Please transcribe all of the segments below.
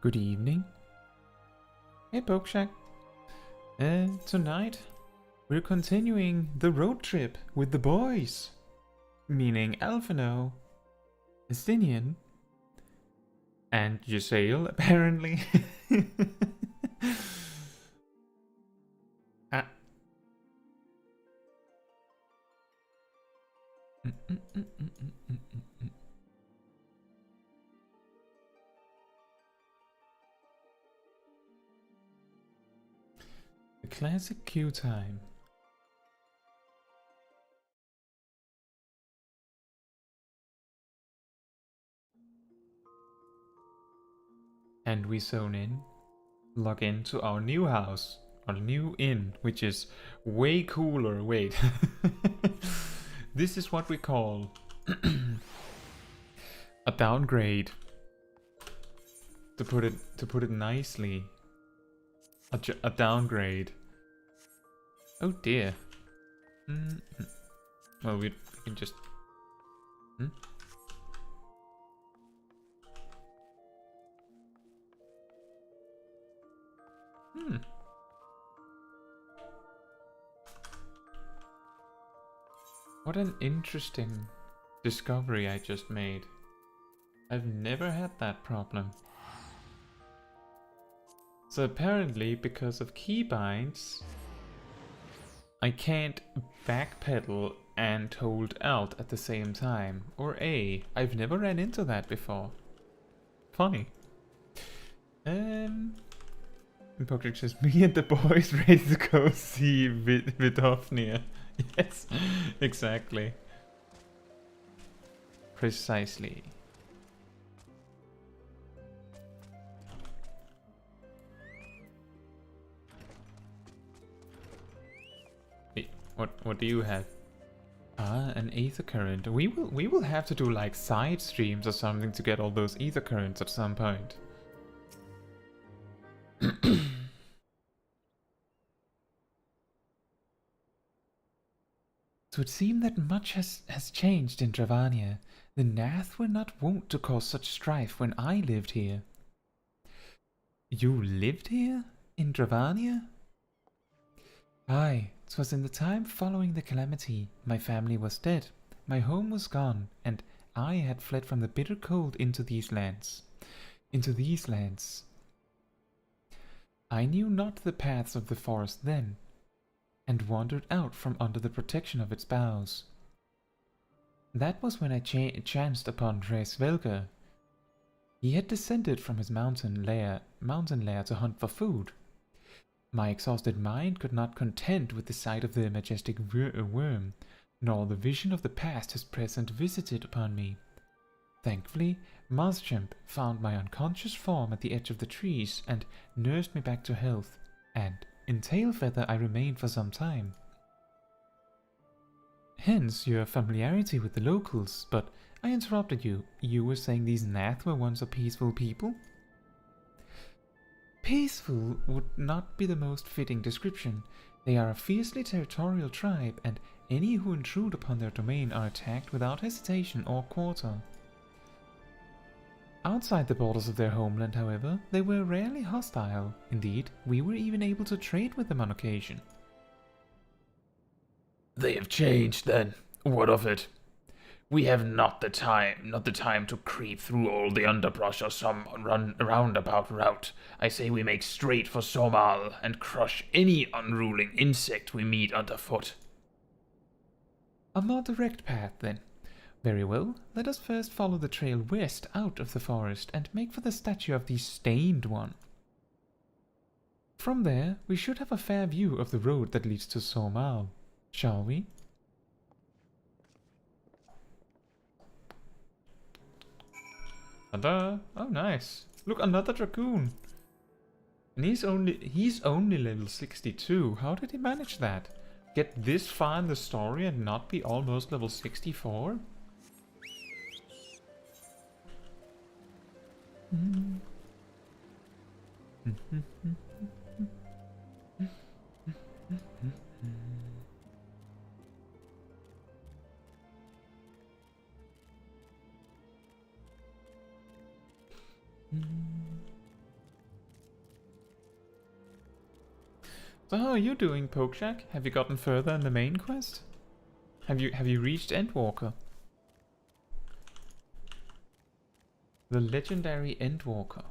Good evening. Hey, Pokeshack. Tonight we're continuing the road trip with the boys. Meaning Alphino, Estinian, and Ysael, apparently. Ah. The classic queue time. And we zone in, log into our new house, our new inn, which is way cooler. Wait. This is what we call a downgrade. To put it nicely. A downgrade. Oh dear. Well, we can just... What an interesting discovery I just made. I've never had that problem. So apparently, because of keybinds, I can't backpedal and hold Alt at the same time. Or A. I've never ran into that before. Funny. Poker just me and the boys ready to go see Vidofnia. Yes, exactly. Precisely. What do you have? Ah, an ether current. We will have to do like side streams or something to get all those ether currents at some point. So it seemed that much has changed in Dravania. The Gnath were not wont to cause such strife when I lived here. You lived here? In Dravania? Aye, 'twas in the time following the calamity. My family was dead, my home was gone, and I had fled from the bitter cold into these lands. I knew not the paths of the forest then, and wandered out from under the protection of its boughs. That was when I chanced upon Svelger. He had descended from his mountain lair to hunt for food. My exhausted mind could not contend with the sight of the majestic worm, nor the vision of the past his present visited upon me. Thankfully, Mazchamp found my unconscious form at the edge of the trees and nursed me back to health, and in Tailfeather I remained for some time. Hence your familiarity with the locals, but I interrupted you. You were saying these Gnath were once a peaceful people? Peaceful would not be the most fitting description. They are a fiercely territorial tribe, and any who intrude upon their domain are attacked without hesitation or quarter. Outside the borders of their homeland, however, they were rarely hostile. Indeed, we were even able to trade with them on occasion. They have changed, then. What of it? We have not the time to creep through all the underbrush or some roundabout route. I say we make straight for Somal and crush any unruly insect we meet underfoot. A more direct path, then. Very well, let us first follow the trail west out of the forest and make for the statue of the Stained One. From there, we should have a fair view of the road that leads to Somal. Shall we? Ta-da! Oh, nice. Look, another dragoon. And he's only level 62. How did he manage that? Get this far in the story and not be almost level 64? So how are you doing, Pokeshak? Have you gotten further in the main quest? Have you reached Endwalker? The legendary Endwalker.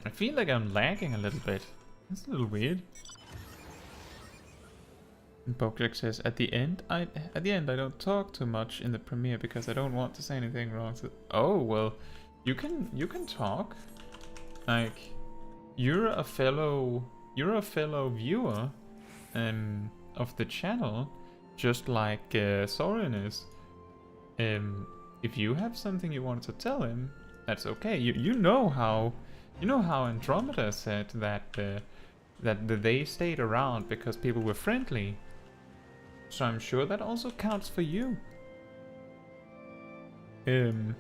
I feel like I'm lagging a little bit. That's a little weird. And Pokejak says, at the end I don't talk too much in the premiere because I don't want to say anything wrong. So, oh well, you can talk. Like, you're a fellow viewer of the channel, just like Soren is. If you have something you wanted to tell him, that's okay. You know how Andromeda said that they stayed around because people were friendly. So I'm sure that also counts for you. You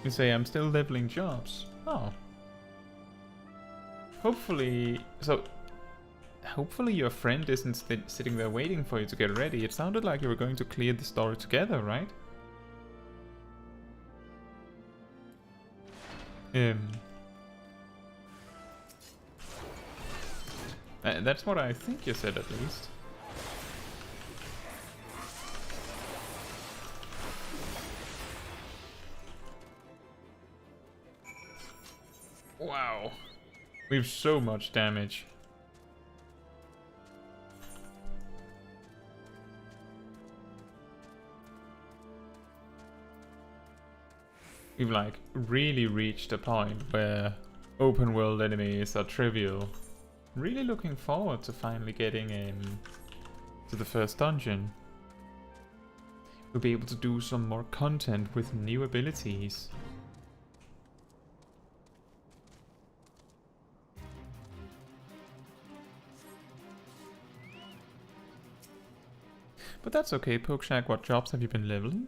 say I'm still leveling jobs. Oh. Hopefully your friend isn't sitting there waiting for you to get ready. It sounded like you were going to clear the story together, right? That's what I think you said, at least. Wow. We have so much damage. We've like really reached a point where open world enemies are trivial. Really looking forward to finally getting to the first dungeon. We'll be able to do some more content with new abilities. But that's okay, Pokeshak. What jobs have you been leveling?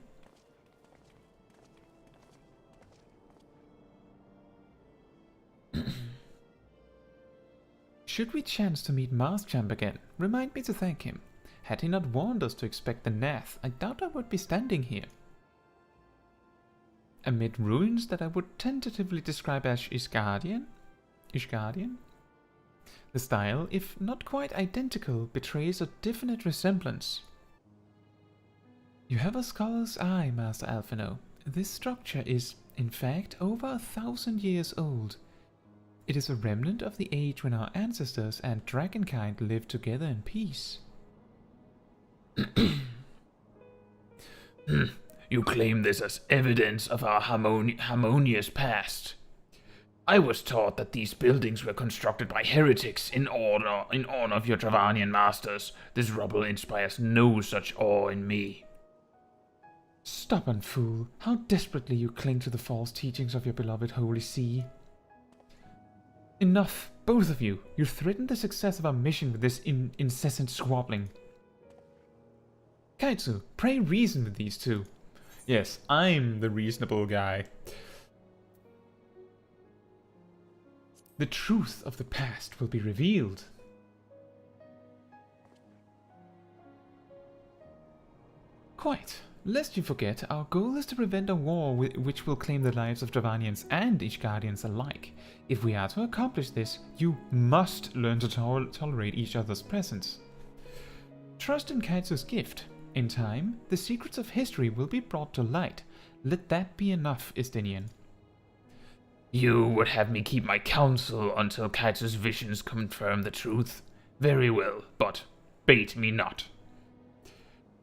Should we chance to meet Marschamp again, remind me to thank him. Had he not warned us to expect the Gnath, I doubt I would be standing here. Amid ruins that I would tentatively describe as Ishgardian? The style, if not quite identical, betrays a definite resemblance. You have a scholar's eye, Master Alphino. This structure is, in fact, over 1,000 years old. It is a remnant of the age when our ancestors and dragonkind lived together in peace. You claim this as evidence of our harmonious past. I was taught that these buildings were constructed by heretics in honor of your Dravanian masters. This rubble inspires no such awe in me. Stubborn fool, how desperately you cling to the false teachings of your beloved Holy See. Enough, both of you. You threaten the success of our mission with this incessant squabbling. Caetsu, pray reason with these two. Yes, I'm the reasonable guy. The truth of the past will be revealed. Quite. Lest you forget, our goal is to prevent a war which will claim the lives of Dravanians and Ishgardians alike. If we are to accomplish this, you must learn to tolerate each other's presence. Trust in Caetsu's gift. In time, the secrets of history will be brought to light. Let that be enough, Istinian. You would have me keep my counsel until Caetsu's visions confirm the truth? Very well, but bait me not.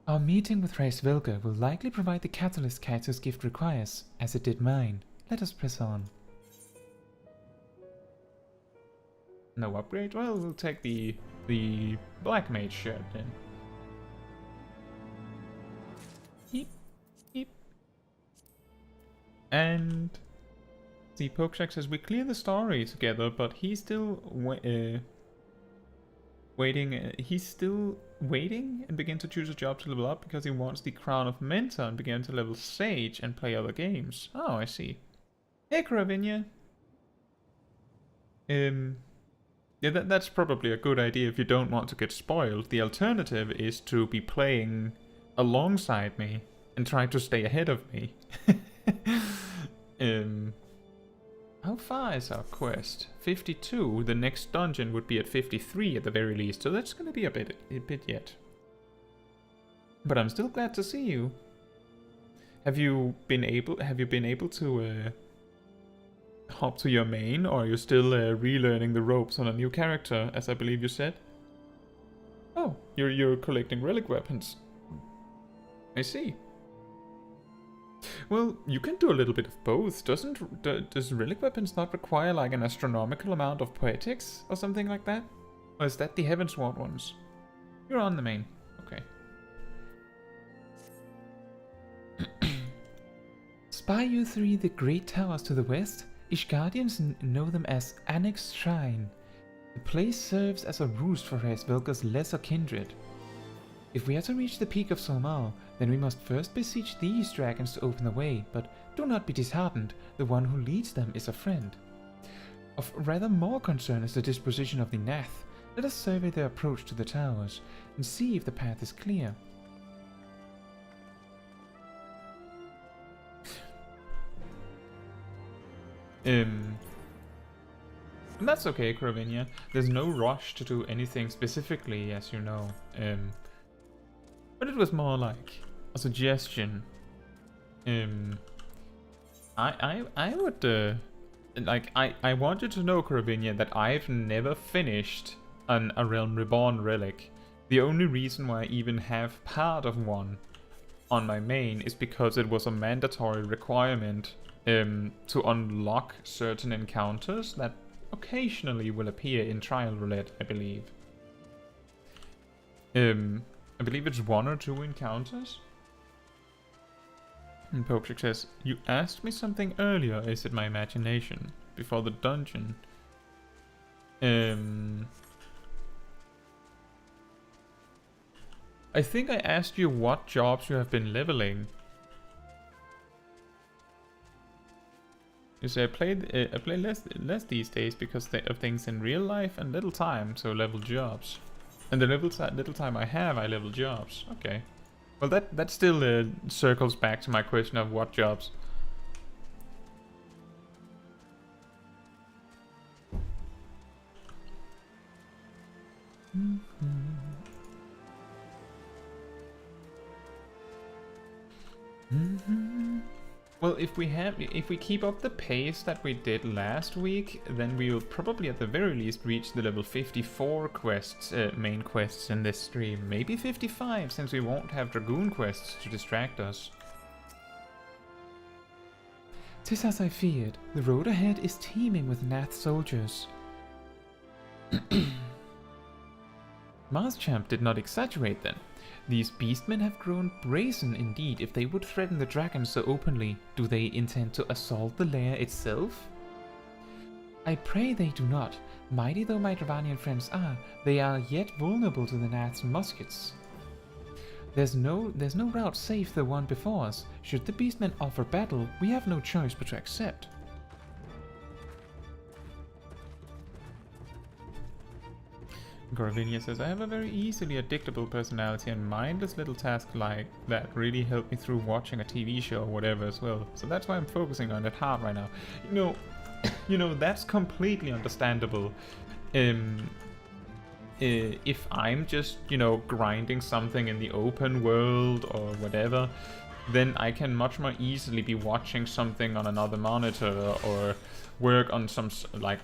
Our meeting with Reisvelga will likely provide the catalyst Caetsu's gift requires, as it did mine. Let us press on. No upgrade? Well, we'll take the Black Mage shirt then. And see, Pokeshak says we clear the story together, but he's still waiting. He's still waiting and begin to choose a job to level up because he wants the crown of mentor and begin to level sage and play other games. Oh, I see. Hey, Kravinia. Yeah, that's probably a good idea if you don't want to get spoiled. The alternative is to be playing alongside me and try to stay ahead of me. How far is our quest? 52. The next dungeon would be at 53 at the very least, so that's gonna be a bit yet. But I'm still glad to see you. Have you been able to hop to your main, or are you still relearning the ropes on a new character, as I believe you said? Oh, you're collecting relic weapons. I see. Well, you can do a little bit of both. Does relic weapons not require like an astronomical amount of poetics or something like that? Or is that the Heavensward ones? You're on the main. Okay. Spy you three the great towers to the west? Ishgardians know them as Antics Shrine. The place serves as a roost for Hraesvelgur's lesser kindred. If we are to reach the peak of Sohm, then we must first beseech these dragons to open the way, but do not be disheartened, the one who leads them is a friend. Of rather more concern is the disposition of the Gnath. Let us survey their approach to the towers, and see if the path is clear. That's okay, Kravinia. There's no rush to do anything specifically, as you know. But it was more like a suggestion. I would I want you to know, Kravinia, that I've never finished a Realm Reborn relic. The only reason why I even have part of one on my main is because it was a mandatory requirement to unlock certain encounters that occasionally will appear in Trial Roulette, I believe. I believe it's 1 or 2 encounters. And Popeshik says, you asked me something earlier, is it my imagination? Before the dungeon. I think I asked you what jobs you have been leveling. You say I play less these days because of things in real life and little time, so level jobs. And the little time I have, I level jobs. Okay. Well, that still circles back to my question of what jobs. Well, if we keep up the pace that we did last week, then we will probably at the very least reach the level 54 quests, main quests in this stream. Maybe 55, since we won't have Dragoon quests to distract us. 'Tis as I feared. The road ahead is teeming with Gnath soldiers. Marschamp did not exaggerate then. These beastmen have grown brazen indeed if they would threaten the dragons so openly. Do they intend to assault the lair itself? I pray they do not. Mighty though my Ravanian friends are, they are yet vulnerable to the Gnath's muskets. There's no route save the one before us. Should the beastmen offer battle, we have no choice but to accept. Garvinia says, I have a very easily addictable personality and mindless little tasks like that really help me through watching a TV show or whatever as well. So that's why I'm focusing on it hard right now. You know, that's completely understandable. If I'm just, grinding something in the open world or whatever, then I can much more easily be watching something on another monitor or work on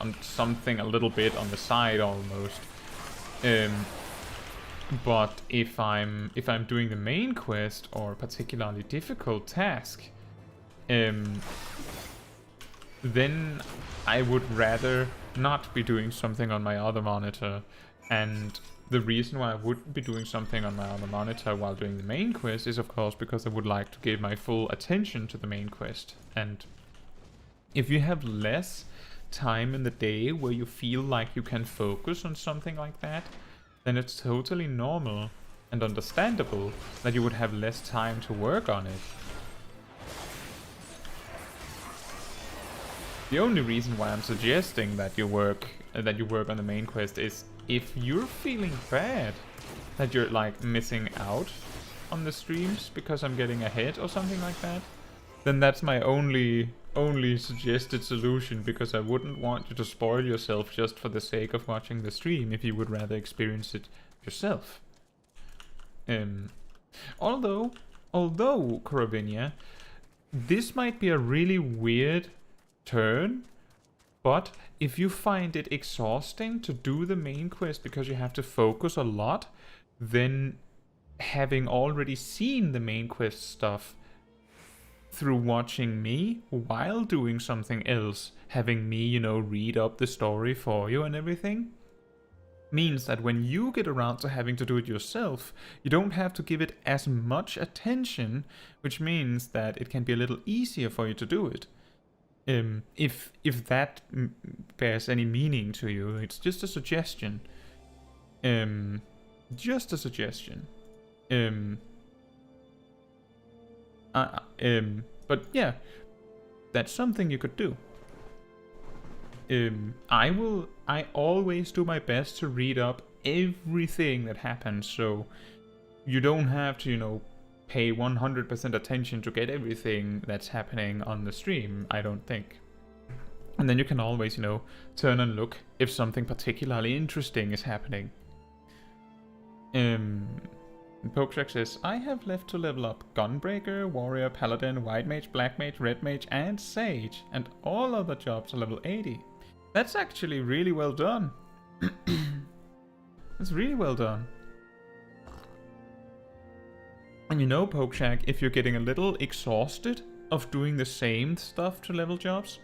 on something a little bit on the side almost. But if I'm doing the main quest or a particularly difficult task, then I would rather not be doing something on my other monitor and The reason why I wouldn't be doing something on my other monitor while doing the main quest is of course because I would like to give my full attention to the main quest. And if you have less time in the day where you feel like you can focus on something like that, then it's totally normal and understandable that you would have less time to work on it. The only reason why I'm suggesting that you work on the main quest is if you're feeling bad that you're like missing out on the streams because I'm getting ahead or something like that, then that's my only suggested solution, because I wouldn't want you to spoil yourself just for the sake of watching the stream if you would rather experience it yourself. Although Korovinia, this might be a really weird turn, but if you find it exhausting to do the main quest because you have to focus a lot, then having already seen the main quest stuff through watching me while doing something else, having me, you know, read up the story for you and everything, means that when you get around to having to do it yourself, you don't have to give it as much attention, which means that it can be a little easier for you to do it. If that bears any meaning to you, it's just a suggestion. Just a suggestion. But yeah, that's something you could do. I always do my best to read up everything that happens, so you don't have to, you know, pay 100% attention to get everything that's happening on the stream, I don't think. And then you can always, you know, turn and look if something particularly interesting is happening. Pokeshak says, I have left to level up Gunbreaker, Warrior, Paladin, White Mage, Black Mage, Red Mage, and Sage, and all other jobs are level 80. That's actually really well done. That's really well done. And you know, Pokeshak, if you're getting a little exhausted of doing the same stuff to level jobs,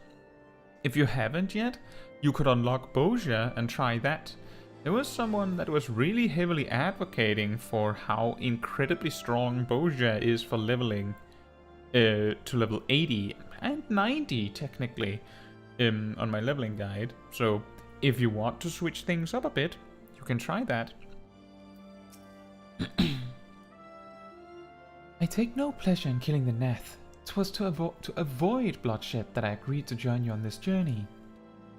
if you haven't yet, you could unlock Bozja and try that. There was someone that was really heavily advocating for how incredibly strong Bozja is for leveling to level 80 and 90 technically on my leveling guide. So if you want to switch things up a bit, you can try that. I take no pleasure in killing the Gnath. 'Twas to avoid bloodshed that I agreed to join you on this journey.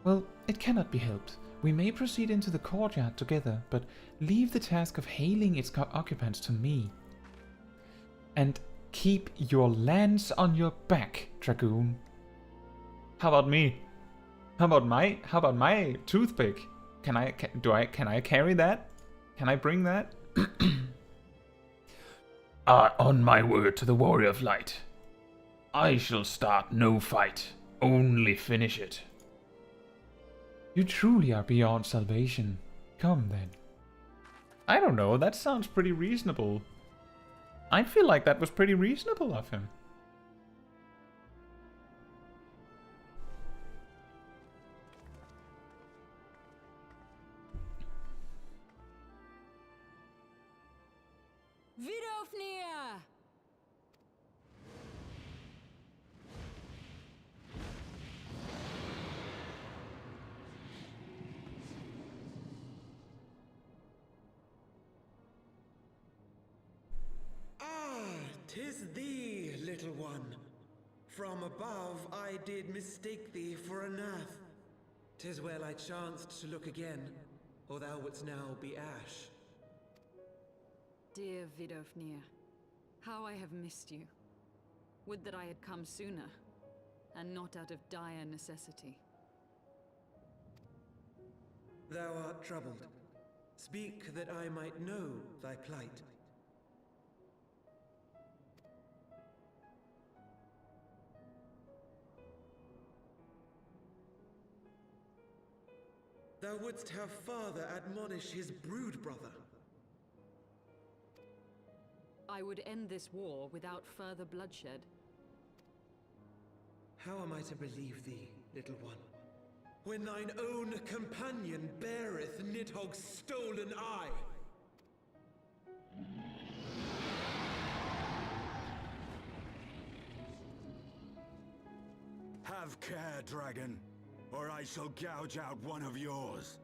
Well, it cannot be helped. We may proceed into the courtyard together, but leave the task of hailing its occupants to me. And keep your lance on your back, Dragoon. How about me? How about my toothpick? Can I carry that? Can I bring that? On my word to the Warrior of Light, I shall start no fight, only finish it. You truly are beyond salvation. Come then. I don't know, that sounds pretty reasonable. I feel like that was pretty reasonable of him. Vidofnir! "'Tis thee, little one. From above I did mistake thee for a Gnath. 'Tis well I chanced to look again, or thou wouldst now be ash." Dear Vidofnir, how I have missed you. Would that I had come sooner, and not out of dire necessity. "Thou art troubled. Speak that I might know thy plight." "Thou wouldst have father admonish his brood brother." I would end this war without further bloodshed. "How am I to believe thee, little one, when thine own companion beareth Nidhogg's stolen eye?" Have care, dragon, or I shall gouge out one of yours.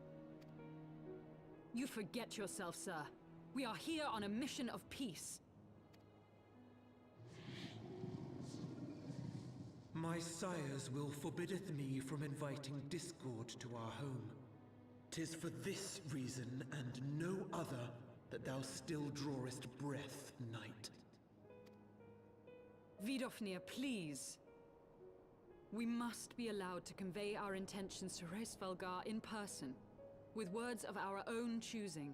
You forget yourself, sir. We are here on a mission of peace. My sire's will forbiddeth me from inviting discord to our home. 'Tis for this reason and no other that thou still drawest breath, knight. Vidofnir, please. We must be allowed to convey our intentions to Reisvelgar in person, with words of our own choosing.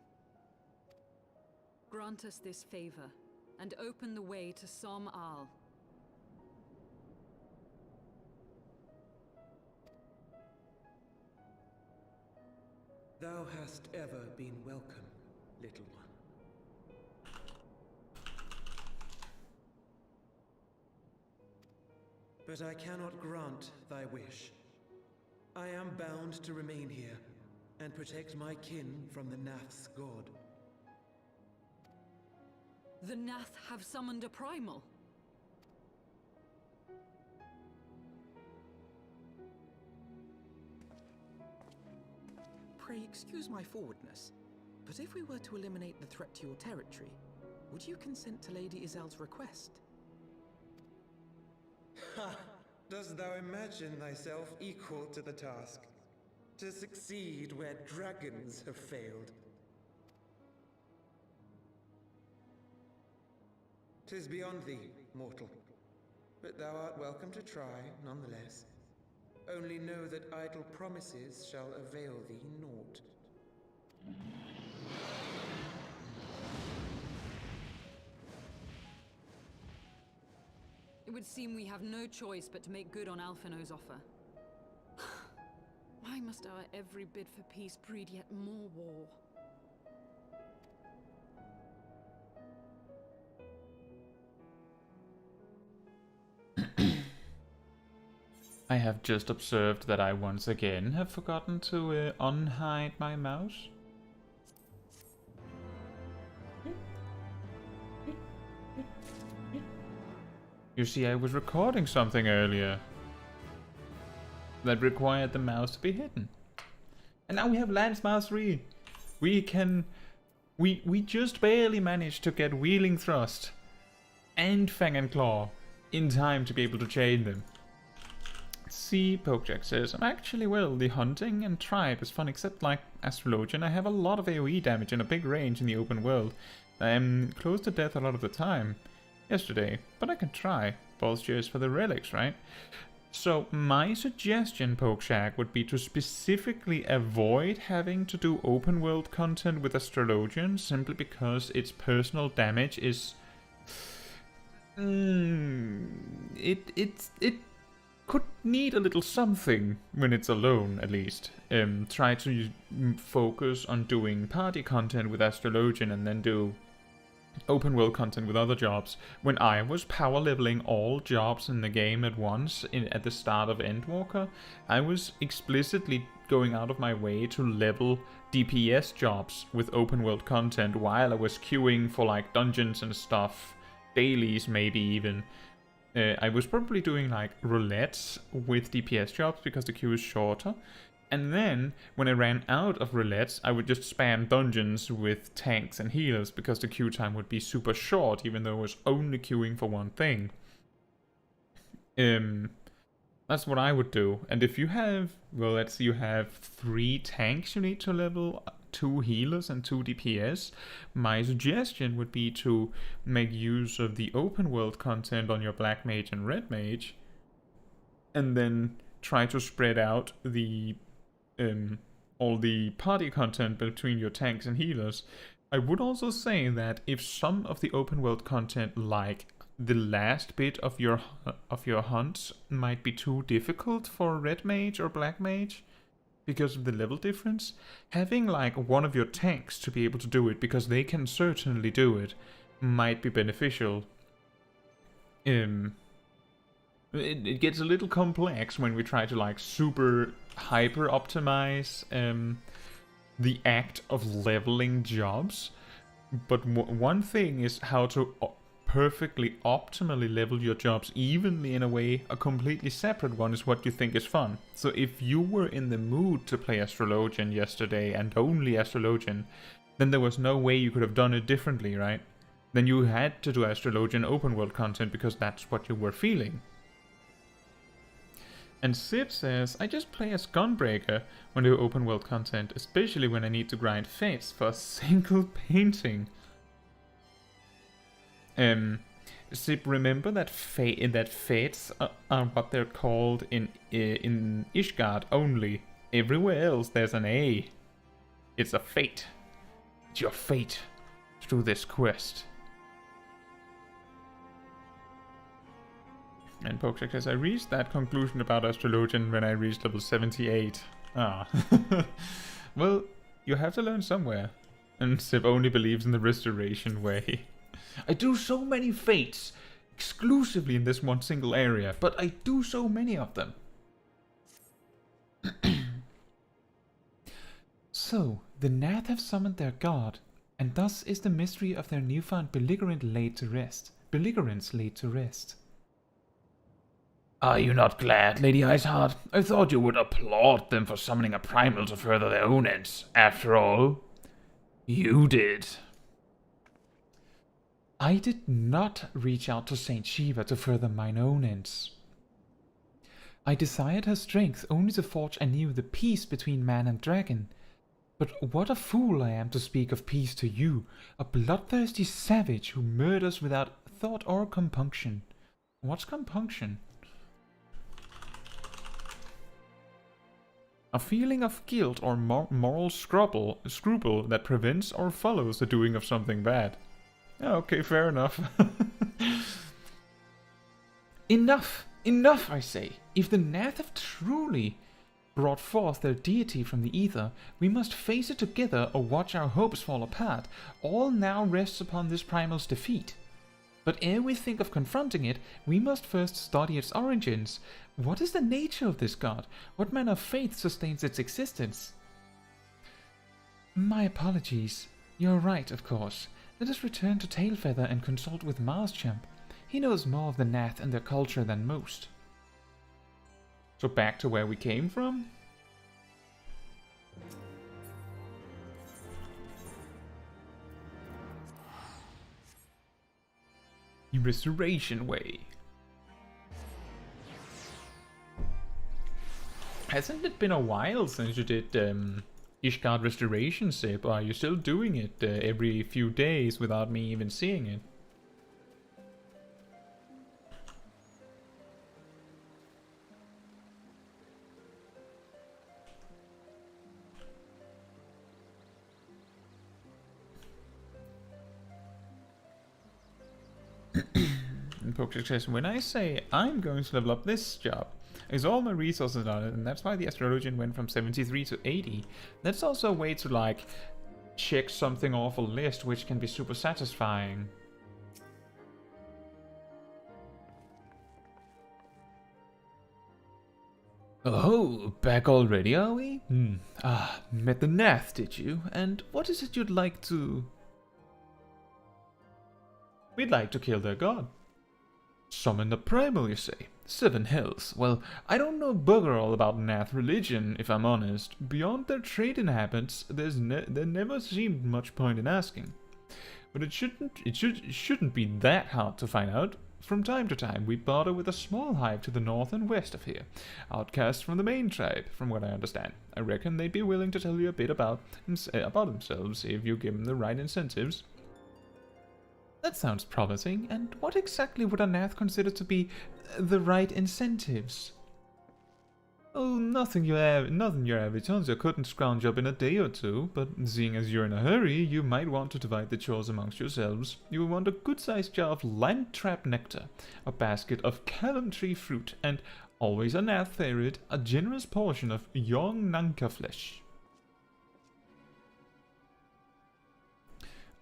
Grant us this favor, and open the way to Sohm. Thou hast ever been welcome, little one. But I cannot grant thy wish. I am bound to remain here and protect my kin from the Gnath's god. The Gnath have summoned a primal. Pray excuse my forwardness, but if we were to eliminate the threat to your territory, would you consent to Lady Izel's request? Ha! Dost thou imagine thyself equal to the task? To succeed where dragons have failed? 'Tis beyond thee, mortal. But thou art welcome to try, nonetheless. Only know that idle promises shall avail thee naught. It would seem we have no choice but to make good on Alphino's offer. Why must our every bid for peace breed yet more war? I have just observed that I once again have forgotten to unhide my mouse. You see, I was recording something earlier that required the mouse to be hidden. And now we have Lance Mastery. We just barely managed to get Wheeling Thrust and Fang and Claw in time to be able to chain them. See, Pokejack says, the hunting and tribe is fun, except like Astrologian, I have a lot of AoE damage and a big range in the open world. I am close to death a lot of the time. Yesterday, but I can try. Balls cheers for the relics, right? So my suggestion, Pokejack, would be to specifically avoid having to do open world content with Astrologian, simply because its personal damage is... It could need a little something when it's alone, at least. Try to focus on doing party content with Astrologian and then do open world content with other jobs. When I was power leveling all jobs in the game at once at the start of Endwalker, I was explicitly going out of my way to level DPS jobs with open world content while I was queuing for like dungeons and stuff, dailies maybe even. I was probably doing like roulettes with DPS jobs because the queue is shorter. And then, when I ran out of roulettes, I would just spam dungeons with tanks and healers because the queue time would be super short, even though I was only queuing for one thing. That's what I would do. And if you have, well, let's say you have 3 tanks you need to level, 2 healers and 2 DPS, my suggestion would be to make use of the open world content on your Black Mage and Red Mage, and then try to spread out the all the party content between your tanks and healers. I would also say that if some of the open world content, like the last bit of your hunts, might be too difficult for Red Mage or Black Mage because of the level difference, having like one of your tanks to be able to do it, because they can certainly do it, might be beneficial. It gets a little complex when we try to like super hyper optimize the act of leveling jobs, but one thing is how to perfectly optimally level your jobs evenly in a way, a completely separate one is what you think is fun. So if you were in the mood to play Astrologian yesterday and only Astrologian, then there was no way you could have done it differently, right? Then you had to do Astrologian open world content because that's what you were feeling. And Sib says, I just play as Gunbreaker when I do open world content, especially when I need to grind fates for a single painting. Sib, remember that fates are what they're called in Ishgard only. Everywhere else there's an A. It's a fate. It's your fate through this quest. And Pokeshak says, I reached that conclusion about Astrologian when I reached level 78. Ah. Well, you have to learn somewhere. And Sib only believes in the restoration way. I do so many fates, exclusively in this one single area, but I do so many of them. So, the Gnath have summoned their god, and thus is the mystery of their newfound belligerents laid to rest. Are you not glad, Lady Iceheart? I thought you would applaud them for summoning a primal to further their own ends. After all, you did. I did not reach out to Saint Shiva to further mine own ends. I desired her strength only to forge anew the peace between man and dragon. But what a fool I am to speak of peace to you, a bloodthirsty savage who murders without thought or compunction. What's compunction? A feeling of guilt or moral scruple that prevents or follows the doing of something bad. Okay, fair enough. Enough, I say. If the Gnath have truly brought forth their deity from the ether, we must face it together or watch our hopes fall apart. All now rests upon this primal's defeat. But ere we think of confronting it, we must first study its origins. What is the nature of this god? What manner of faith sustains its existence? My apologies. You're right, of course. Let us return to Tailfeather and consult with Marschamp. He knows more of the Gnath and their culture than most. So back to where we came from? The Restoration Way. Hasn't it been a while since you did Ishgard Restoration, Sip? Or are you still doing it every few days without me even seeing it? And Pokeshak says, when I say I'm going to level up this job, is all my resources on it, and that's why the Astrologian went from 73 to 80. That's also a way to, like, check something off a list, which can be super satisfying. Oh, back already, are we? Met the Gnath, did you? And what is it you'd like to... We'd like to kill their god. Summon the primal, you say? 7 hells. Well, I don't know bugger all about Gnath religion, if I'm honest. Beyond their trading habits, there never seemed much point in asking. But it shouldn't be that hard to find out. From time to time, we barter with a small hive to the north and west of here. Outcasts from the main tribe, from what I understand. I reckon they'd be willing to tell you a bit about themselves if you give them the right incentives. That sounds promising, and what exactly would a Gnath consider to be the right incentives? Oh, nothing your average hunter couldn't scrounge up in a day or two, but seeing as you're in a hurry, you might want to divide the chores amongst yourselves. You will want a good-sized jar of lime-trap nectar, a basket of calam tree fruit, and, always a Gnath favorite, a generous portion of young Nanka flesh.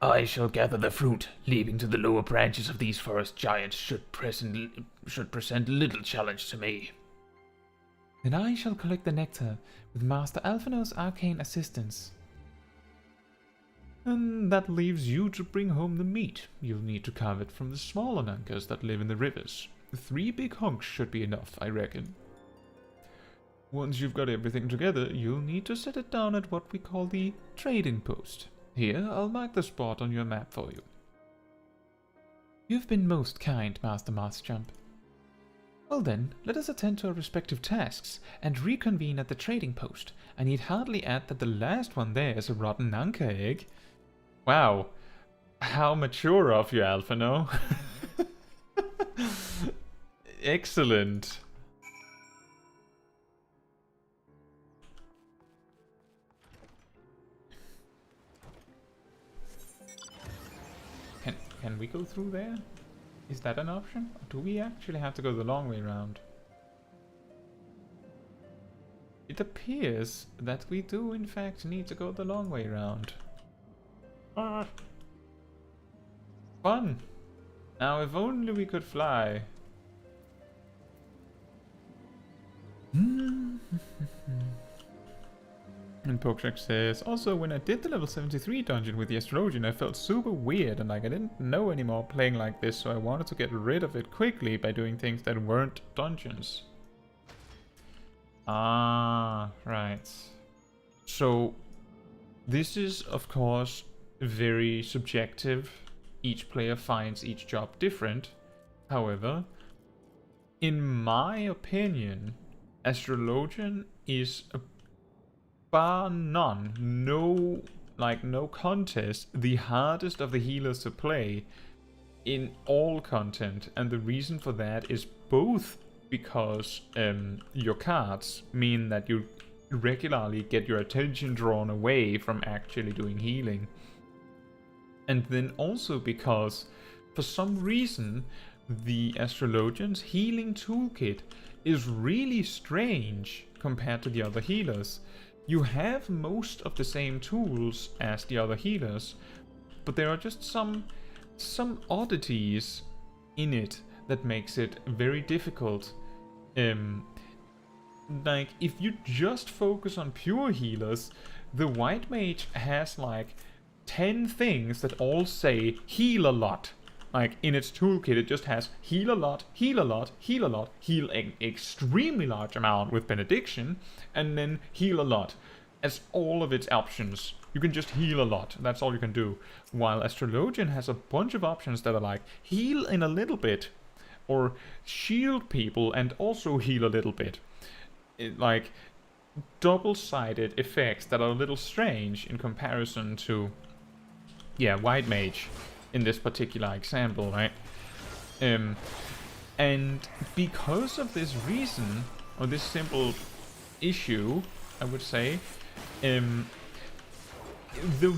I shall gather the fruit, leaping to the lower branches of these forest giants should present little challenge to me. Then I shall collect the nectar with Master Alphino's arcane assistance. And that leaves you to bring home the meat. You'll need to carve it from the smaller nunkers that live in the rivers. 3 big hunks should be enough, I reckon. Once you've got everything together, you'll need to set it down at what we call the trading post. Here, I'll mark the spot on your map for you. You've been most kind, Master Marschamp. Well then, let us attend to our respective tasks and reconvene at the trading post. I need hardly add that the last one there is a rotten Nanka egg. Wow, how mature of you, Alphino. Excellent. Can we go through there? Is that an option? Or do we actually have to go the long way around? It appears that we do in fact need to go the long way around. Fun! Now if only we could fly. And Pokeshak says, also when I did the level 73 dungeon with the Astrologian, I felt super weird and like I didn't know anymore playing like this, so I wanted to get rid of it quickly by doing things that weren't dungeons. Ah, right. So, this is of course very subjective. Each player finds each job different. However, in my opinion, Astrologian is a bar none, no contest, the hardest of the healers to play in all content, and the reason for that is both because your cards mean that you regularly get your attention drawn away from actually doing healing, and then also because for some reason the Astrologian's healing toolkit is really strange compared to the other healers. You have most of the same tools as the other healers, but there are just some oddities in it that makes it very difficult. Like, if you just focus on pure healers, the White Mage has like 10 things that all say heal a lot. Like, in its toolkit, it just has heal a lot, heal a lot, heal a lot, heal an extremely large amount with Benediction, and then heal a lot. As all of its options. You can just heal a lot, that's all you can do. While Astrologian has a bunch of options that are like, heal in a little bit, or shield people and also heal a little bit. Like, double-sided effects that are a little strange in comparison to, yeah, White Mage. In this particular example, right? And because of this reason, or this simple issue, I would say, the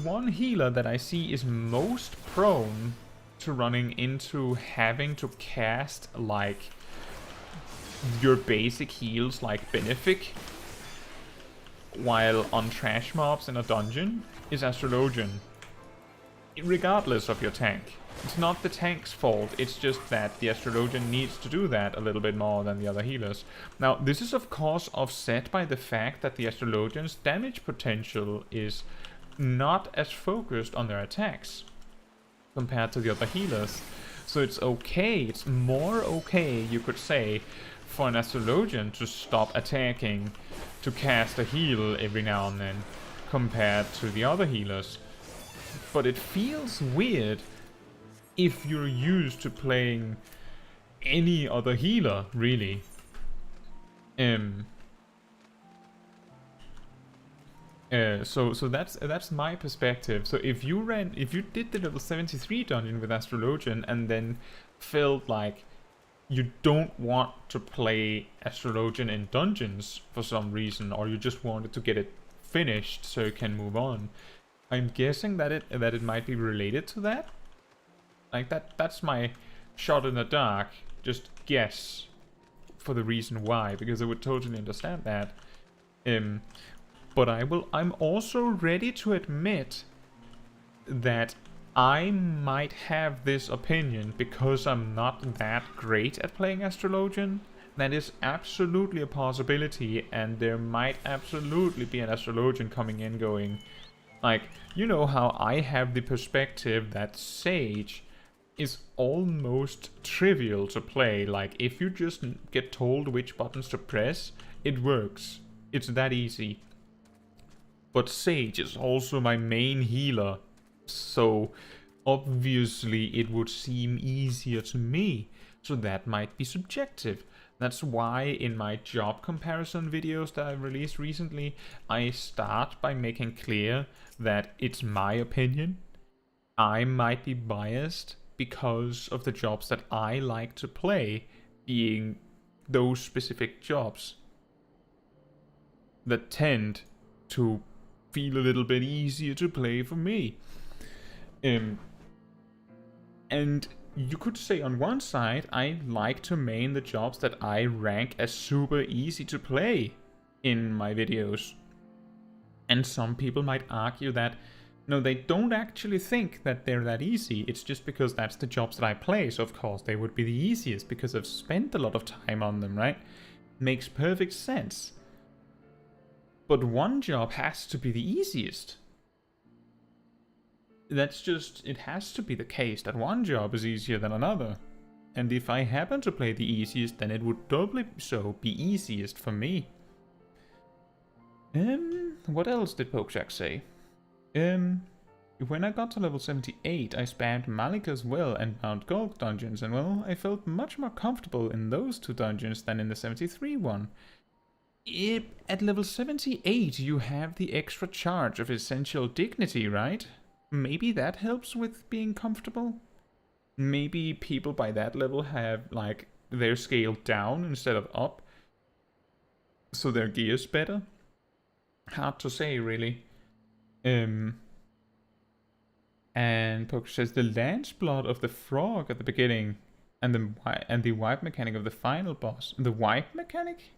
one healer that I see is most prone to running into having to cast, like, your basic heals like Benefic, while on trash mobs in a dungeon, is Astrologian. Regardless of your tank. It's not the tank's fault, it's just that the Astrologian needs to do that a little bit more than the other healers. Now, this is of course offset by the fact that the Astrologian's damage potential is not as focused on their attacks compared to the other healers. So it's okay, it's more okay, you could say, for an Astrologian to stop attacking to cast a heal every now and then compared to the other healers. But it feels weird if you're used to playing any other healer, really. So that's my perspective. So if you did the level 73 dungeon with Astrologian and then felt like you don't want to play Astrologian in dungeons for some reason, or you just wanted to get it finished so you can move on, I'm guessing that it might be related to that. Like that's my shot in the dark. Just guess for the reason why, because I would totally understand that. But I'm also ready to admit that I might have this opinion because I'm not that great at playing Astrologian. That is absolutely a possibility, and there might absolutely be an Astrologian coming in going, Like, you know how I have the perspective that Sage is almost trivial to play. Like, if you just get told which buttons to press, it works. It's that easy. But Sage is also my main healer, so obviously it would seem easier to me. So that might be subjective. That's why in my job comparison videos that I've released recently, I start by making clear that it's my opinion. I might be biased because of the jobs that I like to play being those specific jobs that tend to feel a little bit easier to play for me. And you could say on one side, I like to main the jobs that I rank as super easy to play in my videos. And some people might argue that, no, they don't actually think that they're that easy. It's just because that's the jobs that I play, so of course they would be the easiest because I've spent a lot of time on them, right? Makes perfect sense. But one job has to be the easiest. That's just, it has to be the case that one job is easier than another. And if I happen to play the easiest, then it would doubly so be easiest for me. What else did Pokeshak say? When I got to level 78, I spammed Malika's Well and Mount Gold dungeons, and well, I felt much more comfortable in those two dungeons than in the 73 one. At level 78, you have the extra charge of Essential Dignity, right? Maybe that helps with being comfortable? Maybe people by that level have, like, their scale down instead of up, so their gear's better? Hard to say, really. And Poke says the lance blood of the frog at the beginning and the wipe mechanic of the final boss. The wipe mechanic?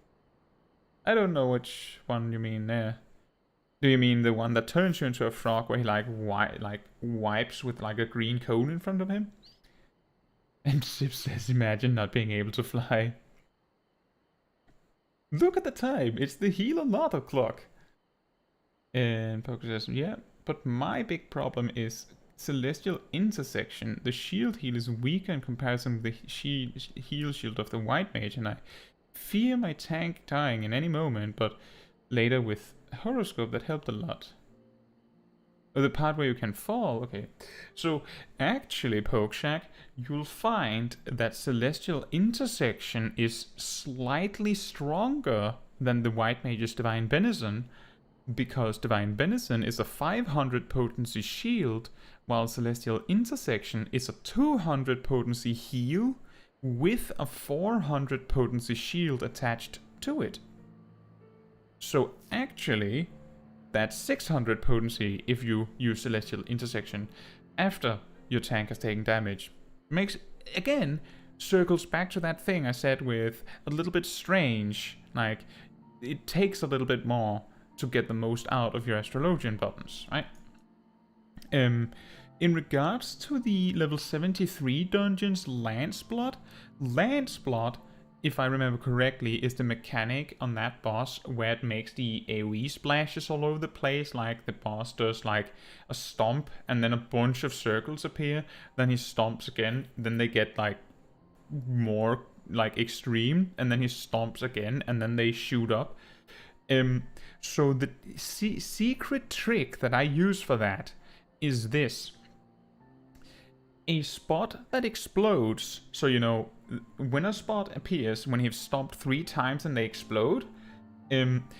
I don't know which one you mean there. Do you mean the one that turns you into a frog where he like wipes with like a green cone in front of him? And Sip says, imagine not being able to fly. Look at the time, it's the heal a lot o'clock. And Poke says, yeah, but my big problem is Celestial Intersection. The shield heal is weaker in comparison with the heal shield of the White Mage, and I fear my tank dying in any moment, but later with Horoscope that helped a lot. Oh, the part where you can fall, okay. So actually, Pokeshak, you'll find that Celestial Intersection is slightly stronger than the White Mage's Divine Benison, because Divine Benison is a 500 potency shield, while Celestial Intersection is a 200 potency heal with a 400 potency shield attached to it. So actually, that's 600 potency if you use Celestial Intersection after your tank has taken damage. Makes, again, circles back to that thing I said with a little bit strange, like, it takes a little bit more to get the most out of your Astrologian buttons, right? In regards to the level 73 dungeons Lance Blood, if I remember correctly, is the mechanic on that boss where it makes the AoE splashes all over the place, like the boss does like a stomp and then a bunch of circles appear, then he stomps again, then they get like more like extreme, and then he stomps again and then they shoot up. So the secret trick that I use for that is this. A spot that explodes, so you know, when a spot appears, when he's stomped 3 times and they explode,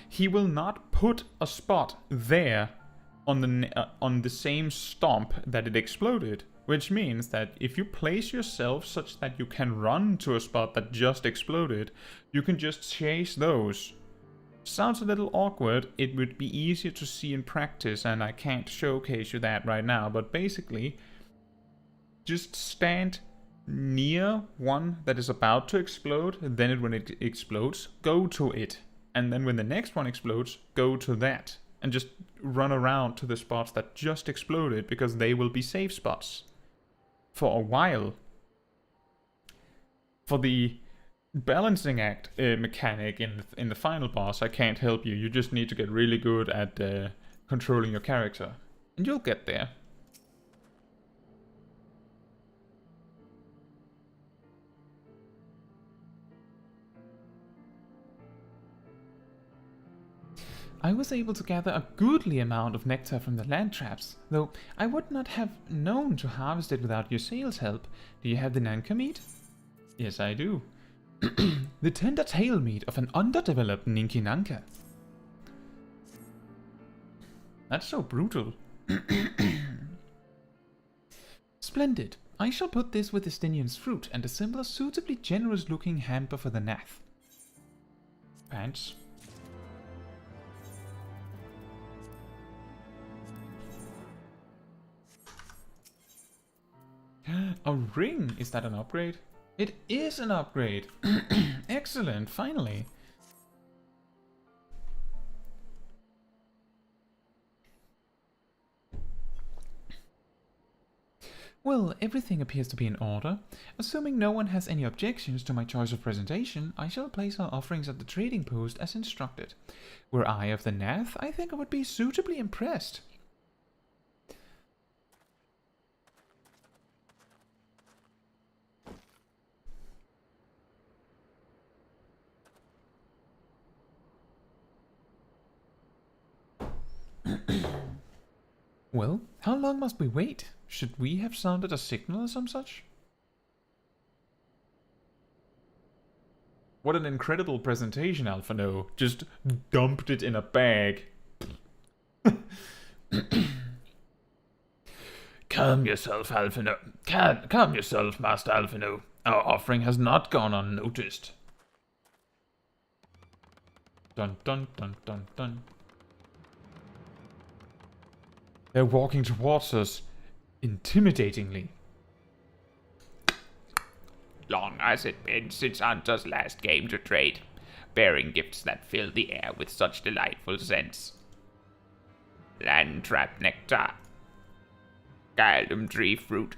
he will not put a spot there on the same stomp that it exploded. Which means that if you place yourself such that you can run to a spot that just exploded, you can just chase those. Sounds a little awkward, it would be easier to see in practice, and I can't showcase you that right now, but basically, just stand near one that is about to explode, then when it explodes, go to it. And then when the next one explodes, go to that. And just run around to the spots that just exploded, because they will be safe spots. For a while. For the balancing act mechanic in the final boss, I can't help you. You just need to get really good at controlling your character. And you'll get there. I was able to gather a goodly amount of nectar from the land traps, though I would not have known to harvest it without your sales help. Do you have the Nanka meat? Yes, I do. The tender tail meat of an underdeveloped Ninki Nanka. That's so brutal. Splendid. I shall put this with Estinian's fruit and assemble a suitably generous-looking hamper for the Gnath. Pants. A ring! Is that an upgrade? It is an upgrade! Excellent, finally! Well, everything appears to be in order. Assuming no one has any objections to my choice of presentation, I shall place our offerings at the trading post as instructed. Were I of the Gnath, I think I would be suitably impressed. Well, how long must we wait? Should we have sounded a signal or some such? What an incredible presentation, Alphano. Just dumped it in a bag. Calm yourself, Alphino. Calm yourself, Master Alphino. Our offering has not gone unnoticed. Dun dun dun dun dun. They're walking towards us, intimidatingly. Long has it been since Hunter's last came to trade, bearing gifts that fill the air with such delightful scents. Land trap nectar, Galdum tree fruit,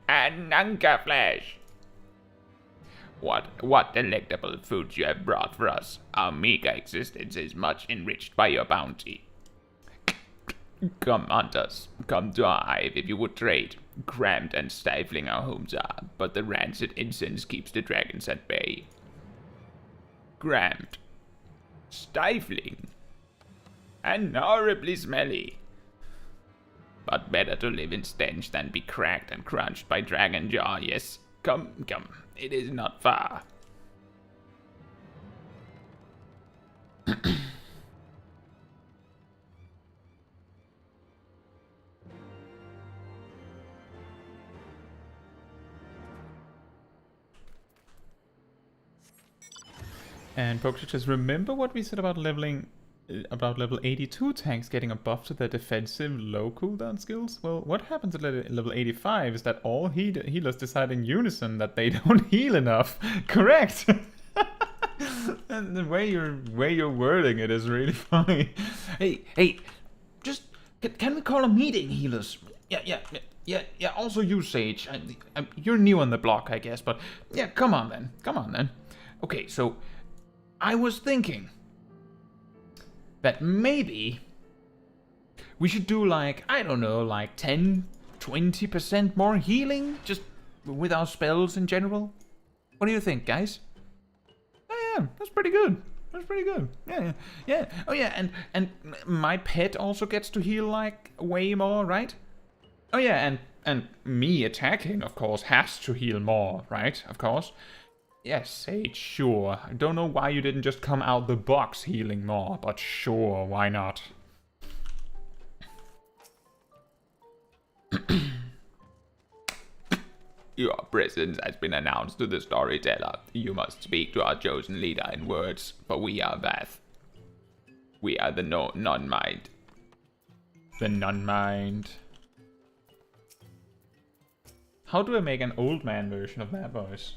and Nanka flesh. What delectable foods you have brought for us. Our meager existence is much enriched by your bounty. Come, hunters, come to our hive if you would trade. Cramped and stifling our homes are, but the rancid incense keeps the dragons at bay. Cramped, stifling, and horribly smelly. But better to live in stench than be cracked and crunched by dragon jaw, yes. Come, it is not far. And Pokecheck says, remember what we said about level 82 tanks getting a buff to their defensive low cooldown skills? Well, what happens at level 85 is that all healers decide in unison that they don't heal enough. Correct! And the way you're wording it is really funny. Hey, just can we call a meeting, healers? Yeah. Also you, Sage. You're new on the block, I guess, but yeah, come on then. Okay, so I was thinking that maybe we should do like, I don't know, like 10-20% more healing just with our spells in general. What do you think, guys? Oh yeah, that's pretty good. Yeah. Oh yeah, and my pet also gets to heal like way more, right? Oh yeah, and me attacking, of course, has to heal more, right? Of course. Yes, Sage, sure. I don't know why you didn't just come out the box healing more, but sure, why not? Your presence has been announced to the storyteller. You must speak to our chosen leader in words, for we are Vath. We are the non-mind. The non-mind. How do I make an old man version of that voice?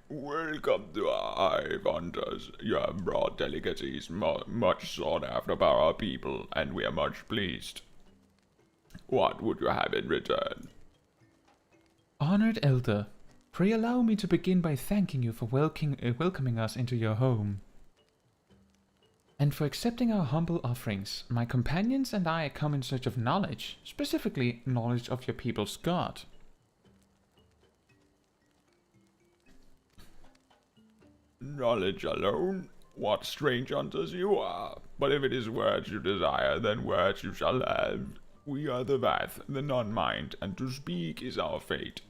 Welcome to our hive, hunters. You have brought delicacies much sought after by our people, and we are much pleased. What would you have in return? Honored Elder, pray allow me to begin by thanking you for welcoming us into your home. and for accepting our humble offerings. My companions and I come in search of knowledge, specifically knowledge of your people's god. Knowledge alone? What strange hunters you are! But if it is words you desire, then words you shall have. We are the Vath, the non-mind, and to speak is our fate.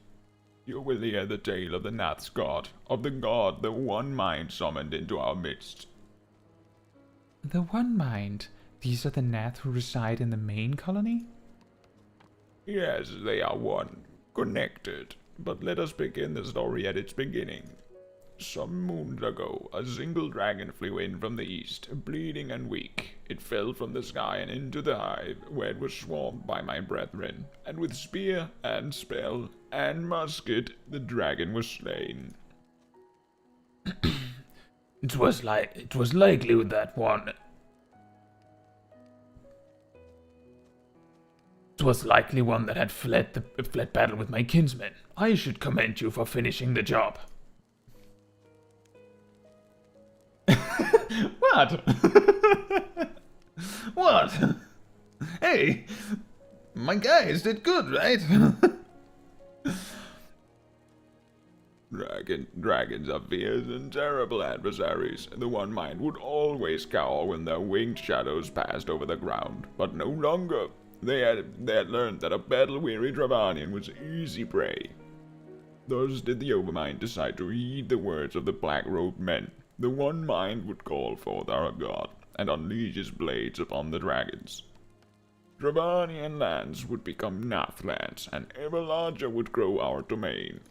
You will hear the tale of the Gnath's god, of the god the one mind summoned into our midst. The One Mind. These are the Gnath who reside in the main colony? Yes, they are one, connected. But let us begin the story at its beginning. Some moons ago, a single dragon flew in from the east, bleeding and weak. It fell from the sky and into the hive, where it was swarmed by my brethren, and with spear and spell and musket, the dragon was slain. It was likely that one. It was likely one that had fled battle with my kinsmen. I should commend you for finishing the job. What? What? Hey, my guys did good, right? Dragons are fierce and terrible adversaries. The One Mind would always cower when their winged shadows passed over the ground, but no longer. They had learned that a battle-weary Dravanian was easy prey. Thus did the Overmind decide to heed the words of the black-robed men. The One Mind would call forth our god, and unleash his blades upon the dragons. Dravanian lands would become Gnath lands, and ever larger would grow our domain.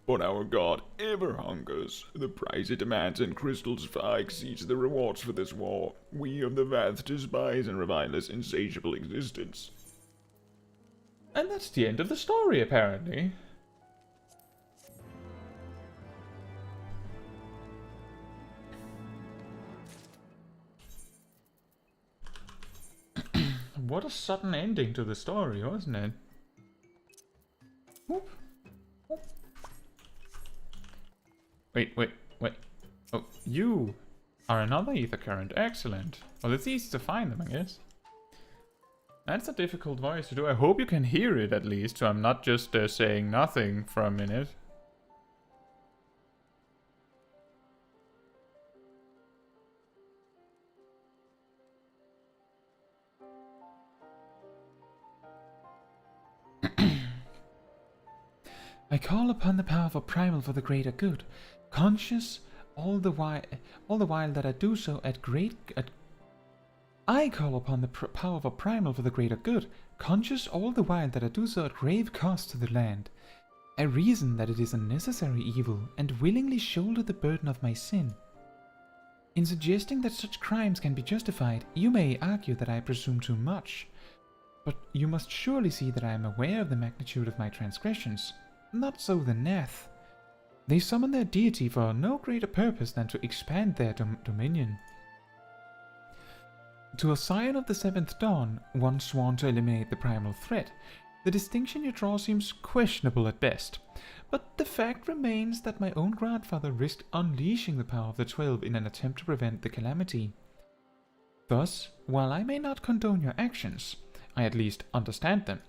But our god ever hungers. The price it demands in crystals far exceeds the rewards for this war. We of the Vath despise and revile his insatiable existence. And that's the end of the story, apparently. What a sudden ending to the story, wasn't it? Whoop. Whoop. Wait. Oh, you are another ether current. Excellent. Well, it's easy to find them, I guess. That's a difficult voice to do. I hope you can hear it at least, so I'm not just saying nothing for a minute. I call upon the powerful primal for the greater good, conscious all the while that I do so I call upon the powerful primal for the greater good, conscious all the while that I do so at grave cost to the land. I reason that it is a necessary evil, and willingly shoulder the burden of my sin. In suggesting that such crimes can be justified, you may argue that I presume too much, but you must surely see that I am aware of the magnitude of my transgressions. Not so the Gnath. They summon their deity for no greater purpose than to expand their dominion. To a scion of the Seventh Dawn, one sworn to eliminate the primal threat, the distinction you draw seems questionable at best, but the fact remains that my own grandfather risked unleashing the power of the 12 in an attempt to prevent the calamity. Thus, while I may not condone your actions, I at least understand them.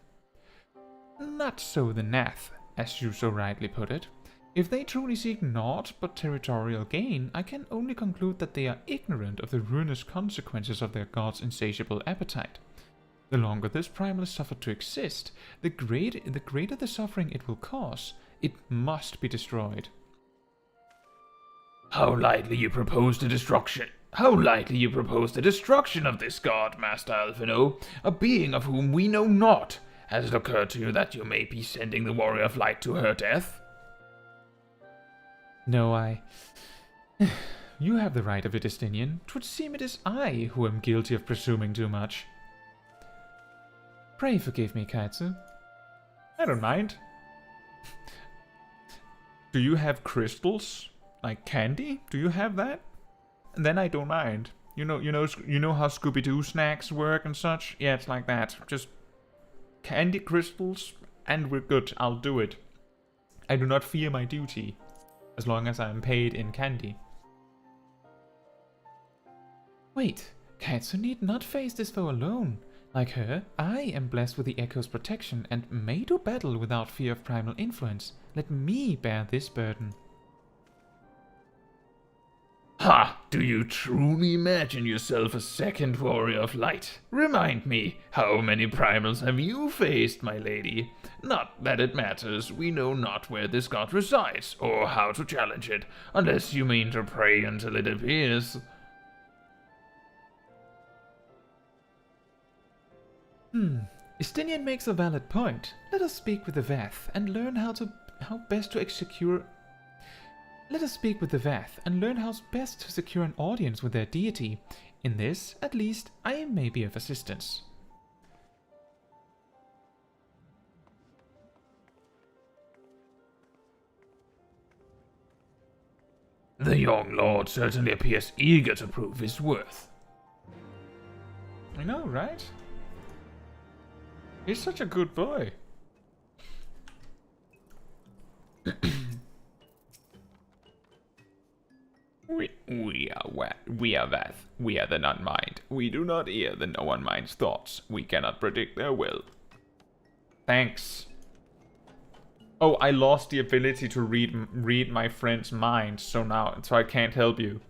Not so the Gnath, as you so rightly put it. If they truly seek naught but territorial gain, I can only conclude that they are ignorant of the ruinous consequences of their god's insatiable appetite. The longer this primal is suffered to exist, the greater the suffering it will cause. It must be destroyed. How lightly you propose the destruction of this god, Master Alphino, a being of whom we know not. Has it occurred to you that you may be sending the Warrior of Light to her death? No, You have the right of it, Estinian. 'Twould seem it is I who am guilty of presuming too much. Pray forgive me, Caetsu. I don't mind. Do you have crystals? Like candy? Do you have that? And then I don't mind. You know how Scooby-Doo snacks work and such? Yeah, it's like that. Just candy crystals, and we're good. I'll do it. I do not fear my duty, as long as I am paid in candy. Wait, Caetsu need not face this foe alone. Like her, I am blessed with the Echo's protection and may do battle without fear of primal influence. Let me bear this burden. Ha! Do you truly imagine yourself a second warrior of light? Remind me, how many primals have you faced, my lady? Not that it matters, we know not where this god resides, or how to challenge it, unless you mean to pray until it appears. Estinian makes a valid point. Let us speak with the Vath and learn how best to secure an audience with their deity. In this, at least, I may be of assistance. The young lord certainly appears eager to prove his worth. I know, right? He's such a good boy. We are Vath. We are the non-mind. We do not hear the no one mind's thoughts. We cannot predict their will. Thanks. Oh, I lost the ability to read my friend's mind, so I can't help you.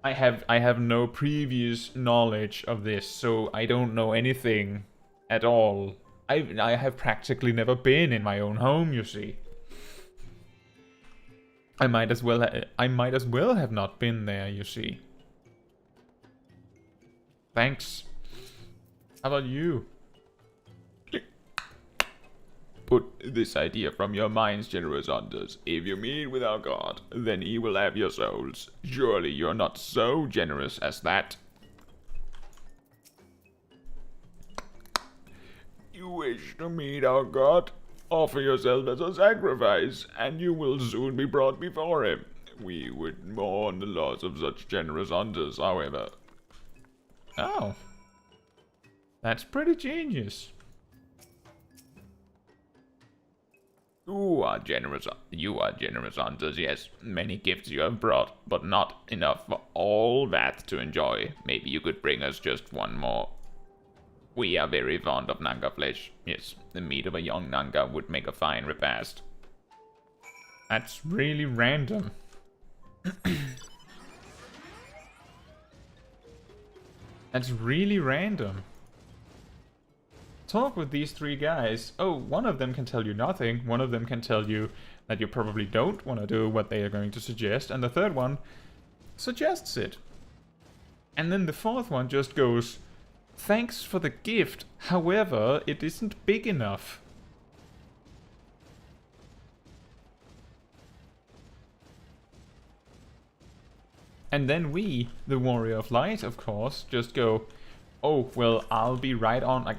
I have no previous knowledge of this, so I don't know anything at all. I have practically never been in my own home, you see. I might as well have not been there, you see. Thanks. How about you? Put this idea from your minds, generous hunters. If you meet with our god, then he will have your souls. Surely you're not so generous as that. You wish to meet our god? Offer yourself as a sacrifice, and you will soon be brought before him. We would mourn the loss of such generous hunters, however. Oh. That's pretty genius. You are generous hunters, yes. Many gifts you have brought, but not enough for all that to enjoy. Maybe you could bring us just one more. We are very fond of Nanga flesh. Yes, the meat of a young Nanga would make a fine repast. That's really random. That's really random. Talk with these three guys. Oh, one of them can tell you nothing. One of them can tell you that you probably don't want to do what they are going to suggest. And the third one suggests it. And then the fourth one just goes, thanks for the gift, however, it isn't big enough. And then we, the Warrior of Light, of course, just go, oh, well, I'll be right on. Like,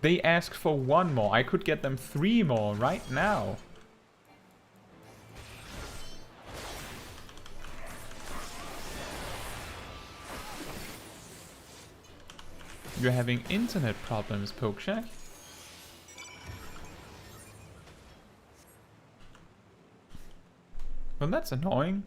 they ask for one more. I could get them 3 more right now. You're having internet problems, Pokeshack. Well, that's annoying.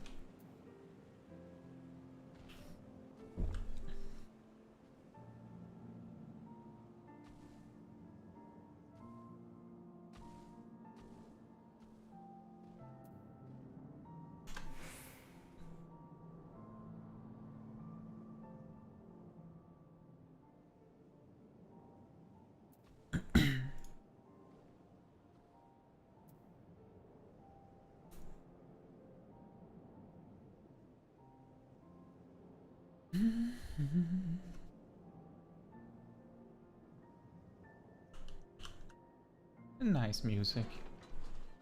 Nice music.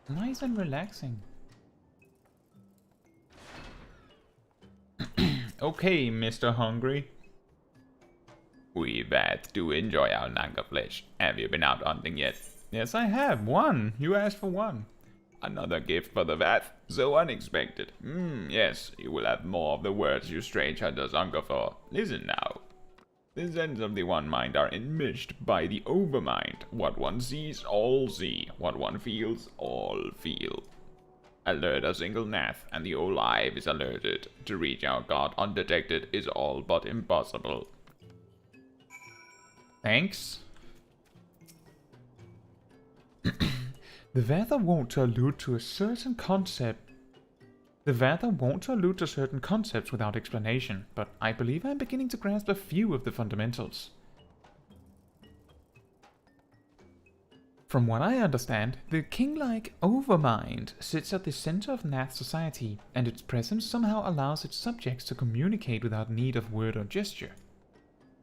Nice and relaxing. Okay, Mr. Hungry. We Vath do enjoy our Nanga flesh. Have you been out hunting yet? Yes, I have. 1. You asked for 1. Another gift for the Vath? So unexpected. Yes, you will have more of the words you strange hunters hunger for. Listen now. The senses of the one mind are enmeshed by the overmind. What one sees, all see. What one feels, all feel. Alert a single Gnath, and the whole hive is alerted. To reach our god undetected is all but impossible. Thanks. The Vath want to allude to a certain concept. The Vath want to allude to certain concepts without explanation, but I believe I'm beginning to grasp a few of the fundamentals. From what I understand, the king-like Overmind sits at the center of Gnath society, and its presence somehow allows its subjects to communicate without need of word or gesture.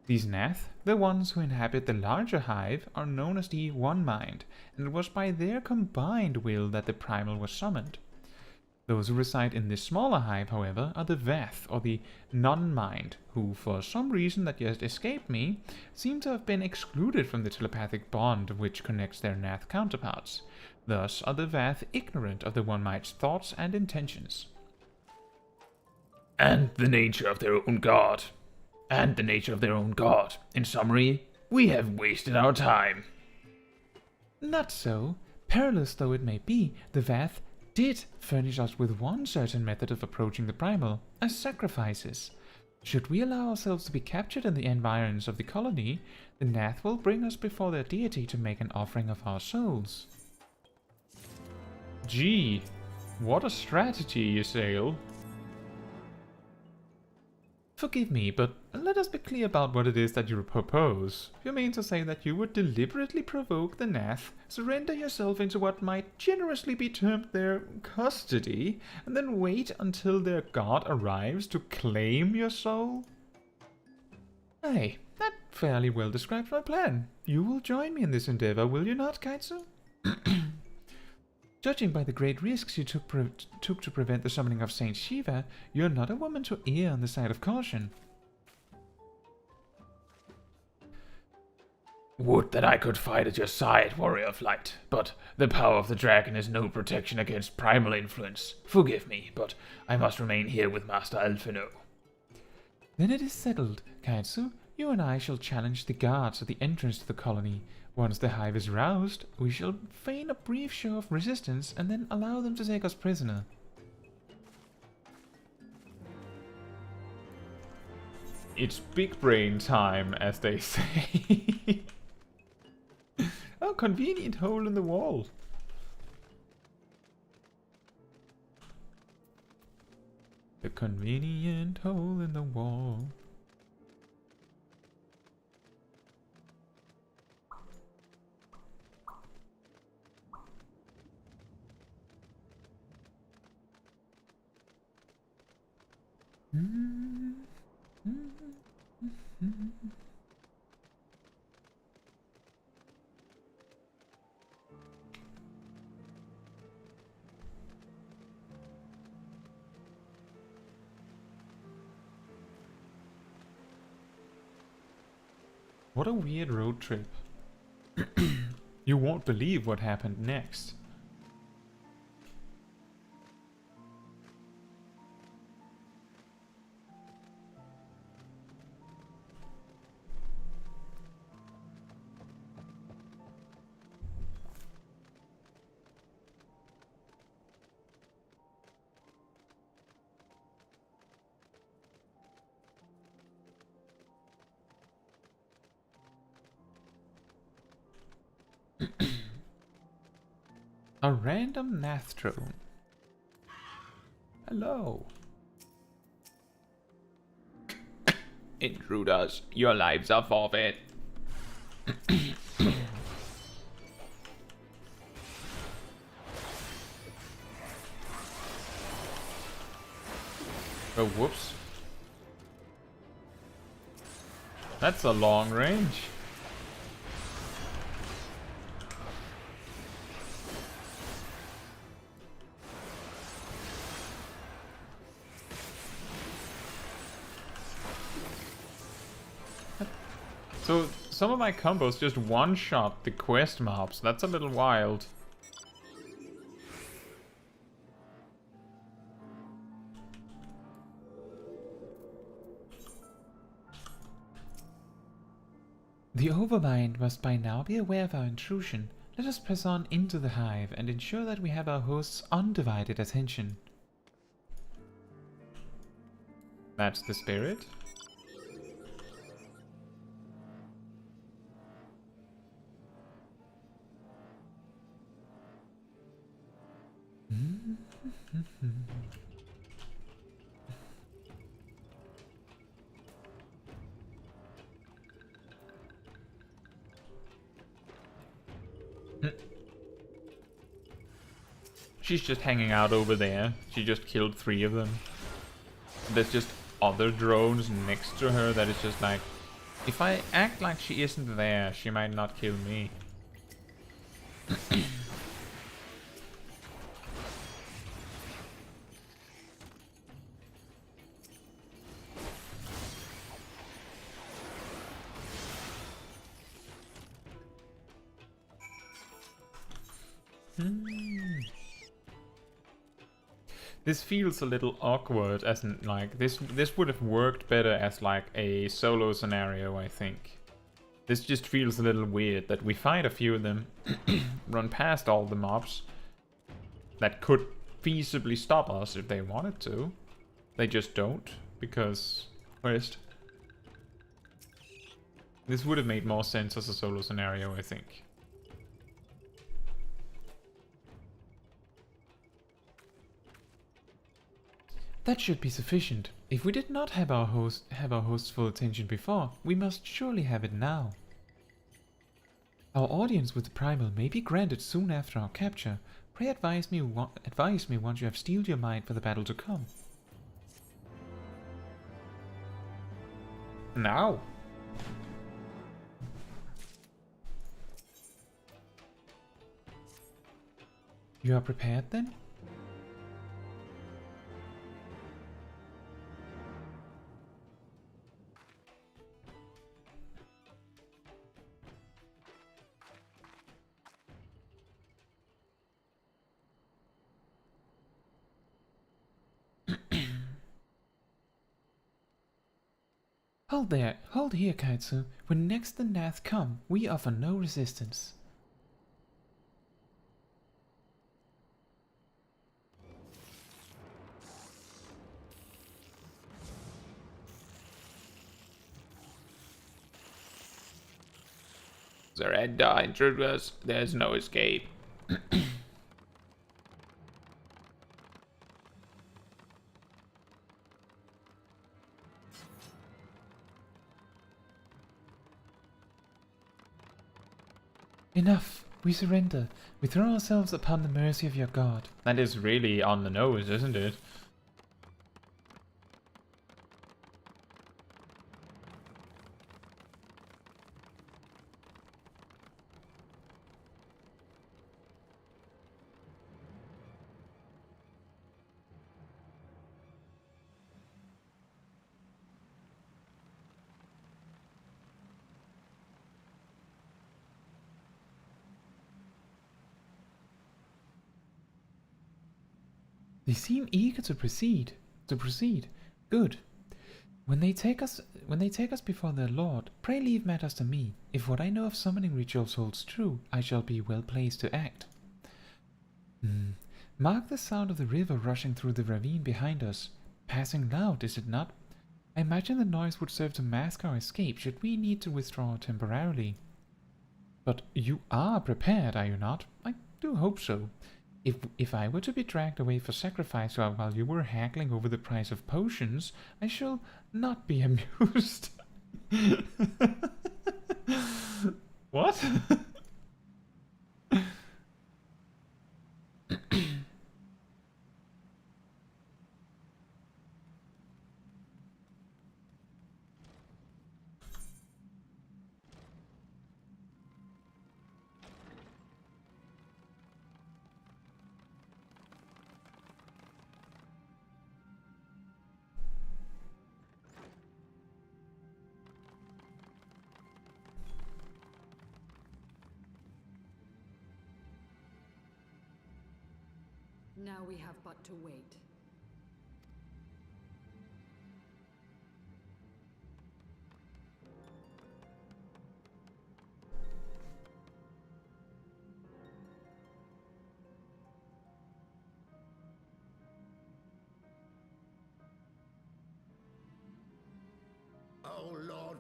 These Gnath, the ones who inhabit the larger hive, are known as the One Mind, and it was by their combined will that the primal was summoned. Those who reside in the smaller hive, however, are the Vath, or the Non-Mind, who, for some reason that just escaped me, seem to have been excluded from the telepathic bond which connects their Gnath counterparts. Thus are the Vath ignorant of the One Mind's thoughts and intentions. And the nature of their own god. In summary, we have wasted our time. Not so. Perilous though it may be, the Vath did furnish us with one certain method of approaching the primal, as sacrifices. Should we allow ourselves to be captured in the environs of the colony, the Gnath will bring us before their deity to make an offering of our souls. Gee, what a strategy, Ysael. Forgive me, but let us be clear about what it is that you propose. You mean to say that you would deliberately provoke the Gnath, surrender yourself into what might generously be termed their custody, and then wait until their god arrives to claim your soul? Hey, that fairly well describes my plan. You will join me in this endeavor, will you not, Caetsu? Judging by the great risks you took to prevent the summoning of Saint Shiva, you're not a woman to err on the side of caution. Would that I could fight at your side, warrior of light, but the power of the dragon is no protection against primal influence. Forgive me, but I must remain here with Master Alphino. Then it is settled, Caetsu. You and I shall challenge the guards at the entrance to the colony. Once the hive is roused, we shall feign a brief show of resistance and then allow them to take us prisoner. It's big brain time, as they say. Oh, convenient hole in the wall. The convenient hole in the wall. What a weird road trip. You won't believe what happened next. A random Gnath drone. Hello. Intruders, your lives are forfeit. Oh, whoops. That's a long range. So, some of my combos just one-shot the quest mobs. That's a little wild. The Overmind must by now be aware of our intrusion. Let us press on into the hive and ensure that we have our host's undivided attention. That's the spirit. She's just hanging out over there. She just killed 3 of them. There's just other drones next to her that is just like, if I act like she isn't there, she might not kill me. This feels a little awkward, as in, like, this would have worked better as like a solo scenario, I think. This just feels a little weird that we fight a few of them, run past all the mobs that could feasibly stop us if they wanted to. They just don't, because first, this would have made more sense as a solo scenario, I think. That should be sufficient. If we did not have our host's full attention before, we must surely have it now. Our audience with the primal may be granted soon after our capture. Pray advise me once you have steeled your mind for the battle to come. Now. You are prepared then? Hold there, hold here, Caetsu. When next the Gnath come, we offer no resistance. Surrender, intruders. There's no escape. Enough! We surrender. We throw ourselves upon the mercy of your god. That is really on the nose, isn't it? They seem eager to proceed. Good. When they take us before their lord, pray leave matters to me. If what I know of summoning rituals holds true, I shall be well placed to act. Mark the sound of the river rushing through the ravine behind us. Passing loud, is it not? I imagine the noise would serve to mask our escape should we need to withdraw temporarily. But you are prepared, are you not? I do hope so. If I were to be dragged away for sacrifice while you were haggling over the price of potions, I shall not be amused. What? Now we have but to wait.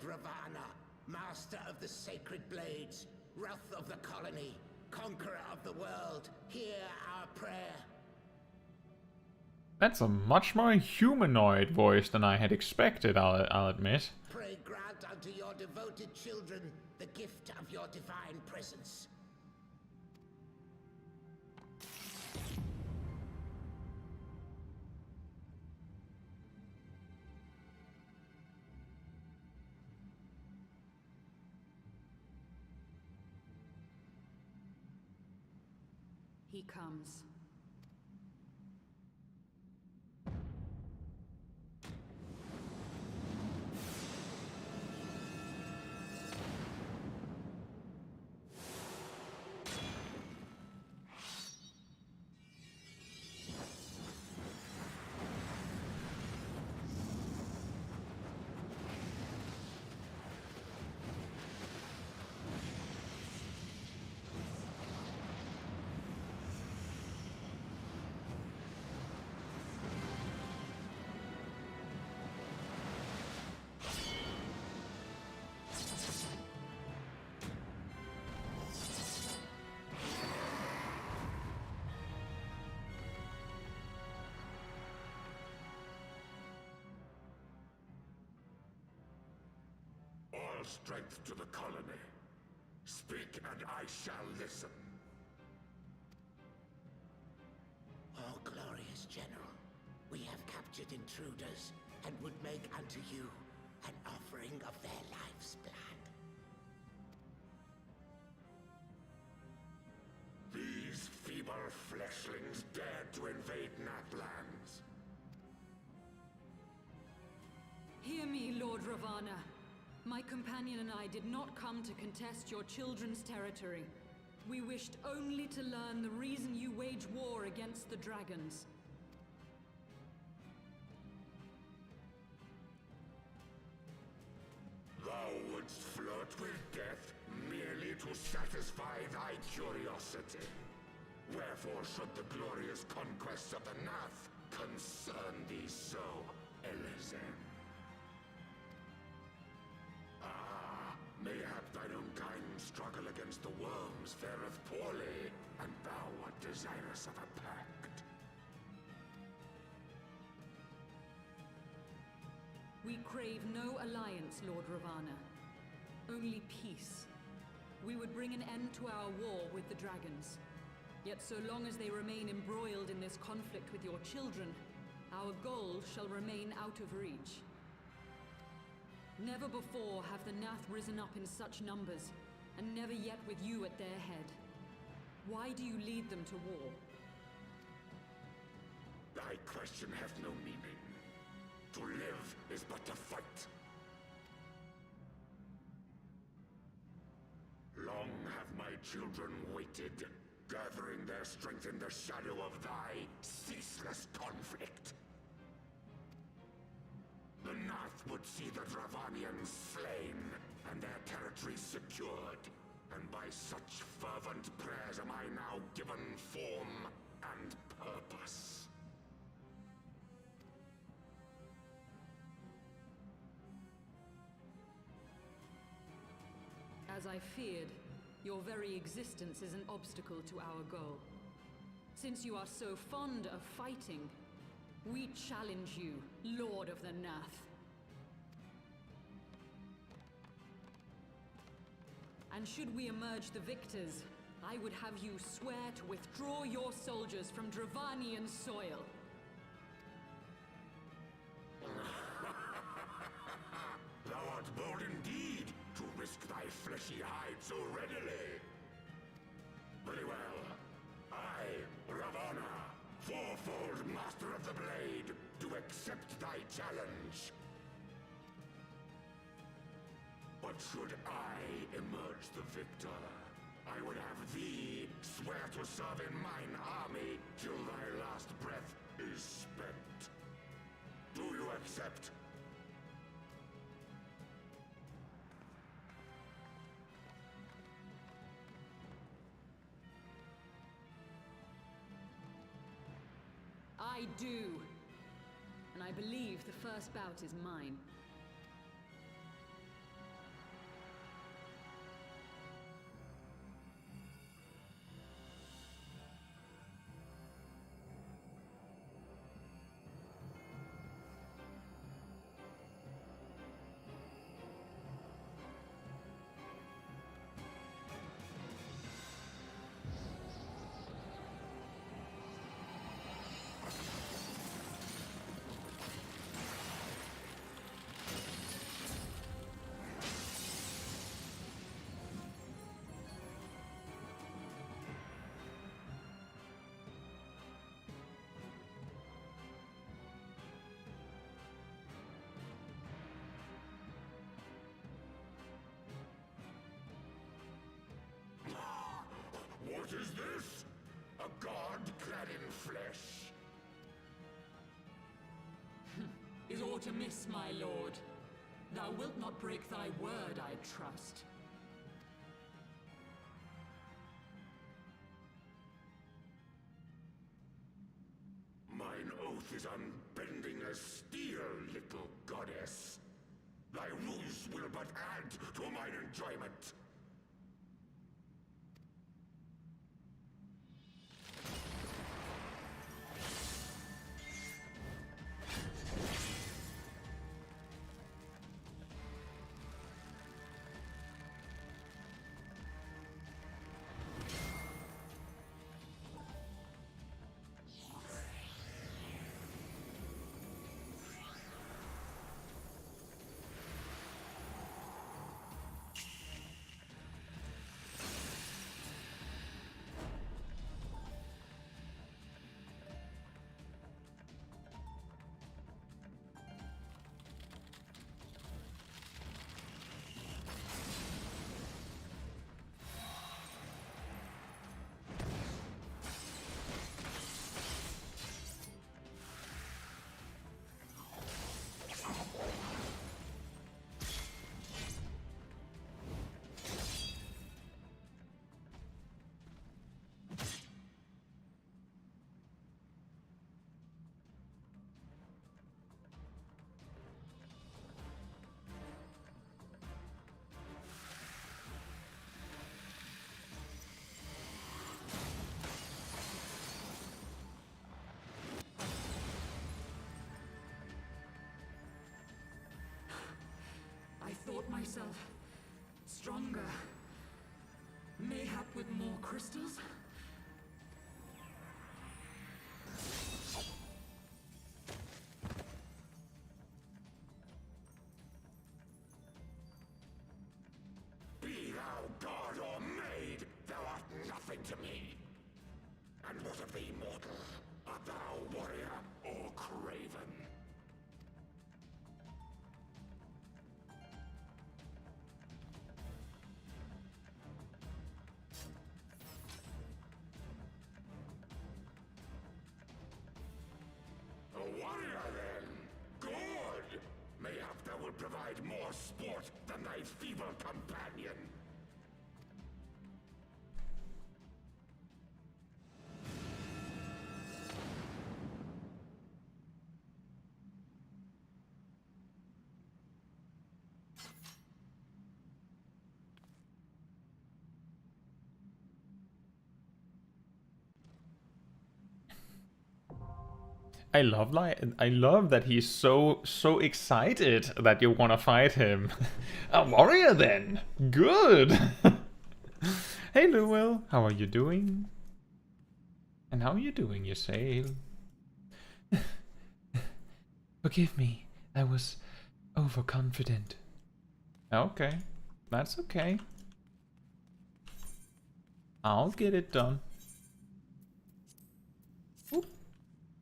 Ravana, master of the sacred blades, wrath of the colony, conqueror of the world, hear our prayer. That's a much more humanoid voice than I had expected, I'll admit. Pray grant unto your devoted children the gift of your divine presence. He comes. All strength to the colony. Speak and I shall listen. Oh, glorious General, we have captured intruders and would make unto you an offering of their life's blood. These feeble fleshlings dared to invade Nathlands. Hear me, Lord Ravana. My companion and I did not come to contest your children's territory. We wished only to learn the reason you wage war against the dragons. Thou wouldst flirt with death merely to satisfy thy curiosity. Wherefore should the glorious conquests of the Gnath concern thee so, Elizem? Mayhap thine own kind struggle against the worms fareth poorly, and thou art desirous of a pact. We crave no alliance, Lord Ravana. Only peace. We would bring an end to our war with the dragons. Yet so long as they remain embroiled in this conflict with your children, our goal shall remain out of reach. Never before have the Gnath risen up in such numbers, and never yet with you at their head. Why do you lead them to war? Thy question hath no meaning. To live is but to fight. Long have my children waited, gathering their strength in the shadow of thy ceaseless conflict. The Gnath would see the Dravanians slain, and their territory secured. And by such fervent prayers am I now given form and purpose. As I feared, your very existence is an obstacle to our goal. Since you are so fond of fighting, we challenge you, Lord of the Gnath. And should we emerge the victors, I would have you swear to withdraw your soldiers from Dravanian soil. Thou art bold indeed to risk thy fleshy hide so readily. Very well. I, Ravana, fourfold master of the blade, do accept thy challenge. But should I emerge the victor, I would have thee swear to serve in mine army till thy last breath is spent. Do you accept? I do. And I believe the first bout is mine. clad in flesh. Is aught amiss, my lord? Thou wilt not break thy word, I trust. Mine oath is unbending as steel, little goddess. Thy ruse will but add to mine enjoyment. I thought myself stronger. Mayhap with more crystals? Be thou god or maid, thou art nothing to me. And what of thee, mortal? Art thou warrior or craven? A warrior, then? Good! Mayhap thou will provide more sport than thy feeble companion. I love that he's so excited that you want to fight him. A warrior then. Good. Hey Lewell, how are you doing? And how are you doing, Ysayle? Forgive me, I was overconfident. Okay, that's okay. I'll get it done. Oop.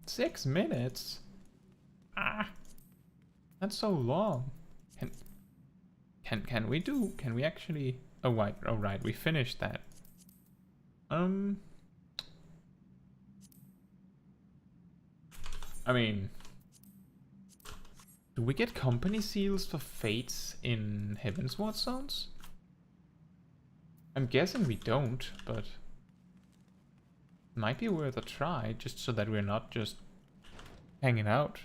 6 minutes? Ah, that's so long. Can we actually? Oh right, we finished that. I mean, do we get company seals for fates in Heavensward zones? I'm guessing we don't, but might be worth a try, just so that we're not just hanging out.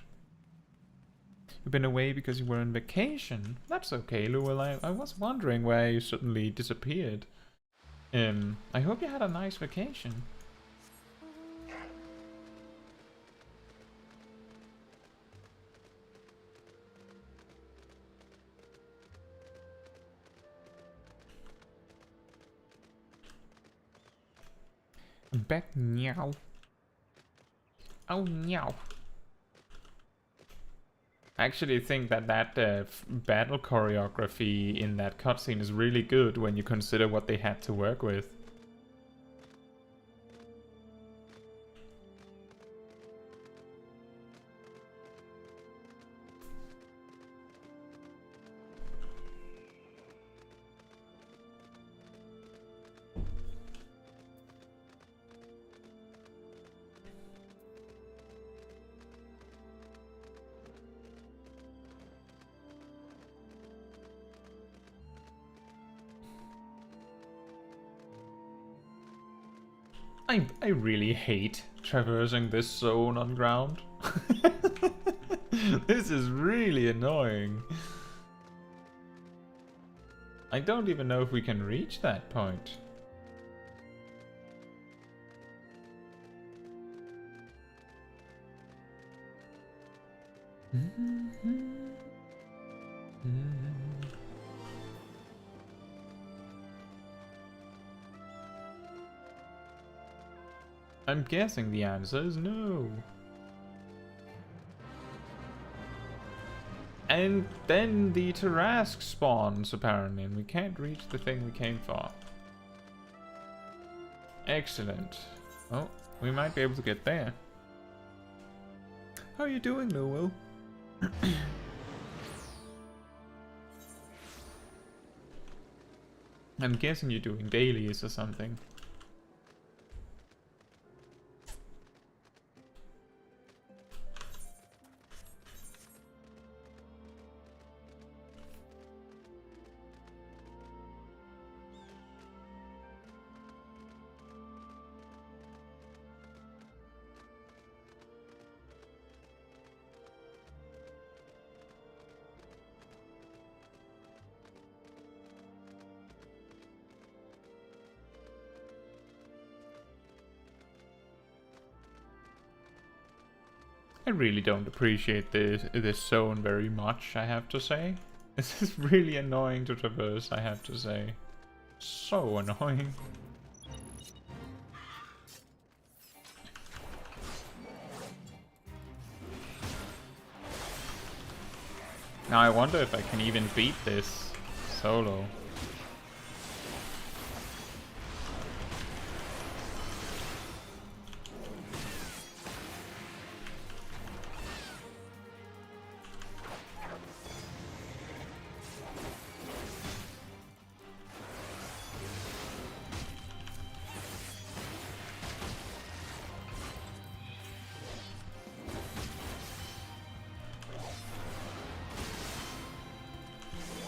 You've been away because you were on vacation. That's okay, Lewell. I was wondering why you suddenly disappeared. I hope you had a nice vacation. I'm back, meow. Oh, meow. I actually think that battle choreography in that cutscene is really good when you consider what they had to work with. I really hate traversing this zone on ground. This is really annoying. I don't even know if we can reach that point. I'm guessing the answer is no. And then the Tarrasque spawns, apparently, and we can't reach the thing we came for. Excellent. Oh, we might be able to get there. How are you doing, Noel? I'm guessing you're doing dailies or something. I really don't appreciate this zone very much, I have to say. This is really annoying to traverse, I have to say. So annoying. Now I wonder if I can even beat this solo.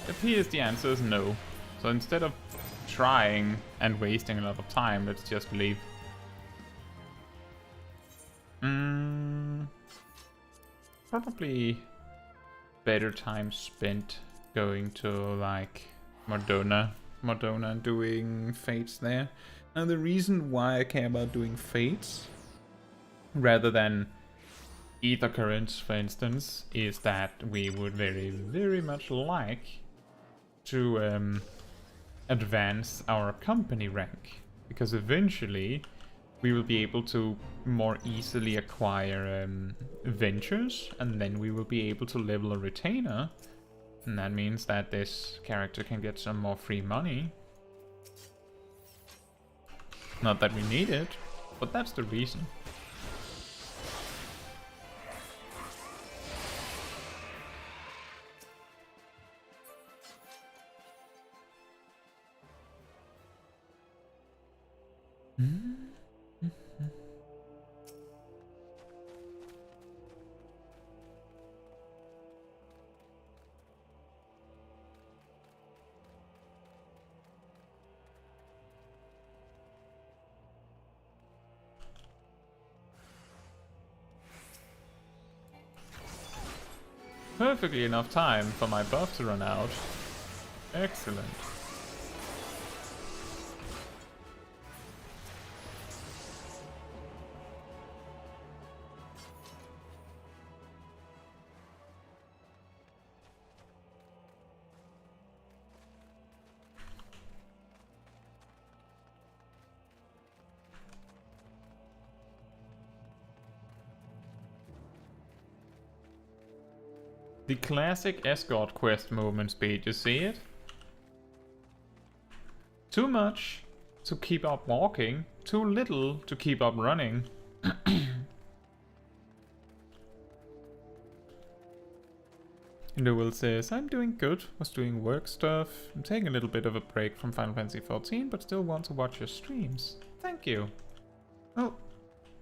Appears the answer is no. So instead of trying and wasting a lot of time, let's just leave. Probably better time spent going to like Modona and doing fates there. And the reason why I care about doing fates rather than ether currents, for instance, is that we would very much like to advance our company rank, because eventually we will be able to more easily acquire ventures, and then we will be able to level a retainer, and that means that this character can get some more free money. Not that we need it, but that's the reason. Perfectly enough time for my buff to run out. Excellent. The classic escort quest movement speed, you see it? Too much to keep up walking, too little to keep up running. Noel says, I'm doing good, was doing work stuff. I'm taking a little bit of a break from Final Fantasy XIV, but still want to watch your streams. Thank you. Well,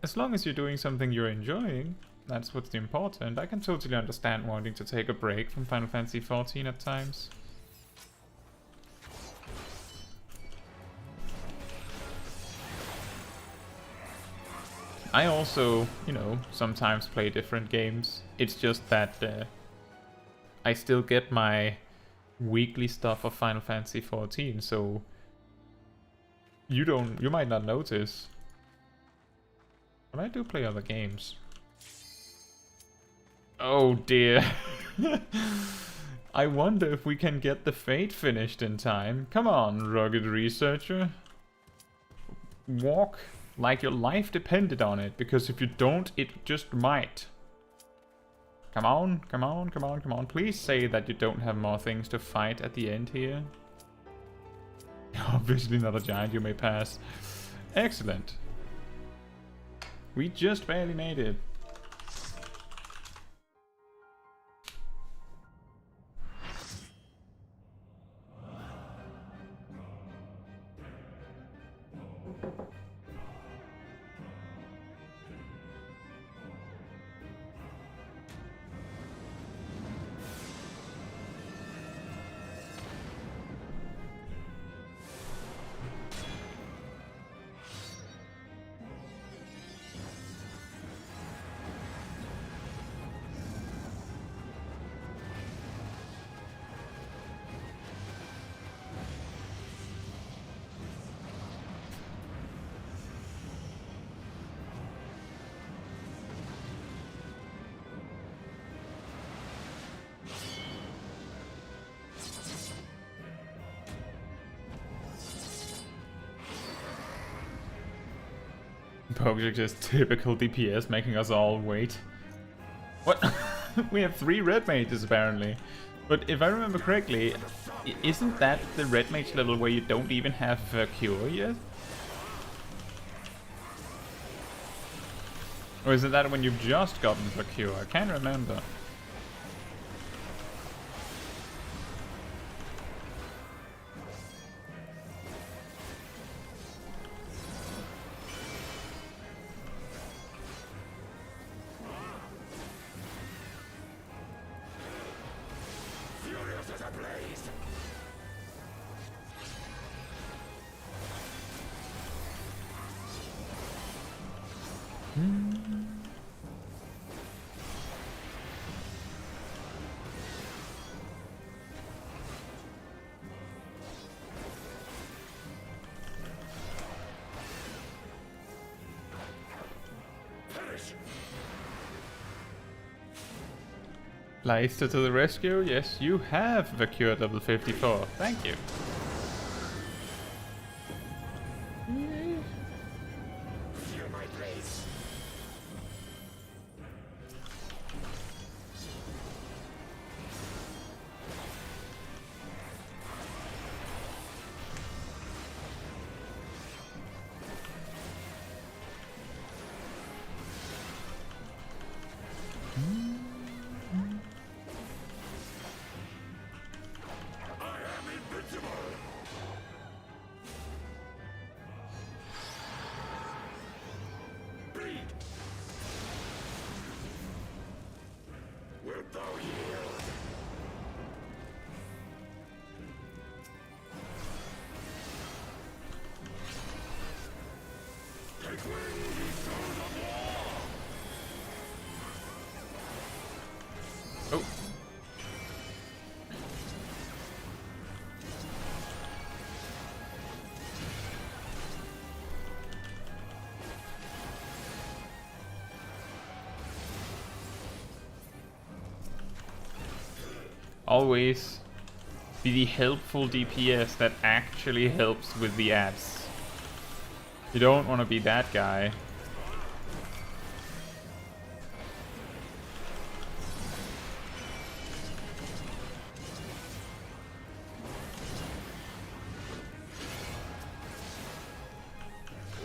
as long as you're doing something you're enjoying, that's what's important. I can totally understand wanting to take a break from Final Fantasy XIV at times. I also, you know, sometimes play different games. It's just that I still get my weekly stuff of Final Fantasy XIV, so you might not notice. But I do play other games. Oh dear. I wonder if we can get the Fate finished in time. Come on, rugged researcher. Walk like your life depended on it, because if you don't, it just might. Come on, come on, come on, come on. Please say that you don't have more things to fight at the end here. Obviously not a giant, you may pass. Excellent. We just barely made it. Poke's just typical DPS, making us all wait. What? We have 3 red mages apparently. But if I remember correctly, isn't that the red mage level where you don't even have a cure yet? Or is it that when you've just gotten the cure? I can't remember. Leicester to the rescue. Yes, you have the cure level 54. Thank you. Feel my grace. Oh. Always be the helpful DPS that actually helps with the ads. You don't want to be that guy.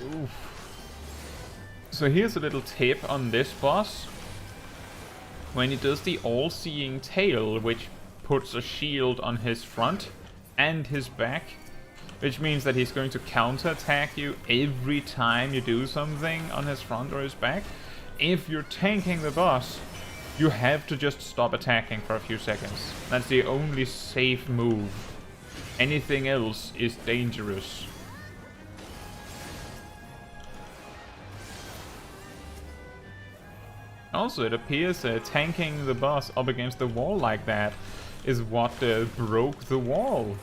Oof. So here's a little tip on this boss. When he does the all-seeing tail, which puts a shield on his front and his back, which means that he's going to counter-attack you every time you do something on his front or his back. If you're tanking the boss, you have to just stop attacking for a few seconds. That's the only safe move. Anything else is dangerous. Also, it appears tanking the boss up against the wall like that is what broke the wall.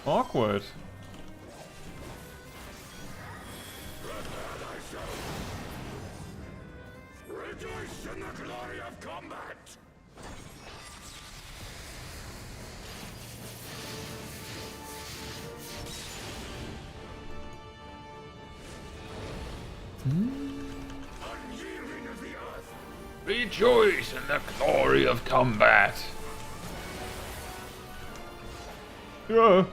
Awkward. Rejoice in the glory of combat! Unyielding of the earth! Rejoice in the glory of combat! Yeah.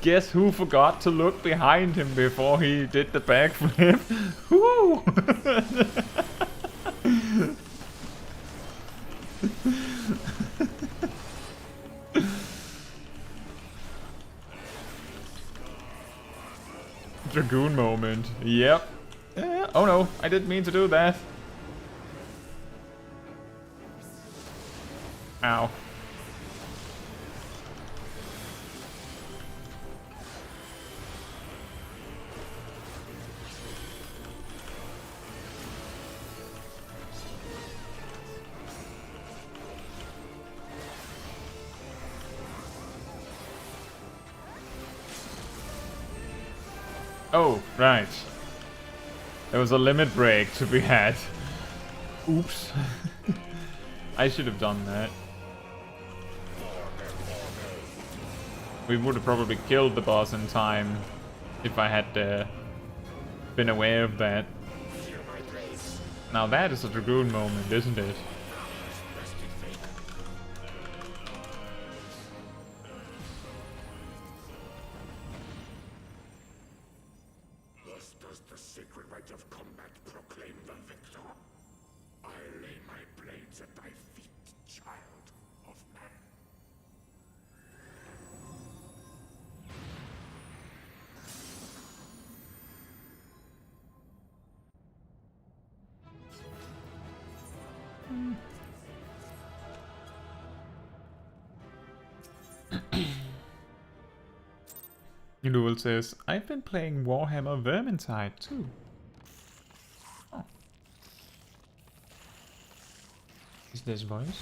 Guess who forgot to look behind him before he did the backflip? Woo! Dragoon moment. Yep. Oh no, I didn't mean to do that. Ow. Oh, right. There was a limit break to be had. Oops. I should have done that. We would have probably killed the boss in time if I had been aware of that. Now that is a Dragoon moment, isn't it? Thus does the sacred rite of combat proclaim the victor. I lay my blades at thy feet, child of man. Newell says, I've been playing Warhammer Vermintide too. Oh. Is this voiced?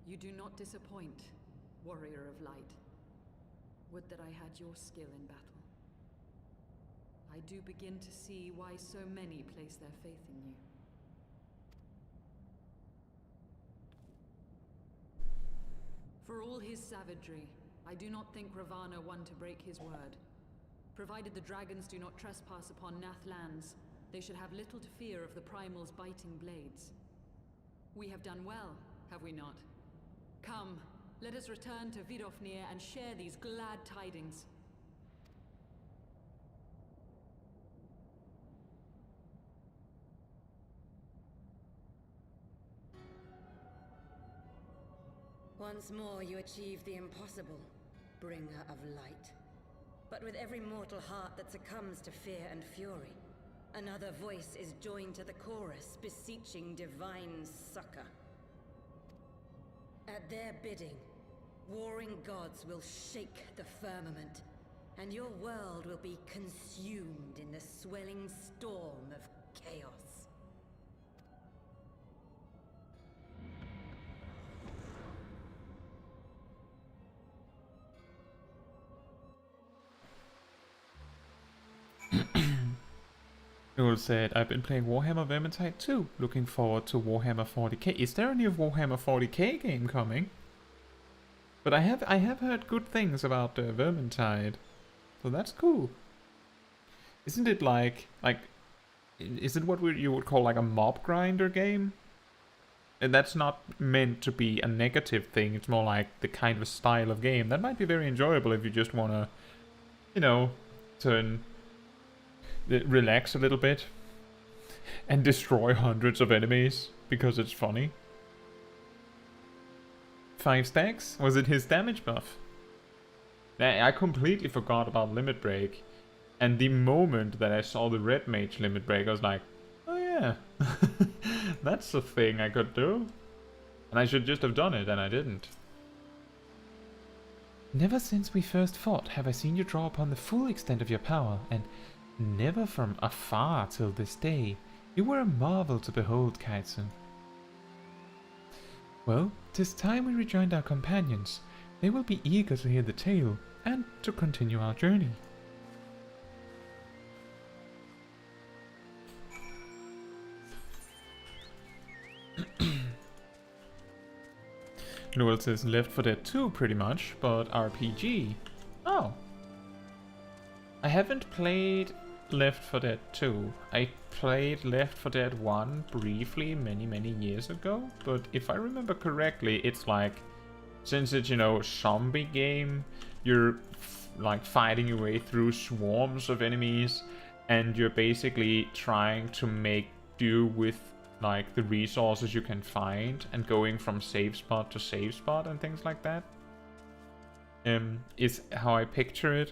You do not disappoint, warrior of light. Would that I had your skill in battle. I do begin to see why so many place their faith in you. For all his savagery, I do not think Ravana one to break his word. Provided the dragons do not trespass upon Gnath lands, they should have little to fear of the Primal's biting blades. We have done well, have we not? Come, let us return to Vidofnir and share these glad tidings. Once more you achieve the impossible, bringer of light. But with every mortal heart that succumbs to fear and fury, another voice is joined to the chorus, beseeching divine succor. At their bidding, warring gods will shake the firmament, and your world will be consumed in the swelling storm of chaos. Newell said, I've been playing Warhammer Vermintide 2, looking forward to Warhammer 40k. Is there a new Warhammer 40k game coming? But I have heard good things about Vermintide, so that's cool. Isn't it like is it what you would call like a mob grinder game? And that's not meant to be a negative thing, it's more like the kind of style of game. That might be very enjoyable if you just want to, you know, relax a little bit and destroy hundreds of enemies because it's funny. 5 stacks? Was it his damage buff? I completely forgot about Limit Break. And the moment that I saw the Red Mage Limit Break, I was like, oh yeah, that's a thing I could do. And I should just have done it, and I didn't. Never since we first fought have I seen you draw upon the full extent of your power, and never from afar till this day. You were a marvel to behold, Caetsu. Well, 'tis time we rejoined our companions. They will be eager to hear the tale, and to continue our journey. Noel says Left 4 Dead 2 pretty much, but RPG. Oh. I haven't played Left 4 Dead 2. I played Left 4 Dead 1 briefly many years ago, but if I remember correctly, it's like, since it's, you know, a zombie game, you're like fighting your way through swarms of enemies, and you're basically trying to make do with like the resources you can find and going from save spot to save spot and things like that. Is how I picture it.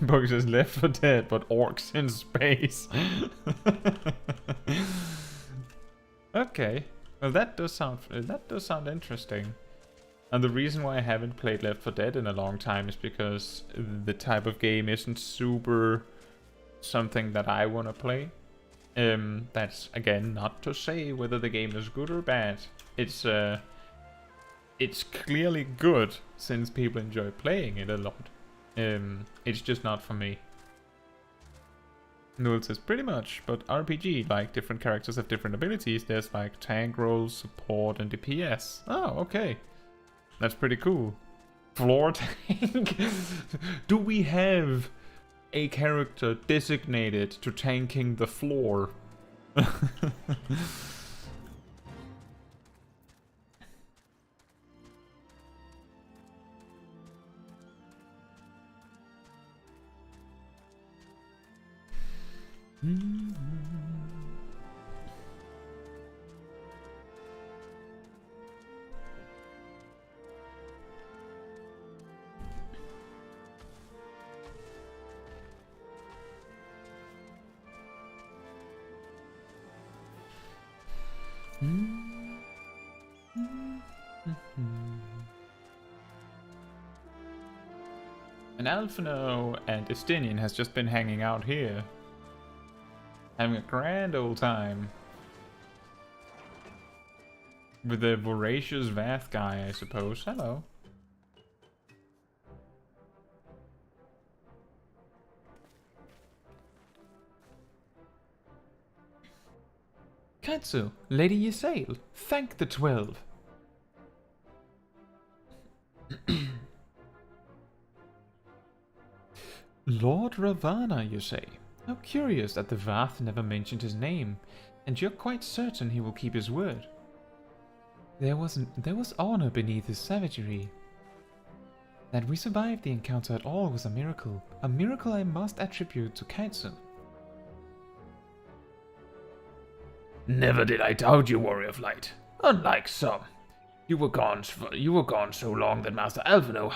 Book says Left 4 Dead, but orcs in space. Okay, well that does sound interesting. And the reason why I haven't played Left 4 Dead in a long time is because the type of game isn't super something that I want to play. That's again not to say whether the game is good or bad. It's clearly good since people enjoy playing it a lot. It's just not for me. Noel says pretty much, but RPG, like different characters have different abilities. There's like tank roles, support, and DPS. Oh, okay. That's pretty cool. Floor tank? Do we have a character designated to tanking the floor? And Alphino and Estinian has just been hanging out here. Having a grand old time. With the voracious Vath guy, I suppose. Hello. Caetsu, Lady Ysayle, thank the 12. Lord Ravana, you say? How curious that the Vath never mentioned his name, and you're quite certain he will keep his word. There was honor beneath his savagery. That we survived the encounter at all was a miracle I must attribute to Caetsu. Never did I doubt you, Warrior of Light. Unlike some. You were gone so long that Master Alphino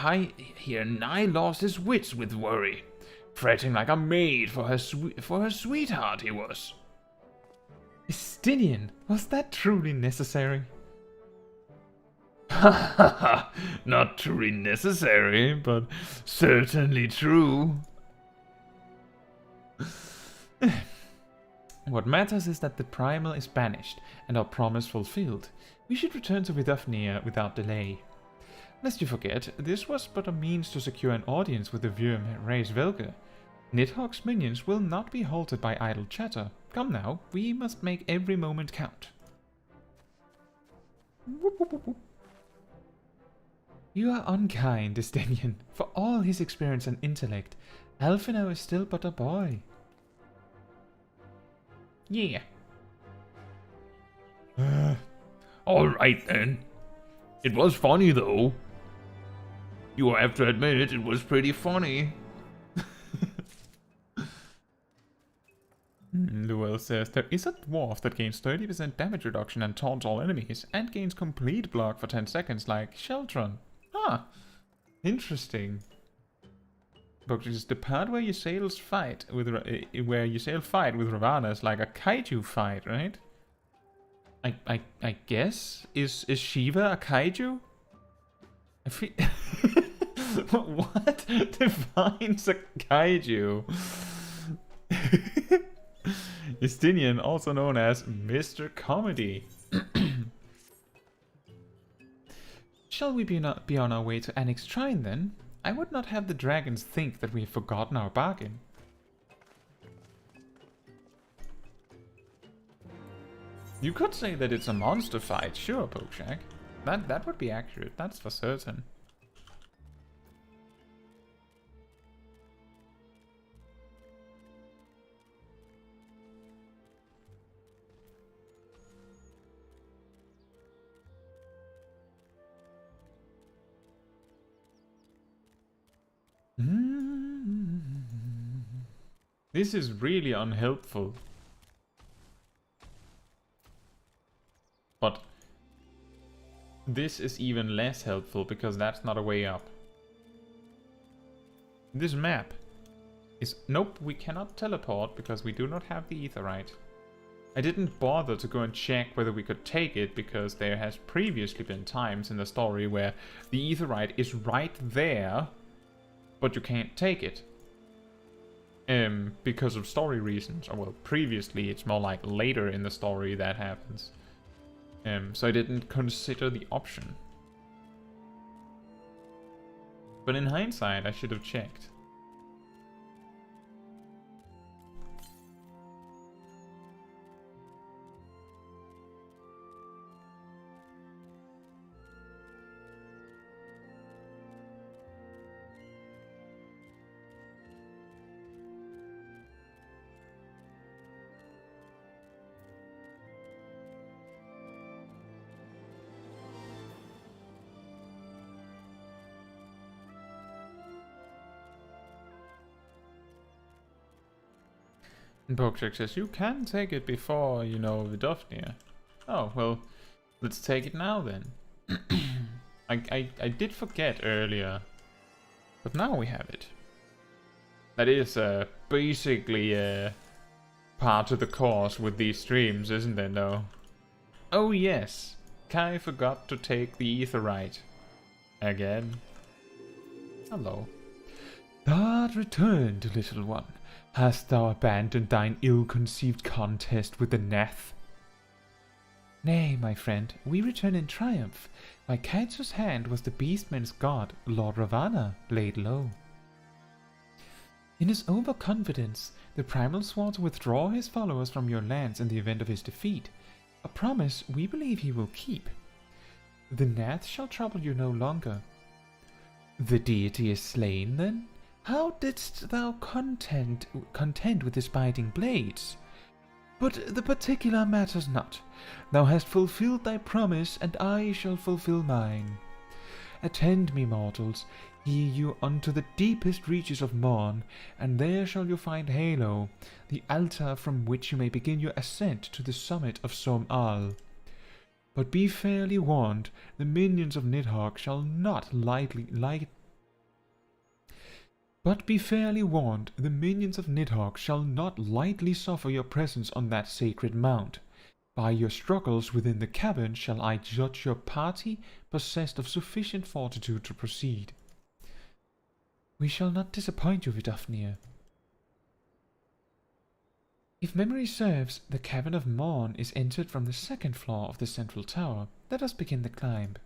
here nigh lost his wits with worry. Fretting like a maid for her sweetheart he was. Estinian, was that truly necessary? Ha ha ha! Not truly necessary, but certainly true. What matters is that the primal is banished, and our promise fulfilled. We should return to Vidofnir without delay. Lest you forget, this was but a means to secure an audience with the Würm race Velge. Nidhogg's minions will not be halted by idle chatter. Come now, we must make every moment count. You are unkind, Estinian. For all his experience and intellect, Alphino is still but a boy. Yeah. Alright then. It was funny though. You have to admit it was pretty funny. Luel says, there is a dwarf that gains 30% damage reduction and taunts all enemies, and gains complete block for 10 seconds like Sheltron. Ah, interesting. But the part where you sail fight with Ravana is like a kaiju fight, right? I guess is Shiva a kaiju? I feel what defines a kaiju? Justinian, also known as Mr. Comedy. Shall we be on our way to Annex Shrine then? I would not have the dragons think that we have forgotten our bargain. You could say that it's a monster fight, sure, Pokeshak. That would be accurate, that's for certain. This is really unhelpful. But this is even less helpful because that's not a way up. This map is... Nope, we cannot teleport because we do not have the Aetheryte. I didn't bother to go and check whether we could take it because there has previously been times in the story where the Aetheryte is right there, but you can't take it. Because of story reasons. Or well, previously, it's more like later in the story that happens. So I didn't consider the option. But in hindsight, I should have checked. And Pokeshak says, you can take it before, you know, Vidofnir. Oh, well, let's take it now then. I did forget earlier, but now we have it. That is basically part of the course with these streams, isn't it, though? Oh yes, Kai forgot to take the Aetheryte. Again. Hello. Thou returned, little one. Hast thou abandoned thine ill-conceived contest with the Gnath? Nay, my friend, we return in triumph. By Caetsu's hand was the beastman's god, Lord Ravana, laid low. In his overconfidence, the Primal swore to withdraw his followers from your lands in the event of his defeat, a promise we believe he will keep. The Gnath shall trouble you no longer. The deity is slain, then? How didst thou contend with his biting blades? But the particular matters not. Thou hast fulfilled thy promise, and I shall fulfill mine. Attend me, mortals, hear you unto the deepest reaches of Morn, and there shall you find Halo, the altar from which you may begin your ascent to the summit of Sohm. But be fairly warned, the minions of Nidhogg shall not lightly suffer your presence on that sacred mount. By your struggles within the cavern shall I judge your party possessed of sufficient fortitude to proceed. We shall not disappoint you, Vidofnir. If memory serves, the Cavern of Morn is entered from the second floor of the central tower. Let us begin the climb.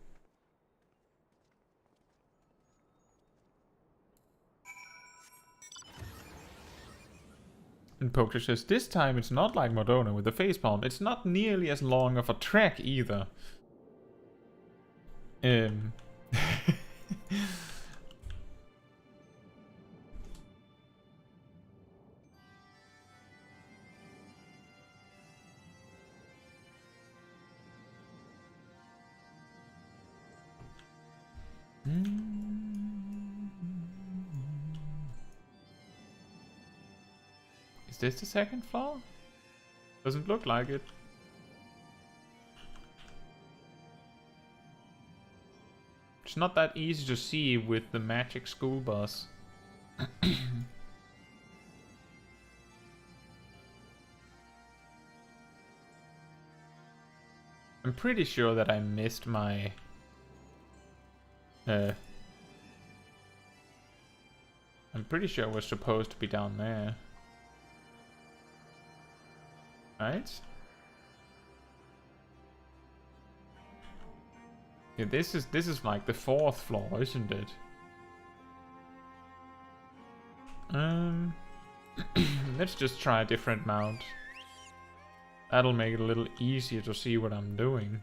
And Poker says, this time it's not like Modona with the facepalm. It's not nearly as long of a trek either. Is this the second floor? Doesn't look like it. It's not that easy to see with the magic school bus. I'm pretty sure that I missed my... I'm pretty sure we're supposed to be down there. Right? Yeah, this is like the 4th floor, isn't it? Let's just try a different mount. That'll make it a little easier to see what I'm doing.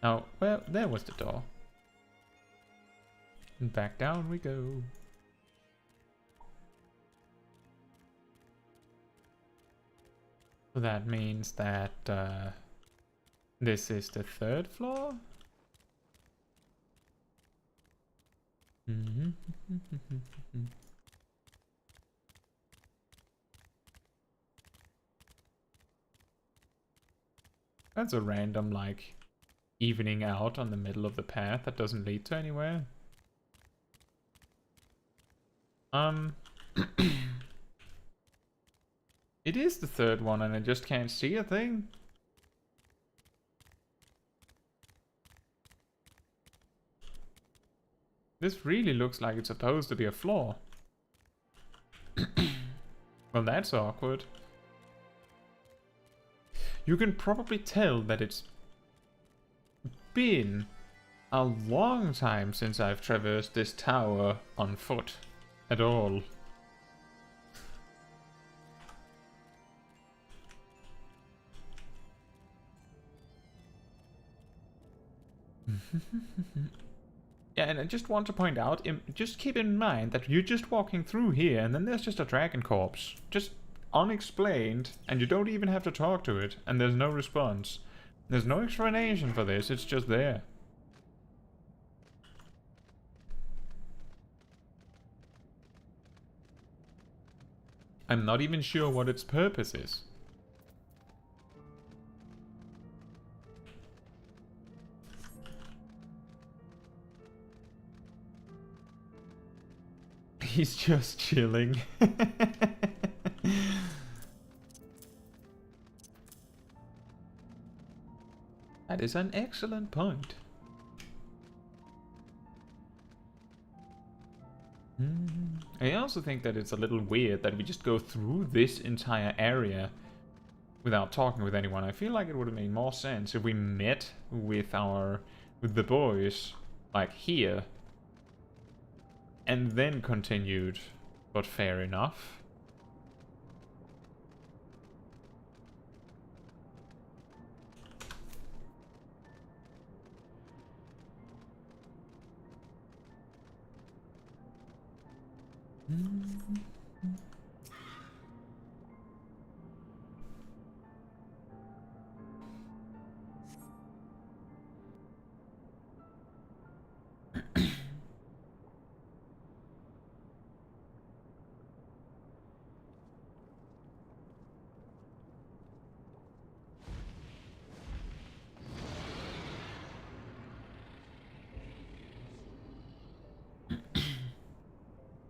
Now, well, there was the door. And back down we go. So that means that this is the 3rd floor? That's a random, like, evening out on the middle of the path that doesn't lead to anywhere. It is the 3rd one and I just can't see a thing. This really looks like it's supposed to be a floor. Well, that's awkward. You can probably tell that it's been a long time since I've traversed this tower on foot at all. Yeah, and I just want to point out, just keep in mind that you're just walking through here and then there's just a dragon corpse. Just unexplained, and you don't even have to talk to it, and there's no response. There's no explanation for this, it's just there. I'm not even sure what its purpose is. He's just chilling. That is an excellent point. I also think that it's a little weird that we just go through this entire area without talking with anyone. I feel like it would have made more sense if we met with the boys, like here, and then continued, but fair enough.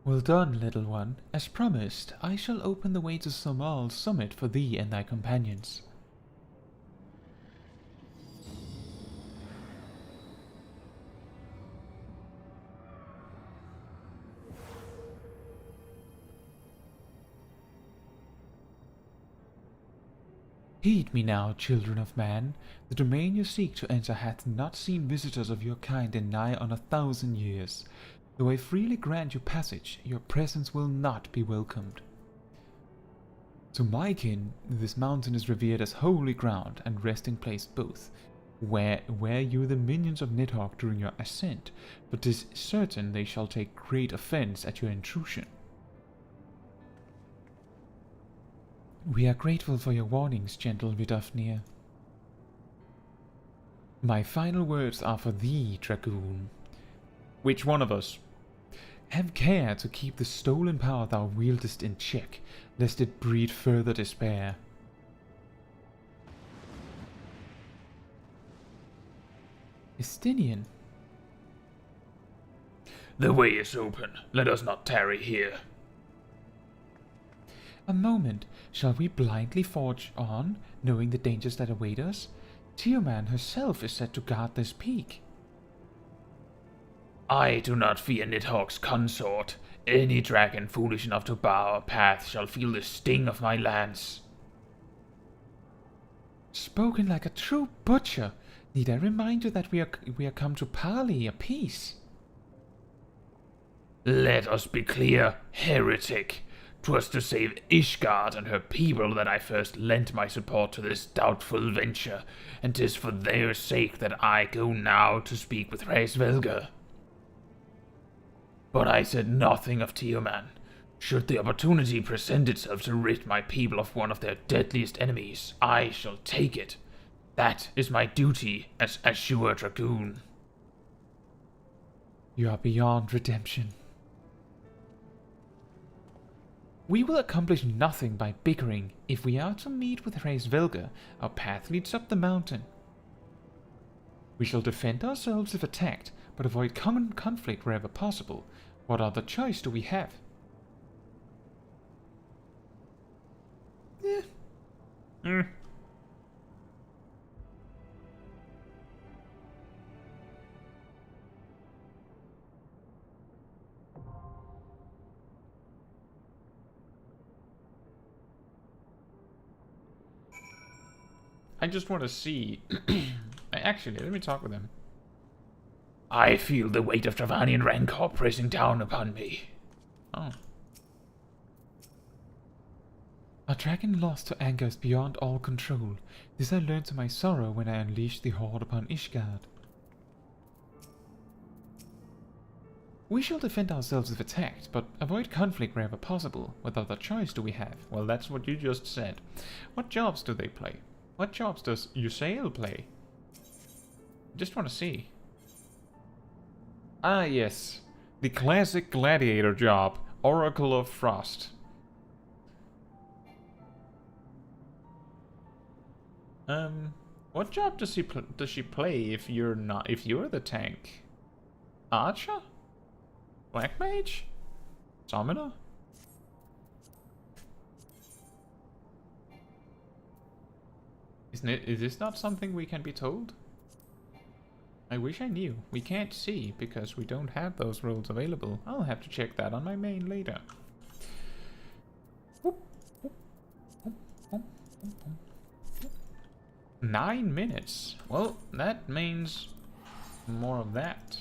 Well done, little one. As promised, I shall open the way to Somol's summit for thee and thy companions. Heed me now, children of man. The domain you seek to enter hath not seen visitors of your kind in nigh on 1,000 years. Though I freely grant you passage, your presence will not be welcomed. To my kin, this mountain is revered as holy ground and resting place both, where you the minions of Nidhogg during your ascent, but 'tis certain they shall take great offense at your intrusion. We are grateful for your warnings, gentle Vidofnir. My final words are for thee, Dragoon. Which one of us? Have care to keep the stolen power thou wieldest in check, lest it breed further despair. Estinian. The way is open. Let us not tarry here. A moment. Shall we blindly forge on, knowing the dangers that await us? Tiamat herself is said to guard this peak. I do not fear Nidhogg's consort. Any dragon foolish enough to bar our path shall feel the sting of my lance. Spoken like a true butcher. Need I remind you that we are come to parley, a peace? Let us be clear, heretic. 'Twas to save Ishgard and her people that I first lent my support to this doubtful venture, and 'tis for their sake that I go now to speak with Hraesvelgr. But I said nothing of Tiamat. Should the opportunity present itself to rid my people of one of their deadliest enemies, I shall take it. That is my duty as Azure Dragoon. You are beyond redemption. We will accomplish nothing by bickering. If we are to meet with Hraesvelgr, our path leads up the mountain. We shall defend ourselves if attacked, but avoid common conflict wherever possible. What other choice do we have? I just want to see. Actually, let me talk with him. I feel the weight of Dravanian rancor pressing down upon me. Oh. Our dragon lost to anger is beyond all control. This I learned to my sorrow when I unleashed the horde upon Ishgard. We shall defend ourselves if attacked, but avoid conflict wherever possible. What other choice do we have? Well, that's what you just said. What jobs do they play? What jobs does Usail play? Just want to see. Ah, yes. The classic gladiator job. Oracle of Frost. What job does she play if you're the tank? Archer? Black Mage? Summoner? Is this not something we can be told? I wish I knew. We can't see because we don't have those roles available. I'll have to check that on my main later. 9 minutes. Well, that means more of that.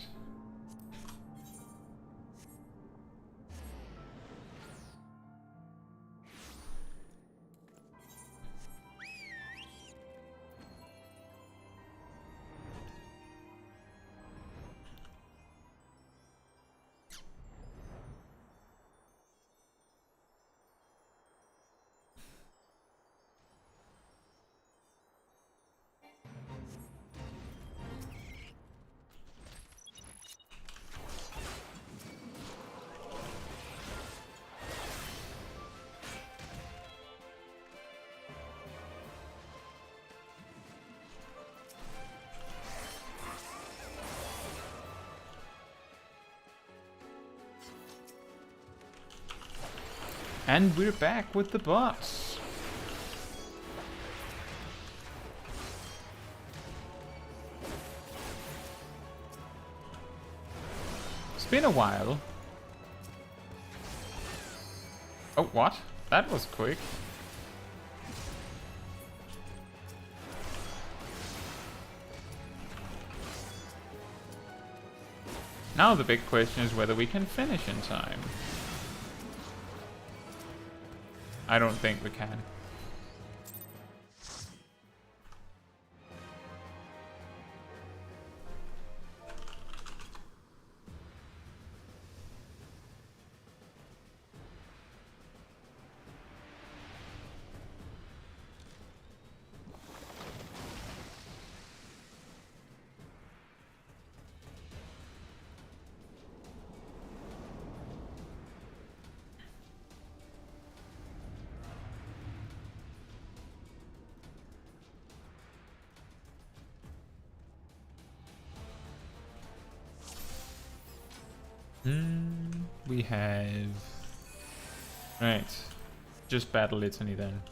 And we're back with the boss. It's been a while. Oh, what? That was quick. Now the big question is whether we can finish in time. I don't think we can. We have... Right. Just battle litany then.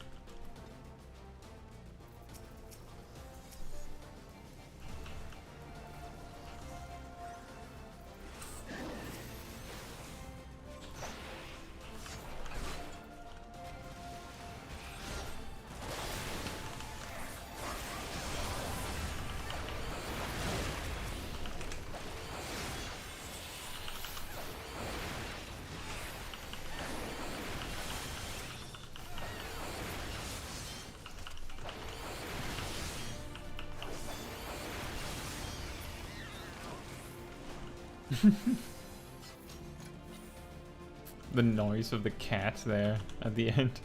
The noise of the cat there at the end.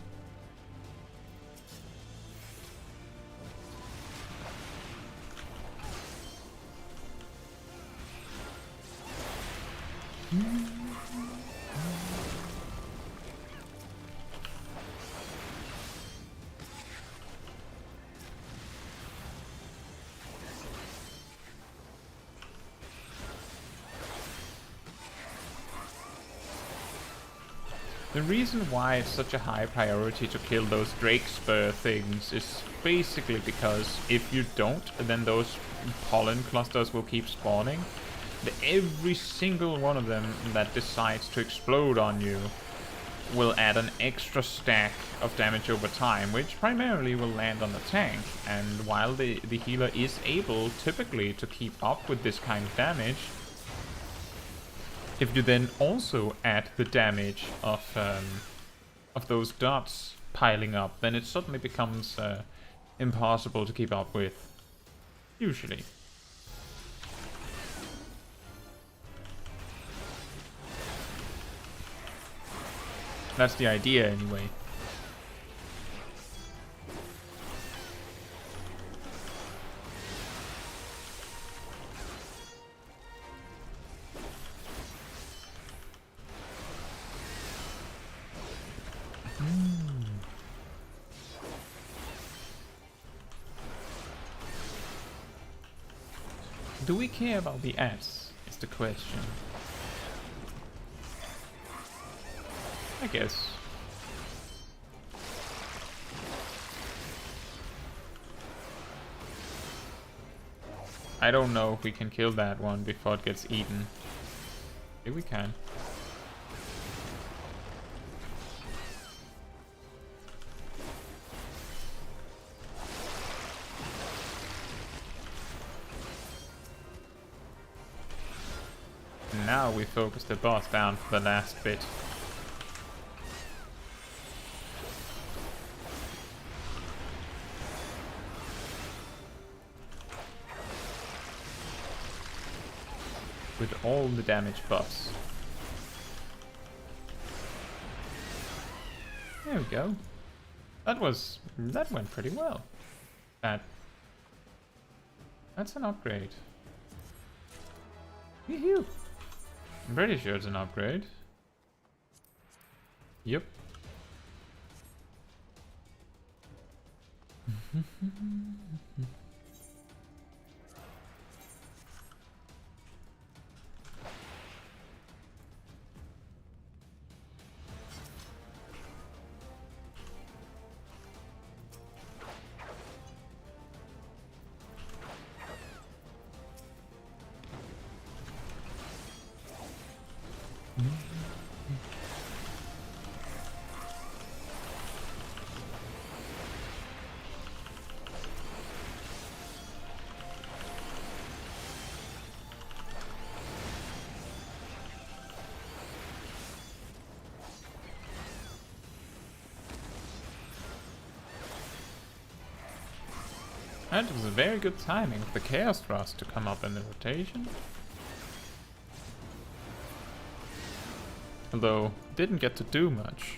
The reason why it's such a high priority to kill those Drake Spur things is basically because if you don't, then those pollen clusters will keep spawning. Every single one of them that decides to explode on you will add an extra stack of damage over time, which primarily will land on the tank. And while the healer is able, typically, to keep up with this kind of damage, if you then also add the damage of those dots piling up, then it suddenly becomes impossible to keep up with, usually. That's the idea, anyway. Do we care about the ads, is the question. I guess. I don't know if we can kill that one before it gets eaten. Maybe we can. Now we focus the boss down for the last bit. With all the damage buffs. There we go. That went pretty well. That's an upgrade. Woohoo! I'm pretty sure it's an upgrade. Yep. That was a very good timing of the Chaos Thrust to come up in the rotation. Although, didn't get to do much.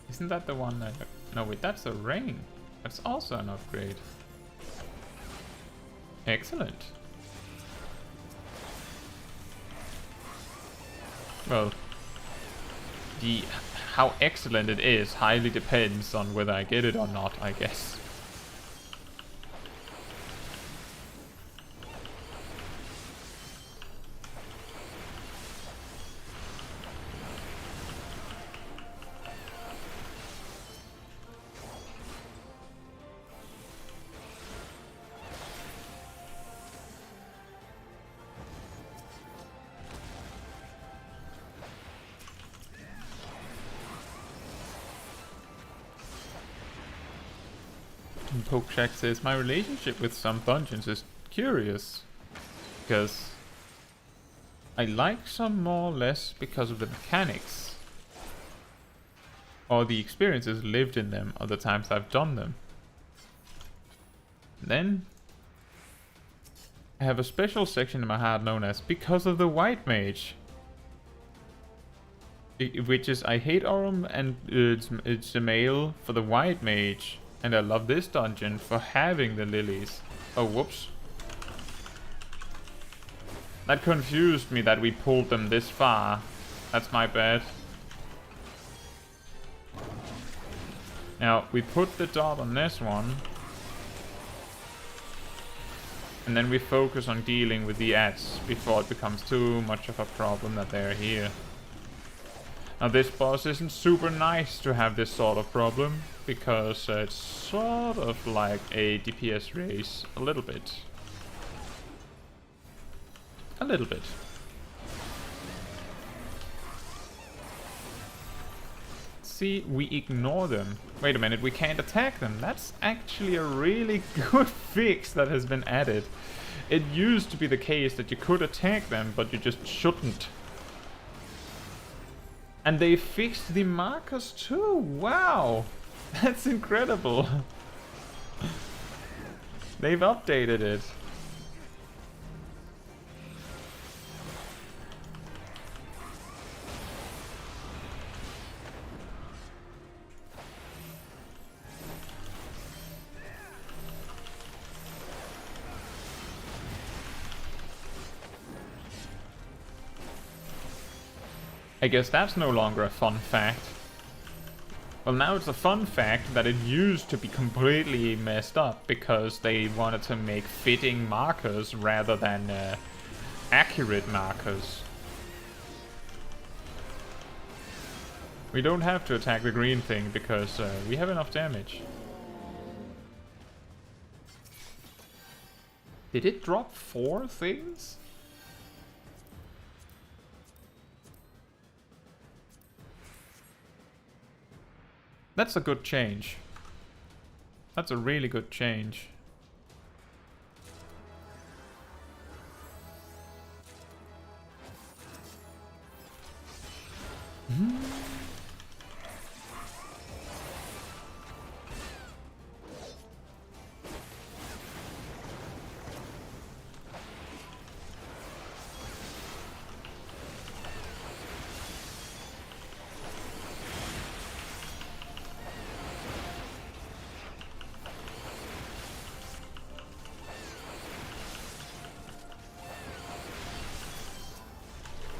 Isn't that the one that... No wait, that's a ring. That's also an upgrade. Excellent. Well, how excellent it is highly depends on whether I get it or not, I guess. Pokeshack says, my relationship with some dungeons is curious, because I like some more or less because of the mechanics, or the experiences lived in them, or the times I've done them. And then I have a special section in my heart known as because of the White Mage. Which is, I hate Aurum and it's a male for the White Mage. And I love this dungeon for having the lilies. Oh, whoops. That confused me that we pulled them this far. That's my bad. Now, we put the dot on this one. And then we focus on dealing with the ads before it becomes too much of a problem that they're here. Now this boss isn't super nice to have this sort of problem, because it's sort of like a DPS race, a little bit. A little bit. See, we ignore them. Wait a minute, we can't attack them. That's actually a really good fix that has been added. It used to be the case that you could attack them, but you just shouldn't. And they fixed the markers too. Wow, that's incredible. They've updated it. I guess that's no longer a fun fact. Well, now it's a fun fact that it used to be completely messed up because they wanted to make fitting markers rather than accurate markers. We don't have to attack the green thing because we have enough damage. Did it drop 4 things? That's a good change. That's a really good change.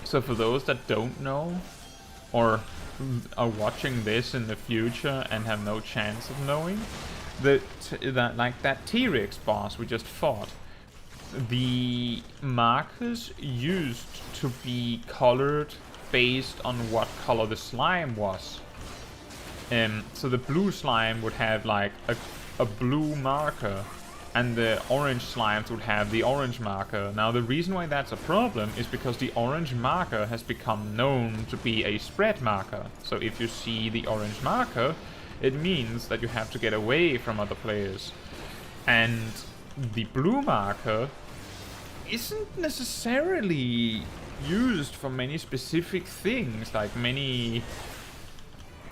So for those that don't know, or are watching this in the future and have no chance of knowing, that T-Rex boss we just fought, the markers used to be colored based on what color the slime was. So the blue slime would have like a blue marker, and the orange slimes would have the orange marker. Now the reason why that's a problem is because the orange marker has become known to be a spread marker. So if you see the orange marker, it means that you have to get away from other players. And the blue marker isn't necessarily used for many specific things, like many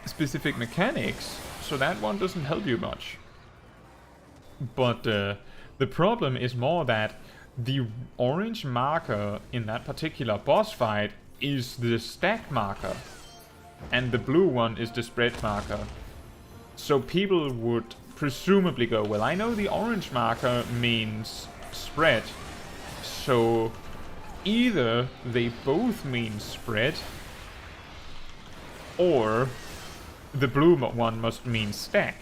specific mechanics, so that one doesn't help you much. But the problem is more that the orange marker in that particular boss fight is the stack marker, and the blue one is the spread marker. So people would presumably go, well, I know the orange marker means spread, so either they both mean spread, or the blue one must mean stack.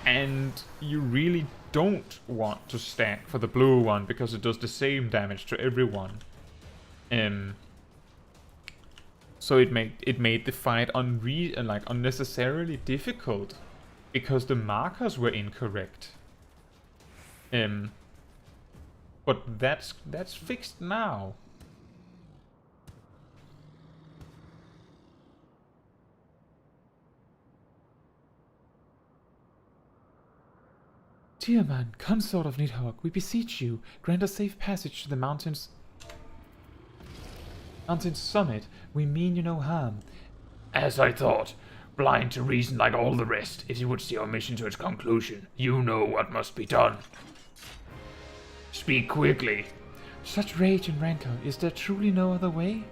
And you really don't want to stack for the blue one because it does the same damage to everyone. So it made the fight unnecessarily difficult because the markers were incorrect. But that's fixed now. Dear man, consort of Nidhogg, we beseech you, grant us safe passage to the mountain's summit. We mean you no harm. As I thought, blind to reason like all the rest, if you would see our mission to its conclusion, you know what must be done. Speak quickly. Such rage and rancor, is there truly no other way?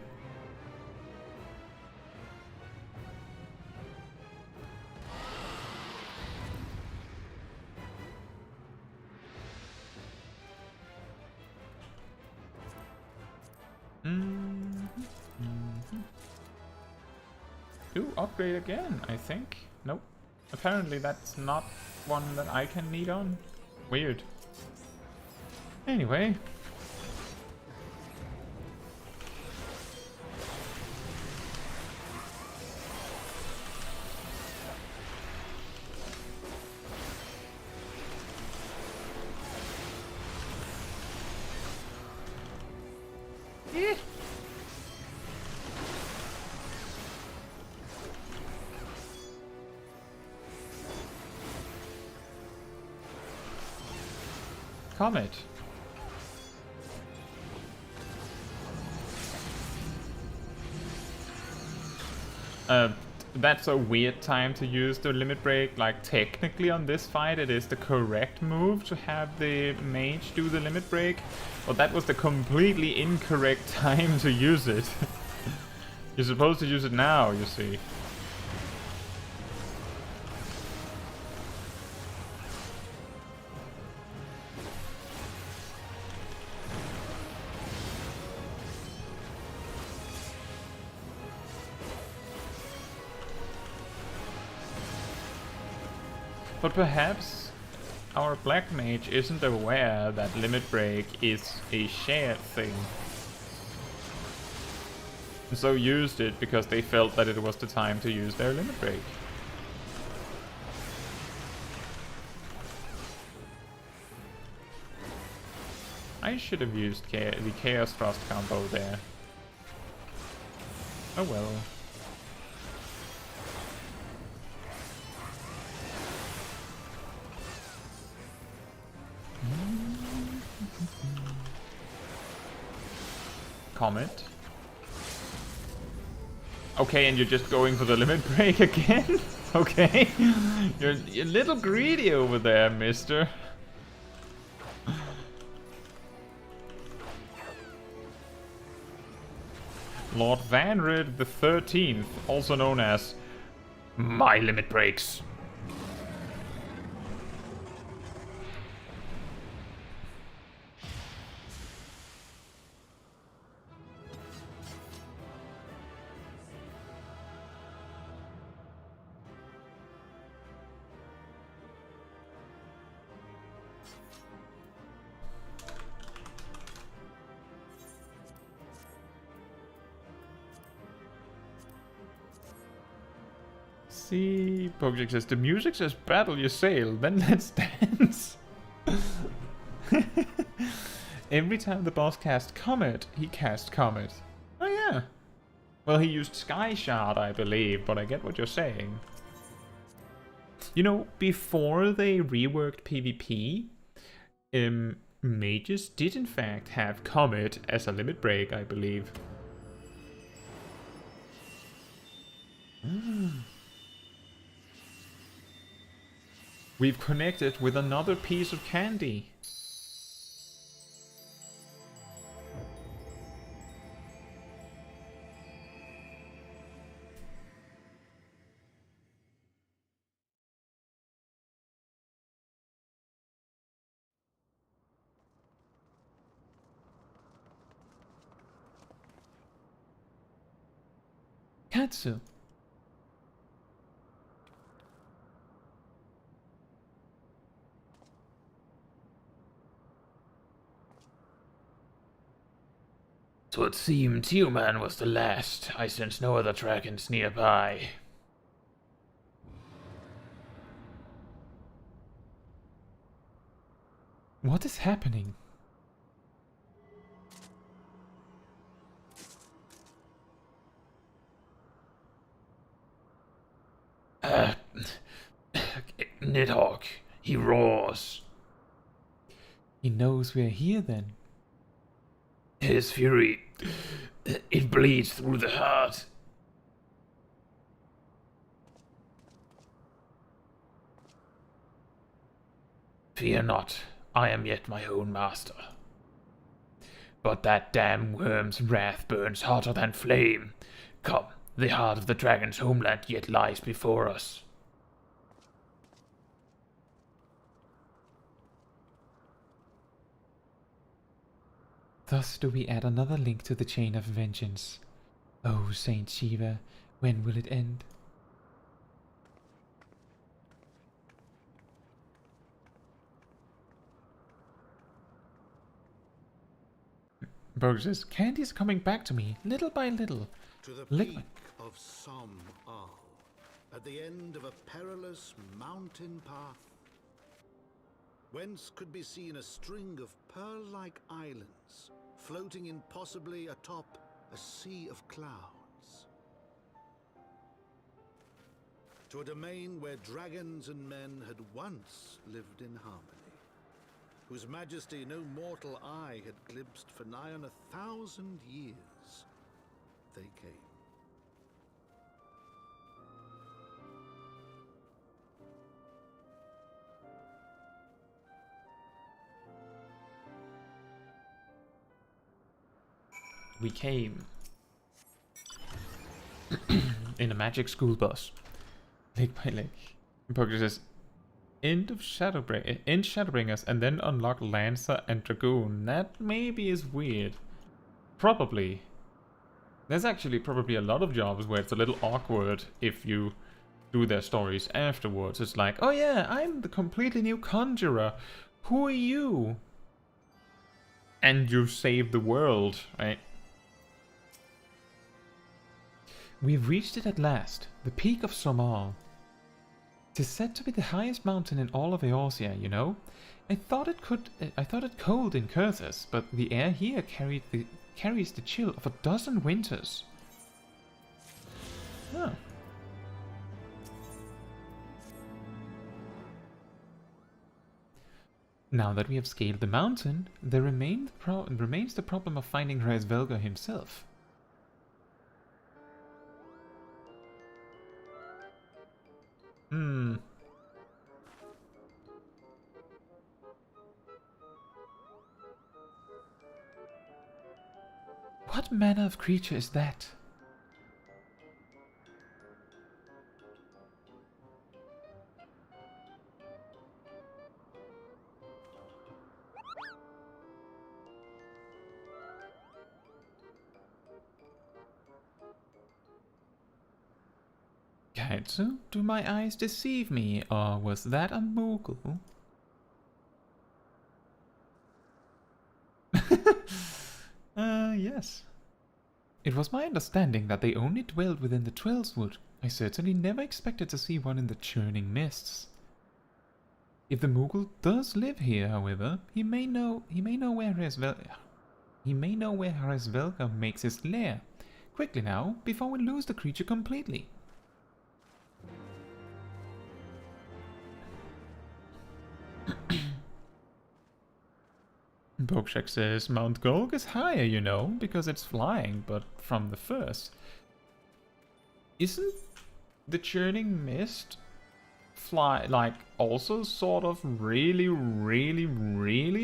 Do upgrade again, I think. Nope. Apparently that's not one that I can need on. Weird. Anyway. Comet. That's a weird time to use the limit break. Like, technically on this fight it is the correct move to have the mage do the limit break, but that was the completely incorrect time to use it. You're supposed to use it now, you see. But perhaps our black mage isn't aware that limit break is a shared thing. And so used it because they felt that it was the time to use their limit break. I should have used the Chaos Thrust combo there. Oh well. Comet. Okay, and you're just going for the limit break again? Okay. You're a little greedy over there, mister. Lord Vanrid the 13th, also known as my limit breaks. See, Pokejak says, the music says battle your sail, then let's dance. Every time the boss cast Comet, he cast Comet. Oh yeah. Well, he used Sky Shard, I believe, but I get what you're saying. You know, before they reworked PvP, mages did in fact have Comet as a limit break, I believe. We've connected with another piece of candy. Caetsu, 'Twould seem Tioman was the last. I sense no other dragons nearby. What is happening? Nidhogg, he roars. He knows we're here then. His fury, it bleeds through the heart. Fear not, I am yet my own master. But that damn worm's wrath burns hotter than flame. Come, the heart of the dragon's homeland yet lies before us. Thus do we add another link to the chain of vengeance. Oh, Saint Shiva, when will it end? Burger says, Candy's coming back to me, little by little. To the Lick peak my- of Sohm, at the end of a perilous mountain path, whence could be seen a string of pearl-like islands, floating impossibly atop a sea of clouds. To a domain where dragons and men had once lived in harmony, whose majesty no mortal eye had glimpsed for nigh on 1,000 years, they came. We came in a magic school bus, leg by leg. Burger says, end Shadowbringers and then unlock Lancer and Dragoon. That maybe is weird. Probably. There's actually probably a lot of jobs where it's a little awkward if you do their stories afterwards. It's like, oh yeah, I'm the completely new conjurer. Who are you? And you saved the world, right? We've reached it at last, the peak of Sohm. 'Tis said to be the highest mountain in all of Eorzea, you know. I thought it cold in Kurthus, but the air here carries the chill of 12 winters. Oh. Now that we have scaled the mountain, there remains the problem of finding Hraesvelgr himself. What manner of creature is that? Caetsu, do my eyes deceive me, or was that a Moogle? Yes. It was my understanding that they only dwelled within the Twelveswood. I certainly never expected to see one in the Churning Mists. If the Moogle does live here, however, he may know where Hraesvelgr makes his lair. Quickly now, before we lose the creature completely. Bokshak says Mount Golg is higher, you know, because it's flying, but from the first. Isn't the Churning Mist also sort of really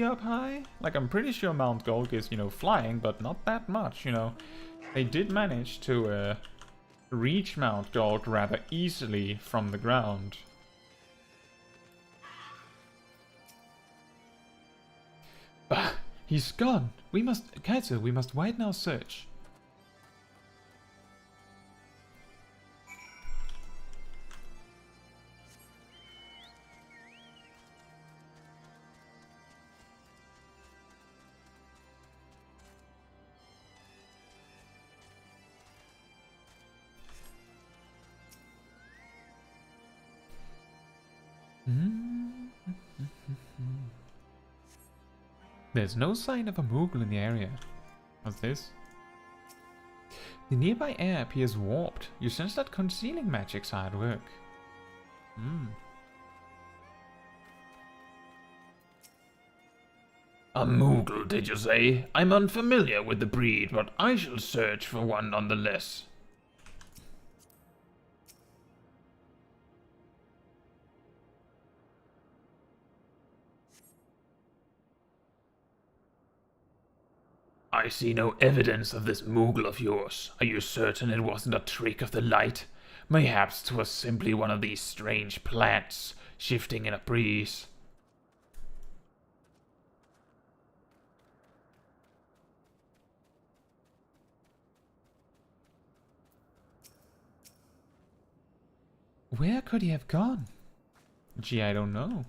up high? Like, I'm pretty sure Mount Golg is, you know, flying, but not that much, you know. They did manage to reach Mount Golg rather easily from the ground. Bah, he's gone. Caetsu, we must widen our search. There's no sign of a Moogle in the area. What's this? The nearby air appears warped. You sense that concealing magics are at work. A Moogle, did you say? I'm unfamiliar with the breed, but I shall search for one nonetheless. I see no evidence of this Moogle of yours. Are you certain it wasn't a trick of the light? Mayhaps 'twas simply one of these strange plants, shifting in a breeze. Where could he have gone? Gee, I don't know.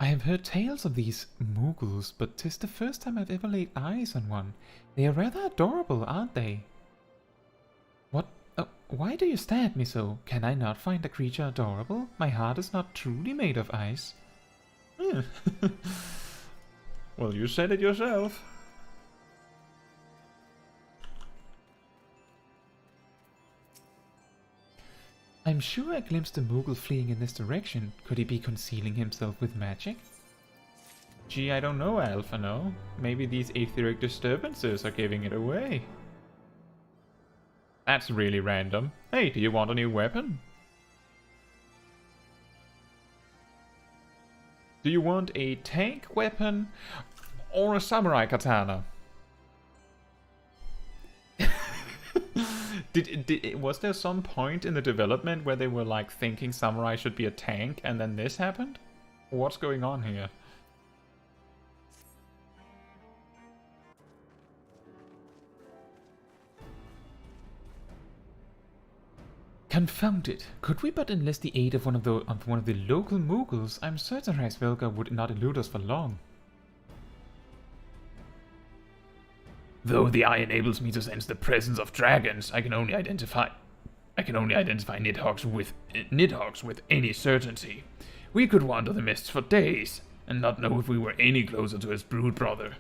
I have heard tales of these Moogles, but 'tis the first time I've ever laid eyes on one. They are rather adorable, aren't they? What? Why do you stare at me so? Can I not find a creature adorable? My heart is not truly made of ice. Well, you said it yourself. I'm sure I glimpsed a Moogle fleeing in this direction. Could he be concealing himself with magic? Gee, I don't know, Alphano. Maybe these etheric disturbances are giving it away. That's really random. Hey, do you want a new weapon? Do you want a tank weapon or a samurai katana? Was there some point in the development where they were like thinking samurai should be a tank and then this happened? What's going on here? Confound it! Could we but enlist the aid of one of the local Moogles, I'm certain Reisvelka would not elude us for long. Though the eye enables me to sense the presence of dragons, I can only identify Nidhoggs with any certainty. We could wander the mists for days, and not know if we were any closer to his brood brother.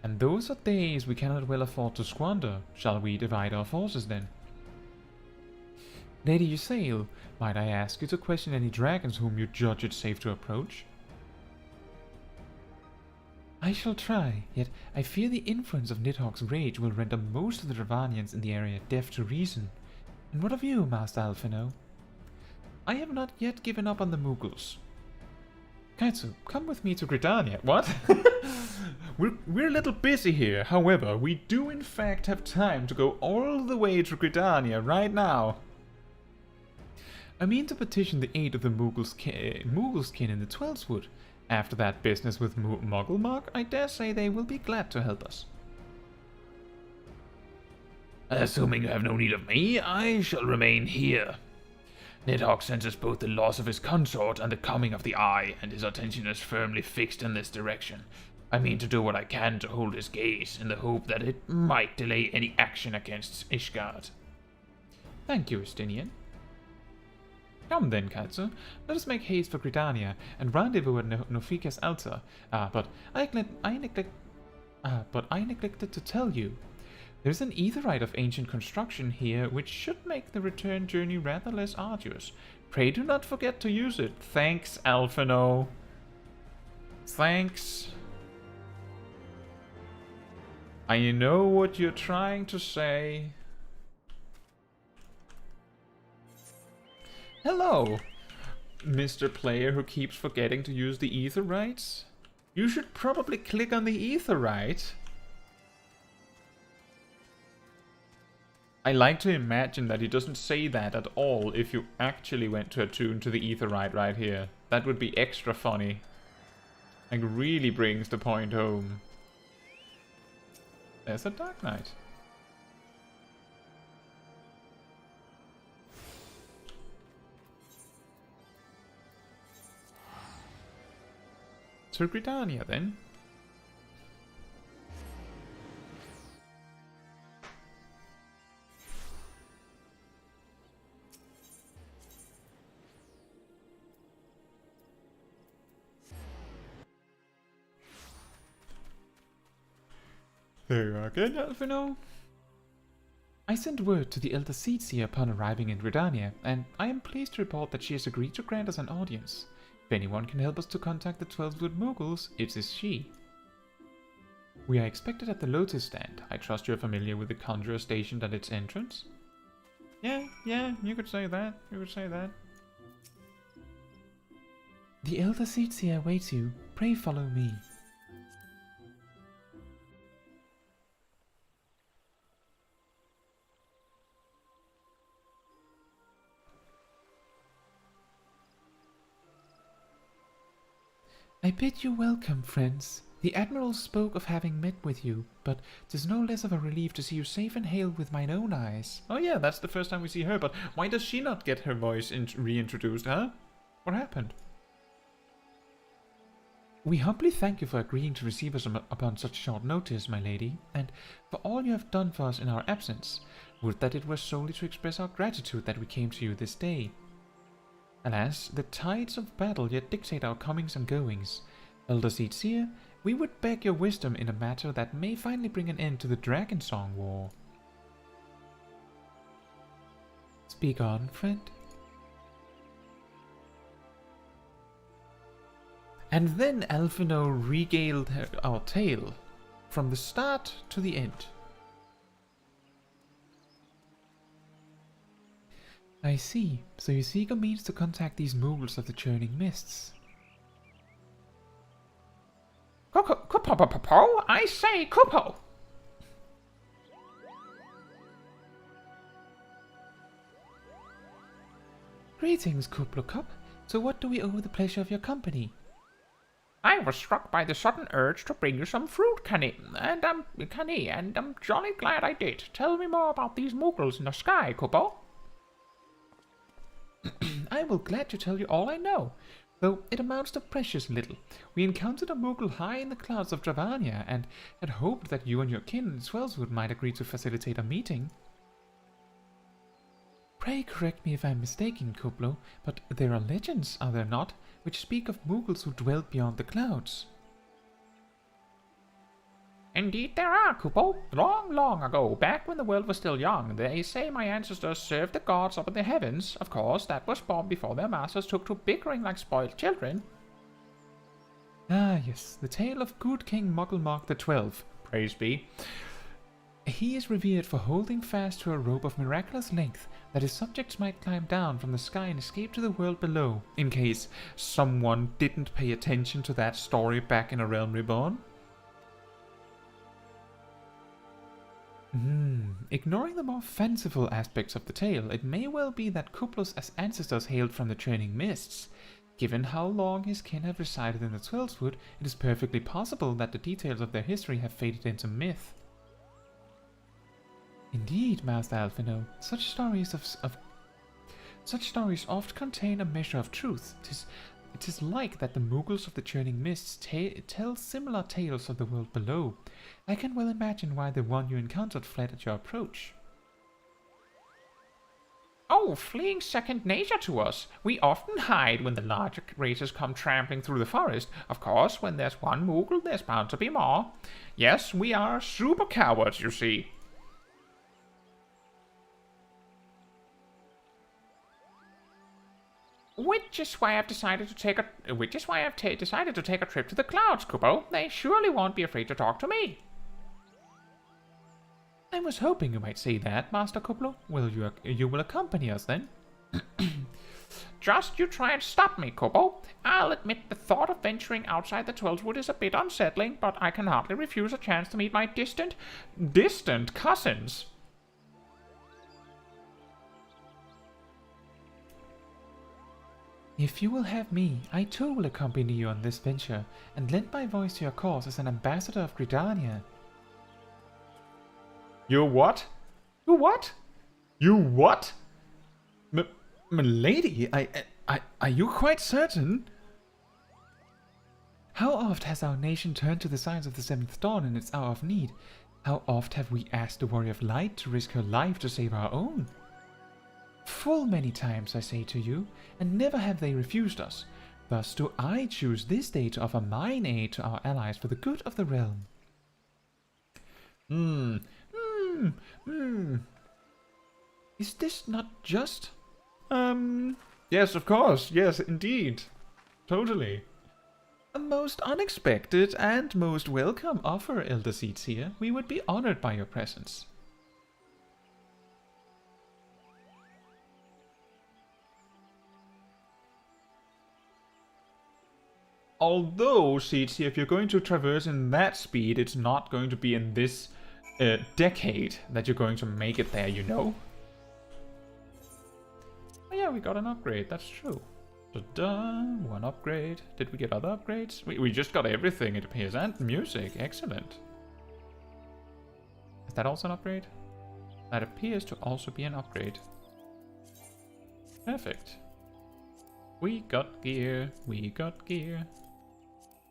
And those are days we cannot well afford to squander. Shall we divide our forces then? Lady Ysayle, might I ask you to question any dragons whom you judge it safe to approach? I shall try, yet I fear the influence of Nidhogg's rage will render most of the Ravanians in the area deaf to reason. And what of you, Master Alphino? I have not yet given up on the Moogles. Caetsu, come with me to Gridania. What? We're a little busy here. However, we do in fact have time to go all the way to Gridania right now. I mean to petition the aid of the Moogle's-kin in the Twelveswood. After that business with Mugglemark, I dare say they will be glad to help us. Assuming you have no need of me, I shall remain here. Nidhogg senses both the loss of his consort and the coming of the Eye, and his attention is firmly fixed in this direction. I mean to do what I can to hold his gaze, in the hope that it might delay any action against Ishgard. Thank you, Estinian. Come then, Caetsu, let us make haste for Gridania and rendezvous at Nofika's altar. But I neglected to tell you. There's an aetherite of ancient construction here which should make the return journey rather less arduous. Pray do not forget to use it. Thanks, Alphino. Thanks. I know what you're trying to say. Hello, Mr. Player who keeps forgetting to use the aetherites. You should probably click on the aetherite. I like to imagine that he doesn't say that at all if you actually went to attune to the aetherite right here. That would be extra funny. Like, really brings the point home. There's a Dark Knight. To Gridania then. There you are again, Alphino. I sent word to the Elder Seedseer upon arriving in Gridania, and I am pleased to report that she has agreed to grant us an audience. If anyone can help us to contact the 12-Wood Moguls, it is she. We are expected at the Lotus Stand. I trust you are familiar with the Conjurer stationed at its entrance? Yeah, you could say that. The Elder Seedseer awaits you. Pray follow me. I bid you welcome, friends. The Admiral spoke of having met with you, but 'tis no less of a relief to see you safe and hail with mine own eyes. Oh yeah, that's the first time we see her, but why does she not get her voice reintroduced, huh? What happened? We humbly thank you for agreeing to receive us upon such short notice, my lady, and for all you have done for us in our absence. Would that it were solely to express our gratitude that we came to you this day. Alas, the tides of battle yet dictate our comings and goings. Elder Seedseer, we would beg your wisdom in a matter that may finally bring an end to the Dragon Song War. Speak on, friend. And then Alphino regaled our tale, from the start to the end. I see. So you seek a means to contact these moguls of the Churning Mists. Kupo, I say Kupo! Greetings, Kuplokup. So what do we owe the pleasure of your company? I was struck by the sudden urge to bring you some fruit, Canny, and I'm jolly glad I did. Tell me more about these moguls in the sky, Kupo. I will glad to tell you all I know, though it amounts to precious little. We encountered a Mogul high in the clouds of Ravana, and had hoped that you and your kin in Swellswood might agree to facilitate a meeting. Pray correct me if I am mistaken, Kuplo, but there are legends, are there not, which speak of Moguls who dwelt beyond the clouds? Indeed there are, Kupo. Long, long ago, back when the world was still young, they say my ancestors served the gods up in the heavens. Of course, that was born before their masters took to bickering like spoiled children. Ah, yes, the tale of good King Mugglemark XII, praise be. He is revered for holding fast to a rope of miraculous length that his subjects might climb down from the sky and escape to the world below, in case someone didn't pay attention to that story back in A Realm Reborn. Ignoring the more fanciful aspects of the tale, it may well be that Kuplo's ancestors hailed from the Churning Mists. Given how long his kin have resided in the Swellswood, it is perfectly possible that the details of their history have faded into myth. Indeed, Master Alphino, such stories oft contain a measure of truth. It is like that the Moguls of the Churning Mists tell similar tales of the world below. I can well imagine why the one you encountered fled at your approach. Oh, fleeing second nature to us. We often hide when the larger races come trampling through the forest. Of course, when there's one Mogul, there's bound to be more. Yes, we are super cowards, you see. Which is why I've decided to take a trip to the clouds, Kupo. They surely won't be afraid to talk to me. I was hoping you might say that, Master Kuplo. You will accompany us then? Just you try and stop me, Kupo. I'll admit the thought of venturing outside the Twelvewood is a bit unsettling, but I can hardly refuse a chance to meet my distant cousins. If you will have me, I too will accompany you on this venture, and lend my voice to your cause as an ambassador of Gridania. You what? You what? You what? Milady, are you quite certain? How oft has our nation turned to the signs of the Seventh Dawn in its hour of need? How oft have we asked the Warrior of Light to risk her life to save our own? Full many times, I say to you, and never have they refused us. Thus do I choose this day to offer mine aid to our allies for the good of the realm. Hmm. Hmm. Hmm. Is this not just? Yes, of course. Yes, indeed. Totally. A most unexpected and most welcome offer, Elder Seeds here. We would be honored by your presence. Although, Seeds here, if you're going to traverse in that speed, it's not going to be in this decade that you're going to make it there, you know? Oh yeah, we got an upgrade, that's true. Da-da, one upgrade. Did we get other upgrades? We just got everything, it appears, and music. Excellent. Is that also an upgrade? That appears to also be an upgrade. Perfect. We got gear. We got gear.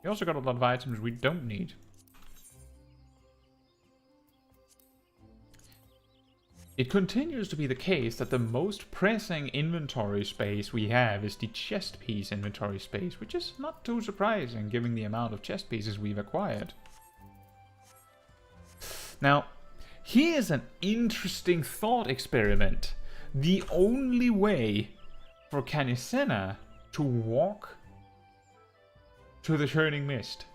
We also got a lot of items we don't need. It continues to be the case that the most pressing inventory space we have is the chest piece inventory space, which is not too surprising given the amount of chest pieces we've acquired. Now, here's an interesting thought experiment. The only way for Canisena to walk to the Churning Mist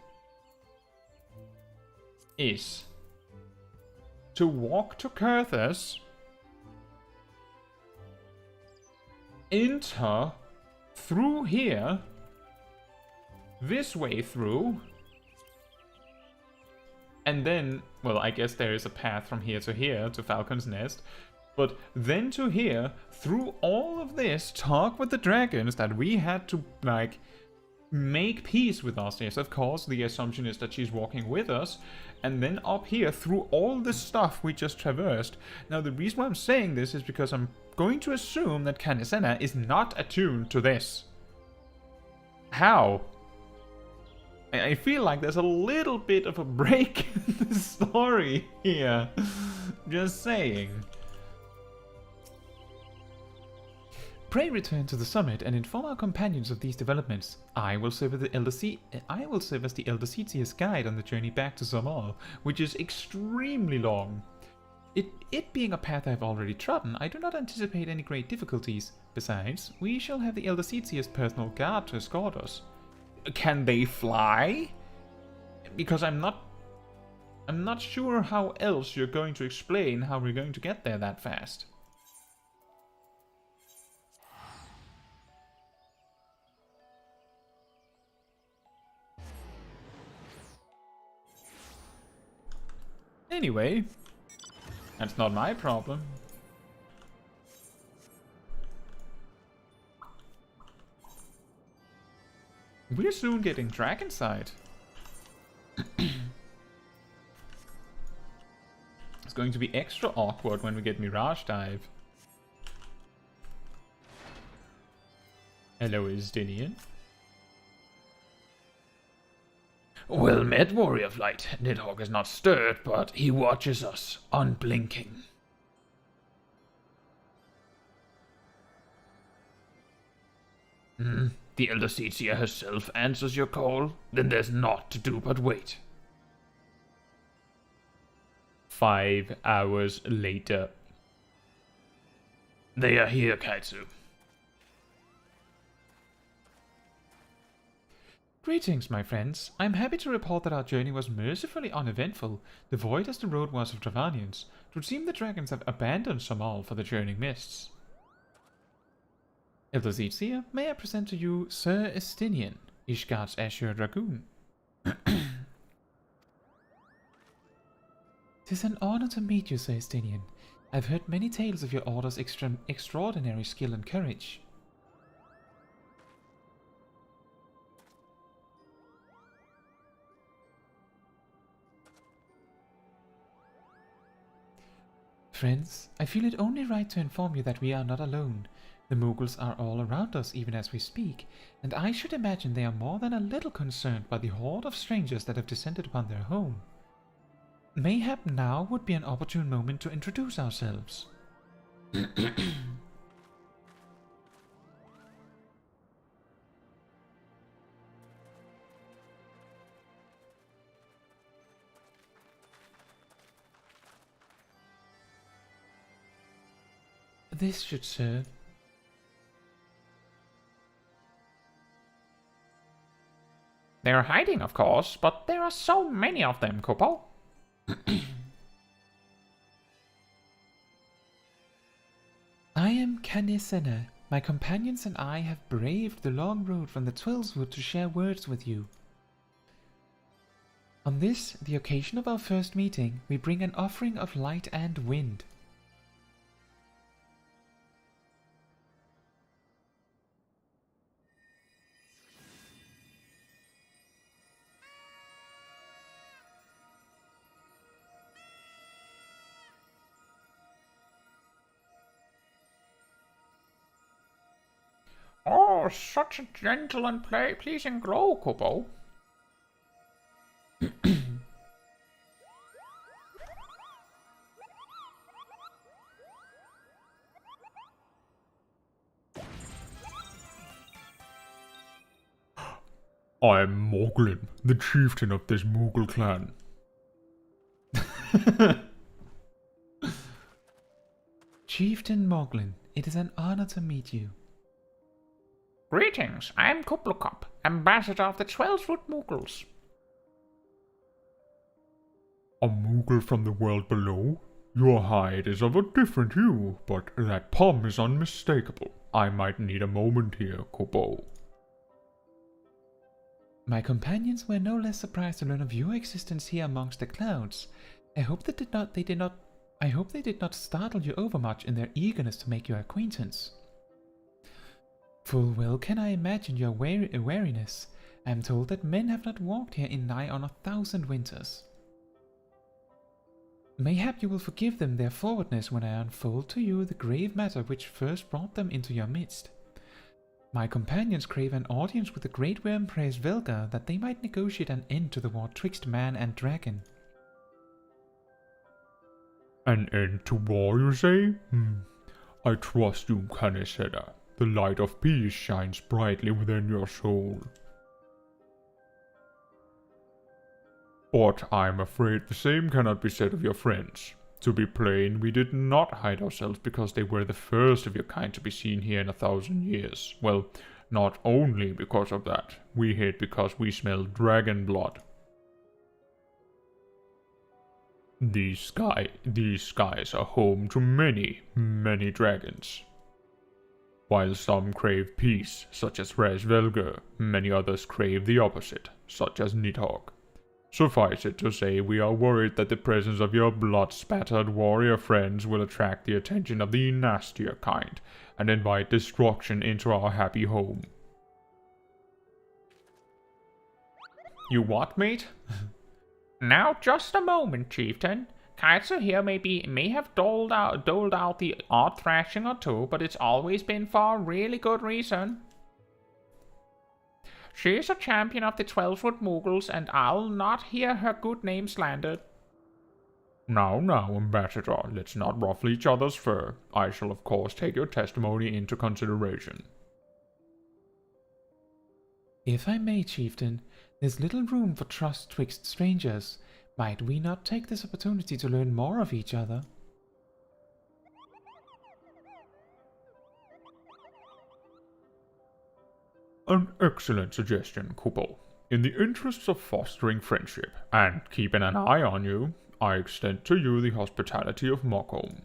is to walk to Kurthus, enter through here, this way through, and then, well, I guess there is a path from here to Falcon's Nest, but then to here, through all of this, talk with the dragons that we had to, like, make peace with us. Yes, of course, the assumption is that she's walking with us, and then up here, through all this stuff we just traversed. Now, the reason why I'm saying this is because I'm going to assume that Canisena is not attuned to this. How? I feel like there's a little bit of a break in the story here. Just saying. Pray return to the summit and inform our companions of these developments. I will serve as the Elder Seedseer's guide on the journey back to Smol, which is extremely long. It being a path I have already trodden, I do not anticipate any great difficulties. Besides, we shall have the Elder Seedseer's personal guard to escort us. Can they fly? Because I'm not sure how else you're going to explain how we're going to get there that fast. Anyway, that's not my problem. We're soon getting Dragonside. It's going to be extra awkward when we get Mirage Dive. Hello, Isdinian. Well met, Warrior of Light. Nidhogg is not stirred, but he watches us, unblinking. The Elder Seedseer herself answers your call? Then there's naught to do but wait. 5 hours later. They are here, Caetsu. Greetings, my friends. I'm happy to report that our journey was mercifully uneventful, devoid as the road was of Dravanians. It would seem the dragons have abandoned Smol for the Churning Mists. Elder Seedseer, may I present to you Sir Estinian, Ishgard's Azure Dragoon. 'Tis an honor to meet you, Sir Estinian. I've heard many tales of your order's extraordinary skill and courage. Friends, I feel it only right to inform you that we are not alone. The Mughals are all around us even as we speak, and I should imagine they are more than a little concerned by the horde of strangers that have descended upon their home. Mayhap now would be an opportune moment to introduce ourselves. This should serve. They're hiding, of course, but there are so many of them, Kupo. I am Kanisena. My companions and I have braved the long road from the Twellswood to share words with you. On this, the occasion of our first meeting, we bring an offering of light and wind. Oh, such a gentle and pleasing glow, Kupo. I am Moglin, the chieftain of this Moogle clan. Chieftain Moglin, it is an honor to meet you. Greetings, I'm Kuplukop, ambassador of the Twellswood Moogles. A Moogle from the world below? Your hide is of a different hue, but that palm is unmistakable. I might need a moment here, Kupo. My companions were no less surprised to learn of your existence here amongst the clouds. I hope they did not startle you overmuch in their eagerness to make your acquaintance. Full well can I imagine your wariness. I am told that men have not walked here in nigh on 1,000 winters. Mayhap you will forgive them their forwardness when I unfold to you the grave matter which first brought them into your midst. My companions crave an audience with the great worm Praise Velga that they might negotiate an end to the war twixt man and dragon. An end to war, you say? I trust you, Kaniseda. The light of peace shines brightly within your soul. But I'm afraid the same cannot be said of your friends. To be plain, we did not hide ourselves because they were the first of your kind to be seen here in 1,000 years. Well, not only because of that. We hid because we smelled dragon blood. These skies are home to many, many dragons. While some crave peace, such as Resvelger, many others crave the opposite, such as Nidhogg. Suffice it to say, we are worried that the presence of your blood-spattered warrior friends will attract the attention of the nastier kind, and invite destruction into our happy home. You what, mate? Now, just a moment, chieftain. Kaetsu here may have doled out the odd thrashing or two, but it's always been for a really good reason. She is a champion of the Twellswood Moogles, and I'll not hear her good name slandered. Now, Ambassador, let's not ruffle each other's fur. I shall of course take your testimony into consideration. If I may, chieftain, there's little room for trust twixt strangers. Might we not take this opportunity to learn more of each other? An excellent suggestion, Kupo. In the interests of fostering friendship, and keeping an eye on you, I extend to you the hospitality of Mockholm.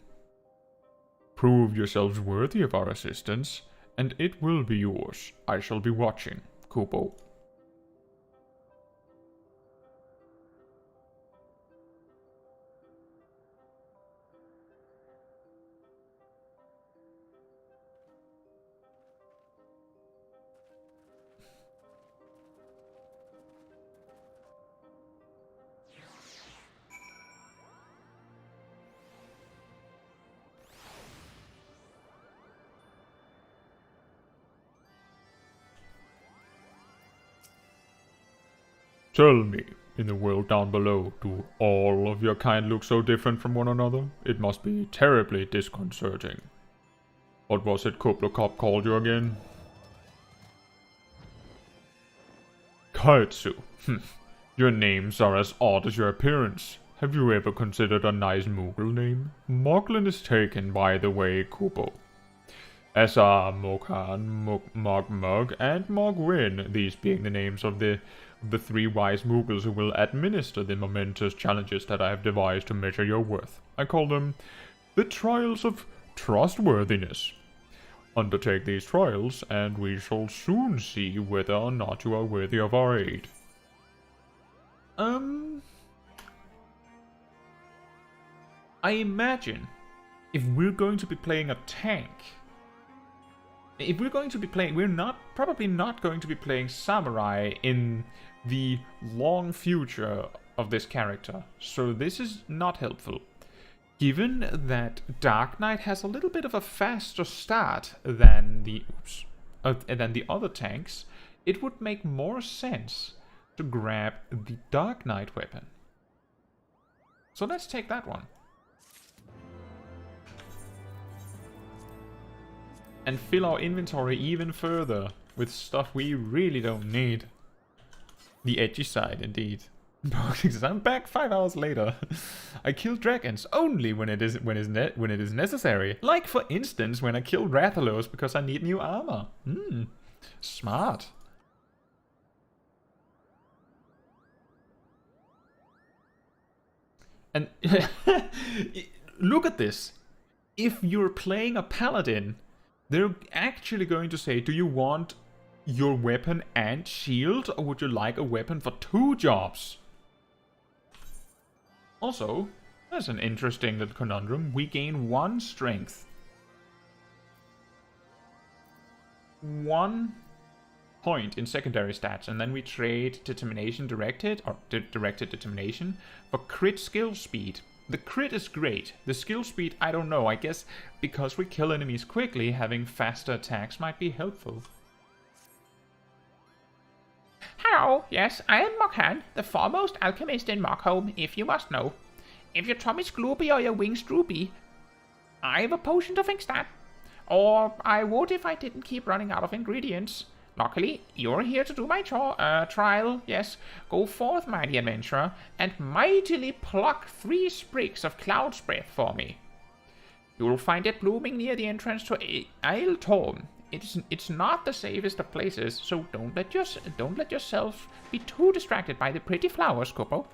Prove yourselves worthy of our assistance, and it will be yours. I shall be watching, Kupo. Tell me, in the world down below, do all of your kind look so different from one another? It must be terribly disconcerting. What was it Kuplukop called you again? Caetsu. Your names are as odd as your appearance. have you ever considered a nice Moogle name? Moglin is taken, by the way, Kupo. As are Mokan, Mogmug, and Mogwin, these being the names of the 3 wise Moogles who will administer the momentous challenges that I have devised to measure your worth. I call them the Trials of Trustworthiness. Undertake these trials, and we shall soon see whether or not you are worthy of our aid. I imagine if we're going to be playing a tank, if we're going to be playing, probably not going to be playing Samurai in the long future of this character, so this is not helpful. Given that Dark Knight has a little bit of a faster start than the other tanks, it would make more sense to grab the Dark Knight weapon. So let's take that one. And fill our inventory even further with stuff we really don't need. The edgy side, indeed. I'm back 5 hours later. I kill dragons only when it is necessary. Like, for instance, when I kill Rathalos because I need new armor. Smart. And look at this. If you're playing a paladin, they're actually going to say, do you want your weapon and shield, or would you like a weapon for 2 jobs? Also, that's an interesting little conundrum. We gain 1 strength. 1 point in secondary stats, and then we trade determination directed, or directed determination, for crit skill speed. The crit is great. The skill speed, I don't know. I guess because we kill enemies quickly, having faster attacks might be helpful. Hello, yes, I am Mokhan, the foremost alchemist in Mockholm, if you must know. If your tummy's gloopy or your wings droopy, I have a potion to fix that. Or I would if I didn't keep running out of ingredients. Luckily, you're here to do my trial. Yes, go forth, mighty adventurer, and mightily pluck 3 sprigs of cloud's breath for me. You'll find it blooming near the entrance to Ailtorm. It's not the safest of places, so don't let yourself be too distracted by the pretty flowers, Kupo.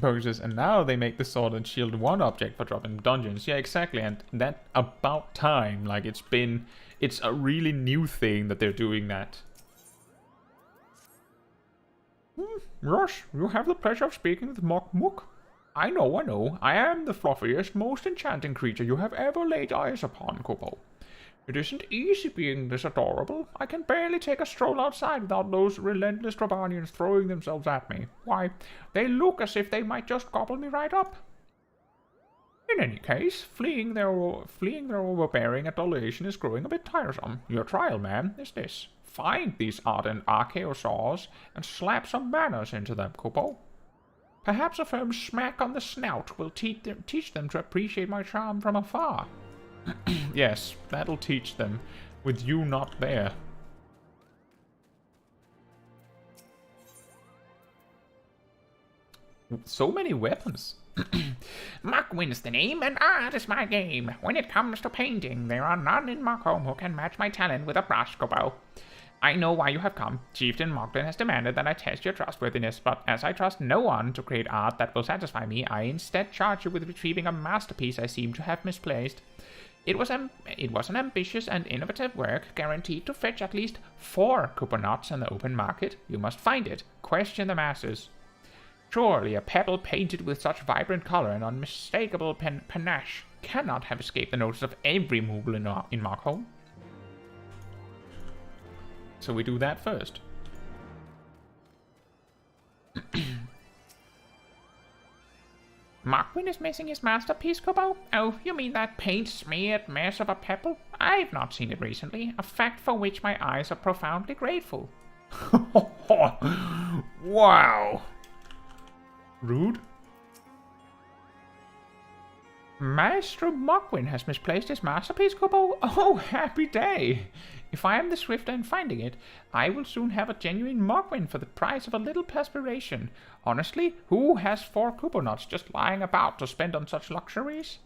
Poses, and now they make the sword and shield 1 object for dropping dungeons. Yeah, exactly, and that about time. Like, it's a really new thing that they're doing that. Rush, you have the pleasure of speaking with Mokmuk. I know. I am the fluffiest, most enchanting creature you have ever laid eyes upon, Kupo. It isn't easy being this adorable. I can barely take a stroll outside without those relentless Ravanians throwing themselves at me. Why, they look as if they might just gobble me right up. In any case, fleeing their overbearing adulation is growing a bit tiresome. Your trial, ma'am, is this. Find these ardent archaeosaurs and slap some manners into them, Kupo. Perhaps a firm smack on the snout will teach them to appreciate my charm from afar. Yes, that'll teach them, with you not there. So many weapons. Mockwin's the name, and art is my game. When it comes to painting, there are none in Mockholm who can match my talent with a brush, Kupo. I know why you have come. Chieftain Mogden has demanded that I test your trustworthiness, but as I trust no one to create art that will satisfy me, I instead charge you with retrieving a masterpiece I seem to have misplaced. It was an ambitious and innovative work, guaranteed to fetch at least 4 couponots on the open market. You must find it. Question the masses. Surely a pebble painted with such vibrant color and unmistakable panache cannot have escaped the notice of every Moogle in Mockholm. So we do that first. Mockwin is missing his masterpiece, Kupo? Oh, you mean that paint-smeared mess of a pebble? I've not seen it recently, a fact for which my eyes are profoundly grateful. Wow. Rude. Maestro Mockwin has misplaced his masterpiece, Kupo? Oh, happy day! If I am the swifter in finding it, I will soon have a genuine Mogwin for the price of a little perspiration. Honestly, who has 4 Kubonuts just lying about to spend on such luxuries?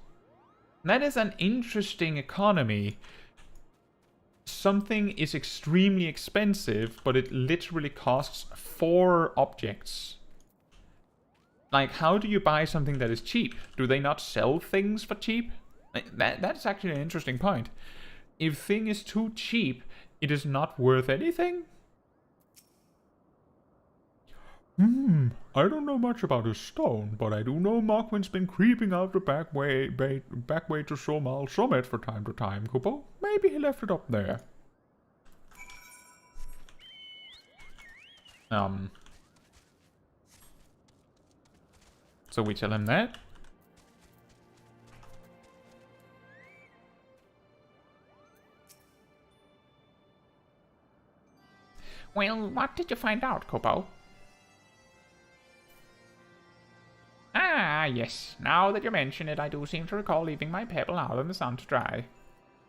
That is an interesting economy. Something is extremely expensive, but it literally costs 4 objects. Like, how do you buy something that is cheap? Do they not sell things for cheap? That's actually an interesting point. If thing is too cheap, it is not worth anything? I don't know much about his stone, but I do know Mogwin's been creeping out the back way to Somal Summit from time to time, Kupo. Maybe he left it up there. So we tell him that. Well, what did you find out, Kupo? Ah, yes. Now that you mention it, I do seem to recall leaving my pebble out in the sun to dry.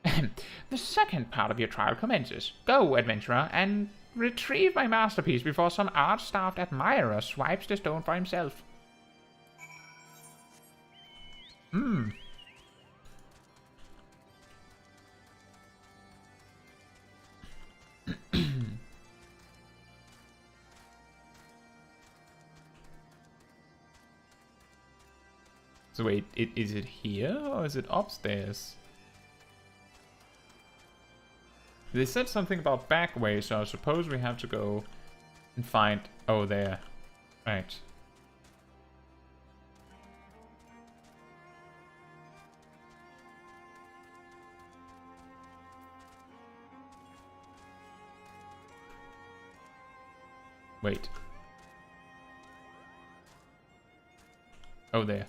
The second part of your trial commences. Go, adventurer, and retrieve my masterpiece before some art-starved admirer swipes the stone for himself. So wait, is it here or is it upstairs? They said something about back way, so I suppose we have to go and find... Oh, there. Right. Wait. Oh, there.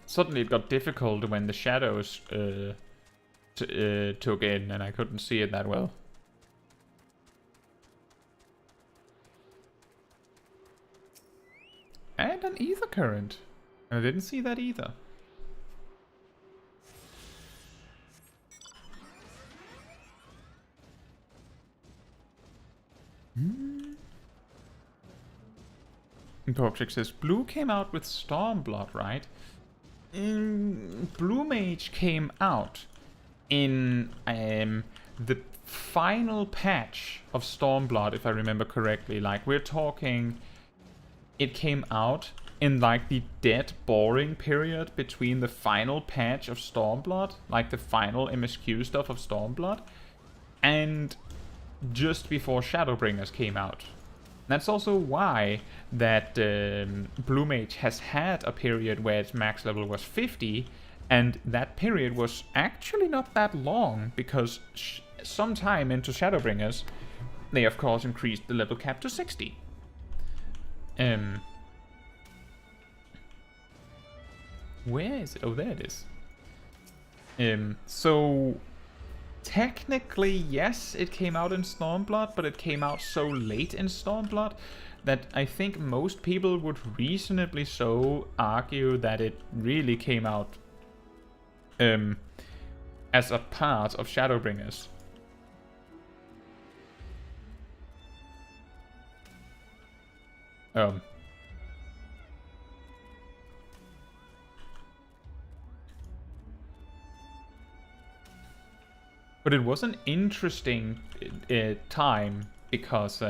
Suddenly it got difficult when the shadows took in and I couldn't see it that well. And an ether current. I didn't see that either. Torchic says, Blue came out with Stormblood, right? Blue Mage came out in the final patch of Stormblood, if I remember correctly. Like, we're talking... It came out in, like, the dead boring period between the final patch of Stormblood, like the final MSQ stuff of Stormblood, and just before Shadowbringers came out. That's also why that Blue Mage has had a period where its max level was 50, and that period was actually not that long, because sometime into Shadowbringers, they of course increased the level cap to 60. Where is it? Oh, there it is. So... Technically, yes, it came out in Stormblood, but it came out so late in Stormblood that I think most people would reasonably so argue that it really came out as a part of Shadowbringers. But it was an interesting time because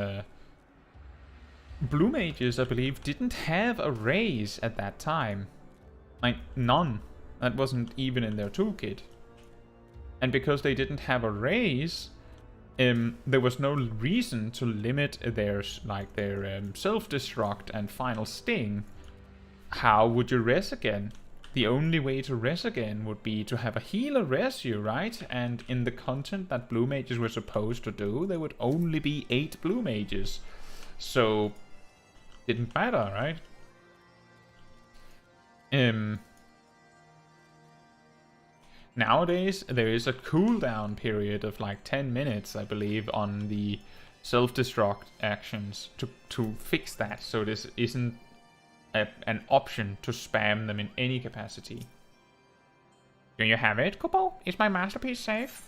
Blue Mages, I believe, didn't have a raise at that time. Like, none. That wasn't even in their toolkit. And because they didn't have a raise, there was no reason to limit their self-destruct and final sting. How would you res again? The only way to res again would be to have a healer res you, right? And in the content that Blue Mages were supposed to do, there would only be 8 Blue Mages. So, didn't matter, right? Nowadays, there is a cooldown period of like 10 minutes, I believe, on the self-destruct actions to fix that, so this isn't an option to spam them in any capacity. Do you have it, Kupo? Is my masterpiece safe?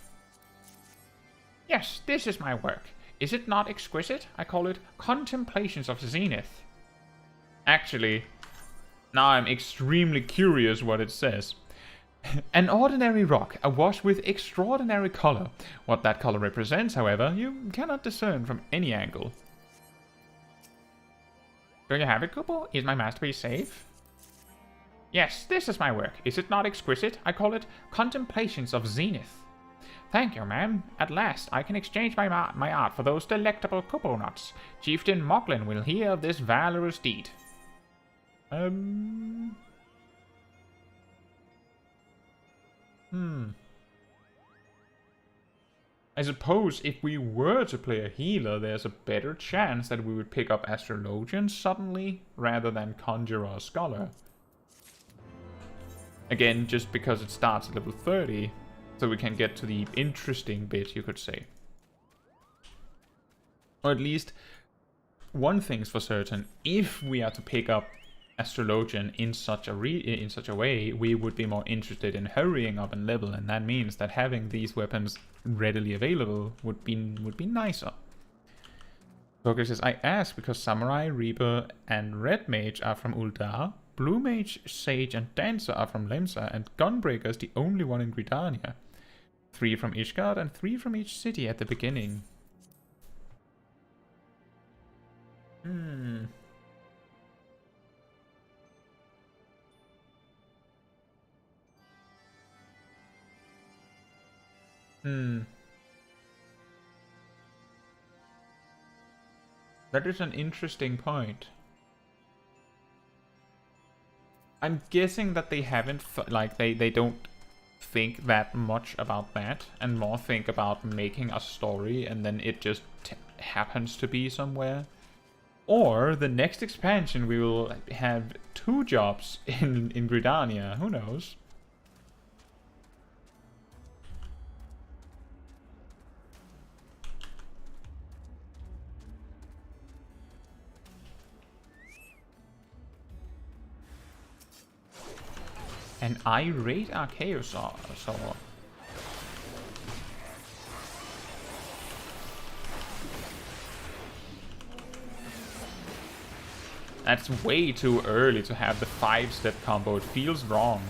Yes, this is my work. Is it not exquisite? I call it Contemplations of Zenith. Actually, now I'm extremely curious what it says. An ordinary rock, awash with extraordinary color. What that color represents, however, you cannot discern from any angle. Do you have it, Kupo? Is my masterpiece safe? Yes, this is my work. Is it not exquisite? I call it Contemplations of Zenith. Thank you, ma'am. At last, I can exchange my art for those delectable Kupo nuts. Chieftain Moglin will hear of this valorous deed. I suppose if we were to play a healer, there's a better chance that we would pick up Astrologian suddenly, rather than Conjurer or Scholar. Again, just because it starts at level 30, so we can get to the interesting bit, you could say. Or at least, one thing's for certain, if we are to pick up Astrologian in such a way, we would be more interested in hurrying up in level, and that means that having these weapons readily available would be nicer. Torque says, I ask because Samurai, Reaper, and Red Mage are from Uldar, Blue Mage, Sage, and Dancer are from Lemsa, and Gunbreaker is the only one in Gridania. 3 from Ishgard and 3 from each city at the beginning. That is an interesting point. I'm guessing that they haven't, they don't think that much about that, and more think about making a story and then it just happens to be somewhere. Or the next expansion we will have 2 jobs in Gridania, who knows? An irate Archaeosaur. That's way too early to have the 5-step combo. It feels wrong.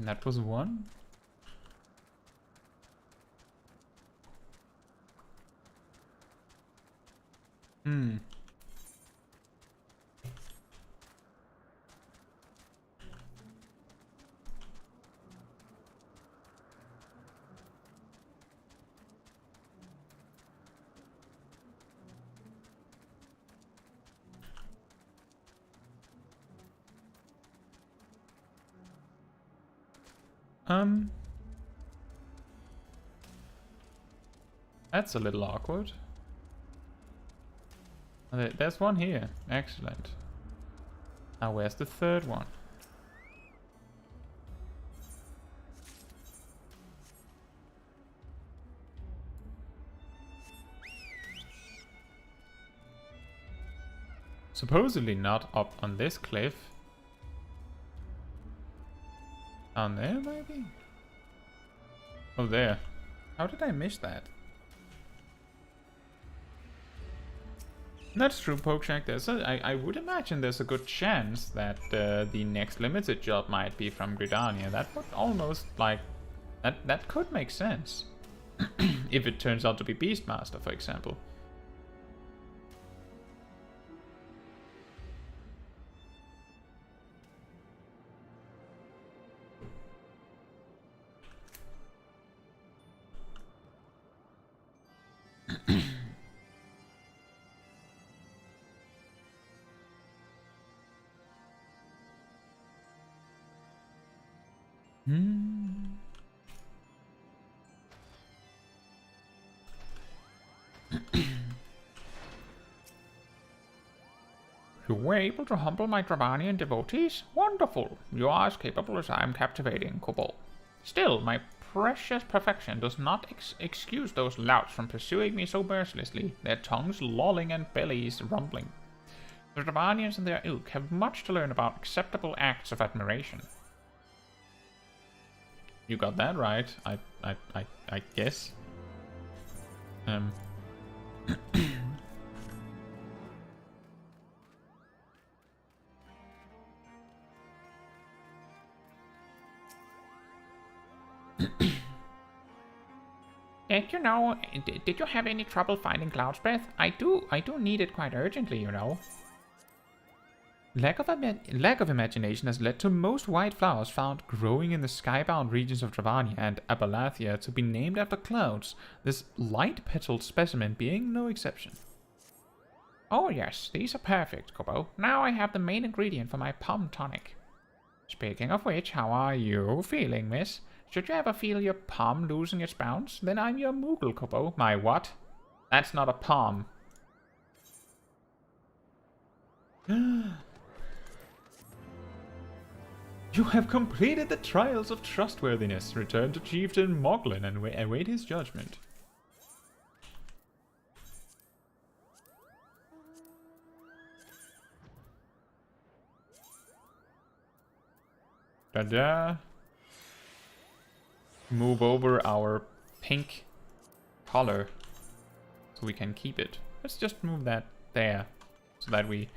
That was 1. That's a little awkward. There's one here. Excellent. Now where's the 3rd one? Supposedly not up on this cliff. Down there, maybe? Oh, there. How did I miss that? That's true, Pokeshack. I would imagine there's a good chance that the next limited job might be from Gridania. That would almost, like... That could make sense. If it turns out to be Beastmaster, for example. were able to humble my Dravanian devotees? Wonderful! You are as capable as I am captivating, Kobold. Still, my precious perfection does not excuse those louts from pursuing me so mercilessly, their tongues lolling and bellies rumbling. The Dravanians and their ilk have much to learn about acceptable acts of admiration. You got that right, I guess. Did you have any trouble finding Cloud's Breath? I do need it quite urgently, you know. Lack of imagination has led to most white flowers found growing in the skybound regions of Dravania and Abalathia to be named after clouds, this light-petaled specimen being no exception. Oh yes, these are perfect, Kobo. Now I have the main ingredient for my palm tonic. Speaking of which, how are you feeling, miss? Should you ever feel your palm losing its bounce, then I'm your Moogle, Kobo. My what? That's not a palm. You have completed the trials of trustworthiness. Return to Chieftain Moglin and await his judgment. Ta-da! Move over our pink collar so we can keep it. Let's just move that there so that we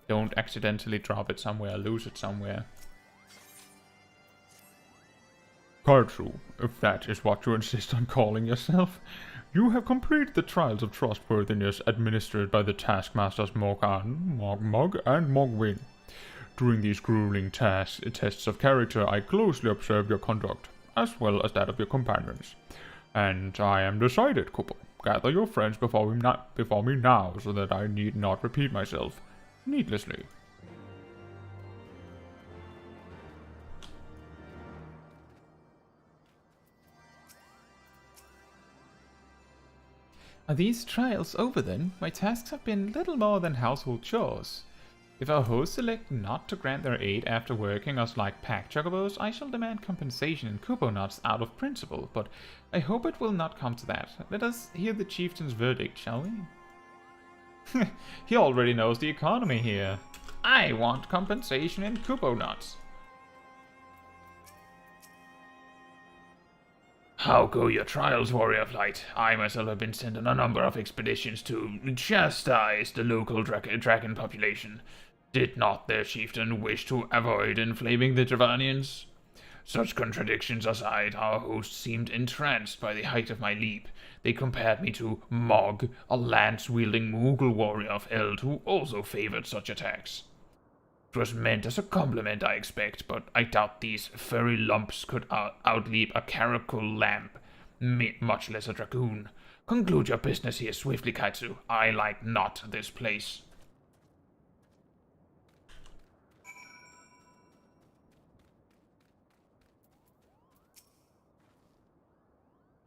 don't accidentally drop it somewhere, lose it somewhere. Caetsu, if that is what you insist on calling yourself, you have completed the trials of trustworthiness administered by the taskmasters Mogan, Mogmog, and Mogwin. During these grueling tests of character, I closely observed your conduct, as well as that of your companions. And I am decided, Kobo. Gather your friends before me now, so that I need not repeat myself needlessly. Are these trials over then? My tasks have been little more than household chores. If our hosts elect not to grant their aid after working us like pack chocobos, I shall demand compensation in Kupo nuts out of principle, but I hope it will not come to that. Let us hear the chieftain's verdict, shall we? He already knows the economy here. I want compensation in Kupo nuts. How go your trials, Warrior of Light? I myself have been sent on a number of expeditions to chastise the local dragon population. Did not their chieftain wish to avoid inflaming the Dravanians? Such contradictions aside, our hosts seemed entranced by the height of my leap. They compared me to Mog, a lance-wielding Moogle warrior of Eld who also favored such attacks. It was meant as a compliment, I expect, but I doubt these furry lumps could outleap a caracal lamb, much less a dragoon. Conclude your business here swiftly, Caetsu. I like not this place.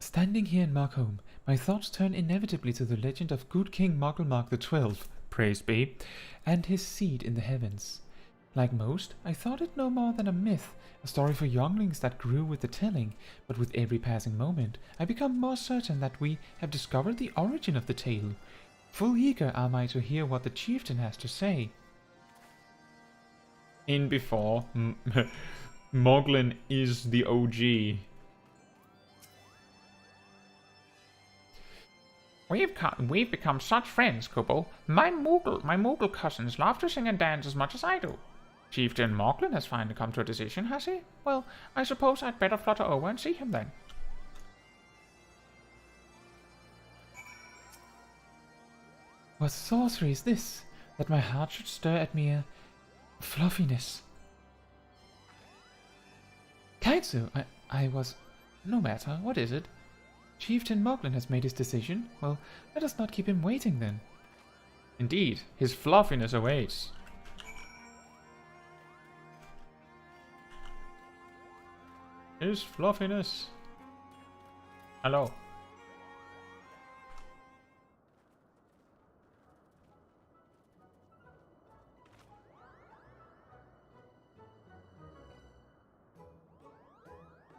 Standing here in Markholm, my thoughts turn inevitably to the legend of good King Moggelmark XII, praise be, and his seat in the heavens. Like most, I thought it no more than a myth, a story for younglings that grew with the telling, but with every passing moment, I become more certain that we have discovered the origin of the tale. Full eager am I to hear what the chieftain has to say. In before, Moglin is the OG. We've become such friends, Kubo. My Moogle cousins love to sing and dance as much as I do. Chieftain Moglin has finally come to a decision, has he? Well, I suppose I'd better flutter over and see him then. What sorcery is this, that my heart should stir at mere fluffiness? Caetsu, I was... No matter, what is it? Chieftain Moglin has made his decision. Well, let us not keep him waiting then. Indeed, his fluffiness awaits. His fluffiness. Hello.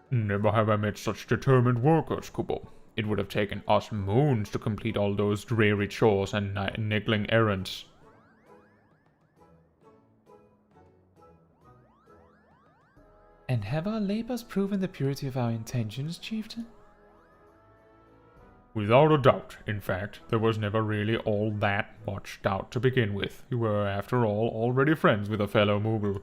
Never have I met such determined workers, Kubo. It would have taken us moons to complete all those dreary chores and niggling errands. And have our labors proven the purity of our intentions, chieftain? Without a doubt. In fact, there was never really all that much doubt to begin with. You were, after all, already friends with a fellow Moogle.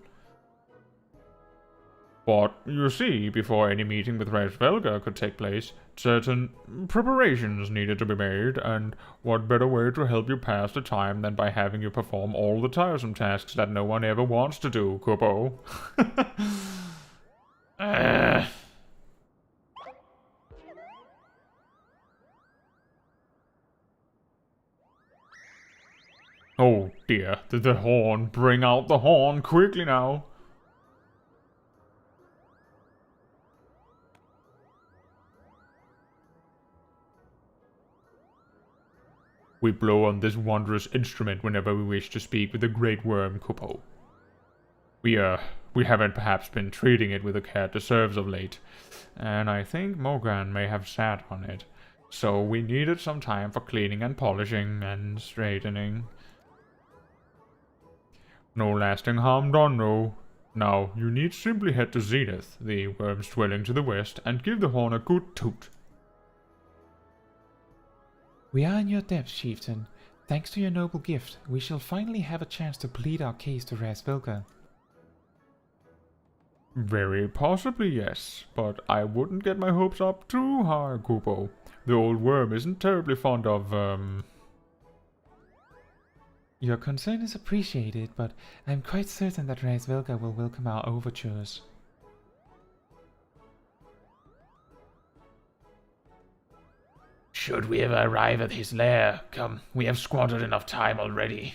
But, you see, before any meeting with Rasvelga could take place, certain preparations needed to be made, and what better way to help you pass the time than by having you perform all the tiresome tasks that no one ever wants to do, Kubo? Oh dear, the horn. Bring out the horn quickly now. We blow on this wondrous instrument whenever we wish to speak with the great worm, Kupo. We haven't perhaps been treating it with the care it deserves of late, and I think Morgan may have sat on it. So we needed some time for cleaning and polishing and straightening. No lasting harm done, no. Now, you need simply head to Zenith, the worm's dwelling to the west, and give the horn a good toot. We are in your debt, chieftain. Thanks to your noble gift, we shall finally have a chance to plead our case to Rasvelga. Very possibly, yes, but I wouldn't get my hopes up too high, Kupo. The old worm isn't terribly fond of, Your concern is appreciated, but I'm quite certain that Rasvelga will welcome our overtures. Should we ever arrive at his lair, come, we have squandered enough time already.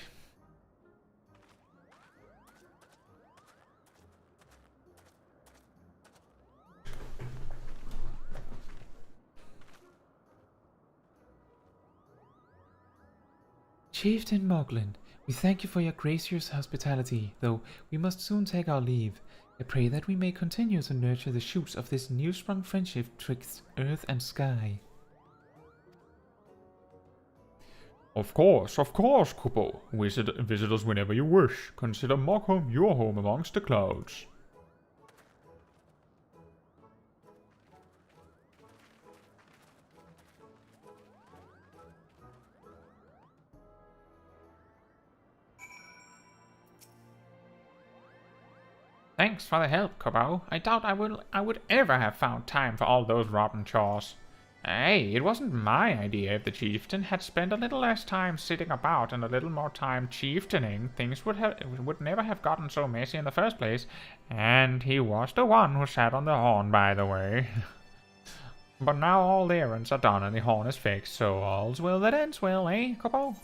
Chieftain Moglin, we thank you for your gracious hospitality, though we must soon take our leave. I pray that we may continue to nurture the shoots of this new-sprung friendship twixt earth and sky. Of course, Kupo. Visit us whenever you wish. Consider Mockholm your home amongst the clouds. Thanks for the help, Kubo. I doubt I would ever have found time for all those rotten chores. Hey, it wasn't my idea. If the chieftain had spent a little less time sitting about and a little more time chieftaining, things would never have gotten so messy in the first place. And he was the one who sat on the horn, by the way. But now all the errands are done and the horn is fixed, so all's well that ends well, eh, Kubo?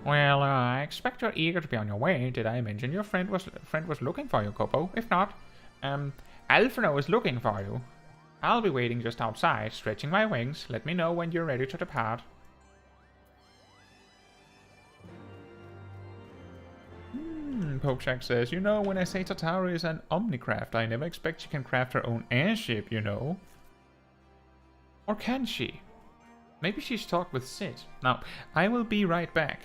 Well, I expect you're eager to be on your way. Did I mention your friend was looking for you, Kubo? If not, Alphino is looking for you. I'll be waiting just outside, stretching my wings. Let me know when you're ready to depart. Pokeshak says, you know, when I say Tataru is an omnicraft, I never expect she can craft her own airship, you know. Or can she? Maybe she's talked with Sid. Now, I will be right back.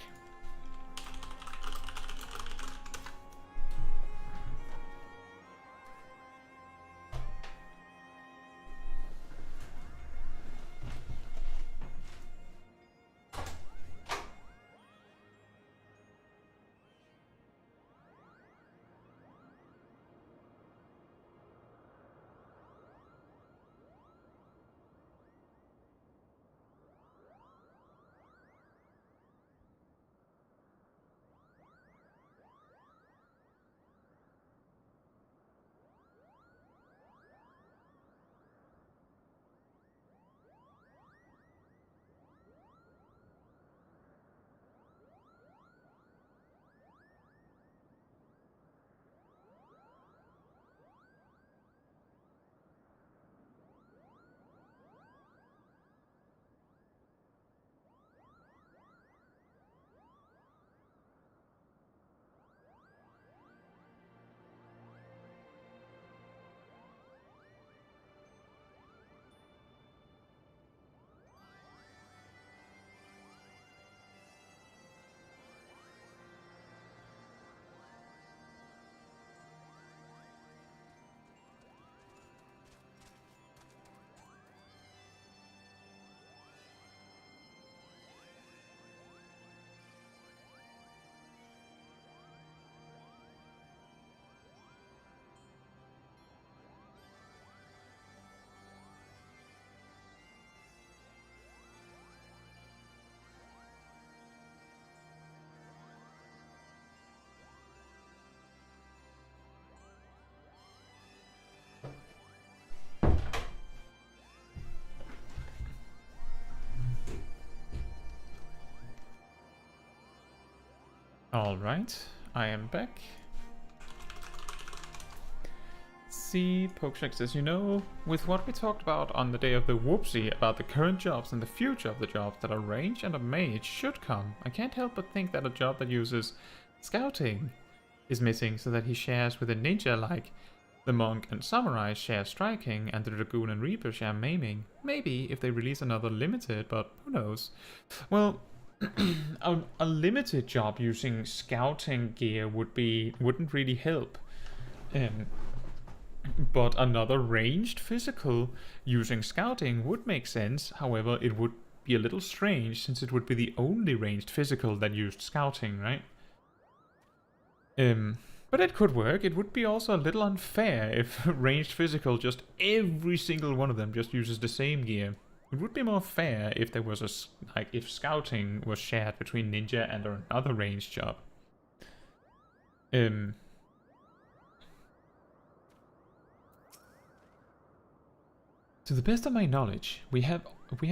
Alright, I am back. See, Pokeshack says, you know, with what we talked about on the day of the whoopsie about the current jobs and the future of the jobs, that a range and a mage should come. I can't help but think that a job that uses scouting is missing, so that he shares with a ninja like the monk and samurai share striking and the dragoon and reaper share maiming. Maybe if they release another limited, but who knows. Well, a limited job using scouting gear wouldn't really help. But another ranged physical using scouting would make sense. However, it would be a little strange since it would be the only ranged physical that used scouting, right? But it could work. It would be also a little unfair if ranged physical, just every single one of them just uses the same gear. It would be more fair if there was if scouting was shared between ninja and another ranged job. To the best of my knowledge, we have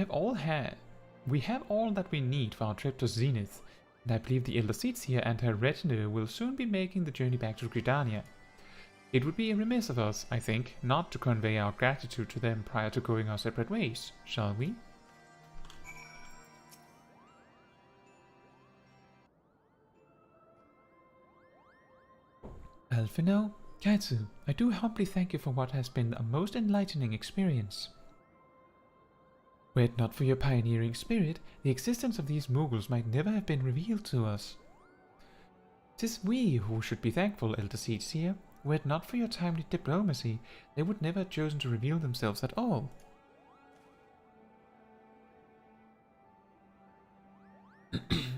all that we need for our trip to Zenith, and I believe the Elder Seatsia and her retinue will soon be making the journey back to Gridania. It would be remiss of us, I think, not to convey our gratitude to them prior to going our separate ways, shall we? Smol Caetsu, I do humbly thank you for what has been a most enlightening experience. Were it not for your pioneering spirit, the existence of these Mughals might never have been revealed to us. 'Tis we who should be thankful, Elder Seatsia. Were it not for your timely diplomacy, they would never have chosen to reveal themselves at all.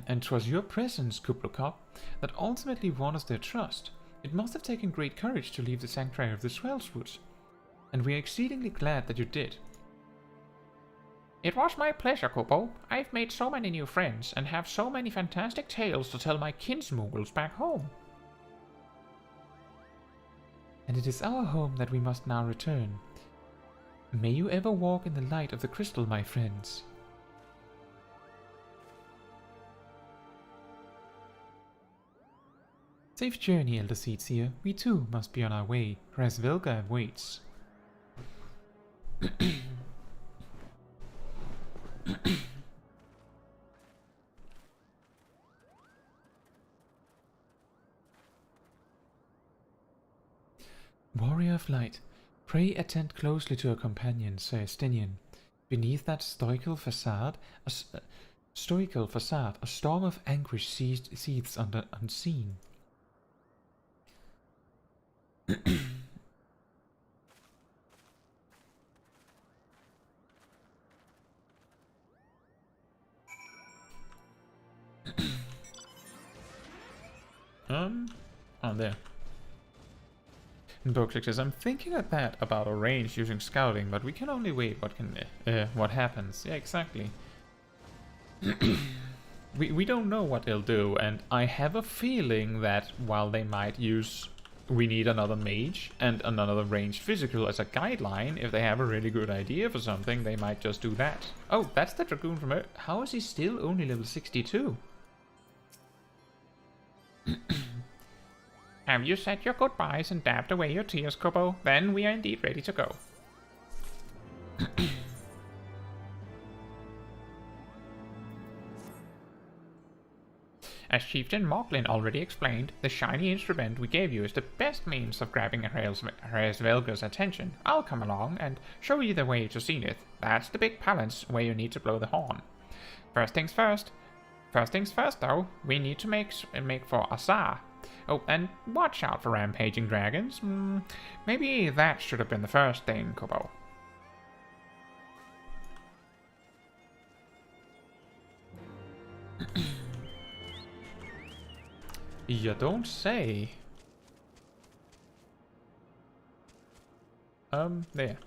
And 'twas your presence, Kublukop, that ultimately won us their trust. It must have taken great courage to leave the sanctuary of the Swellswoods, and we are exceedingly glad that you did. It was my pleasure, Kupo. I've made so many new friends, and have so many fantastic tales to tell my kinsmuggles back home. And it is our home that we must now return. May you ever walk in the light of the crystal, my friends. Safe journey, Elder Seatsia. We too must be on our way, for Asvelga waits. Warrior of Light, pray attend closely to your companion, Sir Estinian. Beneath that stoical facade, a storm of anguish seethes unseen. Oh, there. And Boksik says, I'm thinking at that about a range using scouting, but we can only wait what happens. Yeah, exactly. we don't know what they'll do, and I have a feeling that while they might use we need another mage and another ranged physical as a guideline, if they have a really good idea for something, they might just do that. Oh, that's the Dragoon from Earth. How is he still only level 62? Have you said your goodbyes and dabbed away your tears, Kupo? Then we are indeed ready to go. As Chieftain Moglin already explained, the shiny instrument we gave you is the best means of grabbing Asvelga's attention. I'll come along and show you the way to Zenith. That's the big palace where you need to blow the horn. First things first, though, we need to make for Azar. Oh, and watch out for rampaging dragons. Maybe that should have been the first thing, Kupo. You don't say. There.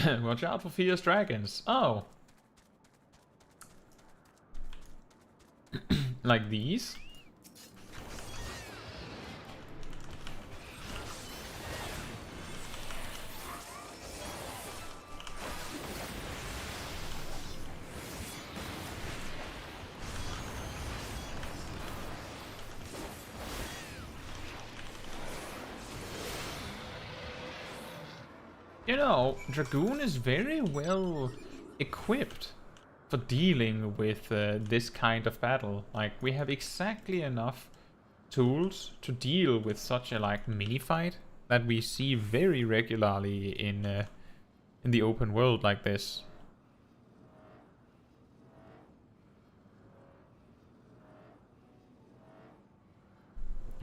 Watch out for fierce dragons. Oh. Like these? You know, Dragoon is very well equipped for dealing with this kind of battle. Like, we have exactly enough tools to deal with such a like mini fight that we see very regularly in the open world like this.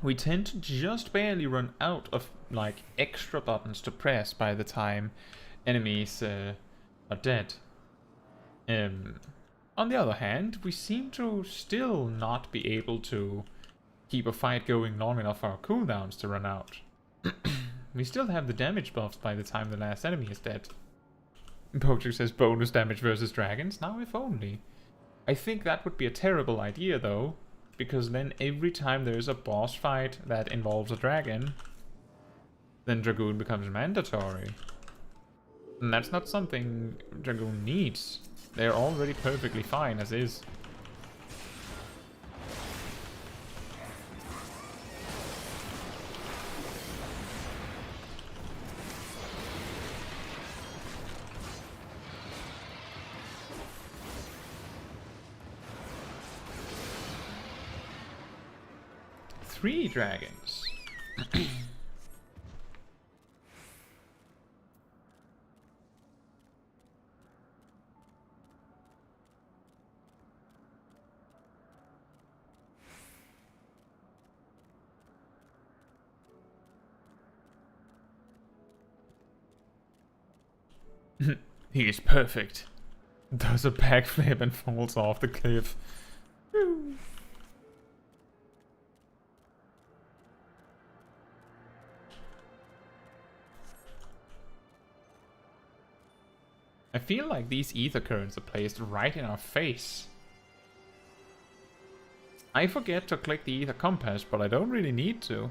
We tend to just barely run out of like extra buttons to press by the time enemies are dead. On the other hand, we seem to still not be able to keep a fight going long enough for our cooldowns to run out. We still have the damage buffs by the time the last enemy is dead. Poacher says bonus damage versus dragons. Now if only. I think that would be a terrible idea though, because then every time there is a boss fight that involves a dragon, then Dragoon becomes mandatory. And that's not something Dragoon needs. They're already perfectly fine as is. Three dragons. He is perfect. Does a backflip and falls off the cliff. I feel like these ether currents are placed right in our face. I forget to click the ether compass, but I don't really need to.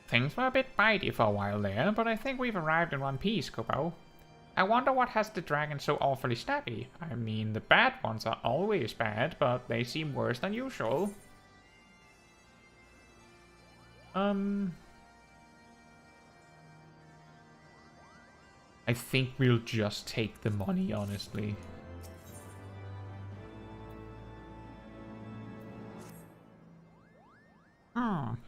Things were a bit bitey for a while there, but I think we've arrived in one piece, Kupo. I wonder what has the dragon so awfully snappy. I mean, the bad ones are always bad, but they seem worse than usual. I think we'll just take the money, honestly.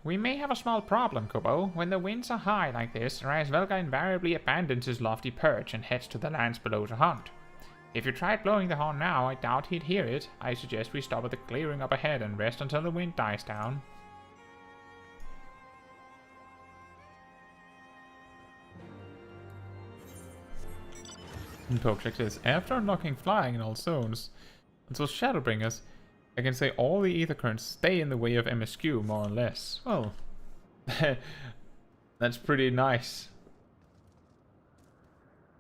We may have a small problem, Kubo. When the winds are high like this, Raisvelga invariably abandons his lofty perch and heads to the lands below to hunt. If you tried blowing the horn now, I doubt he'd hear it. I suggest we stop at the clearing up ahead and rest until the wind dies down. Pokecheck says, after unlocking flying in all zones until Shadowbringers, I can say all the ether currents stay in the way of MSQ, more or less. Well, that's pretty nice.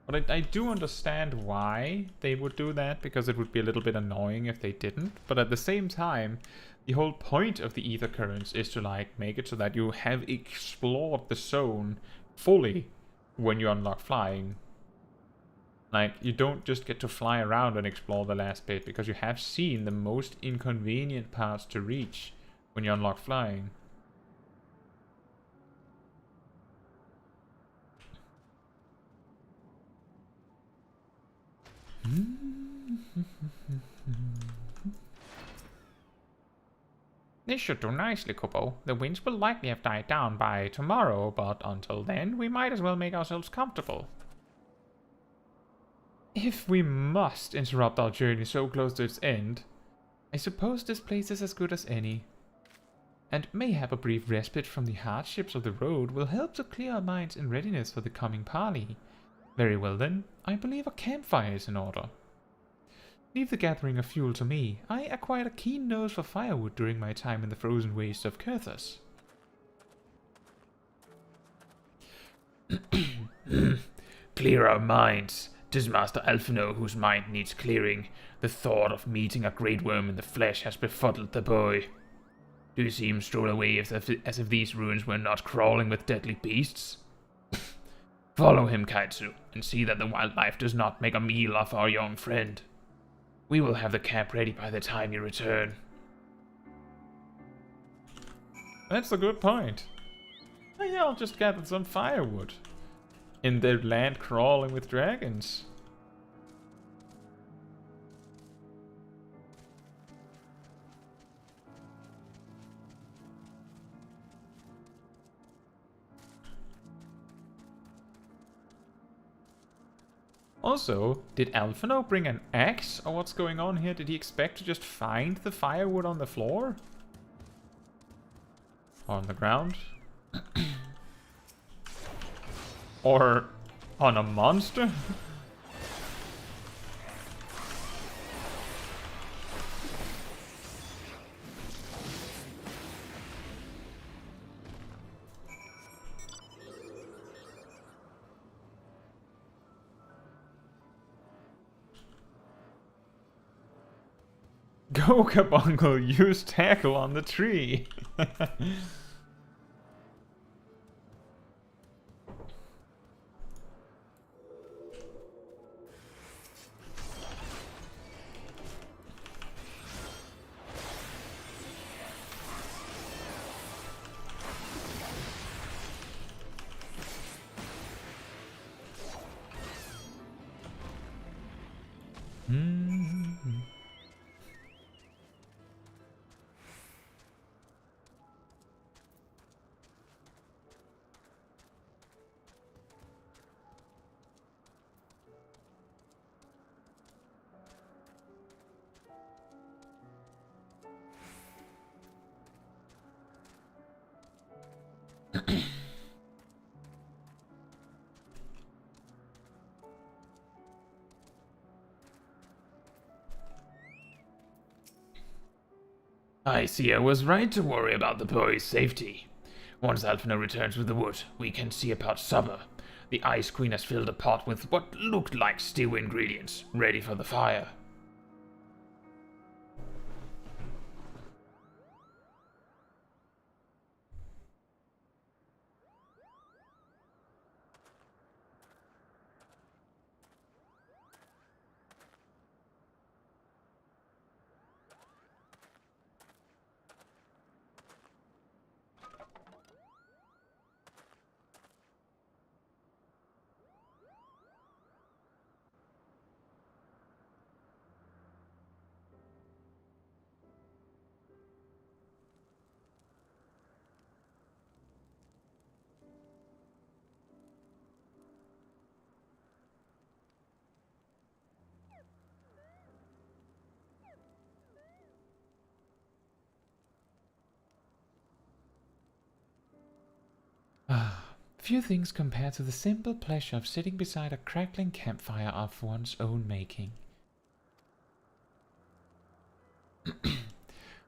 But I do understand why they would do that, because it would be a little bit annoying if they didn't. But at the same time, the whole point of the ether currents is to like make it so that you have explored the zone fully when you unlock flying. Like, you don't just get to fly around and explore the last bit, because you have seen the most inconvenient parts to reach when you unlock flying. This should do nicely, Kupo. The winds will likely have died down by tomorrow, but until then, we might as well make ourselves comfortable. If we must interrupt our journey so close to its end, I suppose this place is as good as any. And mayhap a brief respite from the hardships of the road will help to clear our minds in readiness for the coming parley. Very well then, I believe a campfire is in order. Leave the gathering of fuel to me. I acquired a keen nose for firewood during my time in the frozen wastes of Kurthus. Clear our minds. 'Tis Master Alphino whose mind needs clearing. The thought of meeting a great worm in the flesh has befuddled the boy. Do you see him stroll away as if these ruins were not crawling with deadly beasts? Follow him, Caetsu, and see that the wildlife does not make a meal of our young friend. We will have the camp ready by the time you return. That's a good point. Oh, yeah, I'll just gather some firewood. In their land crawling with dragons. Also, did Alphino bring an axe, or what's going on here? Did he expect to just find the firewood on the floor? Or on the ground? Or on a monster? Go, Kabungle, use tackle on the tree. I see I was right to worry about the boy's safety. Once Alphino returns with the wood, we can see about supper. The Ice Queen has filled a pot with what looked like stew ingredients, ready for the fire. Few things compare to the simple pleasure of sitting beside a crackling campfire of one's own making.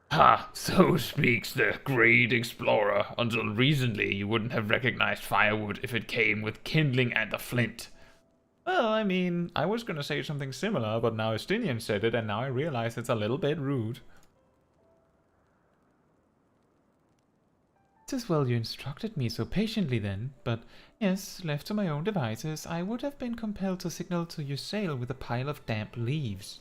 Ha! So speaks the great explorer. Until recently, you wouldn't have recognized firewood if it came with kindling and a flint. Well, I mean, I was gonna say something similar, but now Estinian said it, and now I realize it's a little bit rude. 'Tis well you instructed me so patiently then, but yes, left to my own devices, I would have been compelled to signal to you sail with a pile of damp leaves.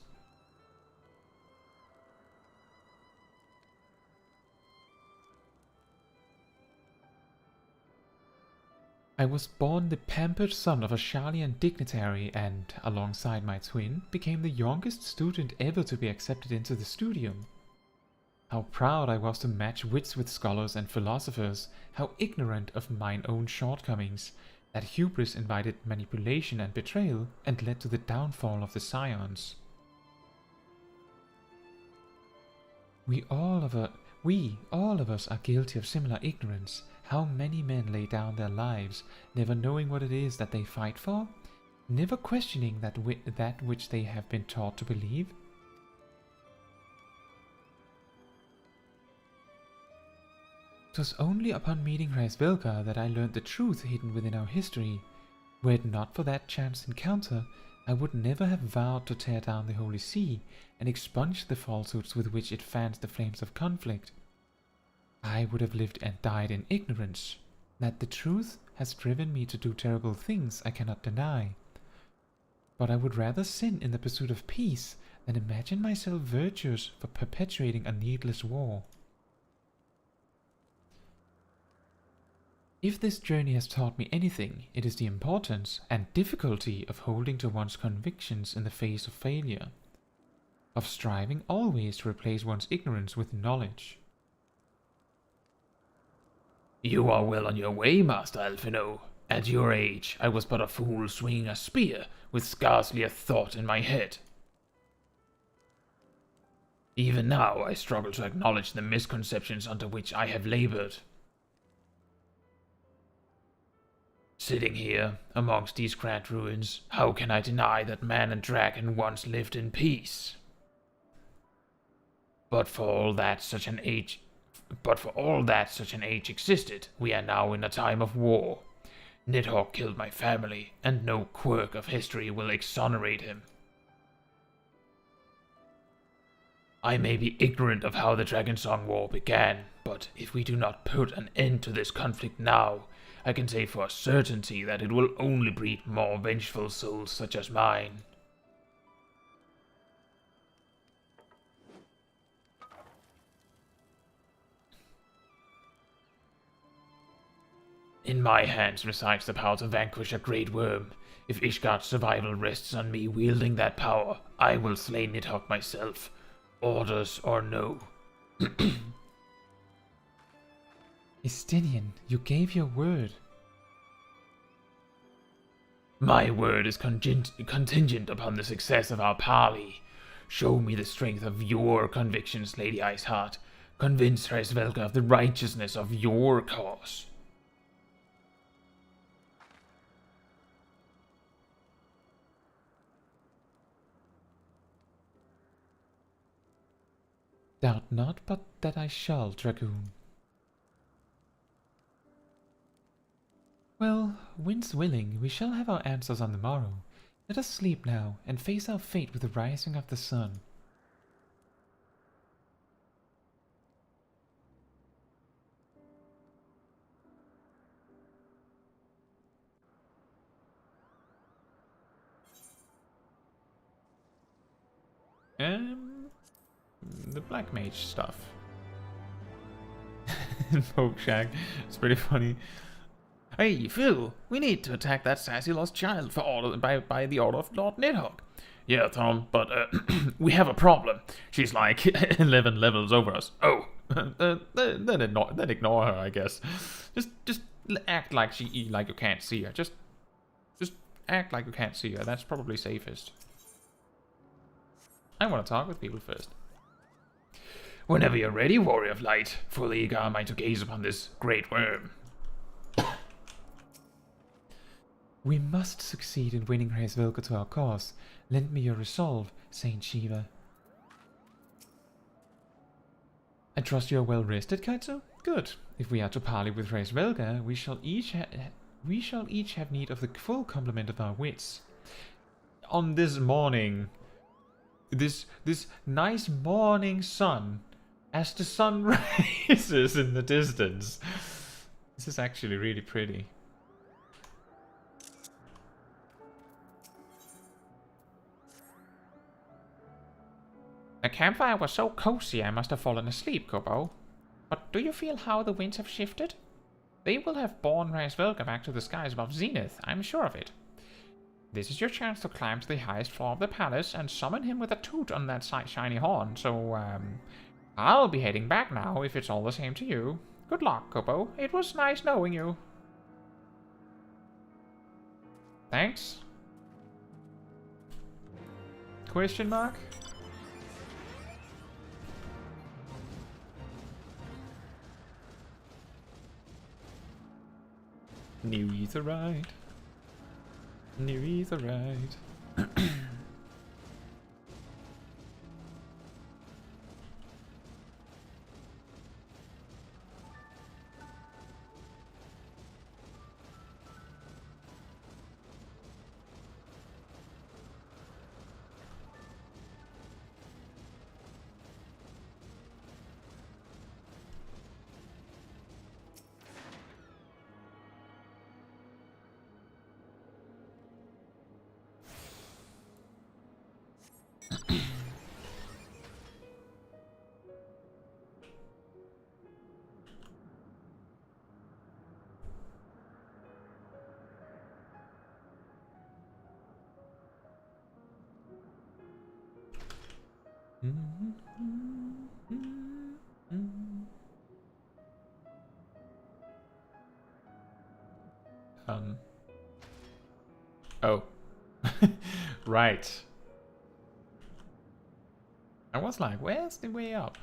I was born the pampered son of a Sharlayan dignitary and, alongside my twin, became the youngest student ever to be accepted into the studium. How proud I was to match wits with scholars and philosophers, how ignorant of mine own shortcomings, that hubris invited manipulation and betrayal, and led to the downfall of the Scions. We all of us are guilty of similar ignorance. How many men lay down their lives, never knowing what it is that they fight for, never questioning that which they have been taught to believe? 'Twas only upon meeting Hraesvelka that I learned the truth hidden within our history. Were it not for that chance encounter, I would never have vowed to tear down the Holy See and expunge the falsehoods with which it fans the flames of conflict. I would have lived and died in ignorance. That the truth has driven me to do terrible things I cannot deny. But I would rather sin in the pursuit of peace than imagine myself virtuous for perpetuating a needless war. If this journey has taught me anything, it is the importance and difficulty of holding to one's convictions in the face of failure, of striving always to replace one's ignorance with knowledge. You are well on your way, Master Alphino. At your age, I was but a fool swinging a spear, with scarcely a thought in my head. Even now, I struggle to acknowledge the misconceptions under which I have labored. Sitting here, amongst these grand ruins, how can I deny that man and dragon once lived in peace? But for all that such an age existed, we are now in a time of war. Nidhogg killed my family, and no quirk of history will exonerate him. I may be ignorant of how the Dragonsong War began, but if we do not put an end to this conflict now, I can say for a certainty that it will only breed more vengeful souls such as mine. In my hands resides the power to vanquish a great worm. If Ishgard's survival rests on me wielding that power, I will slay Nidhogg myself. Orders or no. Estinian, you gave your word. My word is contingent upon the success of our parley. Show me the strength of your convictions, Lady Iceheart. Convince Hraesvelka of the righteousness of your cause. Doubt not but that I shall, Dragoon. Well, winds willing, we shall have our answers on the morrow. Let us sleep now, and face our fate with the rising of the sun. The Black Mage stuff. Poke Shack. It's pretty funny. Hey, Phil, we need to attack that sassy lost child by the order of Lord Nidhogg. Yeah, Tom, but we have a problem. She's like 11 levels over us. Oh, then ignore her, I guess. Just act like you can't see her. Just act like you can't see her. That's probably safest. I want to talk with people first. Whenever you're ready, Warrior of Light. Fully eager am I to gaze upon this great worm. We must succeed in winning Hraesvelka to our cause. Lend me your resolve, Saint Shiva. I trust you are well rested, Kaitsu? Good. If we are to parley with Hraesvelka, we shall each have need of the full complement of our wits. On this morning, this nice morning sun, as the sun rises in the distance. This is actually really pretty. The campfire was so cozy I must have fallen asleep, Kobo. But do you feel how the winds have shifted? They will have borne Hraesvelka back to the skies above Zenith, I'm sure of it. This is your chance to climb to the highest floor of the palace and summon him with a toot on that shiny horn, so, I'll be heading back now if it's all the same to you. Good luck, Kobo. It was nice knowing you. Thanks? Question mark? New Etherite. New Etherite. Oh. Right. I was like, where's the way up?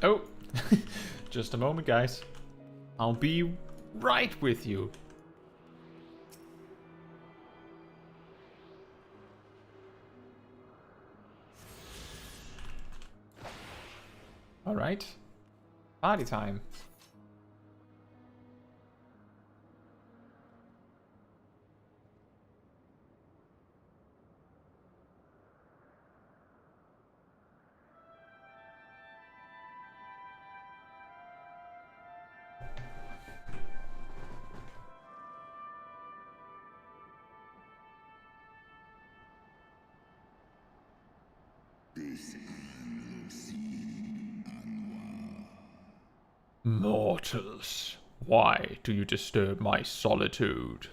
Oh, just a moment, guys. I'll be right with you. All right, party time. Mortals, why do you disturb my solitude?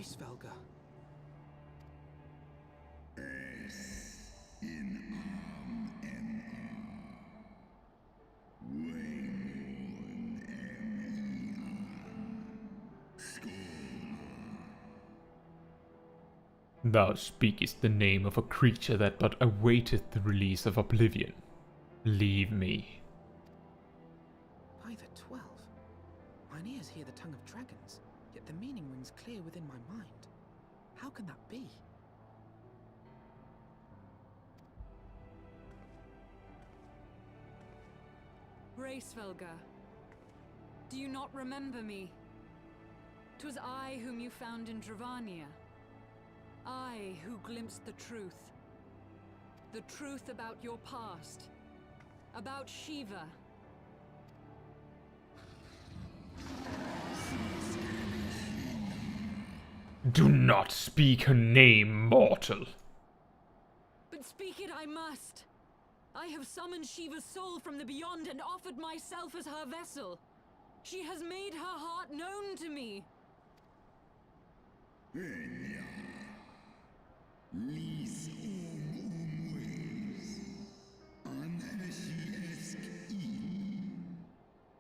Svelga. Thou speakest the name of a creature that but awaiteth the release of oblivion. Leave me. By the 12. Mine ears hear the tongue of dragons, yet the meaning rings clear within my mind. How can that be? Svelga, do you not remember me? 'Twas I whom you found in Dravania. I who glimpsed the truth. The truth about your past. About Shiva. Do not speak her name, mortal. But speak it I must. I have summoned Shiva's soul from the beyond and offered myself as her vessel. She has made her heart known to me.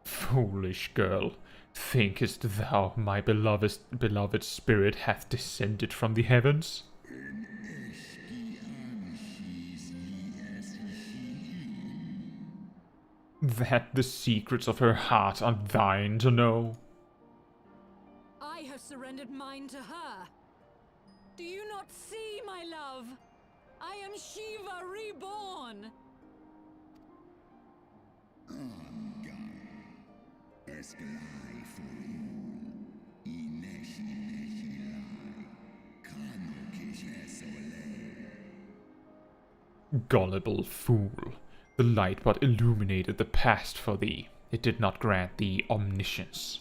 Foolish girl, thinkest thou my beloved spirit hath descended from the heavens? That the secrets of her heart are thine to know? I have surrendered mine to her. Do you not see, my love? I am Shiva reborn. Gullible fool, the light but illuminated the past for thee. It did not grant thee omniscience.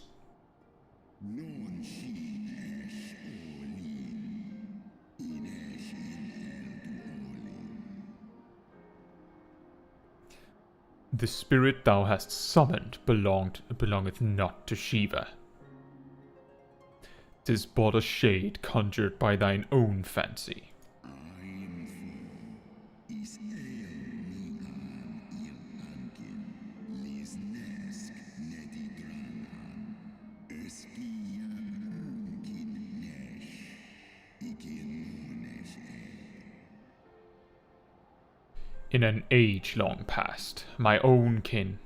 The spirit thou hast summoned belongeth not to Shiva. 'Tis but a shade conjured by thine own fancy. In an age long past, mine own kin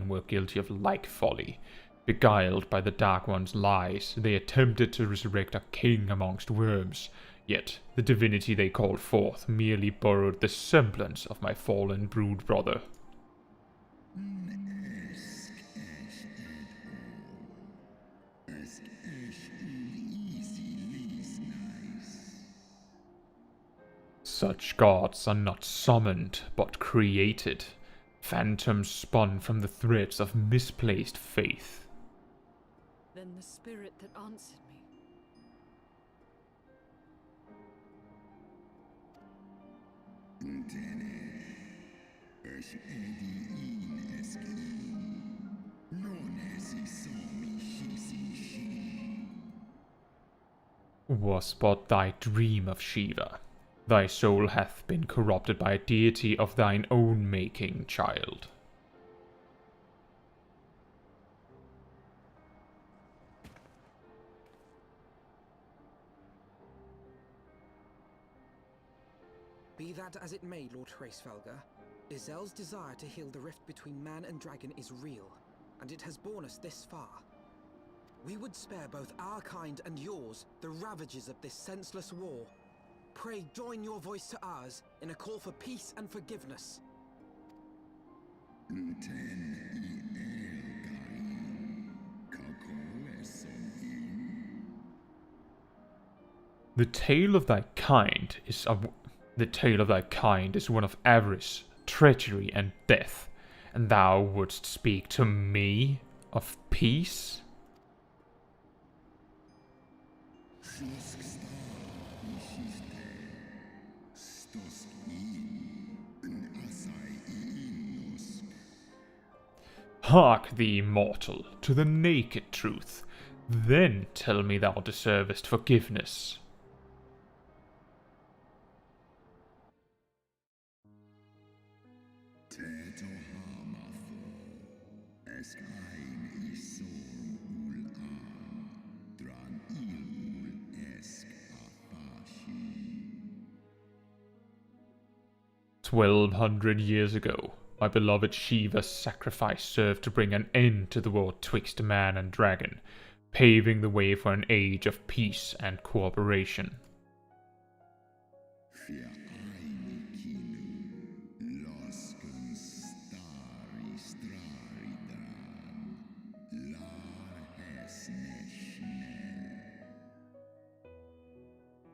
were guilty of like folly. Beguiled by the Dark One's lies, they attempted to resurrect a king amongst worms, Yet the divinity they called forth merely borrowed the semblance of my fallen brood brother. Such gods are not summoned, but created, phantoms spun from the threads of misplaced faith. Then the spirit that answered me. Was but thy dream of Shiva. Thy soul hath been corrupted by a deity of thine own making, child. Be that as it may, Lord Hraesvelgr, Izel's desire to heal the rift between man and dragon is real, and it has borne us this far. We would spare both our kind and yours the ravages of this senseless war. Pray join your voice to ours in a call for peace and forgiveness. The tale of thy kind is one of avarice, treachery, and death, and thou wouldst speak to me of peace? Hark thee, mortal, to the naked truth, then tell me thou deservest forgiveness. $1,200 ago, my beloved Shiva's sacrifice served to bring an end to the war twixt man and dragon, paving the way for an age of peace and cooperation.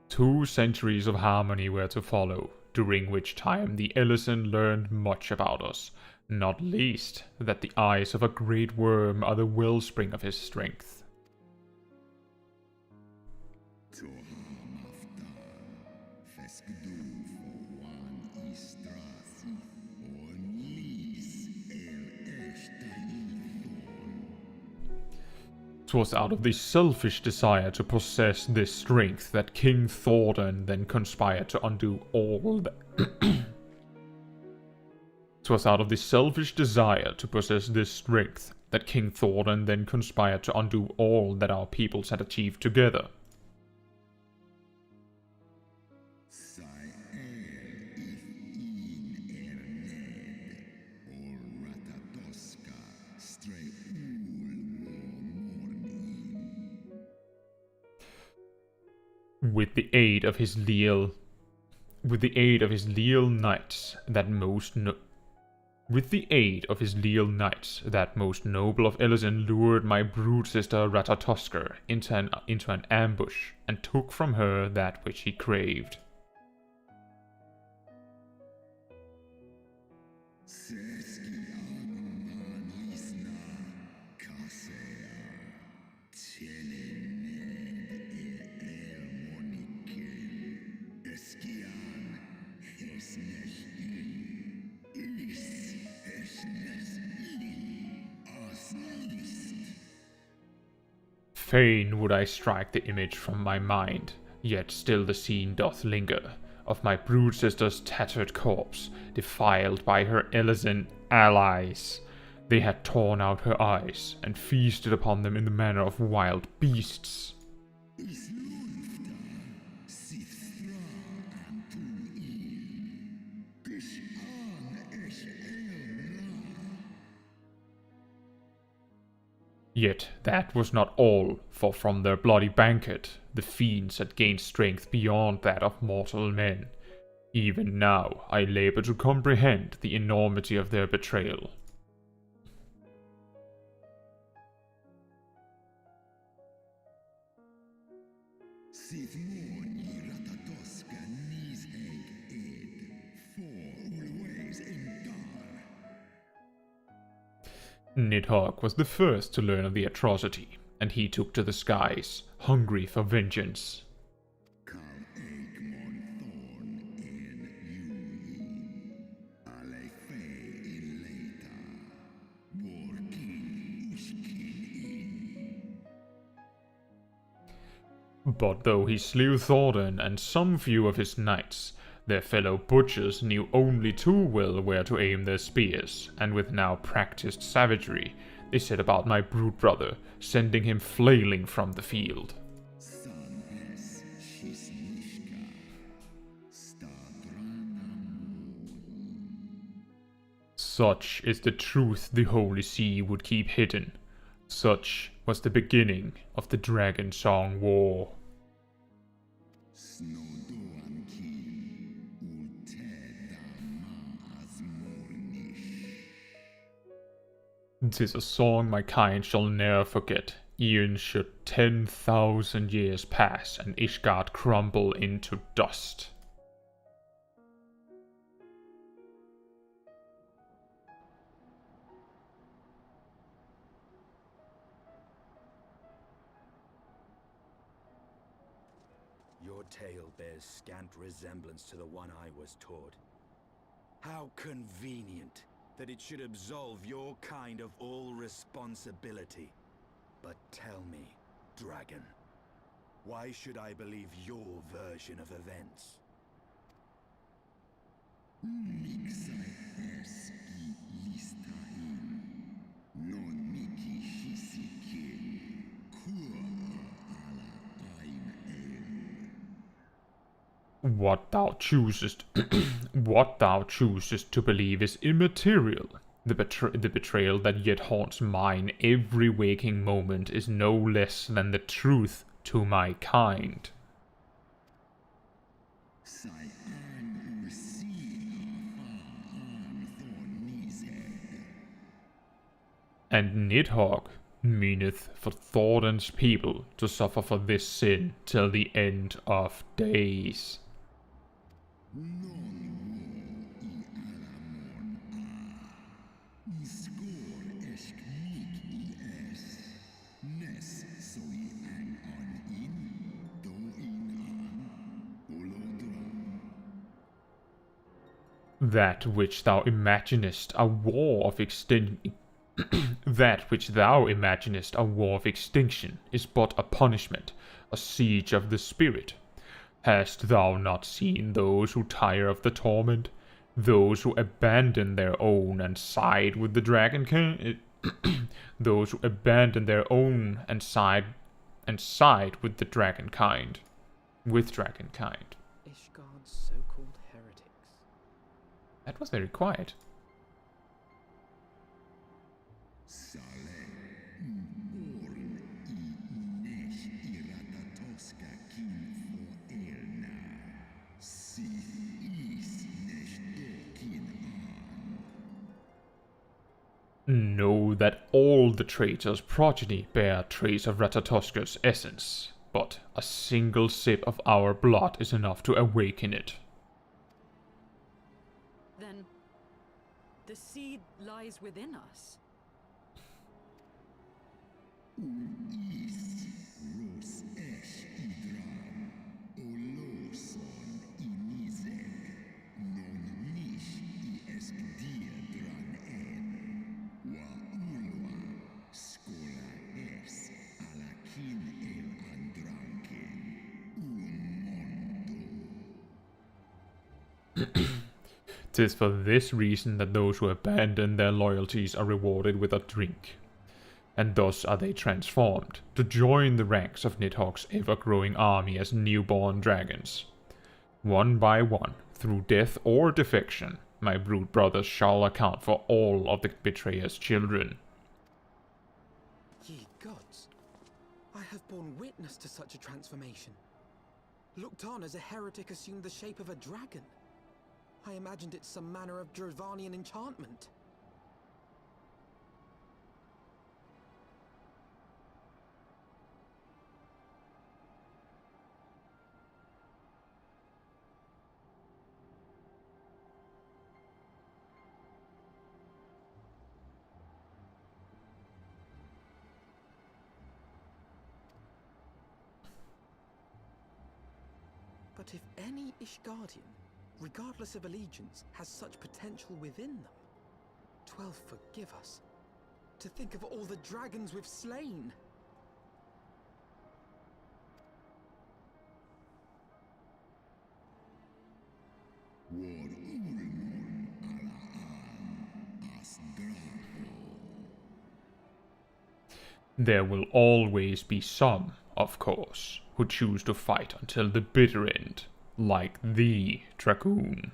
Two centuries of harmony were to follow, during which time the Ellison learned much about us, not least that the eyes of a great worm are the wellspring of his strength. "'Twas out of the selfish desire to possess this strength that King Thordan then conspired to undo all that... 'Twas out of the selfish desire to possess this strength that King Thordan then conspired to undo all that our peoples had achieved together. With the aid of his leal knights, that most noble of Ellison lured my brood sister Ratatoskr into an ambush, and took from her that which he craved. Fain would I strike the image from my mind, yet still the scene doth linger, of my brood sister's tattered corpse, defiled by her Ellison allies. They had torn out her eyes, and feasted upon them in the manner of wild beasts. Yet that was not all, for from their bloody banquet The fiends had gained strength beyond that of mortal men. Even now, I labor to comprehend the enormity of their betrayal. Nidhogg was the first to learn of the atrocity, and he took to the skies, hungry for vengeance. But though he slew Thordan and some few of his knights, their fellow butchers knew only too well where to aim their spears, and with now practiced savagery, they set about my brood brother, sending him flailing from the field. Such is the truth the Holy See would keep hidden. Such was the beginning of the Dragon Song War. 'Tis a song my kind shall ne'er forget, e'en should 10,000 years pass and Ishgard crumble into dust. Your tale bears scant resemblance to the one I was taught. How convenient that it should absolve your kind of all responsibility. But tell me, Dragon, why should I believe your version of events? What thou choosest to believe is immaterial. The betrayal that yet haunts mine every waking moment is no less than the truth to my kind. And Nidhogg meaneth for Thordan's people to suffer for this sin till the end of days. That which thou imaginest a war of extinction is but a punishment, a siege of the spirit. Hast thou not seen those who tire of the torment, those who abandon their own and side with the dragon those who abandon their own and side with the dragonkind, Ishgard's so-called heretics. That was very quiet. Know that all the traitor's progeny bear trace of Ratatoska's essence, but a single sip of our blood is enough to awaken it. Then, the seed lies within us. Tis for this reason that those who abandon their loyalties are rewarded with a drink. And thus are they transformed, to join the ranks of Nidhogg's ever-growing army as newborn dragons. One by one, through death or defection, my brood brothers shall account for all of the betrayer's children. Ye gods, I have borne witness to such a transformation. Looked on as a heretic assumed the shape of a dragon. I imagined it some manner of Dravanian enchantment. But if any Ishgardian, regardless of allegiance, has such potential within them, 12 forgive us. To think of all the dragons we've slain! There will always be some, of course, who choose to fight until the bitter end, like the Dragoon.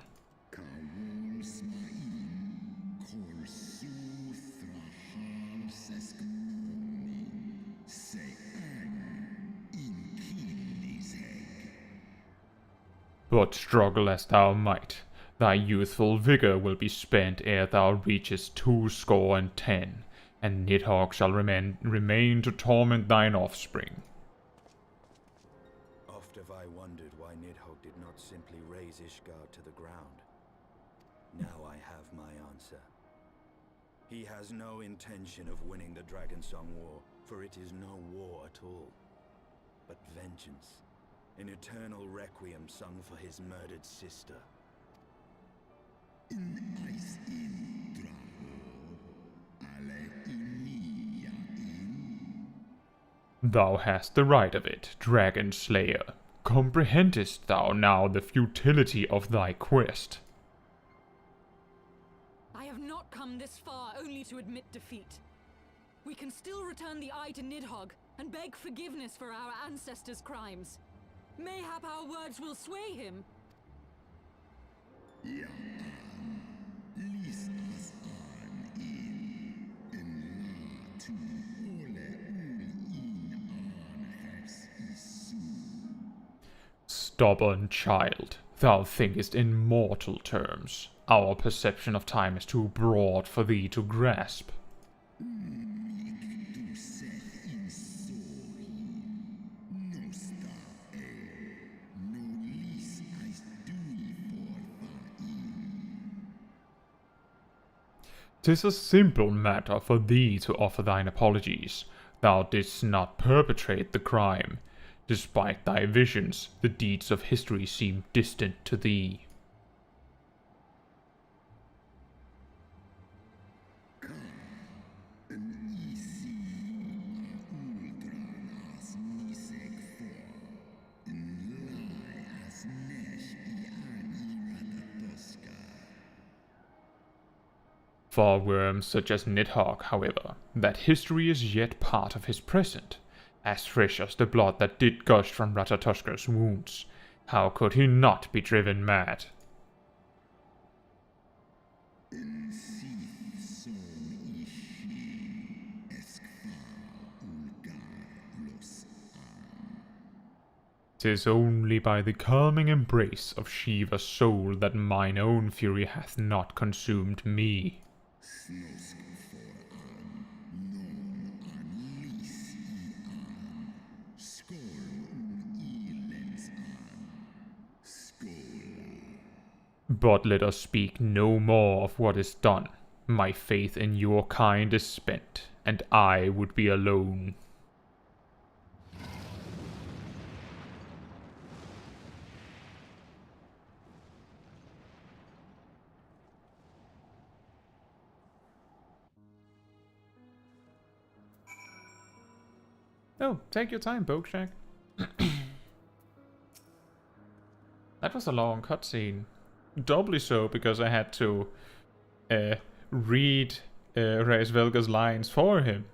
But struggle as thou might, thy youthful vigor will be spent ere thou reachest 210, and Nidhogg shall remain to torment thine offspring. Oft have I wondered why Nidhogg did not simply raze Ishgard to the ground. Now I have my answer. He has no intention of winning the Dragonsong War, for it is no war at all, but vengeance. An eternal requiem sung for his murdered sister. Thou hast the right of it, Dragon Slayer. Comprehendest thou now the futility of thy quest? I have not come this far only to admit defeat. We can still return the eye to Nidhogg and beg forgiveness for our ancestors' crimes. Mayhap our words will sway him. Stubborn child, thou thinkest in mortal terms. Our perception of time is too broad for thee to grasp. "'Tis a simple matter for thee to offer thine apologies. Thou didst not perpetrate the crime. Despite thy visions, the deeds of history seem distant to thee." For worms such as Nidhogg, however, that history is yet part of his present, as fresh as the blood that did gush from Ratatoshka's wounds. How could he not be driven mad? "'Tis only by the calming embrace of Shiva's soul that mine own fury hath not consumed me." But let us speak no more of what is done. My faith in your kind is spent, and I would be alone. Oh, take your time, Bogshack. That was a long cutscene. Doubly so because I had to read Raisvelga's lines for him.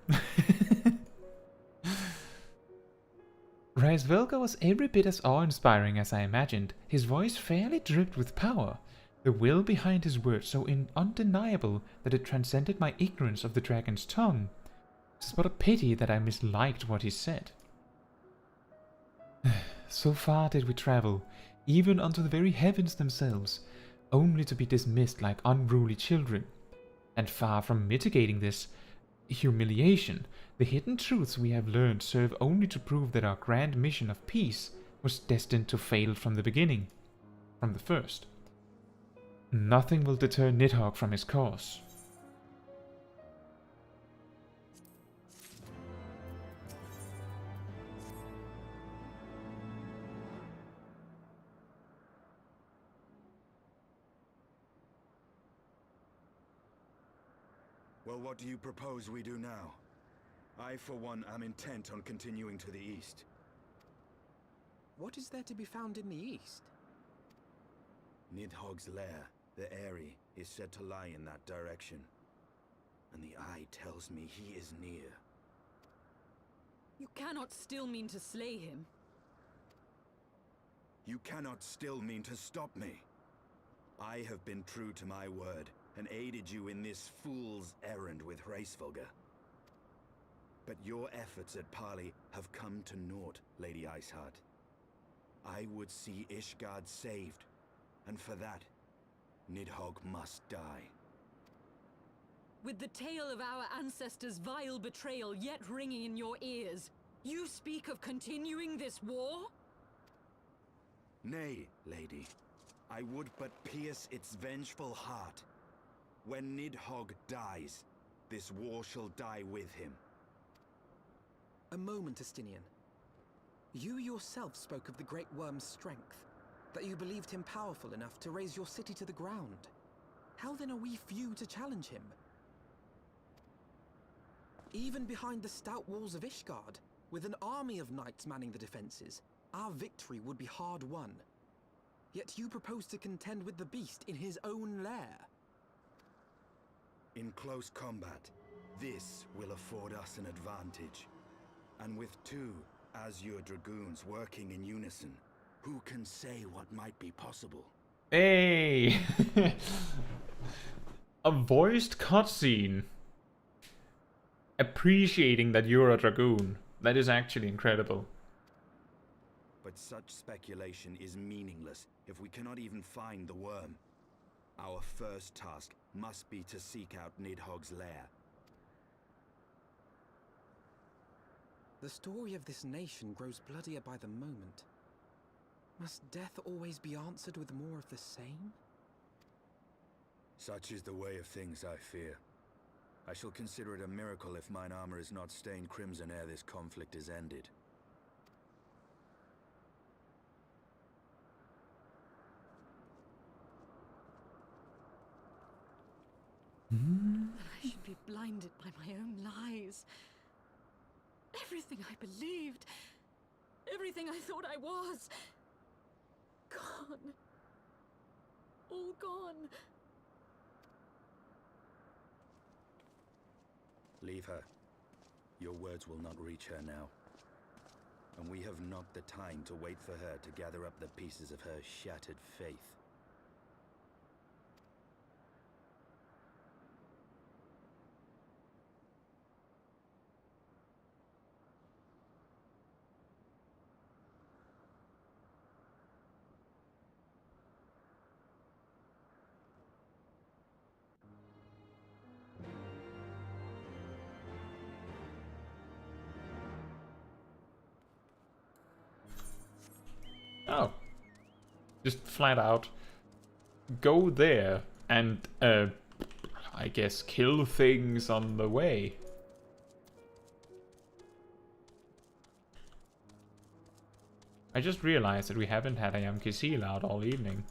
Raisvelga was every bit as awe-inspiring as I imagined. His voice fairly dripped with power. The will behind his words so undeniable that it transcended my ignorance of the dragon's tongue. It is but a pity that I misliked what he said. So far did we travel, even unto the very heavens themselves, only to be dismissed like unruly children. And far from mitigating this humiliation, the hidden truths we have learned serve only to prove that our grand mission of peace was destined to fail from the beginning, from the first. Nothing will deter Nidhogg from his course. Well, what do you propose we do now? I, for one, am intent on continuing to the east. What is there to be found in the east? Nidhogg's lair, the Aery, is said to lie in that direction. And the eye tells me he is near. You cannot still mean to slay him. You cannot still mean to stop me. I have been true to my word, and aided you in this fool's errand with Hraesvelgr. But your efforts at parley have come to naught, Lady Iceheart. I would see Ishgard saved, and for that, Nidhogg must die. With the tale of our ancestors' vile betrayal yet ringing in your ears, you speak of continuing this war? Nay, lady. I would but pierce its vengeful heart. When Nidhogg dies, this war shall die with him. A moment, Estinian. You yourself spoke of the Great Worm's strength, that you believed him powerful enough to raise your city to the ground. How then are we few to challenge him? Even behind the stout walls of Ishgard, with an army of knights manning the defenses, our victory would be hard won. Yet you propose to contend with the beast in his own lair. In close combat, this will afford us an advantage. And with two Azure Dragoons working in unison, who can say what might be possible? Hey! A voiced cutscene. Appreciating that you're a Dragoon. That is actually incredible. But such speculation is meaningless if we cannot even find the worm. Our first task must be to seek out Nidhogg's lair. The story of this nation grows bloodier by the moment. Must death always be answered with more of the same? Such is the way of things, I fear. I shall consider it a miracle if mine armor is not stained crimson ere this conflict is ended. I should be blinded by my own lies. Everything I believed, everything I thought I was, gone. All gone. Leave her. Your words will not reach her now. And we have not the time to wait for her to gather up the pieces of her shattered faith. Oh. Just flat out go there and, I guess kill things on the way. I just realized that we haven't had Ayam Kisil out all evening.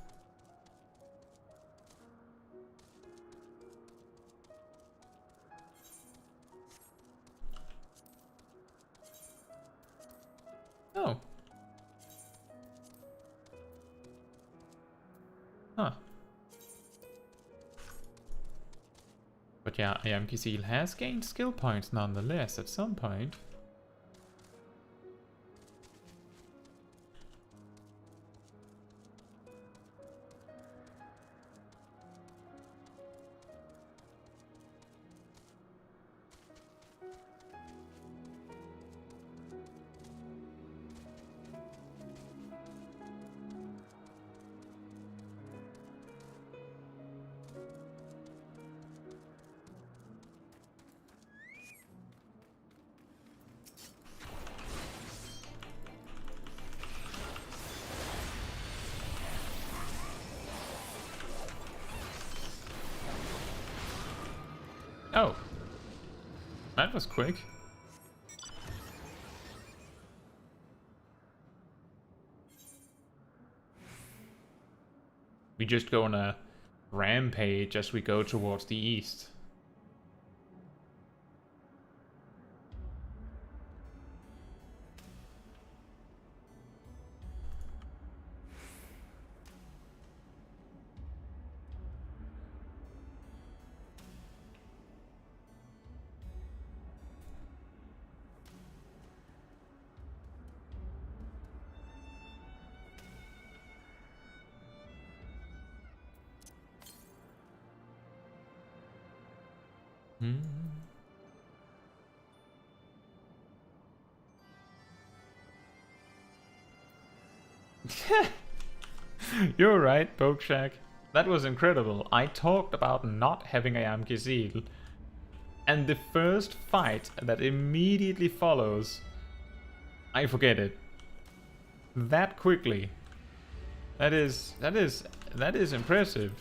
Oh. Huh. But yeah, Ayam Kisil has gained skill points nonetheless at some point. That was quick. We just go on a rampage as we go towards the east. You're right, Pokeshack. That was incredible. I talked about not having a Yamki Seal, and the first fight that immediately follows, I forget it. That quickly. That is impressive.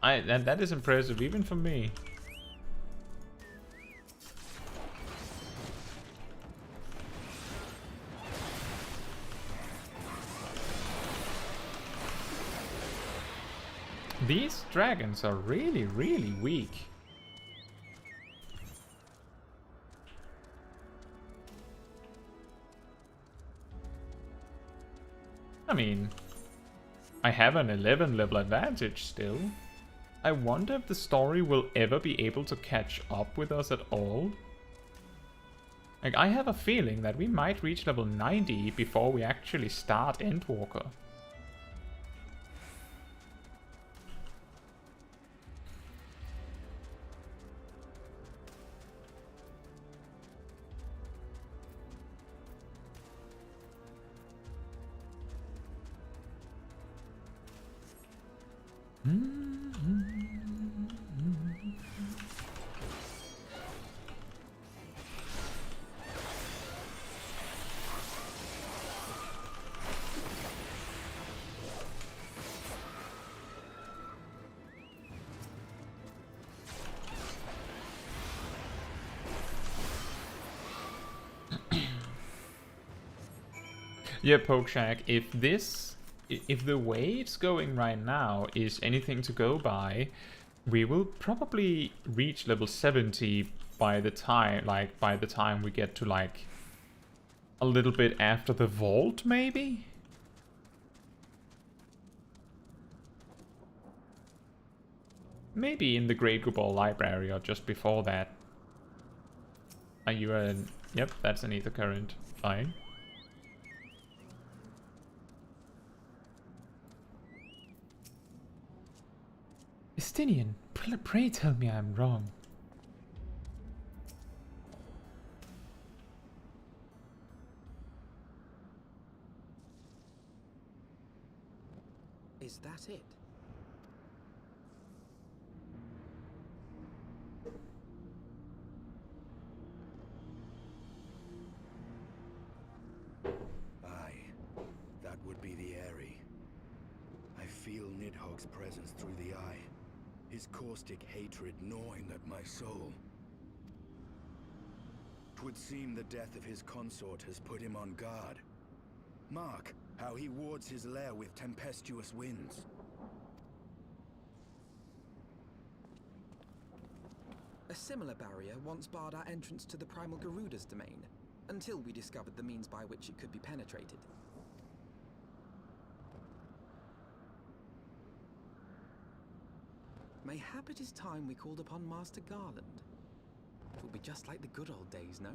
That is impressive even for me. These dragons are really, really weak. I mean, I have an 11 level advantage still. I wonder if the story will ever be able to catch up with us at all. Like, I have a feeling that we might reach level 90 before we actually start Endwalker. Yeah, Pokeshack, if the way it's going right now is anything to go by, we will probably reach level 70 by the time we get to like a little bit after the vault, maybe? Maybe in the Great Gubal Library or just before that. Are you a... Yep, that's an ether current. Fine. Estinian, pray tell me I'm wrong. Is that it? Aye, that would be the Aery. I feel Nidhogg's presence through the eye. His caustic hatred gnawing at my soul. 'Twould seem the death of his consort has put him on guard. Mark how he wards his lair with tempestuous winds. A similar barrier once barred our entrance to the Primal Garuda's domain, until we discovered the means by which it could be penetrated. Mayhap it is time we called upon Master Garland. It will be just like the good old days, no?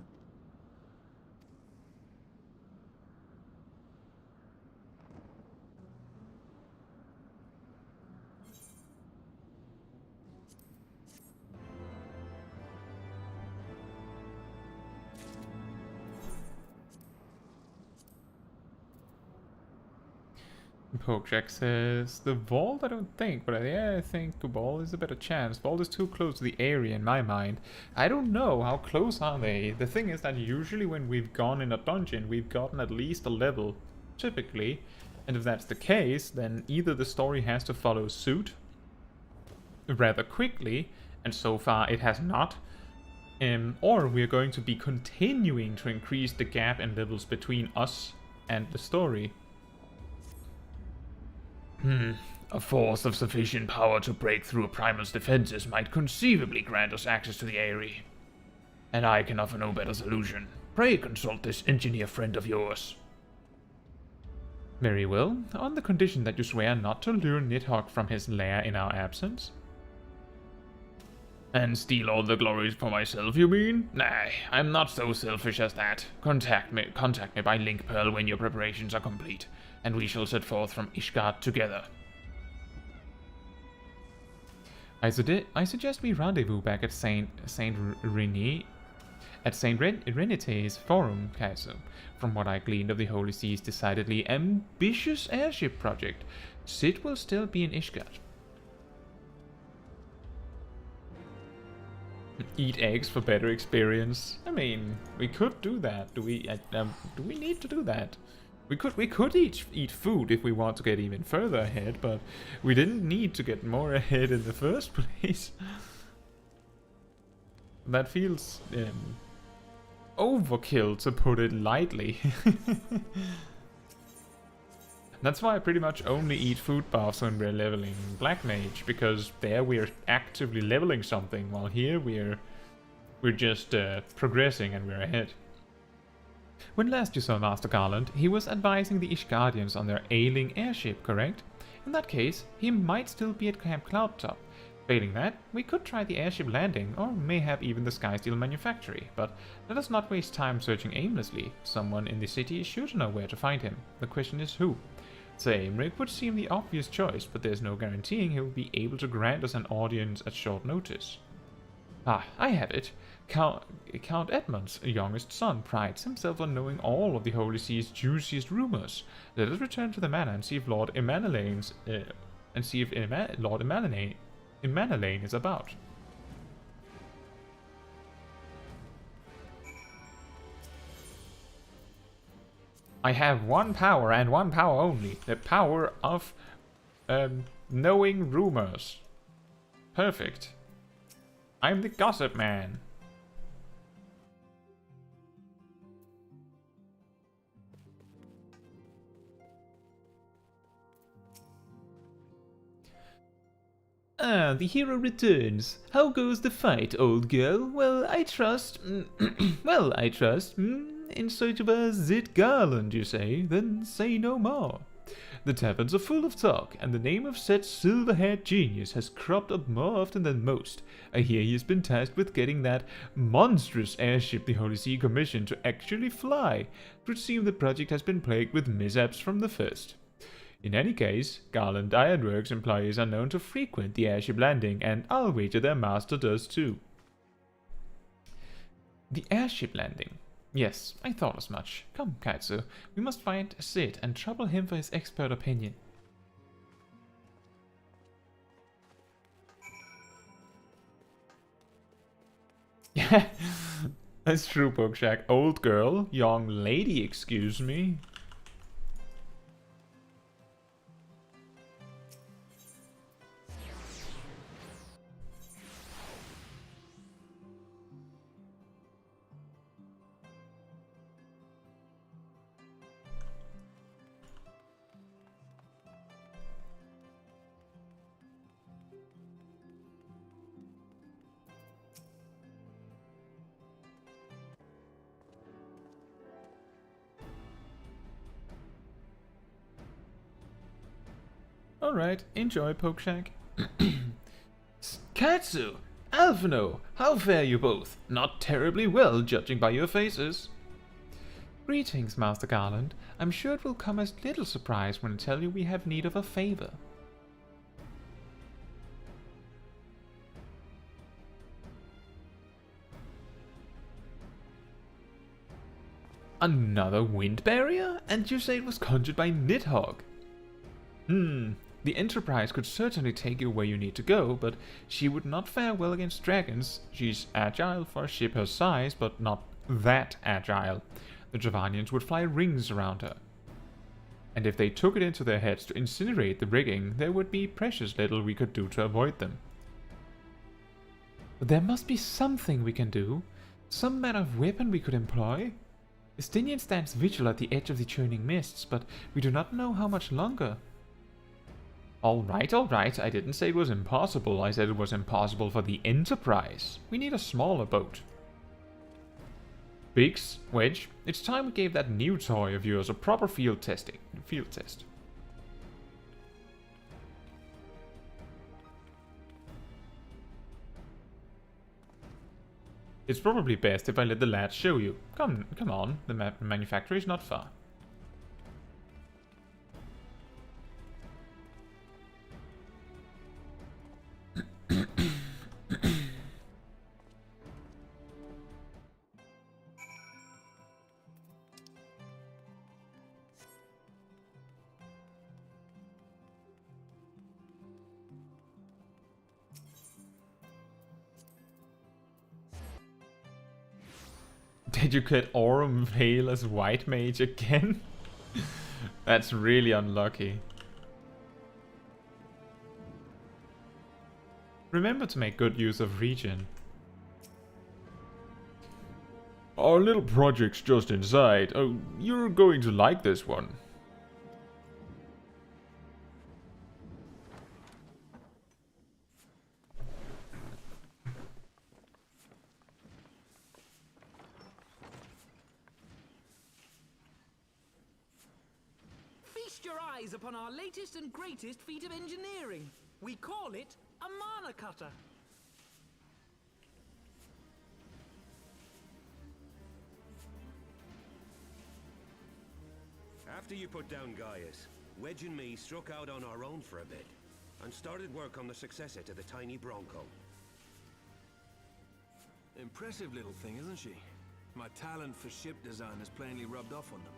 Pokejack says, the Vault I don't think, but yeah, I think Gubal is a better chance. Vault is too close to the area in my mind. I don't know, how close are they? The thing is that usually when we've gone in a dungeon, we've gotten at least a level, typically. And if that's the case, then either the story has to follow suit rather quickly, and so far it has not, Or we're going to be continuing to increase the gap in levels between us and the story. A force of sufficient power to break through Primal's defenses might conceivably grant us access to the Aery. And I can offer no better solution. Pray consult this engineer friend of yours. Very well, on the condition that you swear not to lure Nidhogg from his lair in our absence. And steal all the glories for myself, you mean? Nah, I'm not so selfish as that. Contact me by Link Pearl when your preparations are complete, and we shall set forth from Ishgard together. I suggest we rendezvous back at Saint Renete's Forum, Caetsu. From what I gleaned of the Holy Sea's decidedly ambitious airship project, Sid will still be in Ishgard. Eat eggs for better experience. I mean, we could do that. Do we need to do that? We could eat food if we want to get even further ahead, but we didn't need to get more ahead in the first place. That feels overkill, to put it lightly. That's why I pretty much only eat food buffs when we're leveling Black Mage, because there we're actively leveling something, while here we're just progressing and we're ahead. When last you saw Master Garland, he was advising the Ishgardians on their ailing airship, correct? In that case, he might still be at Camp Cloudtop. Failing that, we could try the airship landing, or mayhap even the Skysteel manufactory, but let us not waste time searching aimlessly. Someone in the city is sure to know where to find him. The question is who. Aery would seem the obvious choice, but there's no guaranteeing he will be able to grant us an audience at short notice. Ah, I have it. Count Edmund's youngest son prides himself on knowing all of the Holy Sea's juiciest rumors. Let us return to the manor and see if Lord Immanalane is about. I have one power and one power only. The power of knowing rumors. Perfect. I'm the gossip man. Ah, the hero returns. How goes the fight, old girl? Well, I trust... In search of a Zid Garland, you say? Then say no more. The taverns are full of talk, and the name of said silver-haired genius has cropped up more often than most. I hear he has been tasked with getting that monstrous airship the Holy See commissioned to actually fly. It would seem the project has been plagued with mishaps from the first. In any case, Garland Ironworks employees are known to frequent the airship landing, and I'll wager their master does too. The airship landing. Yes, I thought as much. Come, Caetsu, we must find Sid and trouble him for his expert opinion. Yeah, that's true, Pokeshak. Old girl, young lady, excuse me. Alright, enjoy, Pokeshak. Caetsu! Alphino! How fare you both? Not terribly well, judging by your faces. Greetings, Master Garland. I'm sure it will come as little surprise when I tell you we have need of a favor. Another wind barrier? And you say it was conjured by Nidhogg? The Enterprise could certainly take you where you need to go, but she would not fare well against dragons. She's agile for a ship her size, but not that agile. The Dravanians would fly rings around her. And if they took it into their heads to incinerate the rigging, there would be precious little we could do to avoid them. But there must be something we can do, some manner of weapon we could employ. Estinian stands vigil at the edge of the Churning Mists, but we do not know how much longer. Alright, I didn't say it was impossible, I said it was impossible for the Enterprise. We need a smaller boat. Biggs, Wedge, it's time we gave that new toy of yours a proper field test. It's probably best if I let the lads show you. Come on, the manufactory is not far. Did you get Aurum Vale as White Mage again? That's really unlucky. Remember to make good use of regen. Our little project's just inside. Oh, you're going to like this one. Feast your eyes upon our latest and greatest feat of engineering. We call it a mana cutter. After you put down Gaius, Wedge and me struck out on our own for a bit, and started work on the successor to the tiny Bronco. Impressive little thing, isn't she? My talent for ship design has plainly rubbed off on them.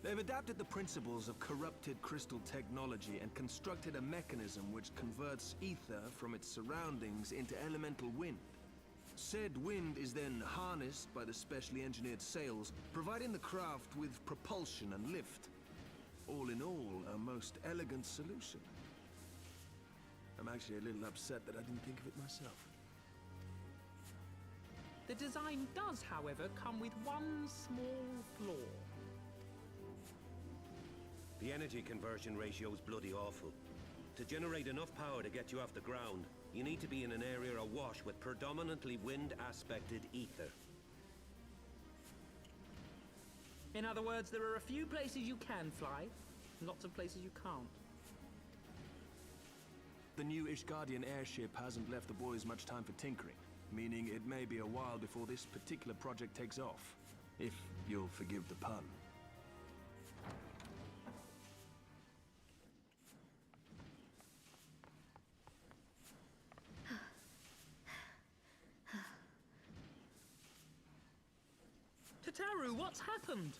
They've adapted the principles of corrupted crystal technology and constructed a mechanism which converts ether from its surroundings into elemental wind. Said wind is then harnessed by the specially engineered sails, providing the craft with propulsion and lift. All in all, a most elegant solution. I'm actually a little upset that I didn't think of it myself. The design does, however, come with one small flaw. The energy conversion ratio is bloody awful. To generate enough power to get you off the ground, you need to be in an area awash with predominantly wind-aspected ether. In other words, there are a few places you can fly, lots of places you can't. The new Ishgardian airship hasn't left the boys much time for tinkering, meaning it may be a while before this particular project takes off, if you'll forgive the pun. Tataru, what's happened?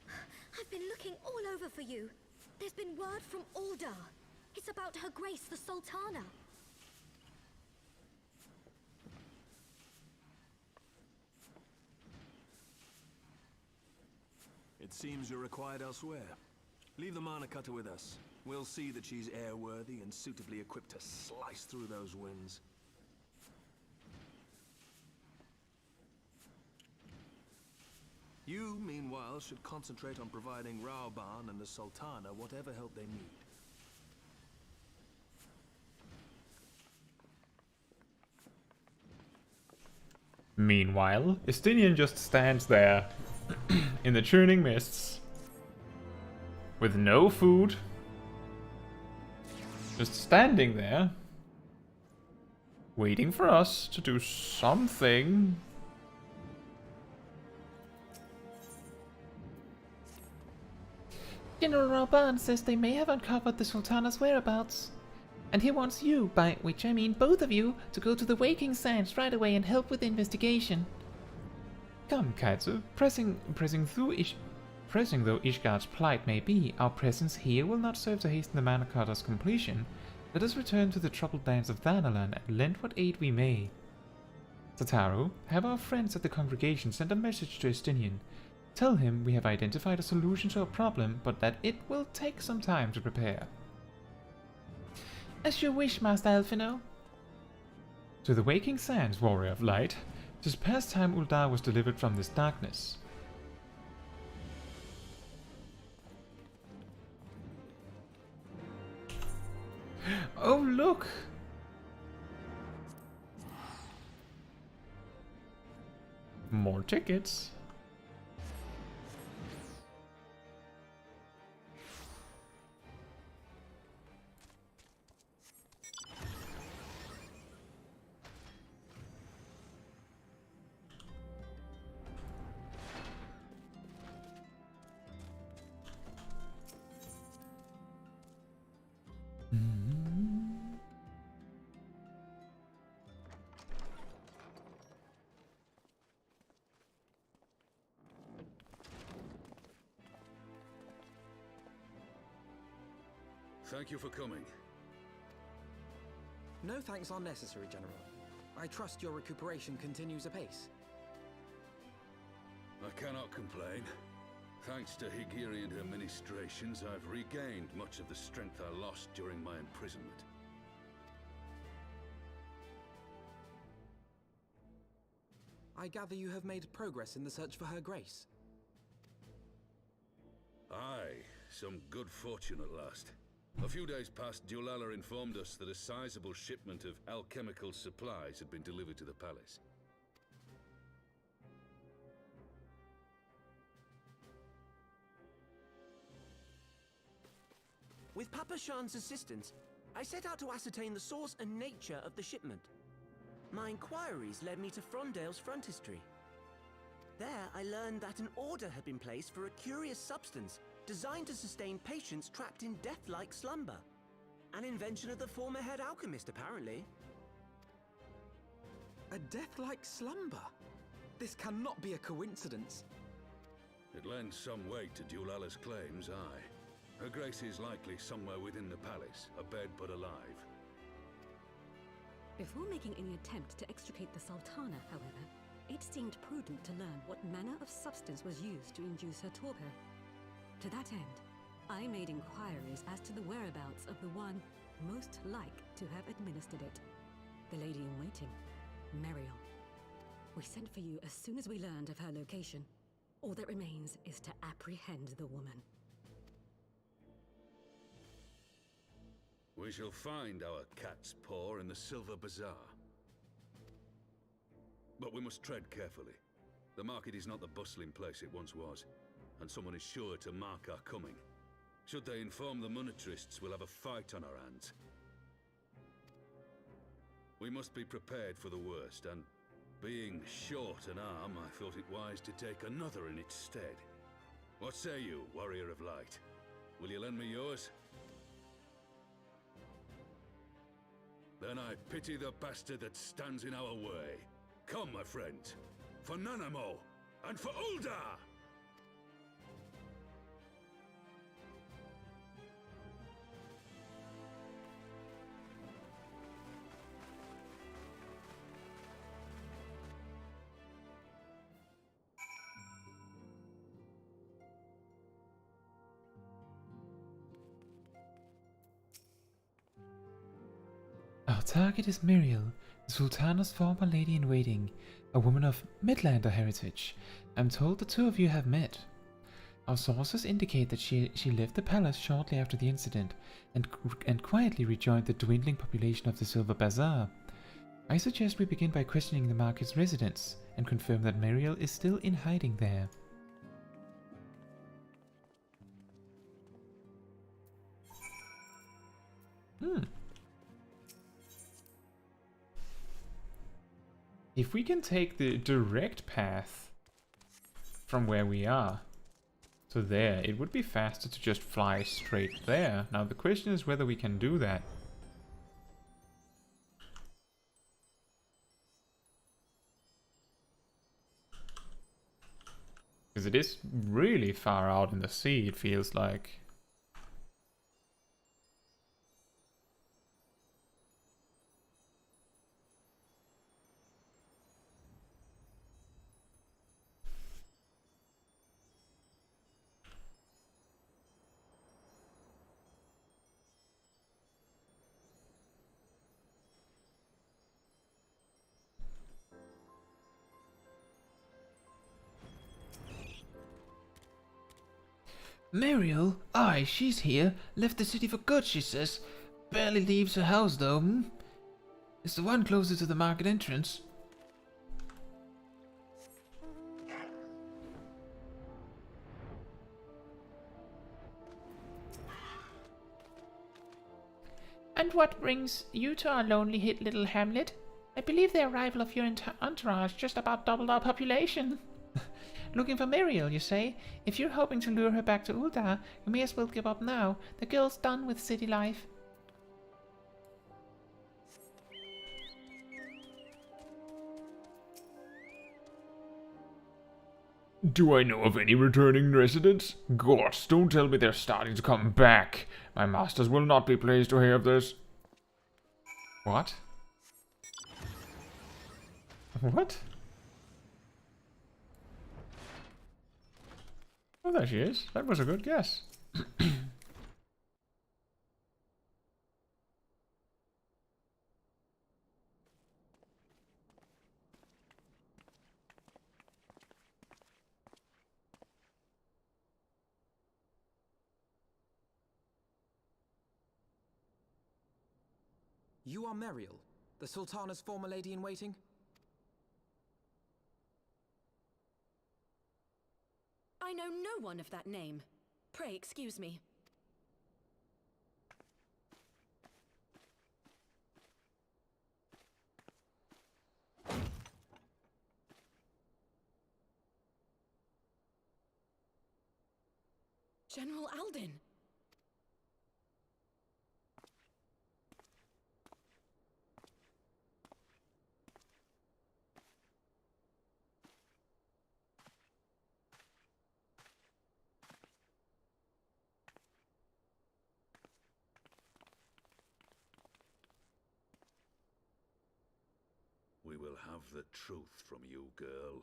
I've been looking all over for you. There's been word from Aldar. It's about Her Grace, the Sultana. It seems you're required elsewhere. Leave the mana cutter with us. We'll see that she's airworthy and suitably equipped to slice through those winds. You, meanwhile, should concentrate on providing Ravana and the Sultana whatever help they need. Meanwhile, Estinian just stands there in the Churning Mists with no food, just standing there waiting for us to do something. General Rauban says they may have uncovered the Sultana's whereabouts. And he wants you, by which I mean both of you, to go to the Waking Sands right away and help with the investigation. Come, Caetsu, pressing though Ishgard's plight may be, our presence here will not serve to hasten the mana cutter's completion. Let us return to the troubled lands of Vanalan and lend what aid we may. Tataru, have our friends at the congregation send a message to Estinian. Tell him we have identified a solution to a problem, but that it will take some time to prepare. As you wish, Master Elfino. To the waking sands, warrior of light. 'Tis past time Uldar was delivered from this darkness. Oh, look! More tickets. Thank you for coming. No thanks are necessary, General. I trust your recuperation continues apace. I cannot complain. Thanks to Higiri and her ministrations, I've regained much of the strength I lost during my imprisonment. I gather you have made progress in the search for Her Grace. Aye, some good fortune at last. A few days past, Dulala informed us that a sizable shipment of alchemical supplies had been delivered to the palace. With Papa Shan's assistance, I set out to ascertain the source and nature of the shipment. My inquiries led me to Frondale's frontistery. There, I learned that an order had been placed for a curious substance designed to sustain patients trapped in death-like slumber. An invention of the former head alchemist, apparently. A death-like slumber? This cannot be a coincidence. It lends some weight to Dulala's claims, aye. Her Grace is likely somewhere within the palace, abed but alive. Before making any attempt to extricate the Sultana, however, it seemed prudent to learn what manner of substance was used to induce her torpor. To that end, I made inquiries as to the whereabouts of the one most like to have administered it. The lady-in-waiting, Meriel. We sent for you as soon as we learned of her location. All that remains is to apprehend the woman. We shall find our cat's paw in the Silver Bazaar. But we must tread carefully. The market is not the bustling place it once was, and someone is sure to mark our coming. Should they inform the monetarists, we'll have a fight on our hands. We must be prepared for the worst, and being short an arm, I thought it wise to take another in its stead. What say you, Warrior of Light? Will you lend me yours? Then I pity the bastard that stands in our way. Come, my friends, for Nanamo, and for Uldar! Our target is Meriel, the Sultana's former lady-in-waiting, a woman of Midlander heritage. I'm told the two of you have met. Our sources indicate that she left the palace shortly after the incident and quietly rejoined the dwindling population of the Silver Bazaar. I suggest we begin by questioning the market's residents and confirm that Meriel is still in hiding there. If we can take the direct path from where we are to there, it would be faster to just fly straight there. Now the question is whether we can do that. Because it is really far out in the sea, it feels like. Mariel? Aye, she's here. Left the city for good, she says. Barely leaves her house, though, hmm? It's the one closer to the market entrance. And what brings you to our lonely little hamlet? I believe the arrival of your entourage just about doubled our population. Looking for Mariel, you say? If you're hoping to lure her back to Uldar, you may as well give up now. The girl's done with city life. Do I know of any returning residents? Gods, don't tell me they're starting to come back. My masters will not be pleased to hear of this. What? What? Oh, there she is. That was a good guess. You are Mariel, the Sultana's former lady-in-waiting? I know no one of that name. Pray excuse me. General Alden! We will have the truth from you, girl.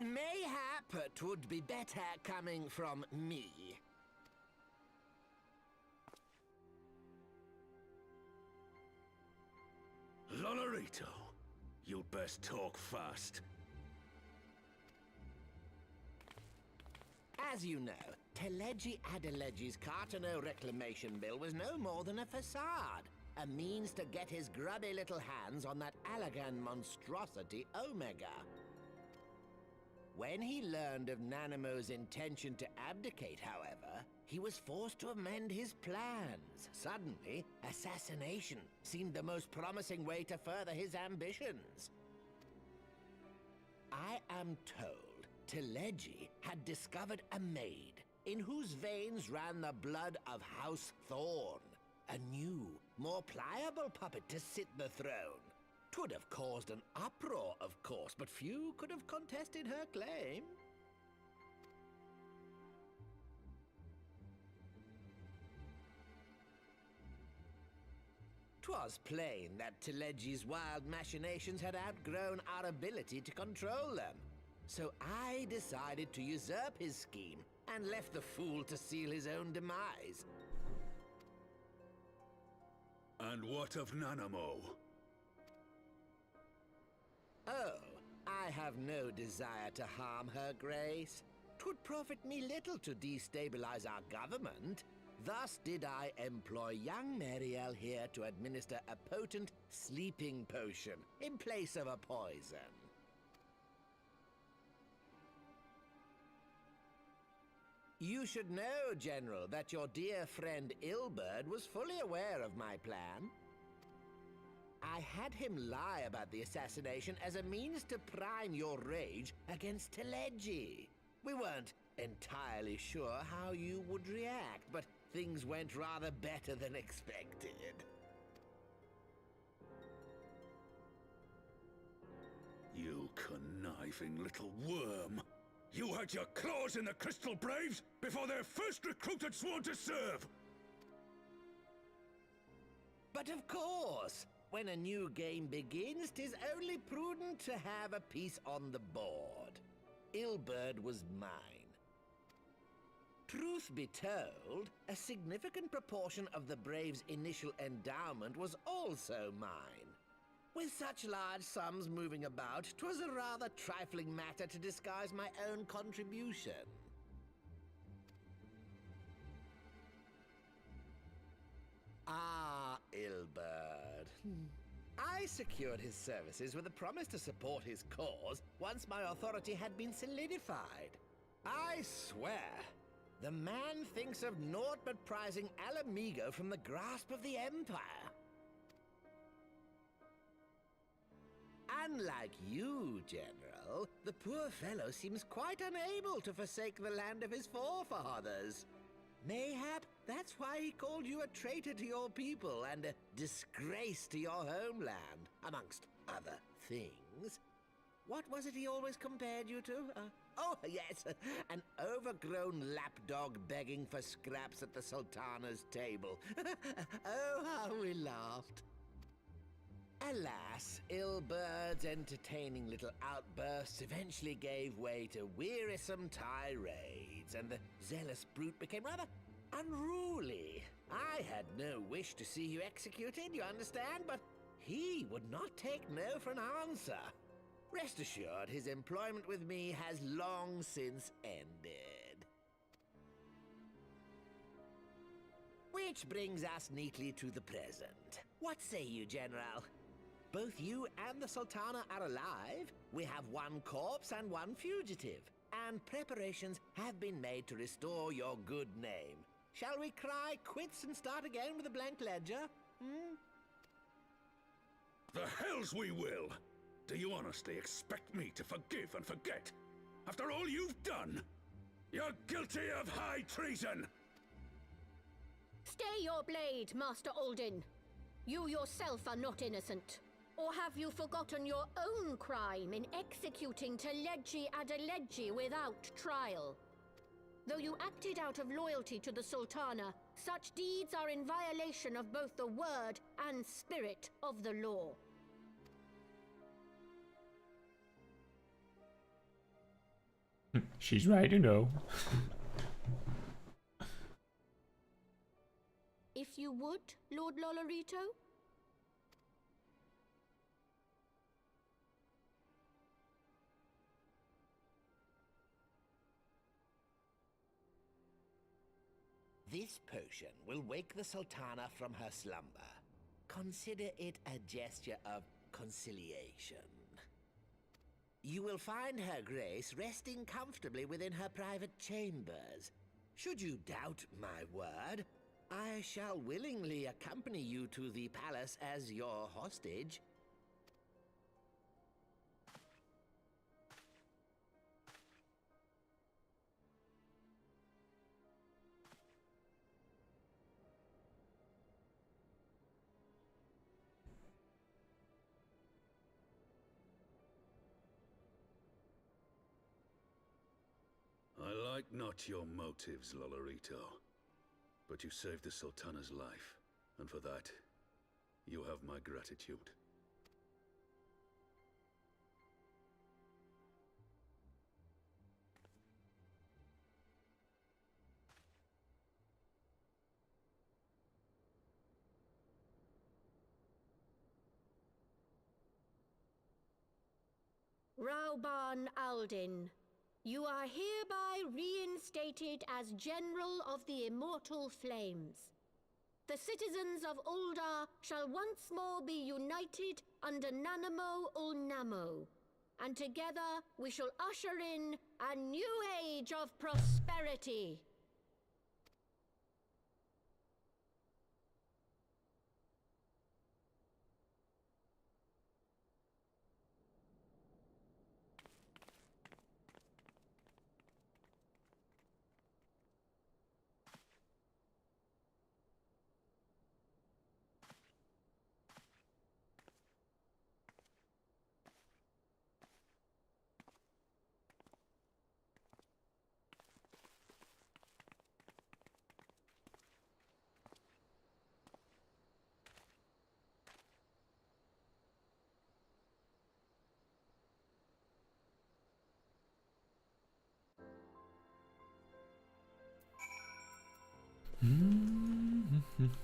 Mayhap it would be better coming from me. Lonorito, you'd best talk fast. As you know, Teleji Adeleji's Cartano reclamation bill was no more than a facade. A means to get his grubby little hands on that Allagan monstrosity Omega. When he learned of Nanamo's intention to abdicate, however, he was forced to amend his plans. Suddenly, assassination seemed the most promising way to further his ambitions. I am told Teleji had discovered a maid in whose veins ran the blood of House Thorn. A new, more pliable puppet to sit the throne. 'Twould have caused an uproar, of course, but few could have contested her claim. 'Twas plain that Teleji's wild machinations had outgrown our ability to control them. So I decided to usurp his scheme and left the fool to seal his own demise. And what of Nanamo? Oh, I have no desire to harm her grace. 'Twould profit me little to destabilize our government. Thus did I employ young Mariel here to administer a potent sleeping potion in place of a poison. You should know, General, that your dear friend Ilberd was fully aware of my plan. I had him lie about the assassination as a means to prime your rage against Teleji. We weren't entirely sure how you would react, but things went rather better than expected. You conniving little worm! You had your claws in the Crystal Braves before their first recruit had sworn to serve! But of course, when a new game begins, 'tis only prudent to have a piece on the board. Ilberd was mine. Truth be told, a significant proportion of the Brave's initial endowment was also mine. With such large sums moving about, 'twas a rather trifling matter to disguise my own contribution. Ah, Ilberd. I secured his services with a promise to support his cause once my authority had been solidified. I swear, the man thinks of naught but prizing Alamigo from the grasp of the Empire. Unlike you, General, the poor fellow seems quite unable to forsake the land of his forefathers. Mayhap that's why he called you a traitor to your people and a disgrace to your homeland, amongst other things. What was it he always compared you to? Oh, yes, an overgrown lapdog begging for scraps at the Sultana's table. Oh, how we laughed. Alas, Ilberd's entertaining little outbursts eventually gave way to wearisome tirades, and the zealous brute became rather unruly. I had no wish to see you executed, you understand, but he would not take no for an answer. Rest assured, his employment with me has long since ended. Which brings us neatly to the present. What say you, General? Both you and the Sultana are alive. We have one corpse and one fugitive, and preparations have been made to restore your good name. Shall we cry quits and start again with a blank ledger? The hells we will! Do you honestly expect me to forgive and forget? After all you've done? You're guilty of high treason! Stay your blade, Master Alden. You yourself are not innocent. Or have you forgotten your own crime in executing Teledji Adeledji without trial? Though you acted out of loyalty to the Sultana, such deeds are in violation of both the word and spirit of the law. She's right, you know. If you would, Lord Lolorito? This potion will wake the Sultana from her slumber. Consider it a gesture of conciliation. You will find her grace resting comfortably within her private chambers. Should you doubt my word, I shall willingly accompany you to the palace as your hostage. I like not your motives, Lolorito. But you saved the Sultana's life, and for that, you have my gratitude. Rauban Aldin, you are hereby reinstated as General of the Immortal Flames. The citizens of Ul'dah shall once more be united under Nanamo Ul'Namo, and together we shall usher in a new age of prosperity.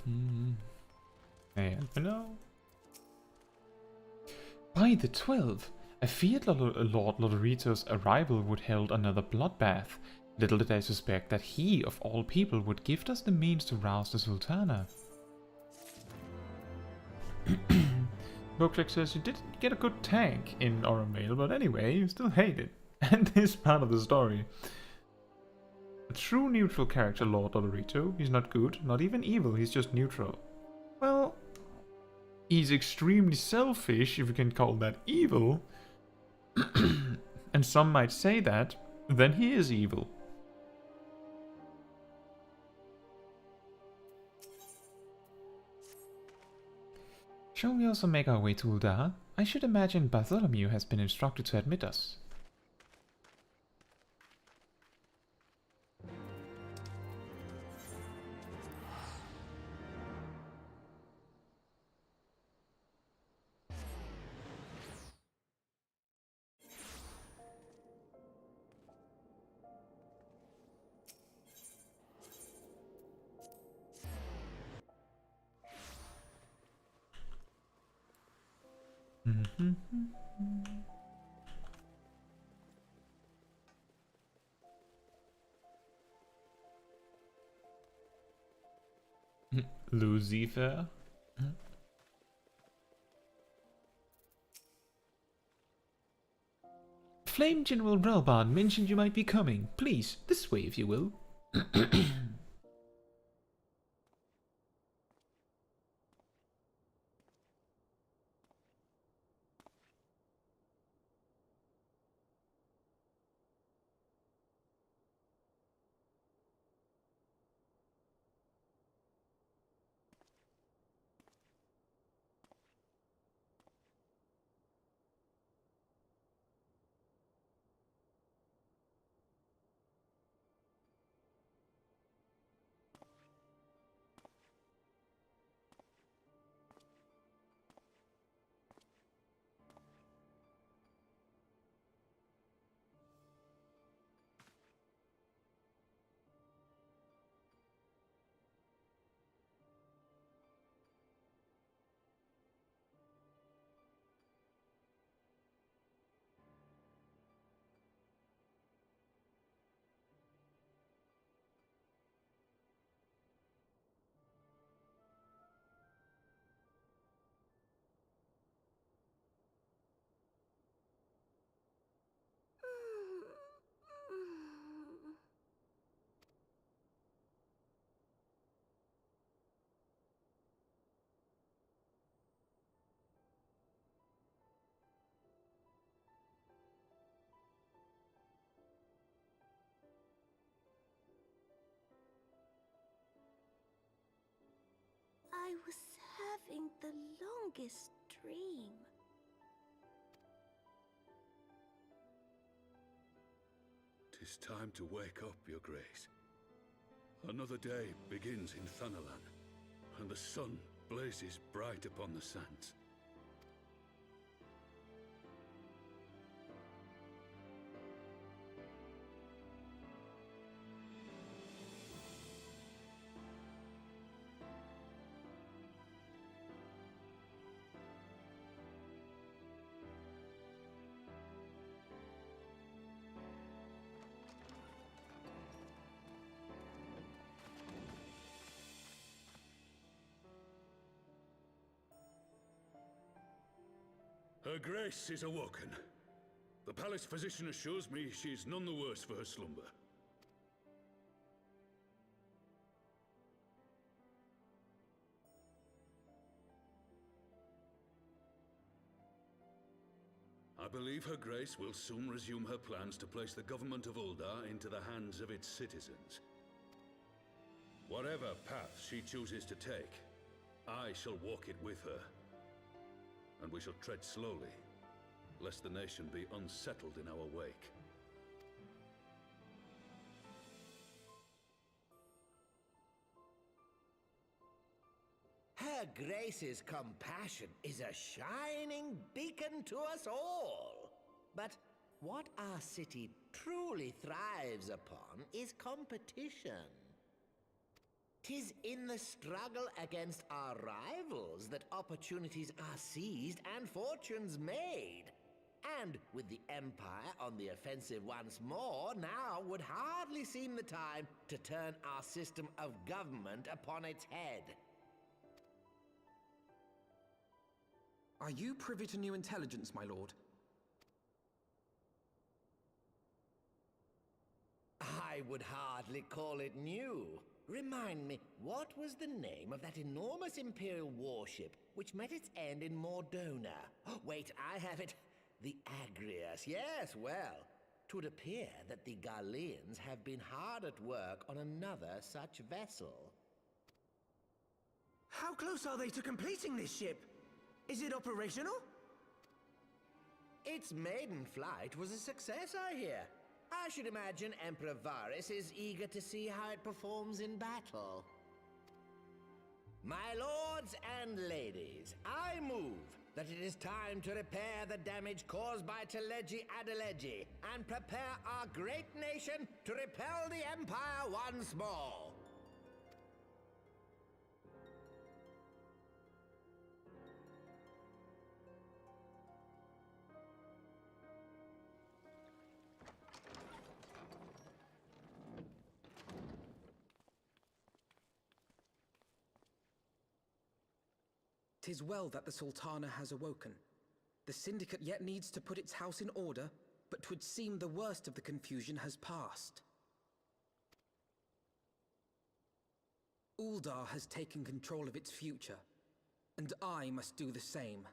And no. By the 12th, I feared Lord Lodorito's arrival would herald another bloodbath. Little did I suspect that he, of all people, would gift us the means to rouse the Sultana. Bookcheck says you didn't get a good tank in Oromale, but anyway, you still hate it. And this part of the story. A true neutral character, Lord Lodorito. He's not good, not even evil, he's just neutral. Well, he's extremely selfish, if you can call that evil. And some might say that, then he is evil. Shall we also make our way to Uldar? I should imagine Bartholomew has been instructed to admit us. Lucifer. Flame General Relban mentioned you might be coming. Please, this way if you will. I was having the longest dream. "'Tis time to wake up, Your Grace. Another day begins in Thanalan, and the sun blazes bright upon the sands. Her Grace is awoken. The palace physician assures me she's none the worse for her slumber. I believe Her Grace will soon resume her plans to place the government of Uldar into the hands of its citizens. Whatever path she chooses to take, I shall walk it with her. And we shall tread slowly, lest the nation be unsettled in our wake. Her Grace's compassion is a shining beacon to us all. But what our city truly thrives upon is competition. 'Tis in the struggle against our rivals that opportunities are seized and fortunes made. And with the Empire on the offensive once more, now would hardly seem the time to turn our system of government upon its head. Are you privy to new intelligence, my lord? I would hardly call it new. Remind me, what was the name of that enormous Imperial warship which met its end in Mordona? Oh, wait, I have it. The Agrias, yes, well. 'Twould appear that the Garleans have been hard at work on another such vessel. How close are they to completing this ship? Is it operational? Its maiden flight was a success, I hear. I should imagine Emperor Varys is eager to see how it performs in battle. My lords and ladies, I move that it is time to repair the damage caused by Teleji Adeleji and prepare our great nation to repel the Empire once more. "'Tis well that the Sultana has awoken. The Syndicate yet needs to put its house in order, but 'twould seem the worst of the confusion has passed. Uldar has taken control of its future, and I must do the same.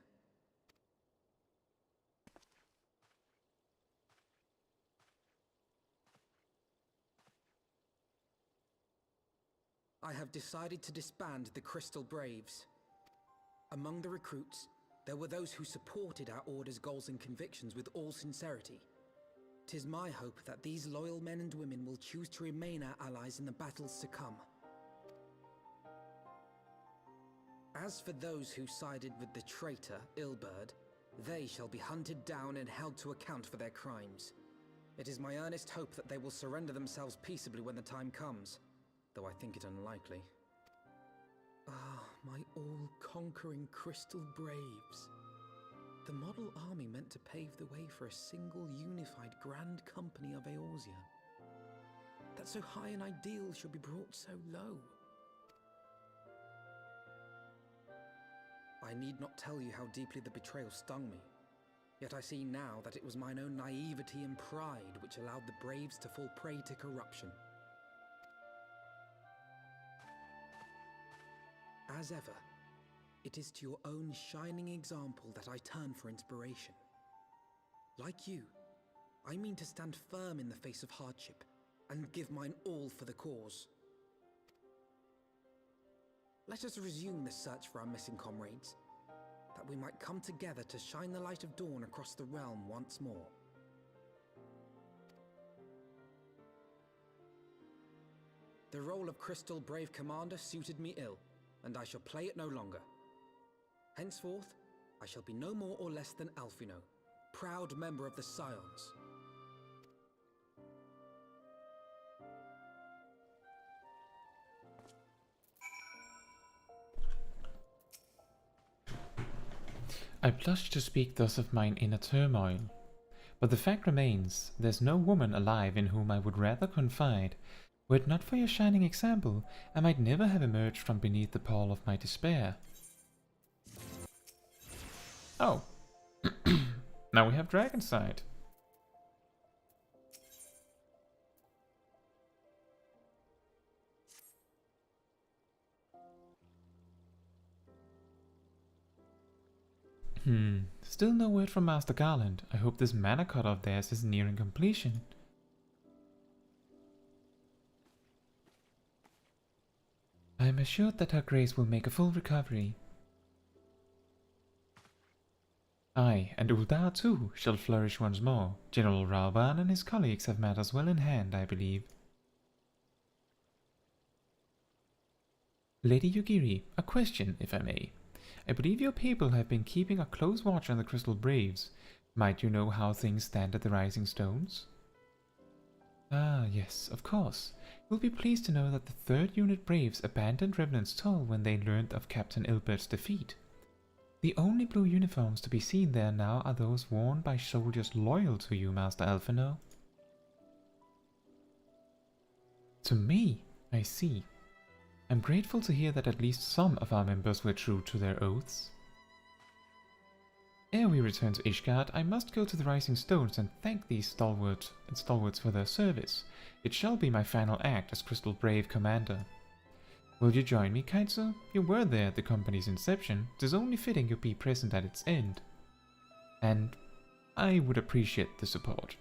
I have decided to disband the Crystal Braves. Among the recruits, there were those who supported our Order's goals and convictions with all sincerity. 'Tis my hope that these loyal men and women will choose to remain our allies in the battles to come. As for those who sided with the traitor, Ilberd, they shall be hunted down and held to account for their crimes. It is my earnest hope that they will surrender themselves peaceably when the time comes, though I think it unlikely. Ah, my all-conquering Crystal Braves. The model army meant to pave the way for a single unified Grand Company of Eorzea. That so high an ideal should be brought so low. I need not tell you how deeply the betrayal stung me. Yet I see now that it was mine own naivety and pride which allowed the Braves to fall prey to corruption. As ever, it is to your own shining example that I turn for inspiration. Like you, I mean to stand firm in the face of hardship and give mine all for the cause. Let us resume the search for our missing comrades, that we might come together to shine the light of dawn across the realm once more. The role of Crystal Brave Commander suited me ill, and I shall play it no longer. Henceforth, I shall be no more or less than Alphino, proud member of the Scions. I blush to speak thus of mine inner turmoil, but the fact remains, there's no woman alive in whom I would rather confide. Were it not for your shining example, I might never have emerged from beneath the pall of my despair. Oh. Now we have Dragonsight. Still no word from Master Garland. I hope this mana cut of theirs is nearing completion. I am assured that Her Grace will make a full recovery. I, and Uldar too, shall flourish once more. General Ravana and his colleagues have matters well in hand, I believe. Lady Yugiri, a question, if I may. I believe your people have been keeping a close watch on the Crystal Braves. Might you know how things stand at the Rising Stones? Ah, yes, of course. You'll be pleased to know that the 3rd Unit Braves abandoned Revenant's Toll when they learned of Captain Ilbert's defeat. The only blue uniforms to be seen there now are those worn by soldiers loyal to you, Master Alphino. To me, I see. I'm grateful to hear that at least some of our members were true to their oaths. Ere we return to Ishgard, I must go to the Rising Stones and thank these stalwarts for their service. It shall be my final act as Crystal Brave Commander. Will you join me, Caetsu? You were there at the company's inception. It is only fitting you be present at its end. And I would appreciate the support.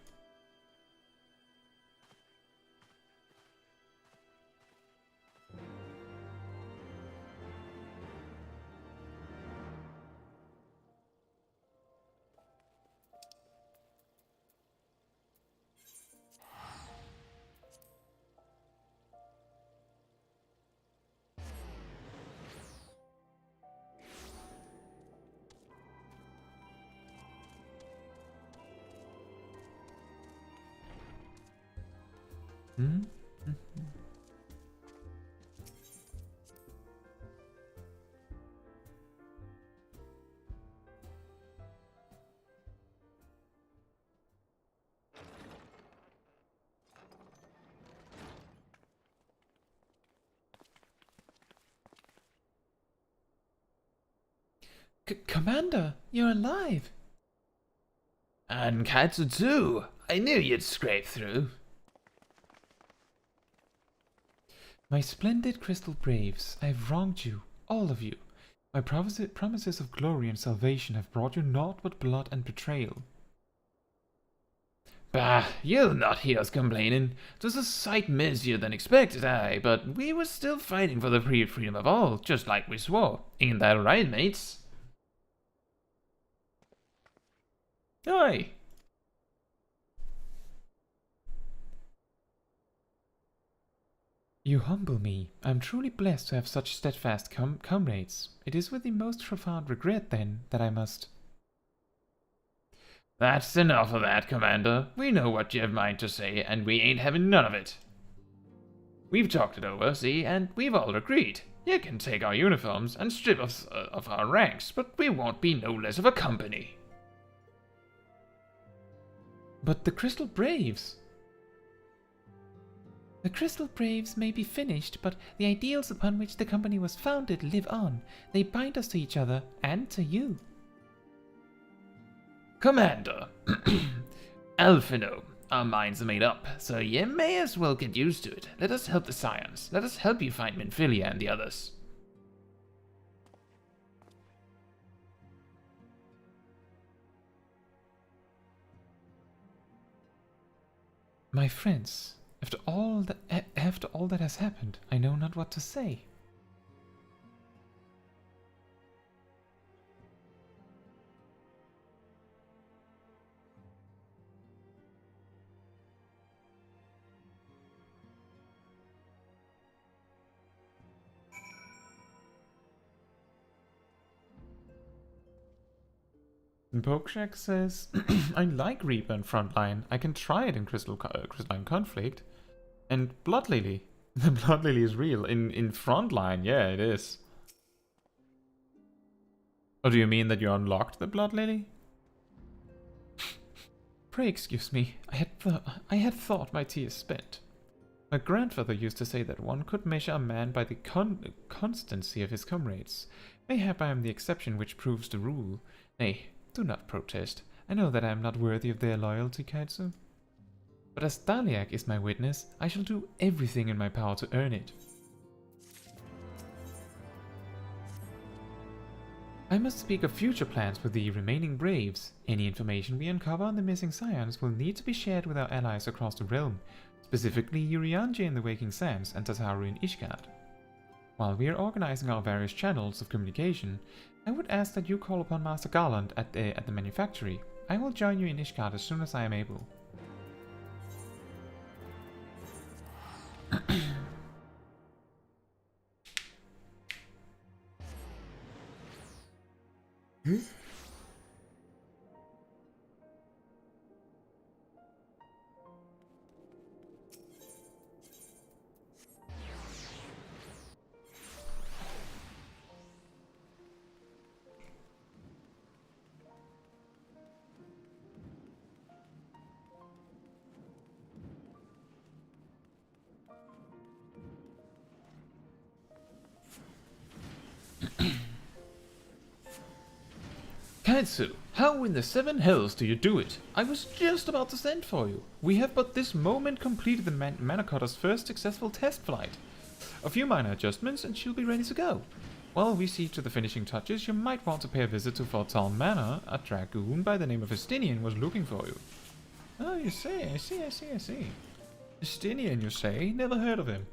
Commander, you're alive! And Caetsu too! I knew you'd scrape through. My splendid Crystal Braves, I've wronged you, all of you. My promises of glory and salvation have brought you naught but blood and betrayal. Bah, you'll not hear us complaining. 'Twas a sight messier than expected, aye, but we were still fighting for the freedom of all, just like we swore. Ain't that right, mates? Aye. You humble me. I'm truly blessed to have such steadfast comrades. It is with the most profound regret, then, that I must... That's enough of that, Commander. We know what you have mind to say, and we ain't having none of it. We've talked it over, see, and we've all agreed. You can take our uniforms and strip us of our ranks, but we won't be no less of a company. But the Crystal Braves! The Crystal Braves may be finished, but the ideals upon which the company was founded live on. They bind us to each other, and to you. Commander, Alphino, our minds are made up, so ye may as well get used to it. Let us help the Scions. Let us help you find Minfilia and the others. My friends, after all that has happened, I know not what to say. Pokeshak says, I like Reaper in Frontline. I can try it in Crystalline Conflict. And Blood Lily. The Blood Lily is real. In Frontline, yeah, it is. Or do you mean that you unlocked the Blood Lily? Pray excuse me. I had thought my tea is spent. My grandfather used to say that one could measure a man by the constancy of his comrades. Mayhap I am the exception which proves the rule. Nay, do not protest. I know that I am not worthy of their loyalty, Caetsu. But as Daliak is my witness, I shall do everything in my power to earn it. I must speak of future plans with the remaining Braves. Any information we uncover on the missing Scions will need to be shared with our allies across the realm, specifically Urianger in the Waking Sands and Tataru in Ishgard. While we are organizing our various channels of communication, I would ask that you call upon Master Garland at the manufactory. I will join you in Ishgard as soon as I am able. Caetsu, how in the seven hells do you do it? I was just about to send for you. We have but this moment completed the Manacotter's first successful test flight. A few minor adjustments and she'll be ready to go. While we see to the finishing touches, you might want to pay a visit to Vath Manor. A dragoon by the name of Estinian was looking for you. Oh, you see, I see. Estinian, you say? Never heard of him.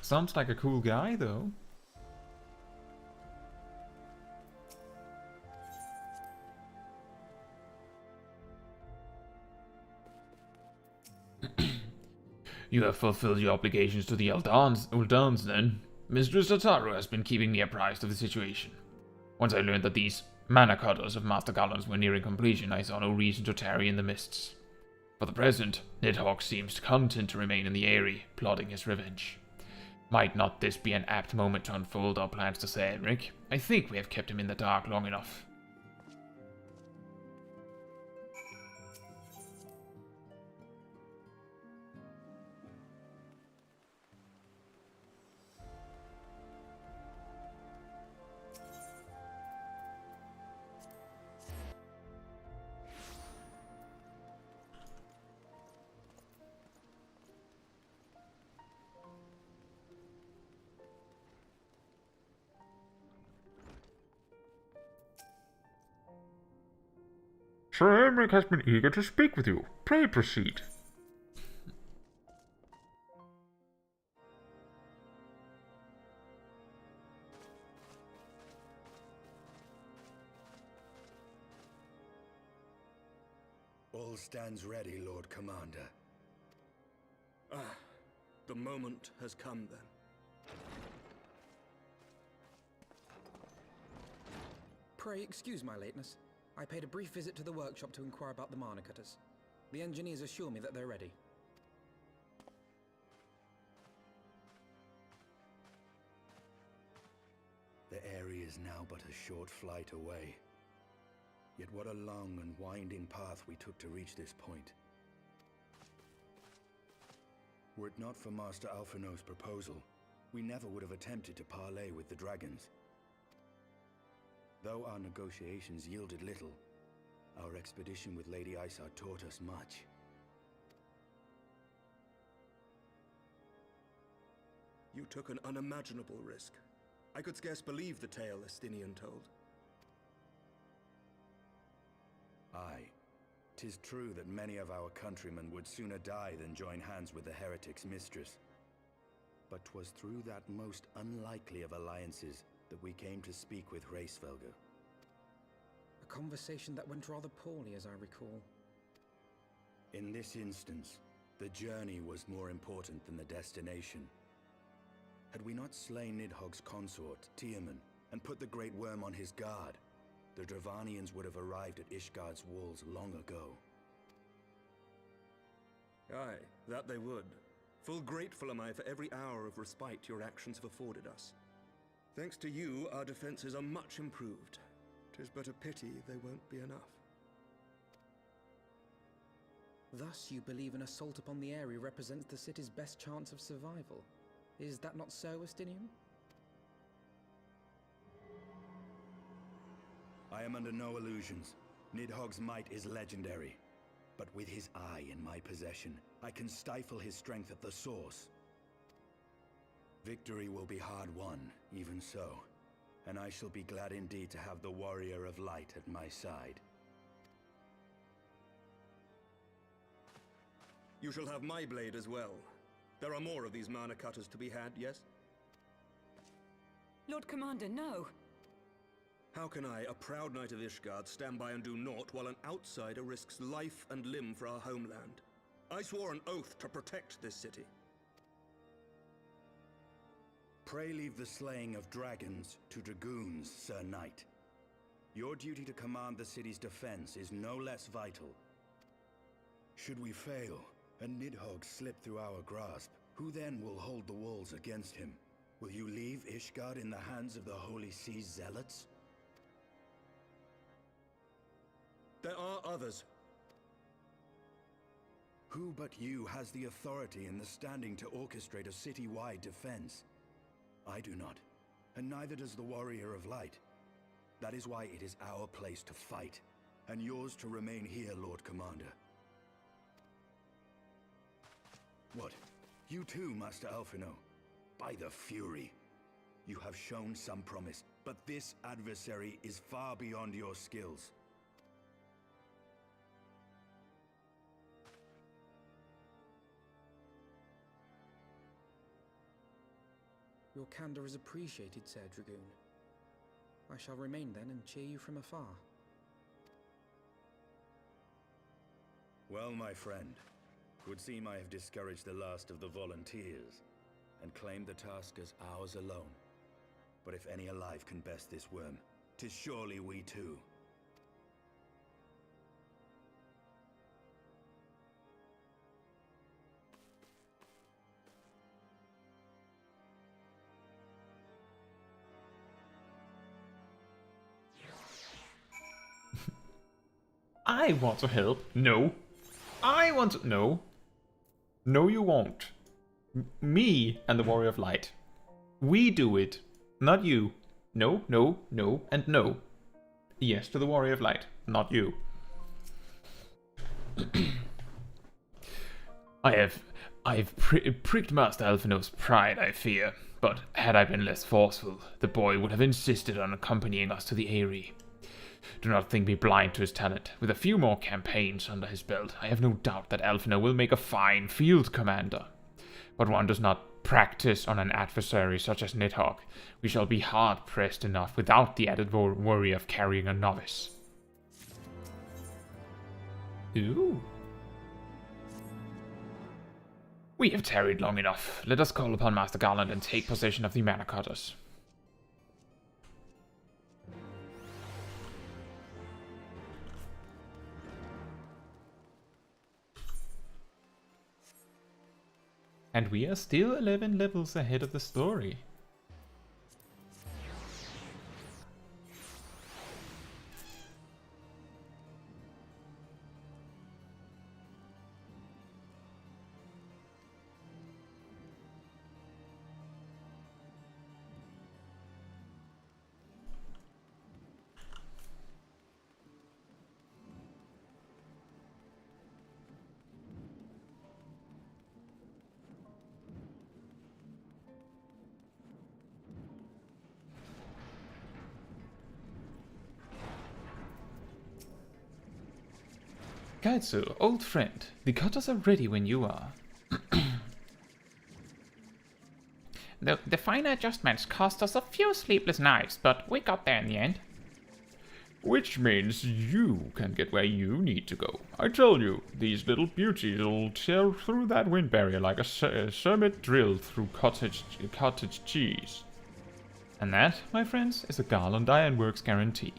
Sounds like a cool guy, though. You have fulfilled your obligations to the Uldans, then. Mistress Tataru has been keeping me apprised of the situation. Once I learned that these mana cutters of Master Gallons were nearing completion, I saw no reason to tarry in the mists. For the present, Nidhogg seems content to remain in the Aery, plotting his revenge. Might not this be an apt moment to unfold our plans to Cedric? I think we have kept him in the dark long enough. Sir Aery has been eager to speak with you. Pray proceed. All stands ready, Lord Commander. Ah, the moment has come then. Pray excuse my lateness. I paid a brief visit to the workshop to inquire about the mana cutters. The engineers assure me that they're ready. The Aery is now but a short flight away. Yet what a long and winding path we took to reach this point. Were it not for Master Alphino's proposal, we never would have attempted to parley with the dragons. Though our negotiations yielded little, our expedition with Lady Isard taught us much. You took an unimaginable risk. I could scarce believe the tale Estinian told. Aye. 'Tis true that many of our countrymen would sooner die than join hands with the heretic's mistress. But 'twas through that most unlikely of alliances that we came to speak with Hraesvelgr. A conversation that went rather poorly, as I recall. In this instance, the journey was more important than the destination. Had we not slain Nidhogg's consort, Tiaman, and put the Great Worm on his guard, the Dravanians would have arrived at Ishgard's walls long ago. Aye, that they would. Full grateful am I for every hour of respite your actions have afforded us. Thanks to you, our defenses are much improved. 'Tis but a pity they won't be enough. Thus you believe an assault upon the Aery represents the city's best chance of survival. Is that not so, Estinian? I am under no illusions. Nidhogg's might is legendary. But with his eye in my possession, I can stifle his strength at the source. Victory will be hard won, even so. And I shall be glad indeed to have the Warrior of Light at my side. You shall have my blade as well. There are more of these mana cutters to be had, yes? Lord Commander, no! How can I, a proud knight of Ishgard, stand by and do naught while an outsider risks life and limb for our homeland? I swore an oath to protect this city. Pray leave the slaying of dragons to dragoons, Sir Knight. Your duty to command the city's defense is no less vital. Should we fail, and Nidhogg slip through our grasp, who then will hold the walls against him? Will you leave Ishgard in the hands of the Holy Sea's zealots? There are others. Who but you has the authority and the standing to orchestrate a city-wide defense? I do not, and neither does the Warrior of Light. That is why it is our place to fight, and yours to remain here, Lord Commander. What? You too, Master Alphino? By the Fury! You have shown some promise, but this adversary is far beyond your skills. Your candor is appreciated, Sir Dragoon. I shall remain then and cheer you from afar. Well, my friend, it would seem I have discouraged the last of the volunteers, and claimed the task as ours alone. But if any alive can best this worm, 'tis surely we too. I want to help. No. I want to... No. No, you won't. Me and the Warrior of Light. We do it. Not you. No, no, no, and no. Yes to the Warrior of Light. Not you. I've pricked Master Alphino's pride, I fear. But had I been less forceful, the boy would have insisted on accompanying us to the Aery. Do not think me blind to his talent. With a few more campaigns under his belt, I have no doubt that Alphino will make a fine field commander. But one does not practice on an adversary such as Nidhogg. We shall be hard-pressed enough without the added worry of carrying a novice. Ooh. We have tarried long enough. Let us call upon Master Garland and take possession of the Mana Cutters. And we are still 11 levels ahead of the story. Caetsu, old friend, the cutters are ready when you are. The fine adjustments cost us a few sleepless nights, but we got there in the end. Which means you can get where you need to go. I tell you, these little beauties will tear through that wind barrier like a cermet drill through cottage cheese. And that, my friends, is a Garland Ironworks guarantee.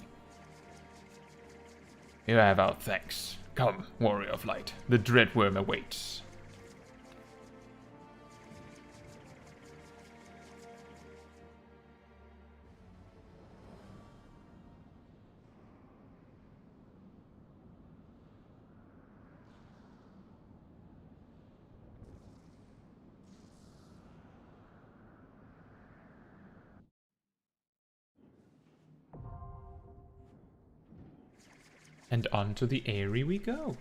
You have our thanks. Come, Warrior of Light, the Dreadworm awaits. And on to the Aery we go.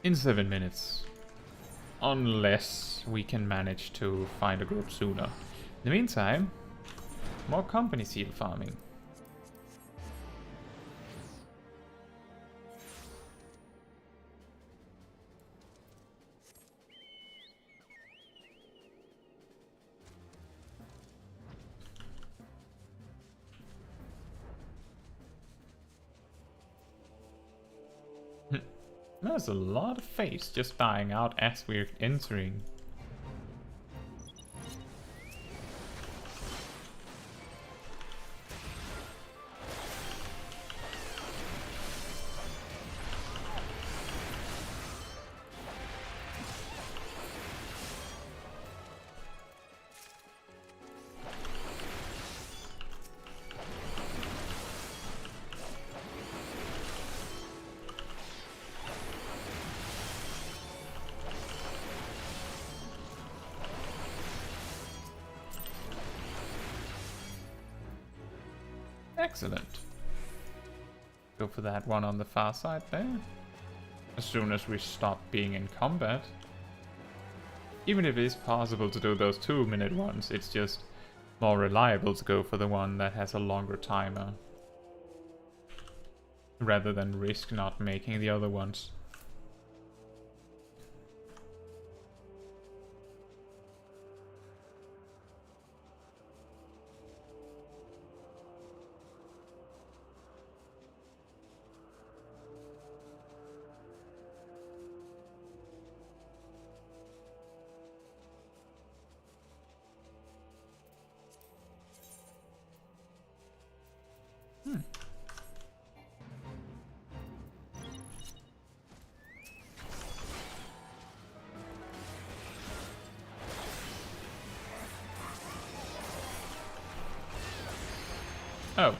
In 7 minutes. Unless we can manage to find a group sooner. In the meantime, more company seal farming. There's a lot of face just dying out as we're entering. Excellent. Go for that one on the far side there. As soon as we stop being in combat. Even if it is possible to do those 2-minute ones, it's just more reliable to go for the one that has a longer timer. Rather than risk not making the other ones. Oh.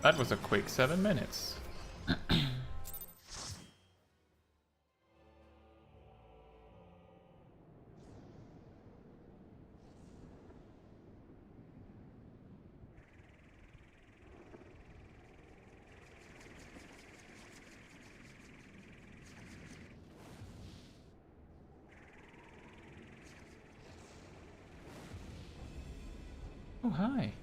That was a quick 7 minutes. Oh, hi.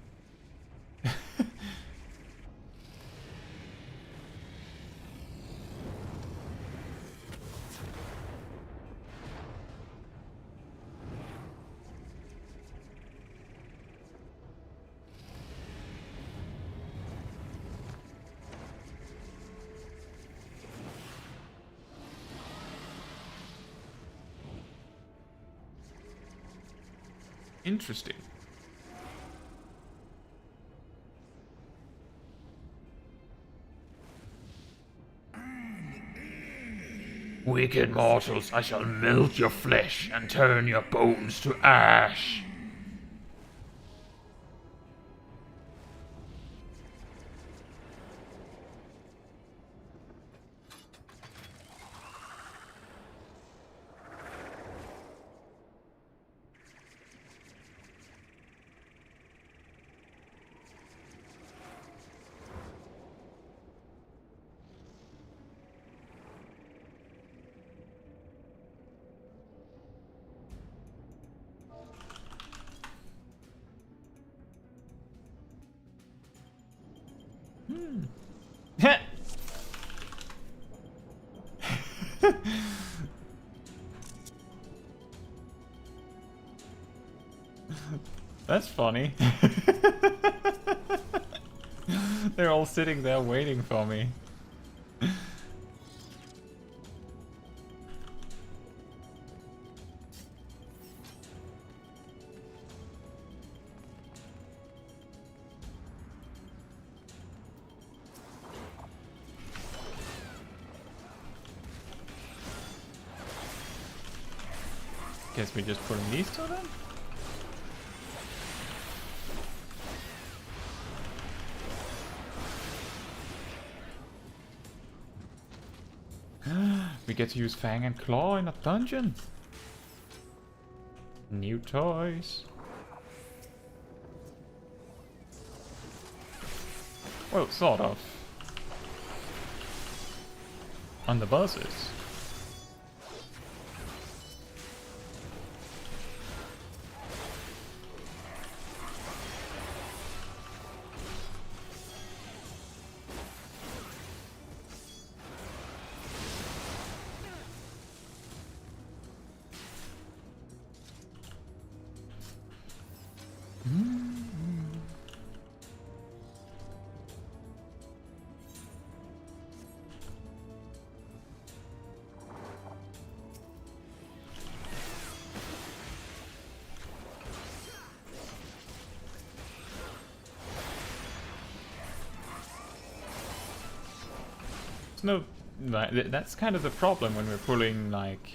Interesting. Wicked mortals, I shall melt your flesh and turn your bones to ash. That's funny. They're all sitting there waiting for me. Guess we just put in these two then? We get to use Fang and Claw in a dungeon. New toys. Well, sort of. On the bosses. No, that's kind of the problem when we're pulling like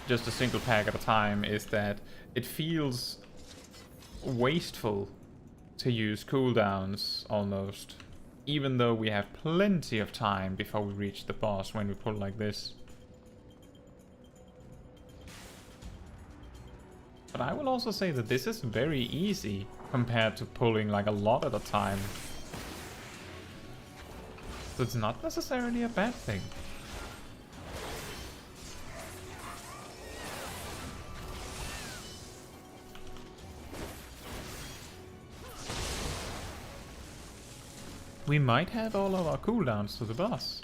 just a single pack at a time, is that it feels wasteful to use cooldowns almost, even though we have plenty of time before we reach the boss when we pull like this. But I will also say that this is very easy compared to pulling like a lot at a time. So it's not necessarily a bad thing. We might have all of our cooldowns to the boss.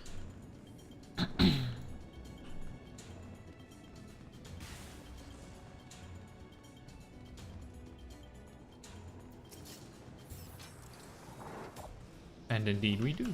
And indeed we do.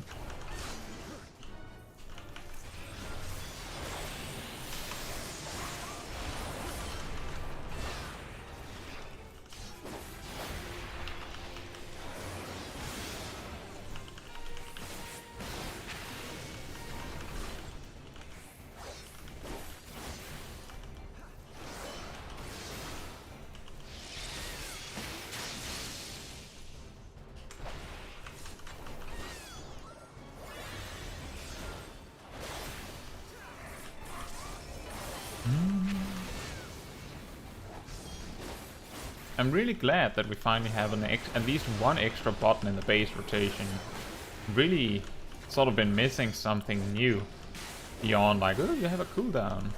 I'm really glad that we finally have at least one extra button in the base rotation. Really sort of been missing something new beyond like, oh, you have a cooldown.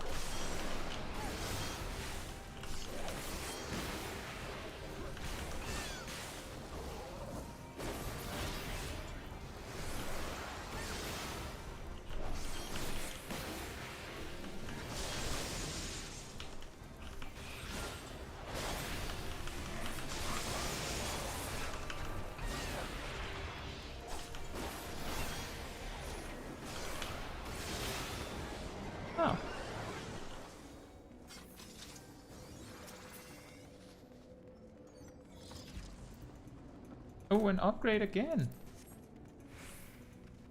Oh, an upgrade again.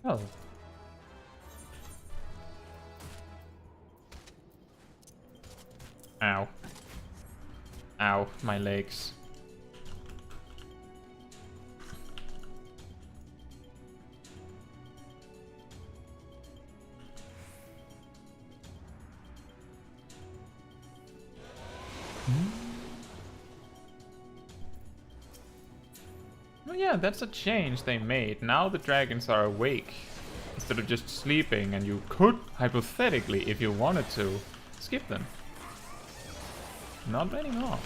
Oh. Ow. Ow, my legs. Oh yeah, that's a change they made. Now the dragons are awake instead of just sleeping, and you could, hypothetically, if you wanted to, skip them. Not anymore.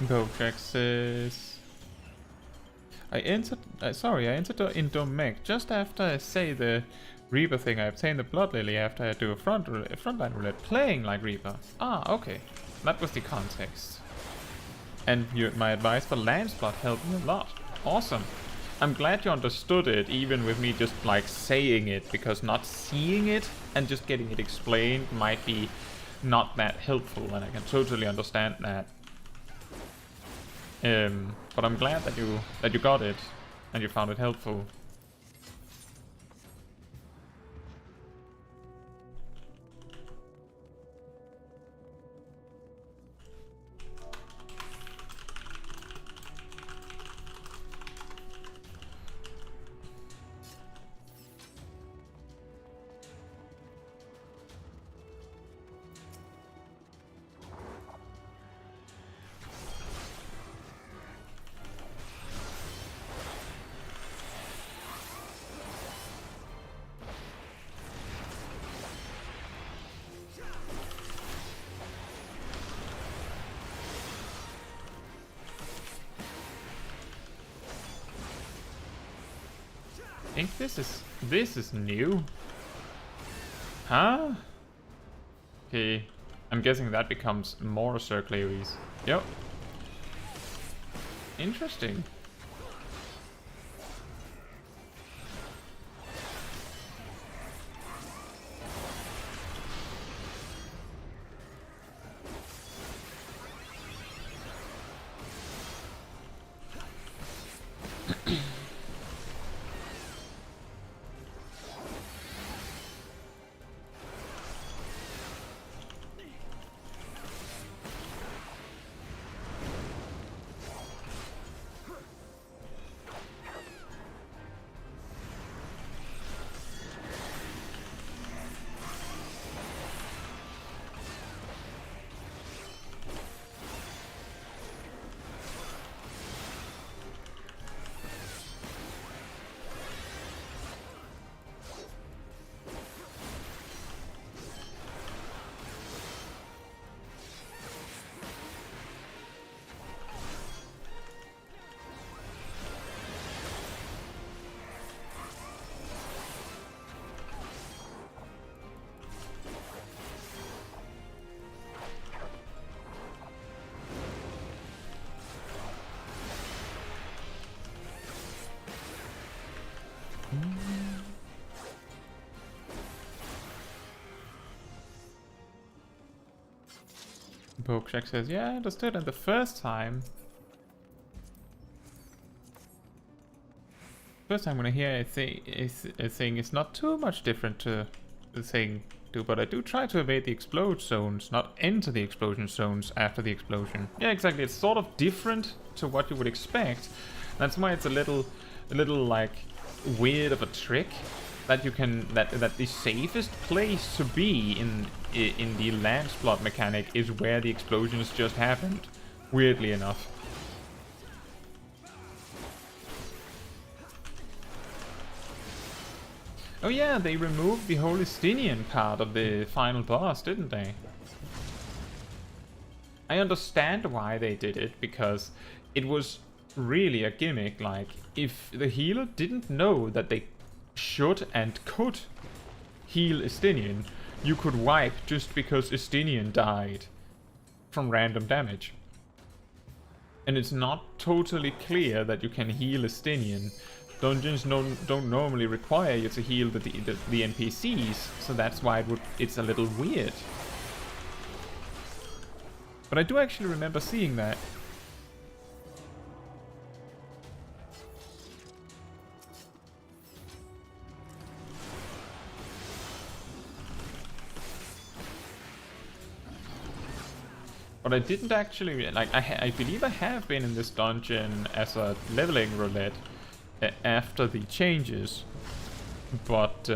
Go, Jaxis. I entered in Domec just after I say the Reaper thing. I obtained the Blood Lily after I do a frontline roulette playing like Reaper. Ah, okay. That was the context. And my advice for Lance Blood helped me a lot. Awesome. I'm glad you understood it, even with me just like saying it, because not seeing it and just getting it explained might be not that helpful, and I can totally understand that. But but I'm glad that you got it and you found it helpful. I think this is new. Huh? Okay. I'm guessing that becomes more circle Aeries. Yep. Interesting. Bookshak says, yeah, I understood, and the first time when I hear a thing is not too much different to the thing do, but I do try to evade the explode zones, not enter the explosion zones after the explosion. Yeah, exactly, it's sort of different to what you would expect. That's why it's a little like weird of a trick that you can that the safest place to be in the land plot mechanic is where the explosions just happened, weirdly enough. Oh yeah, they removed the whole Estinian part of the final boss, didn't they? I understand why they did it, because it was really a gimmick. Like, if the healer didn't know that they should and could heal Estinian, you could wipe just because Estinian died from random damage. And it's not totally clear that you can heal Estinian. Dungeons don't normally require you to heal the NPCs, so that's why it's a little weird. But I do actually remember seeing that. But I didn't actually, like, I believe I have been in this dungeon as a leveling roulette after the changes, but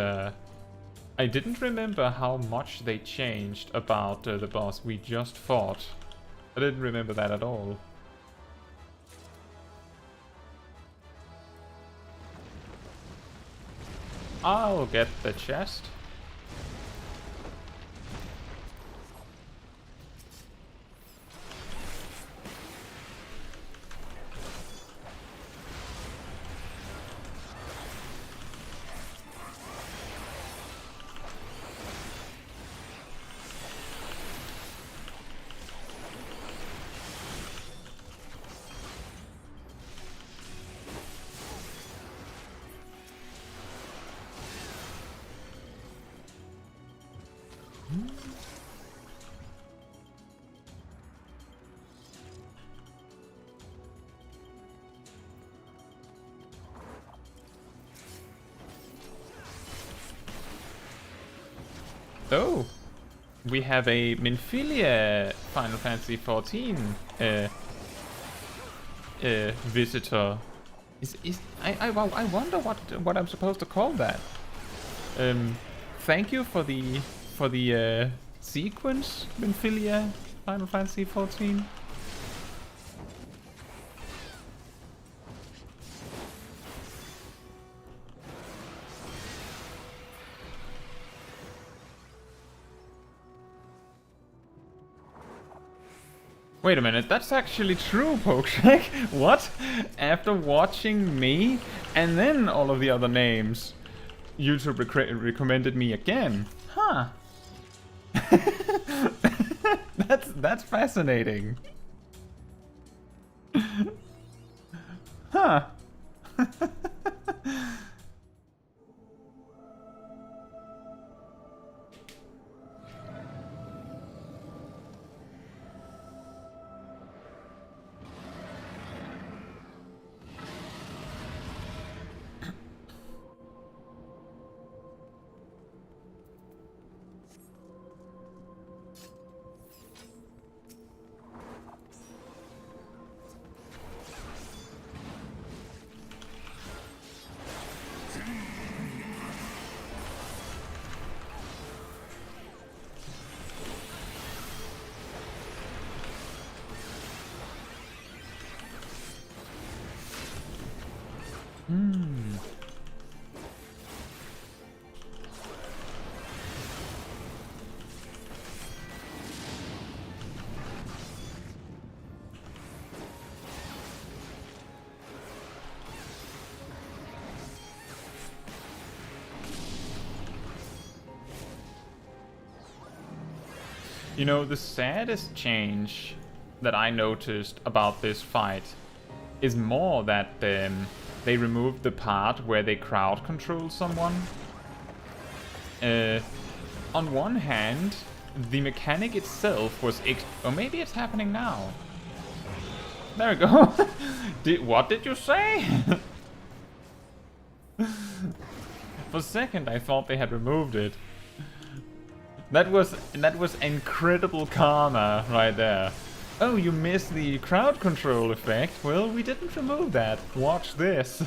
I didn't remember how much they changed about the boss we just fought. I didn't remember that at all. I'll get the chest. Oh, we have a Minfilia Final Fantasy XIV visitor. I wonder what I'm supposed to call that. Thank you for the sequence, Minfilia Final Fantasy XIV. Wait a minute, that's actually true, Pokeshak. What? After watching me and then all of the other names, YouTube recommended me again. Huh. That's fascinating. Huh. You know, the saddest change that I noticed about this fight is more that they removed the part where they crowd control someone. On one hand, the mechanic itself was or maybe it's happening now. There we go. What did you say? For a second I thought they had removed it. That was incredible karma right there. Oh, you missed the crowd control effect? Well, we didn't remove that. Watch this.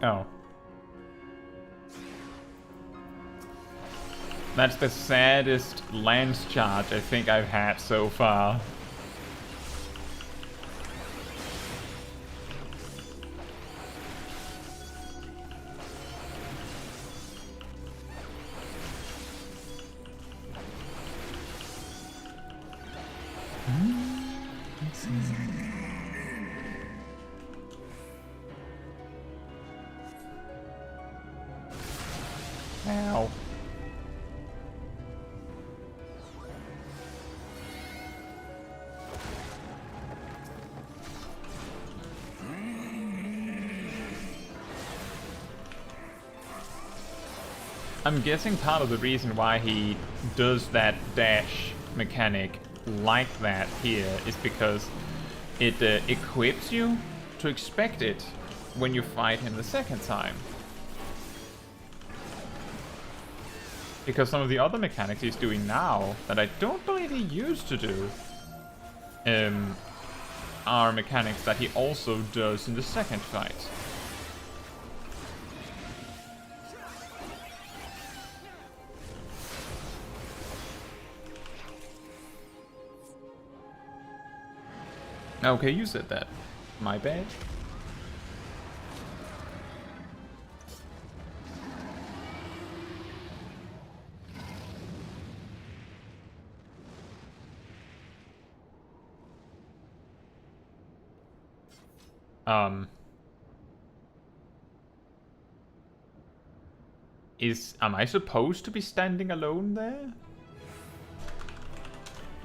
Oh. That's the saddest lance charge I think I've had so far. Ow. I'm guessing part of the reason why he does that dash mechanic like that here is because it equips you to expect it when you fight him the second time. Because some of the other mechanics he's doing now, that I don't believe he used to do, are mechanics that he also does in the second fight. Okay, you said that. My bad. Am I supposed to be standing alone there?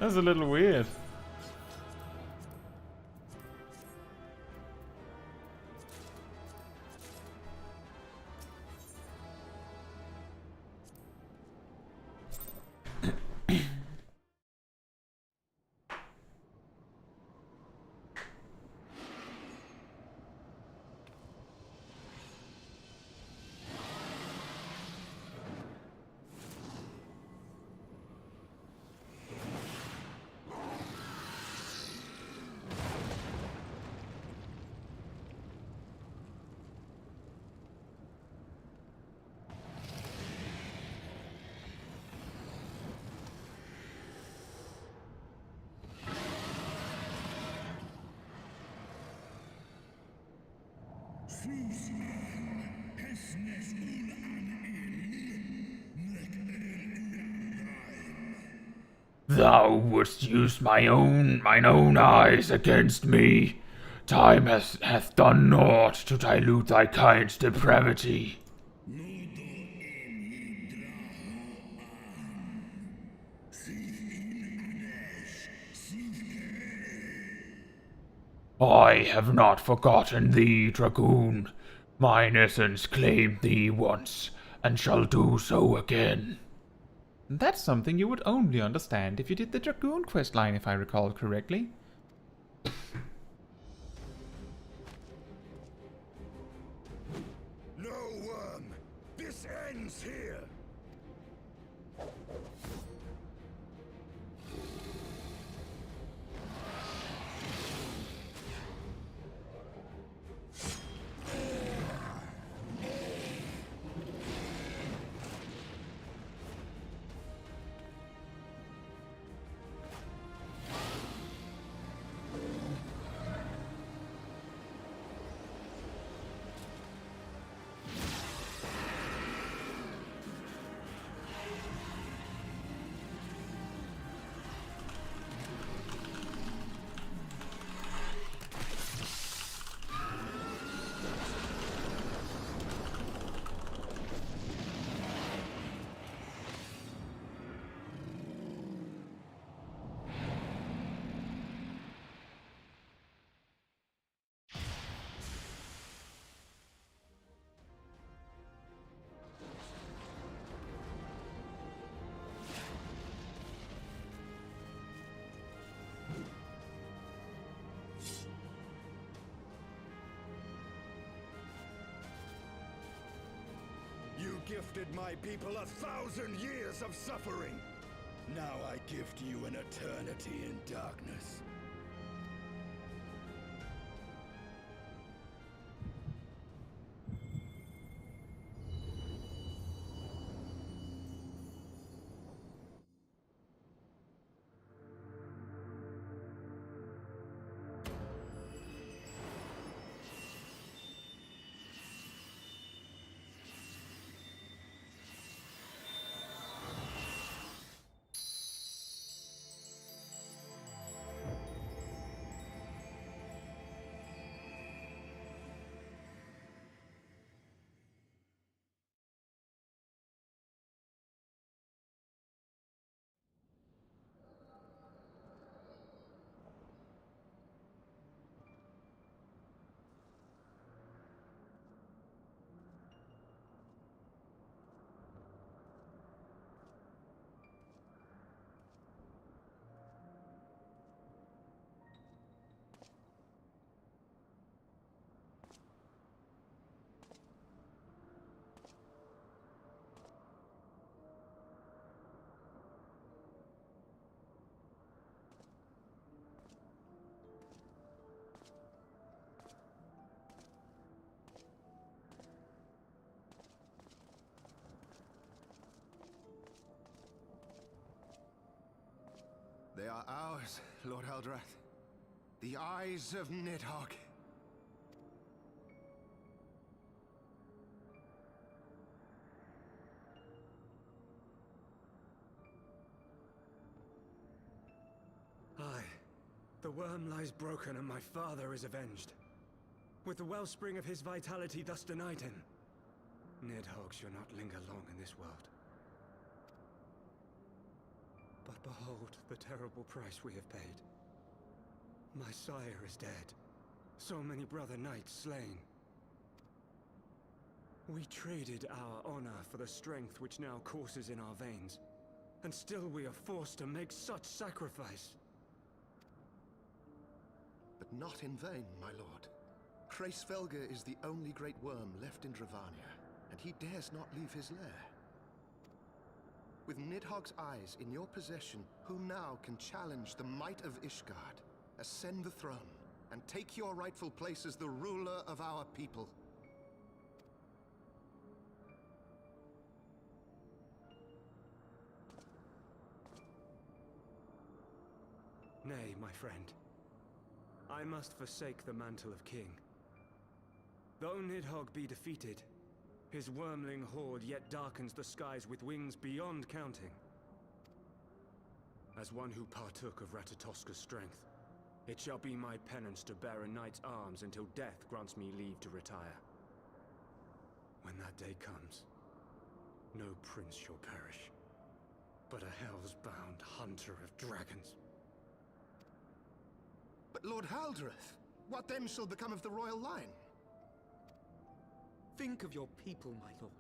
That's a little weird. Thou wouldst use mine own eyes against me. Time hath done naught to dilute thy kind's depravity. I have not forgotten thee, Dragoon. Mine essence claimed thee once, and shall do so again. That's something you would only understand if you did the Dragoon questline, if I recall correctly. No, worm! This ends here! You gifted my people 1,000 years of suffering. Now I gift you an eternity in darkness. They are ours, Lord Eldrath. The eyes of Nidhogg. Aye. The worm lies broken and my father is avenged. With the wellspring of his vitality thus denied him, Nidhogg shall not linger long in this world. But behold the terrible price we have paid. My sire is dead. So many brother knights slain. We traded our honor for the strength which now courses in our veins. And still we are forced to make such sacrifice. But not in vain, my lord. Hraesvelgr is the only great worm left in Ravana, and he dares not leave his lair. With Nidhogg's eyes in your possession, who now can challenge the might of Ishgard, ascend the throne, and take your rightful place as the ruler of our people? Nay, my friend. I must forsake the mantle of king. Though Nidhogg be defeated, his wormling horde yet darkens the skies with wings beyond counting. As one who partook of Ratatoska's strength, it shall be my penance to bear a knight's arms until death grants me leave to retire. When that day comes, no prince shall perish, but a hell's-bound hunter of dragons. But Lord Haldreth, what then shall become of the royal line? Think of your people, my lord.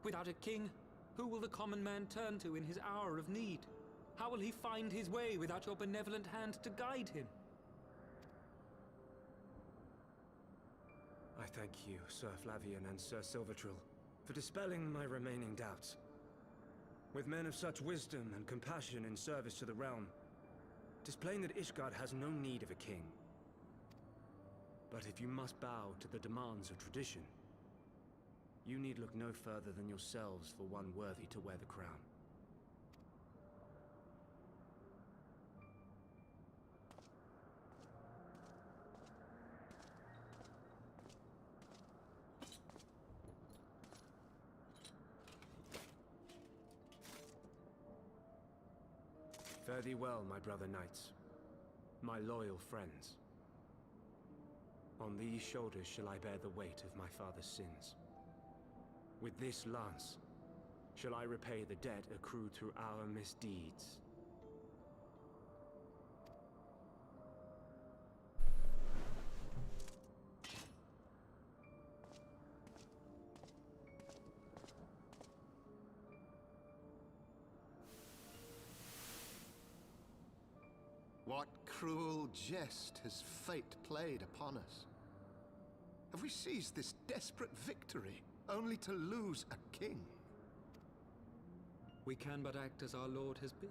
Without a king, who will the common man turn to in his hour of need? How will he find his way without your benevolent hand to guide him? I thank you, Sir Flavian and Sir Silvertrill, for dispelling my remaining doubts. With men of such wisdom and compassion in service to the realm, 'tis plain that Ishgard has no need of a king. But if you must bow to the demands of tradition, you need look no further than yourselves for one worthy to wear the crown. Fare thee well, my brother knights, my loyal friends. On these shoulders shall I bear the weight of my father's sins. With this lance shall I repay the debt accrued through our misdeeds. What cruel jest has fate played upon us? Have we seized this desperate victory only to lose a king? We can but act as our lord has bid.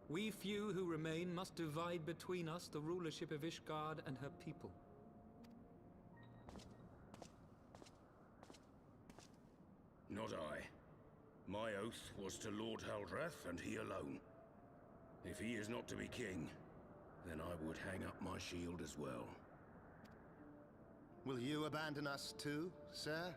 We few who remain must divide between us the rulership of Ishgard and her people. Not I. My oath was to Lord Haldreth, and he alone. If he is not to be king, then I would hang up my shield as well. Will you abandon us too, sir?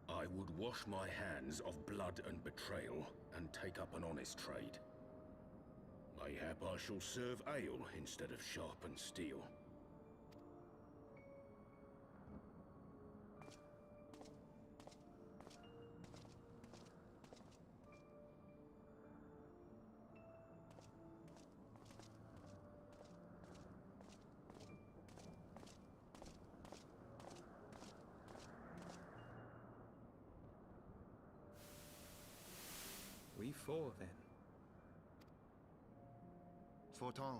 I would wash my hands of blood and betrayal, and take up an honest trade. Mayhap I shall serve ale instead of sharpened steel. We four, then. Forton,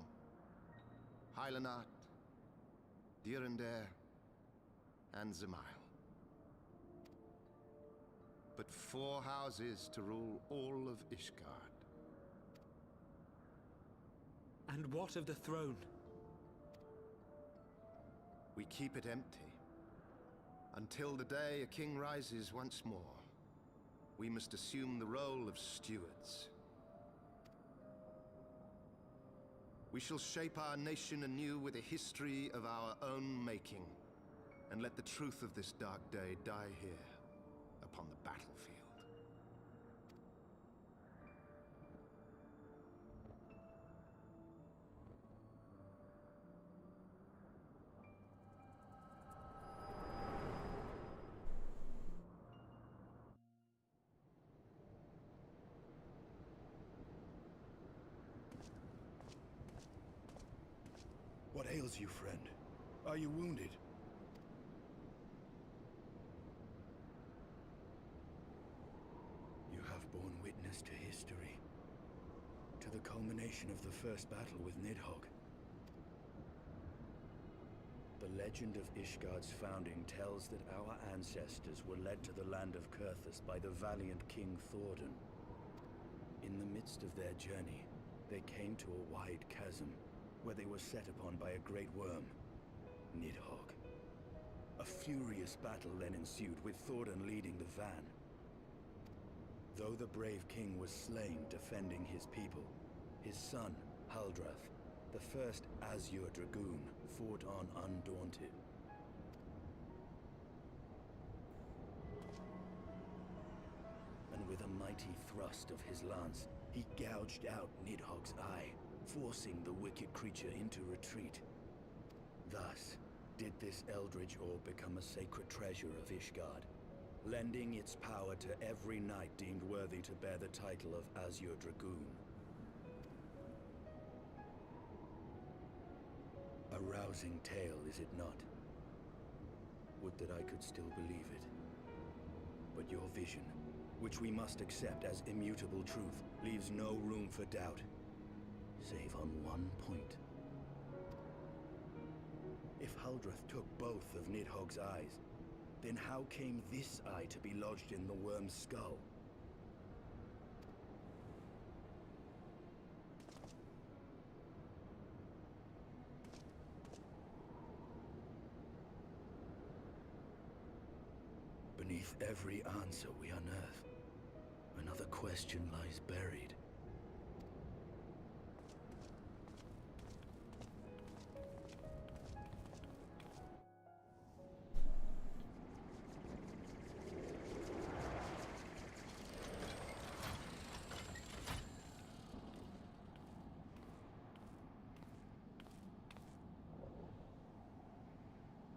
Hylanat, Dirander, and Zemail. But 4 houses to rule all of Ishgard. And what of the throne? We keep it empty. Until the day a king rises once more, we must assume the role of stewards. We shall shape our nation anew with a history of our own making, and let the truth of this dark day die here, upon the battlefield. What ails you, friend? Are you wounded? You have borne witness to history, to the culmination of the first battle with Nidhogg. The legend of Ishgard's founding tells that our ancestors were led to the land of Kurthus by the valiant King Thordan. In the midst of their journey, they came to a wide chasm, where they were set upon by a great worm, Nidhogg. A furious battle then ensued, with Thordan leading the van. Though the brave king was slain defending his people, his son, Haldreth, the first Azure Dragoon fought on undaunted. And with a mighty thrust of his lance, he gouged out Nidhogg's eye, forcing the wicked creature into retreat. Thus, did this eldritch orb become a sacred treasure of Ishgard, lending its power to every knight deemed worthy to bear the title of Azure Dragoon. A rousing tale, is it not? Would that I could still believe it. But your vision, which we must accept as immutable truth, leaves no room for doubt, save on one point. If Huldreth took both of Nidhogg's eyes, then how came this eye to be lodged in the worm's skull? Beneath every answer we unearth, another question lies buried.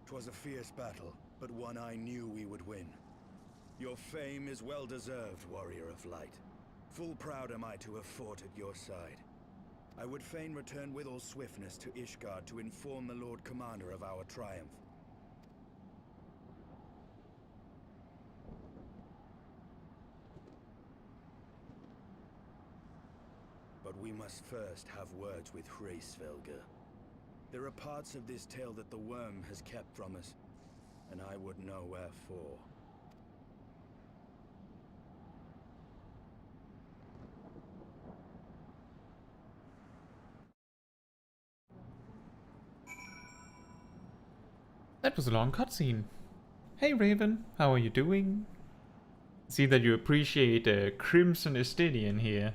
'Twas a fierce battle, but one I knew we would win. Your fame is well deserved, warrior of light. Full proud am I to have fought at your side. I would fain return with all swiftness to Ishgard to inform the Lord Commander of our triumph. But we must first have words with Hraesvelgr. There are parts of this tale that the worm has kept from us, and I would know wherefore. That was a long cutscene. Hey Raven, how are you doing? See that you appreciate Crimson Estinian here.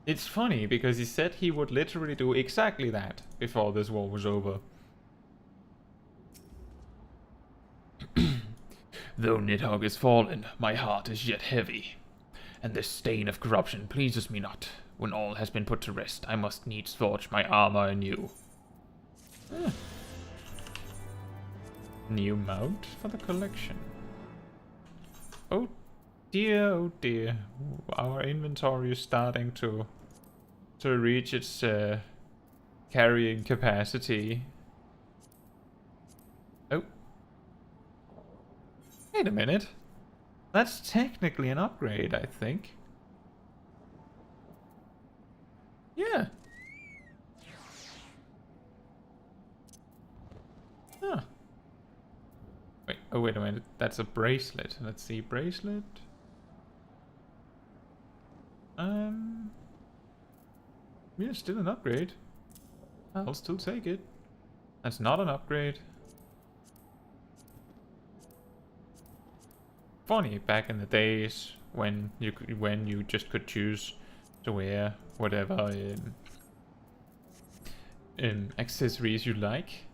It's funny because he said he would literally do exactly that before this war was over. Though Nidhogg is fallen, my heart is yet heavy, and this stain of corruption pleases me not. When all has been put to rest, I must needs forge my armor anew. New mount for the collection. Oh dear, our inventory is starting to reach its carrying capacity. Oh. Wait a minute. That's technically an upgrade, I think. Yeah. Huh. Wait, oh wait a minute, that's a bracelet. Let's see, bracelet. Yeah, still an upgrade. I'll still take it. That's not an upgrade. Funny, back in the days when you just could choose to wear whatever accessories you like.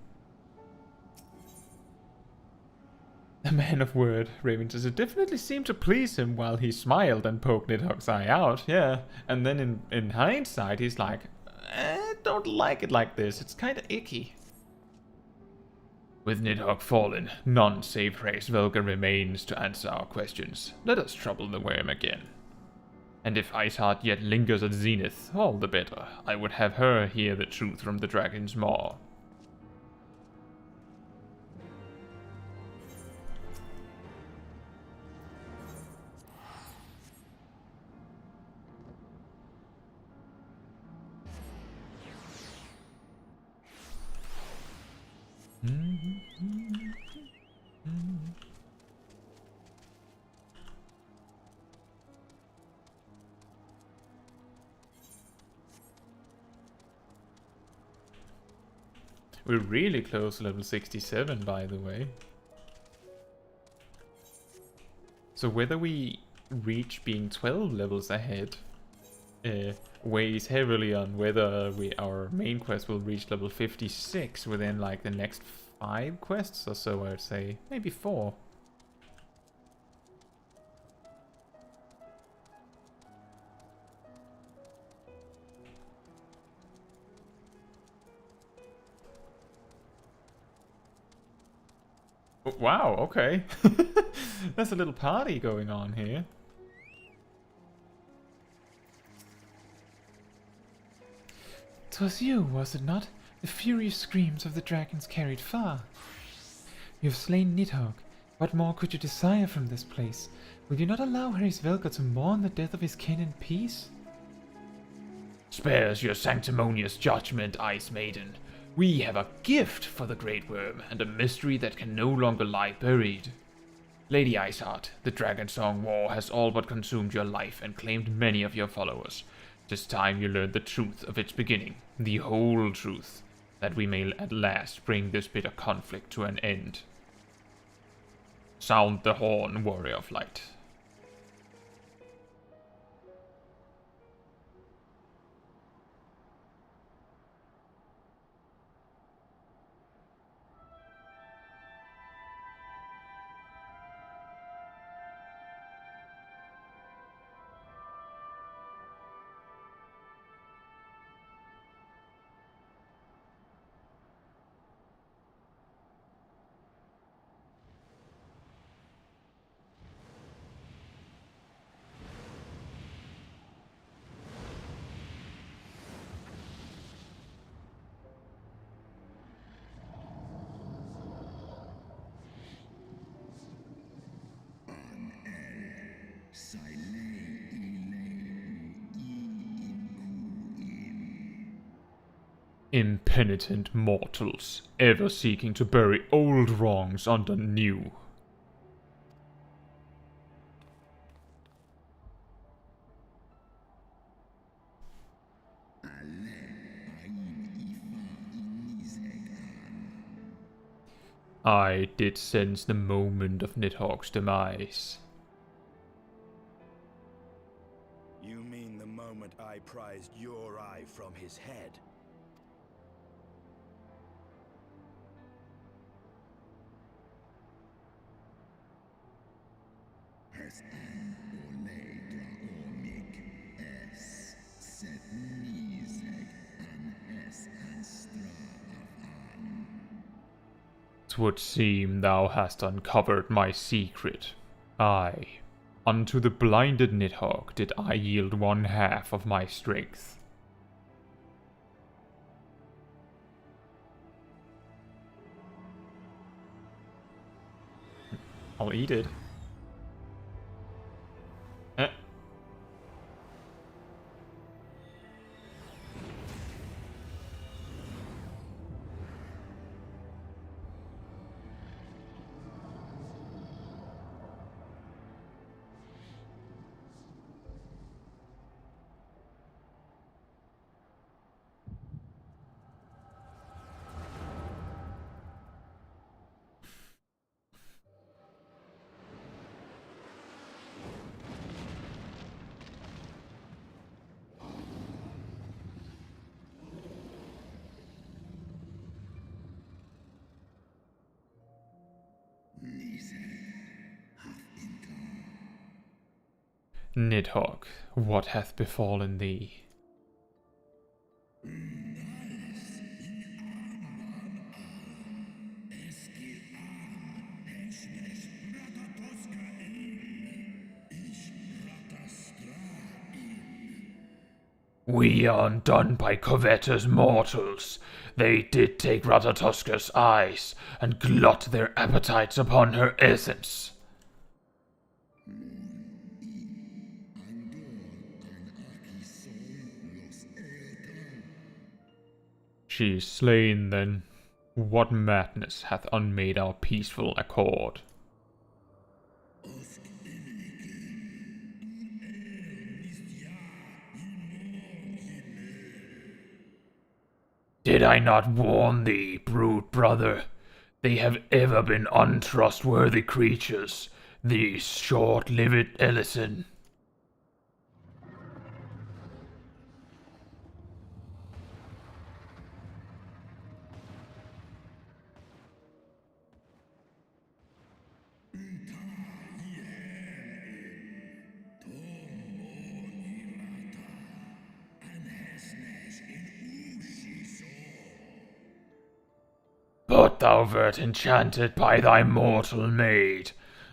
A man of word, Raven says. It definitely seemed to please him while he smiled and poked Nidhogg's eye out, yeah. And then in hindsight, he's like, I don't like it like this, it's kinda icky. With Nidhogg fallen, none save Hraesvelgr remains to answer our questions. Let us trouble the worm again. And if Iceheart yet lingers at Zenith, all the better. I would have her hear the truth from the dragon's maw. We're really close to level 67, by the way. So whether we reach being 12 levels ahead weighs heavily on whether our main quest will reach level 56 within like the next 5 quests or so, I'd say. Maybe 4. Wow, okay. There's a little party going on here. 'Twas you, was it not? The furious screams of the dragons carried far. You have slain Nidhogg. What more could you desire from this place? Will you not allow Svelga to mourn the death of his kin in peace? Spares your sanctimonious judgment, Ice Maiden. We have a gift for the Great Worm, and a mystery that can no longer lie buried. Lady Iceheart, the Dragon Song War has all but consumed your life and claimed many of your followers. 'Tis time you learned the truth of its beginning, the whole truth, that we may at last bring this bitter conflict to an end. Sound the horn, Warrior of Light. Impenitent mortals, ever seeking to bury old wrongs under new. I did sense the moment of Nidhogg's demise. You mean the moment I prized your eye from his head? Twould seem thou hast uncovered my secret. Aye, unto the blinded Nidhogg did I yield 1/2 of my strength. I'll eat it. Nidhogg, what hath befallen thee? We are undone by covetous mortals. They did take Ratatoska's eyes, and glut their appetites upon her essence. She is slain, then. What madness hath unmade our peaceful accord? Did I not warn thee, brood brother? They have ever been untrustworthy creatures, these short-lived Ellison. But thou wert enchanted by thy mortal maid.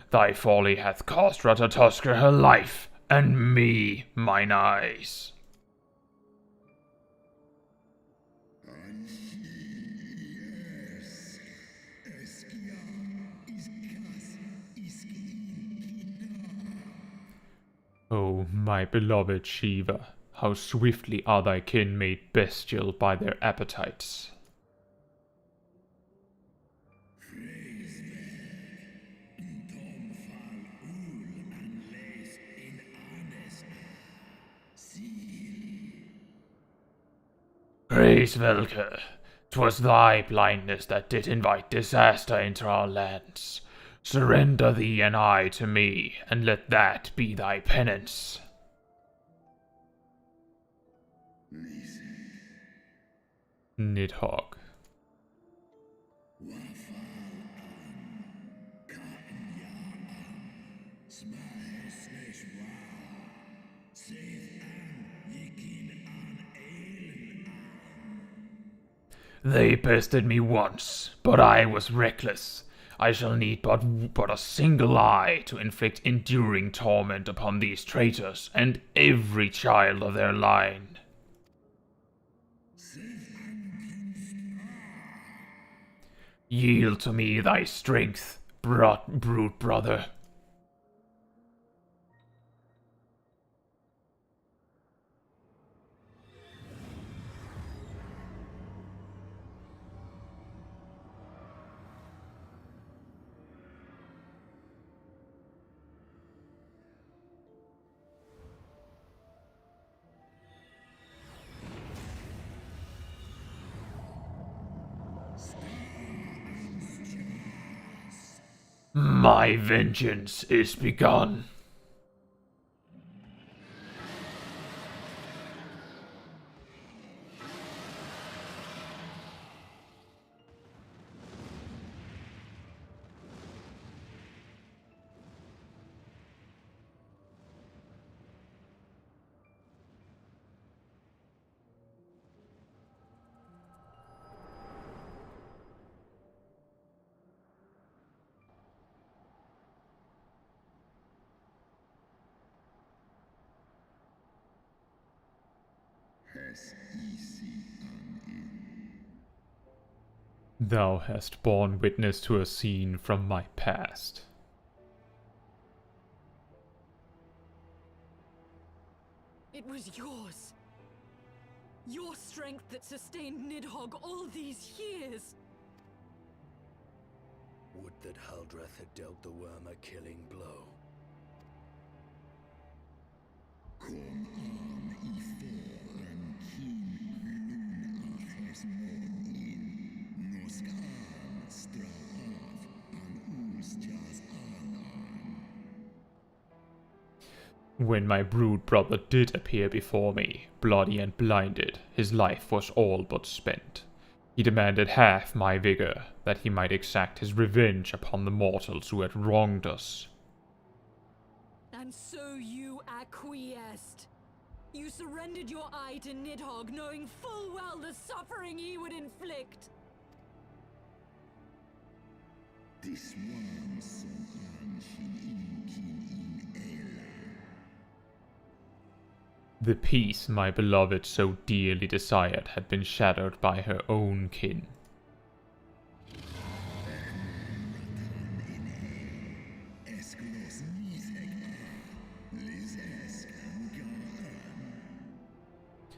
Thy folly hath cost Ratatoskr her life, and me mine eyes. Oh, my beloved Shiva, how swiftly are thy kin made bestial by their appetites. Praise Velke, 'twas thy blindness that did invite disaster into our lands. Surrender thee and I to me, and let that be thy penance. Nidhogg. They bested me once, but I was reckless. I shall need but a single eye to inflict enduring torment upon these traitors and every child of their line. Yield to me thy strength, brute brother. My vengeance is begun. Thou hast borne witness to a scene from my past. It was yours. Your strength that sustained Nidhogg all these years. Would that Haldrath had dealt the worm a killing blow. When my brood brother did appear before me, bloody and blinded, his life was all but spent. He demanded half my vigor, that he might exact his revenge upon the mortals who had wronged us. And so you acquiesced. You surrendered your eye to Nidhogg, knowing full well the suffering he would inflict. The peace my beloved so dearly desired had been shattered by her own kin.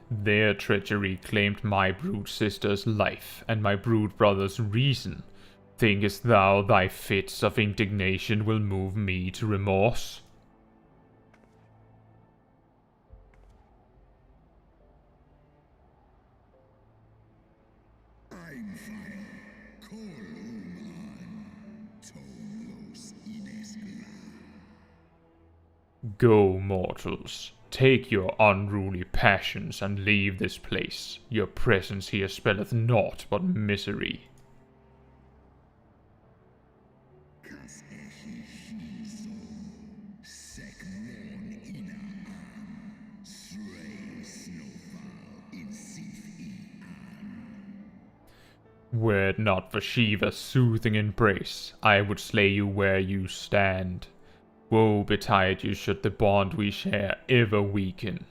Their treachery claimed my brood sister's life and my brood brother's reason. Thinkest thou thy fits of indignation will move me to remorse? Go, mortals. Take your unruly passions and leave this place. Your presence here spelleth naught but misery. Were it not for Shiva's soothing embrace, I would slay you where you stand. Woe betide you should the bond we share ever weaken.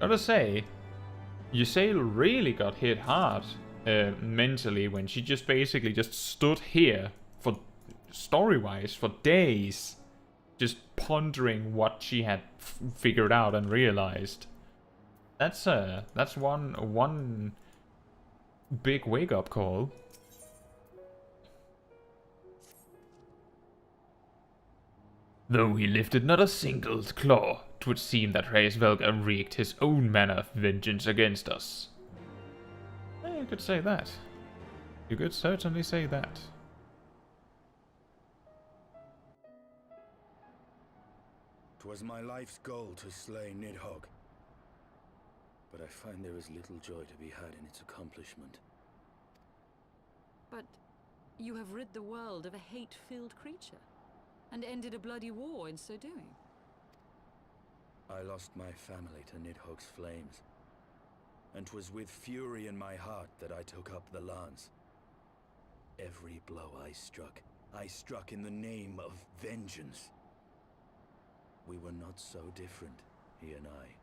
Gotta say, Ysayle really got hit hard mentally when she just basically just stood here for story-wise for days, just pondering what she had figured out and realized. That's one big wake-up call. Though he lifted not a single claw, 'twould seem that Hraesvelgr wreaked his own manner of vengeance against us. You could say that. You could certainly say that. "'Twas my life's goal to slay Nidhogg, but I find there is little joy to be had in its accomplishment. But you have rid the world of a hate-filled creature, and ended a bloody war in so doing. I lost my family to Nidhogg's flames, and 'twas with fury in my heart that I took up the lance. Every blow I struck in the name of vengeance. We were not so different, he and I.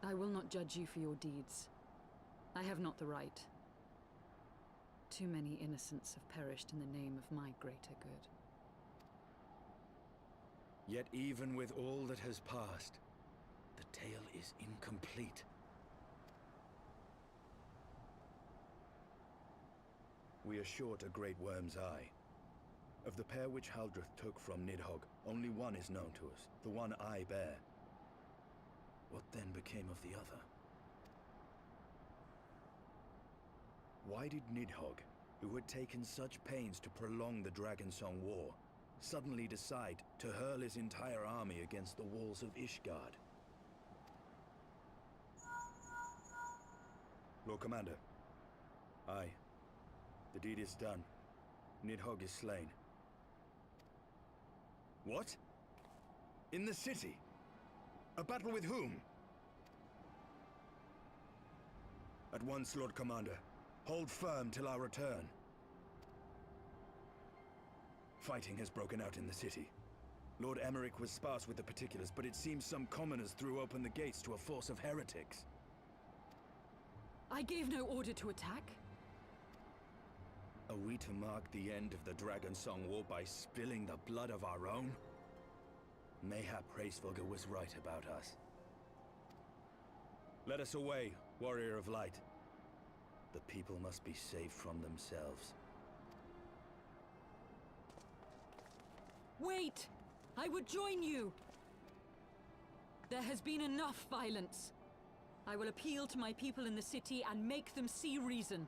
I will not judge you for your deeds. I have not the right. Too many innocents have perished in the name of my greater good. Yet even with all that has passed, the tale is incomplete. We are short a great worm's eye. Of the pair which Haldreth took from Nidhogg, only one is known to us, the one I bear. What then became of the other? Why did Nidhogg, who had taken such pains to prolong the Dragonsong War, suddenly decide to hurl his entire army against the walls of Ishgard? Lord Commander. Aye. The deed is done. Nidhogg is slain. What? In the city? A battle with whom? At once, Lord Commander. Hold firm till our return. Fighting has broken out in the city. Lord Emmerich was sparse with the particulars, but it seems some commoners threw open the gates to a force of heretics. I gave no order to attack. Are we to mark the end of the Dragonsong War by spilling the blood of our own? Mayhap Hraesvelgr was right about us. Let us away, Warrior of Light. The people must be saved from themselves. Wait! I would join you! There has been enough violence. I will appeal to my people in the city and make them see reason.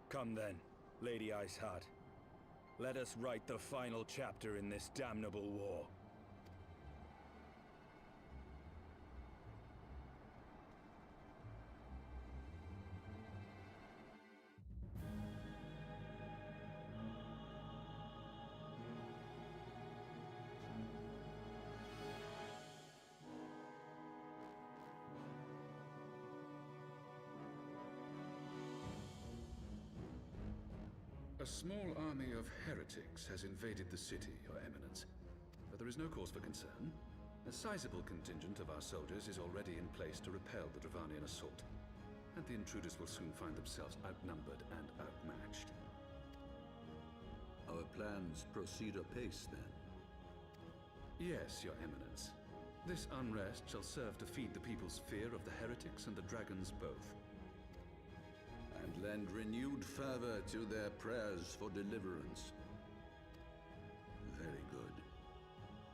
Come then, Lady Iceheart. Let us write the final chapter in this damnable war. A small army of heretics has invaded the city, Your Eminence. But there is no cause for concern. A sizable contingent of our soldiers is already in place to repel the Dravanian assault. And the intruders will soon find themselves outnumbered and outmatched. Our plans proceed apace, then? Yes, Your Eminence. This unrest shall serve to feed the people's fear of the heretics and the dragons both. And lend renewed fervor to their prayers for deliverance. Very good.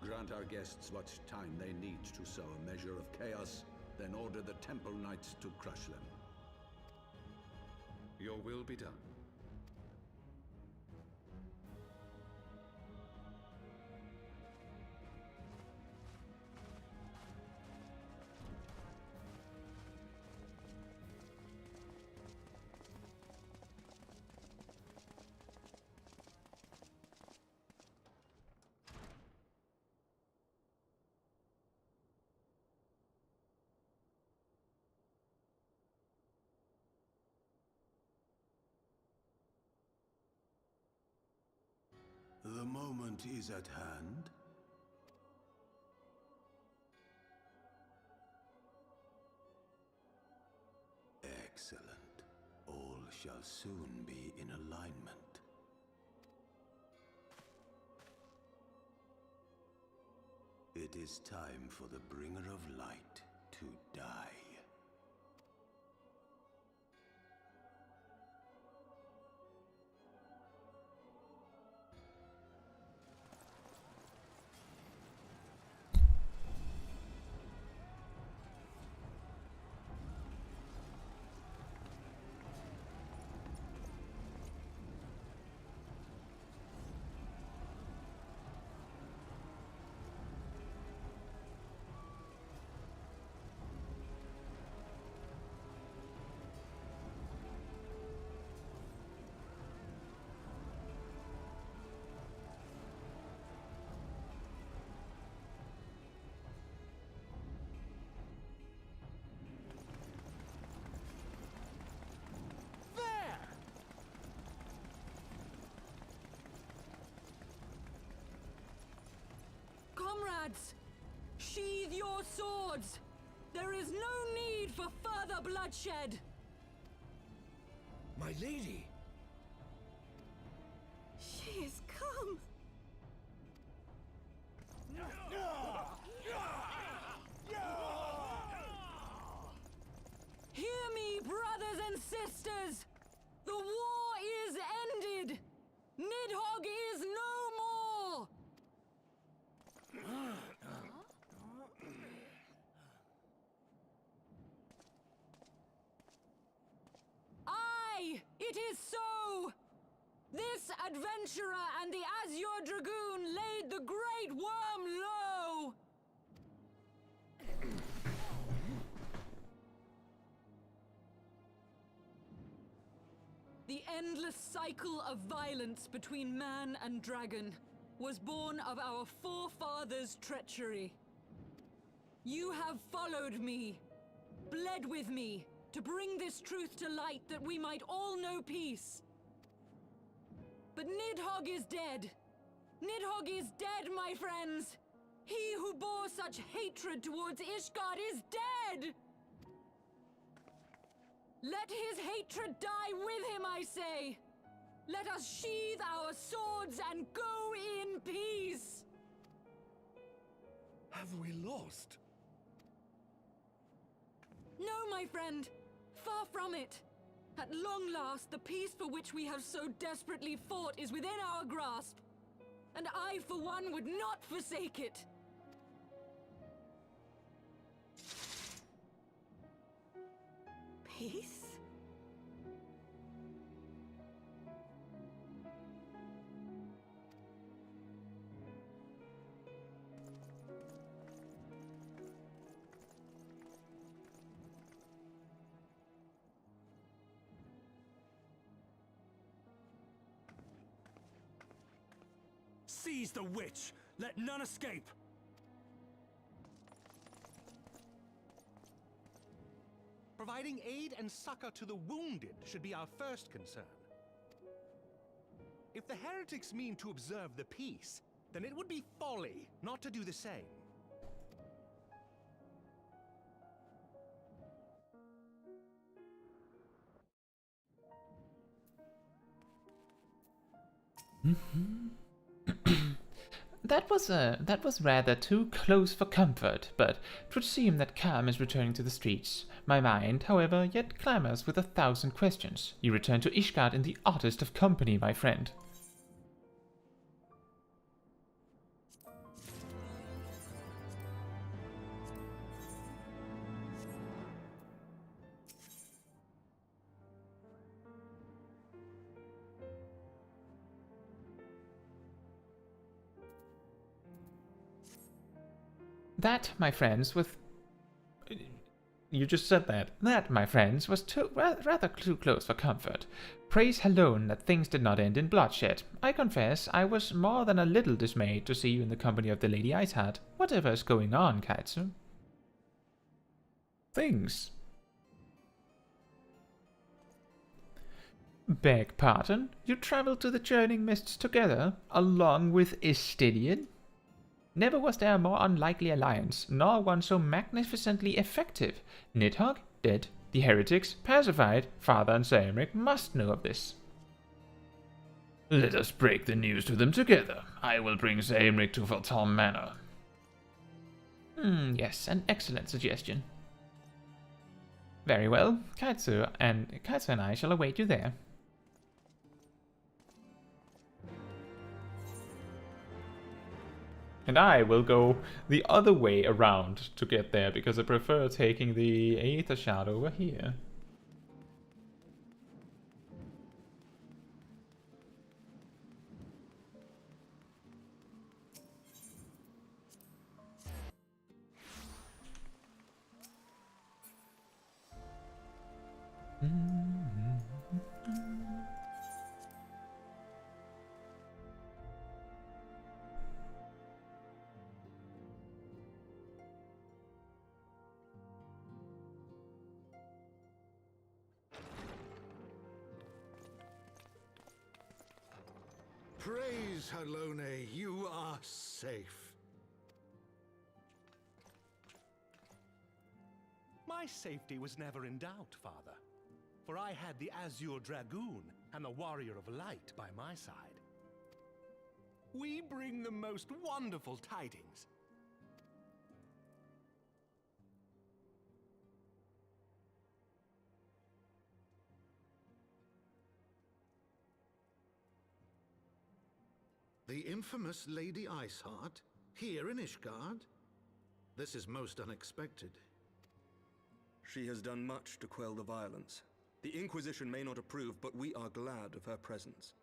Grant our guests what time they need to sow a measure of chaos, then order the Temple Knights to crush them. Your will be done. The moment is at hand. Excellent. All shall soon be in alignment. It is time for the Bringer of Light to die. Comrades, sheathe your swords! There is no need for further bloodshed! My lady! She is come! Hear me, brothers and sisters! The war is ended! Nidhogg is no more! Aye, it is so! This adventurer and the Azure Dragoon laid the Great Worm low! The endless cycle of violence between man and dragon was born of our forefathers' treachery. You have followed me, bled with me, to bring this truth to light that we might all know peace. But Nidhogg is dead. Nidhogg is dead, my friends! He who bore such hatred towards Ishgard is dead! Let his hatred die with him, I say! Let us sheathe our swords and go in peace! Have we lost? No, my friend. Far from it. At long last, the peace for which we have so desperately fought is within our grasp. And I, for one, would not forsake it. Peace? Seize the witch! Let none escape! Providing aid and succor to the wounded should be our first concern. If the heretics mean to observe the peace, then it would be folly not to do the same. That was rather too close for comfort, but 'twould seem that calm is returning to the streets. My mind, however, yet clamors with 1,000 questions. You return to Ishgard in the oddest of company, my friend. That, my friends, was... You just said that. That, my friends, was rather too close for comfort. Praise alone that things did not end in bloodshed. I confess, I was more than a little dismayed to see you in the company of the Lady Iceheart. Whatever is going on, Caetsu? Things. Beg pardon? You traveled to the Churning Mists together, along with Estinian? Never was there a more unlikely alliance, nor one so magnificently effective. Nidhogg, dead. The heretics, pacified. Father and Aery must know of this. Let us break the news to them together. I will bring Aery to Vath Manor. Yes, an excellent suggestion. Very well, Caetsu and I shall await you there. And I will go the other way around to get there, because I prefer taking the Aether Shard over here. Praise Halone, you are safe. My safety was never in doubt, Father, for I had the Azure Dragoon and the Warrior of Light by my side. We bring the most wonderful tidings. The infamous Lady Iceheart, here in Ishgard? This is most unexpected. She has done much to quell the violence. The Inquisition may not approve, but we are glad of her presence.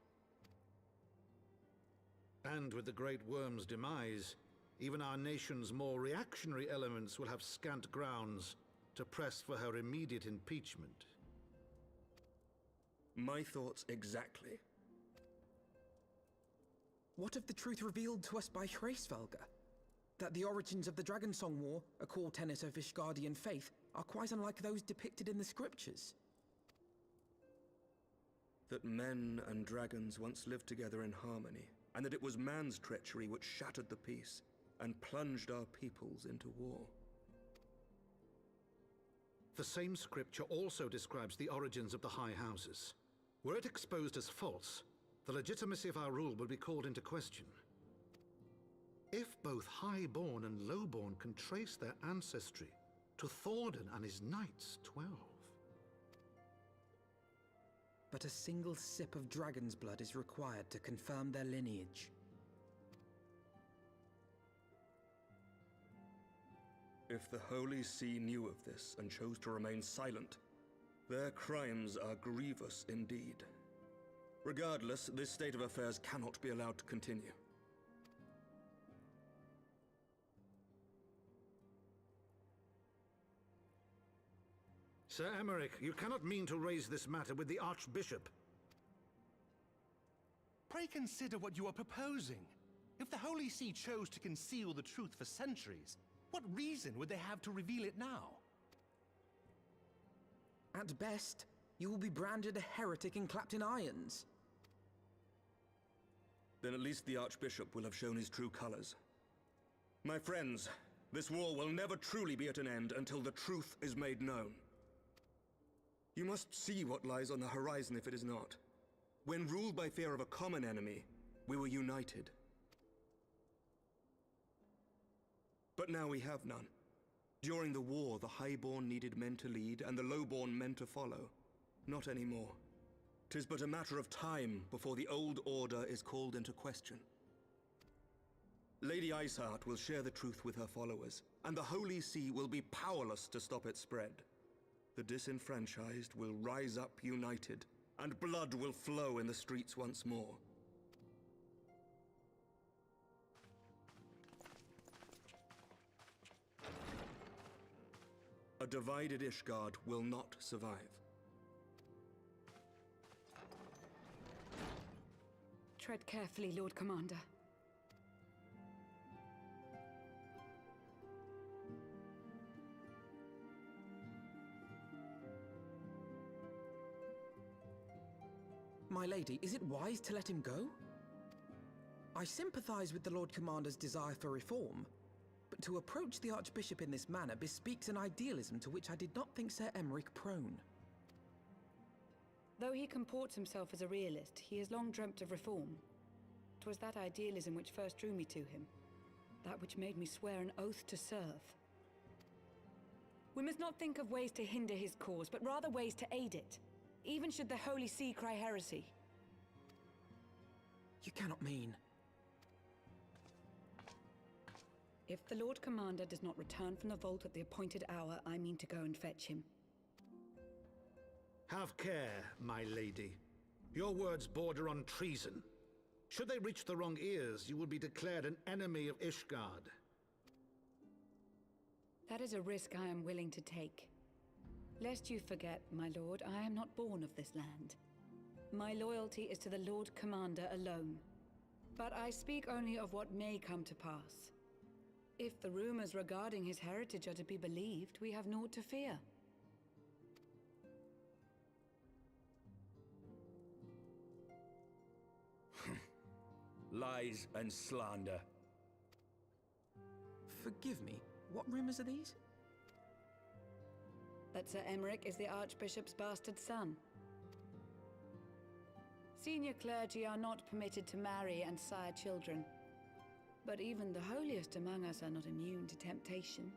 And with the Great Worm's demise, even our nation's more reactionary elements will have scant grounds to press for her immediate impeachment. My thoughts exactly. What of the truth revealed to us by Hraesvelgr? That the origins of the Dragonsong War, a core tenet of Ishgardian faith, are quite unlike those depicted in the scriptures. That men and dragons once lived together in harmony, and that it was man's treachery which shattered the peace and plunged our peoples into war. The same scripture also describes the origins of the High Houses. Were it exposed as false, the legitimacy of our rule will be called into question. If both Highborn and Lowborn can trace their ancestry to Thordan and his Knights 12. But a single sip of dragon's blood is required to confirm their lineage. If the Holy See knew of this and chose to remain silent, their crimes are grievous indeed. Regardless, this state of affairs cannot be allowed to continue. Sir Emmerich, you cannot mean to raise this matter with the Archbishop. Pray consider what you are proposing. If the Holy See chose to conceal the truth for centuries, what reason would they have to reveal it now? At best, you will be branded a heretic and clapped in irons. Then at least the Archbishop will have shown his true colors. My friends, this war will never truly be at an end until the truth is made known. You must see what lies on the horizon if it is not. When ruled by fear of a common enemy, we were united. But now we have none. During the war, the Highborn needed men to lead, and the Lowborn men to follow. Not anymore. 'Tis but a matter of time before the old order is called into question. Lady Iceheart will share the truth with her followers, and the Holy See will be powerless to stop its spread. The disenfranchised will rise up united, and blood will flow in the streets once more. divided Ishgard will not survive. Tread carefully, Lord Commander. My lady, is it wise to let him go? I sympathize with the Lord Commander's desire for reform, but to approach the Archbishop in this manner bespeaks an idealism to which I did not think Sir Emeric prone. Though he comports himself as a realist, he has long dreamt of reform. 'Twas that idealism which first drew me to him, that which made me swear an oath to serve. We must not think of ways to hinder his cause, but rather ways to aid it, even should the Holy See cry heresy. You cannot mean... If the Lord Commander does not return from the vault at the appointed hour, I mean to go and fetch him. Have care, my lady. Your words border on treason. Should they reach the wrong ears, you will be declared an enemy of Ishgard. That is a risk I am willing to take. Lest you forget, my lord, I am not born of this land. My loyalty is to the Lord Commander alone. But I speak only of what may come to pass. If the rumors regarding his heritage are to be believed, we have naught to fear. Lies and slander. Forgive me, what rumors are these? That Sir Emeric is the Archbishop's bastard son. Senior clergy are not permitted to marry and sire children. But even the holiest among us are not immune to temptation.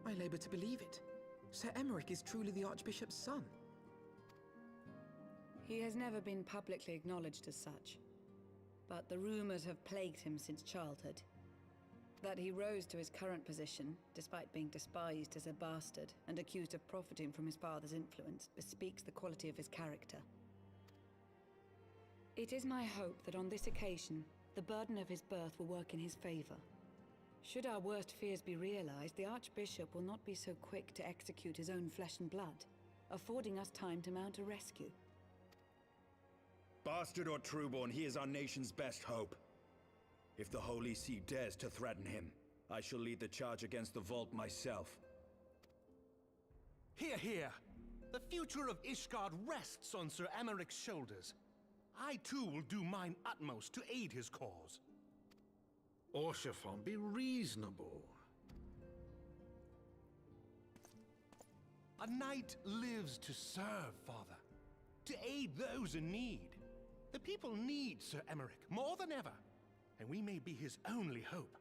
I labor to believe it. Sir Emeric is truly the Archbishop's son. He has never been publicly acknowledged as such. But the rumors have plagued him since childhood. That he rose to his current position, despite being despised as a bastard and accused of profiting from his father's influence, bespeaks the quality of his character. It is my hope that on this occasion, the burden of his birth will work in his favor. Should our worst fears be realized, the Archbishop will not be so quick to execute his own flesh and blood, affording us time to mount a rescue. Bastard or trueborn, he is our nation's best hope. If the Holy See dares to threaten him, I shall lead the charge against the Vault myself. Hear, hear! The future of Ishgard rests on Sir Emeric's shoulders. I too will do mine utmost to aid his cause. Orshafon, be reasonable. A knight lives to serve, Father. To aid those in need. The people need Sir Emeric more than ever, and we may be his only hope.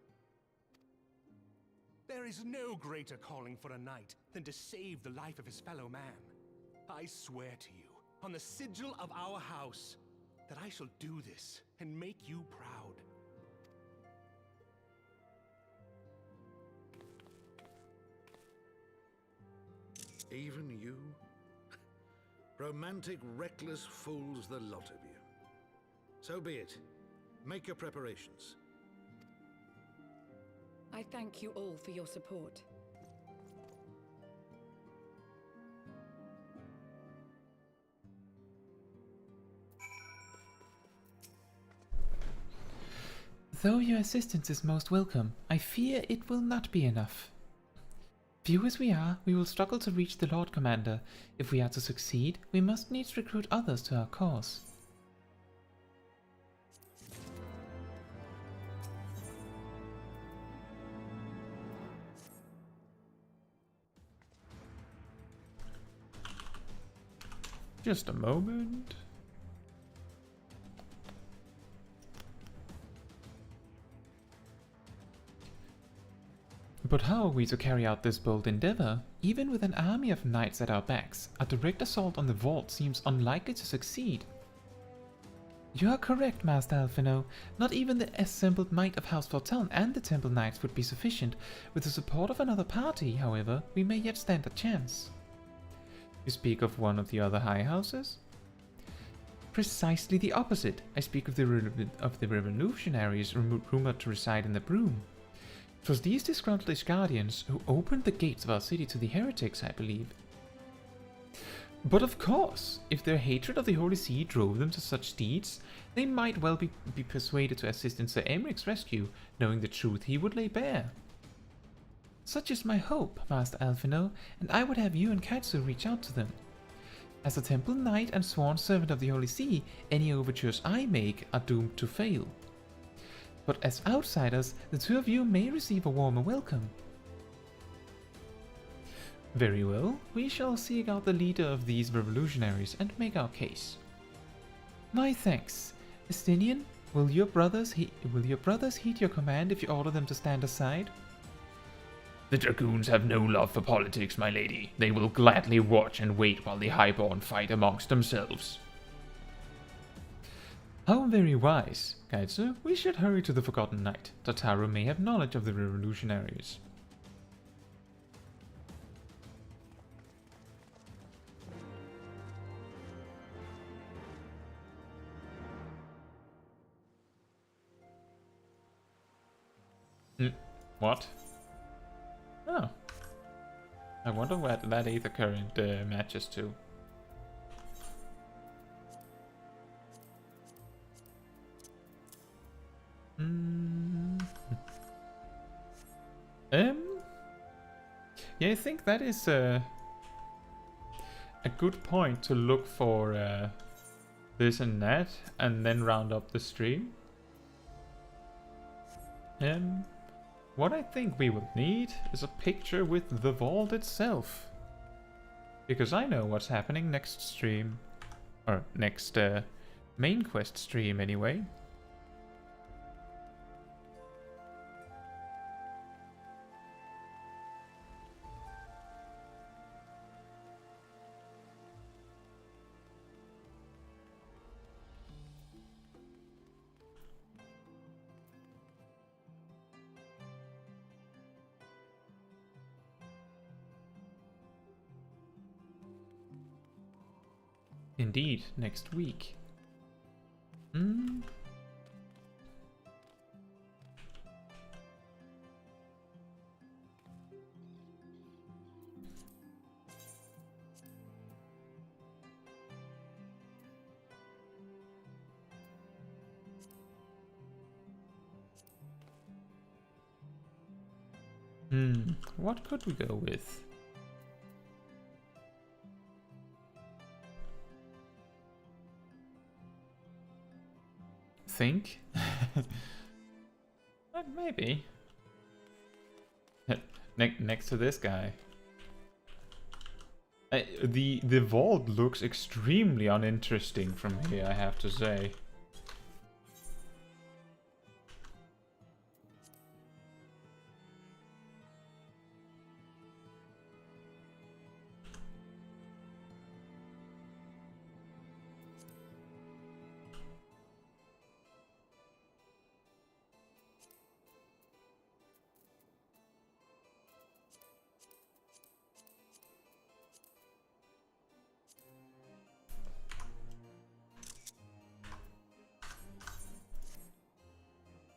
There is no greater calling for a knight than to save the life of his fellow man. I swear to you, on the sigil of our house, that I shall do this and make you proud. Even you? Romantic, reckless fools, the lot of you. So be it. Make your preparations. I thank you all for your support. Though your assistance is most welcome, I fear it will not be enough. Few as we are, we will struggle to reach the Lord Commander. If we are to succeed, we must needs recruit others to our cause. Just a moment. But how are we to carry out this bold endeavor? Even with an army of knights at our backs, a direct assault on the vault seems unlikely to succeed. You are correct, Master Alphino. Not even the assembled might of House Forteln and the Temple Knights would be sufficient. With the support of another party, however, we may yet stand a chance. You speak of one of the other high houses? Precisely the opposite. I speak of the revolutionaries rumored to reside in the Broom. It was these disgruntled guardians who opened the gates of our city to the heretics, I believe. But of course, if their hatred of the Holy See drove them to such deeds, they might well be persuaded to assist in Sir Aery's rescue, knowing the truth he would lay bare. Such is my hope, Master Alphino, and I would have you and Caetsu reach out to them. As a Temple Knight and sworn servant of the Holy See, any overtures I make are doomed to fail. But as outsiders, the two of you may receive a warmer welcome. Very well, we shall seek out the leader of these revolutionaries and make our case. My thanks. Estinian, will your brothers heed your command if you order them to stand aside? The dragoons have no love for politics, my lady. They will gladly watch and wait while the Highborn fight amongst themselves. How very wise, Caetsu. We should hurry to the Forgotten Knight. Tataru may have knowledge of the revolutionaries. What? Oh. I wonder what that Aether Current matches to. Yeah, I think that is a good point to look for this and that, and then round up the stream. What I think we will need is a picture with the vault itself, because I know what's happening next stream, or next main quest stream anyway. Indeed, next week. What could we go with? Think? Maybe. Next to this guy. The vault looks extremely uninteresting from here, I have to say.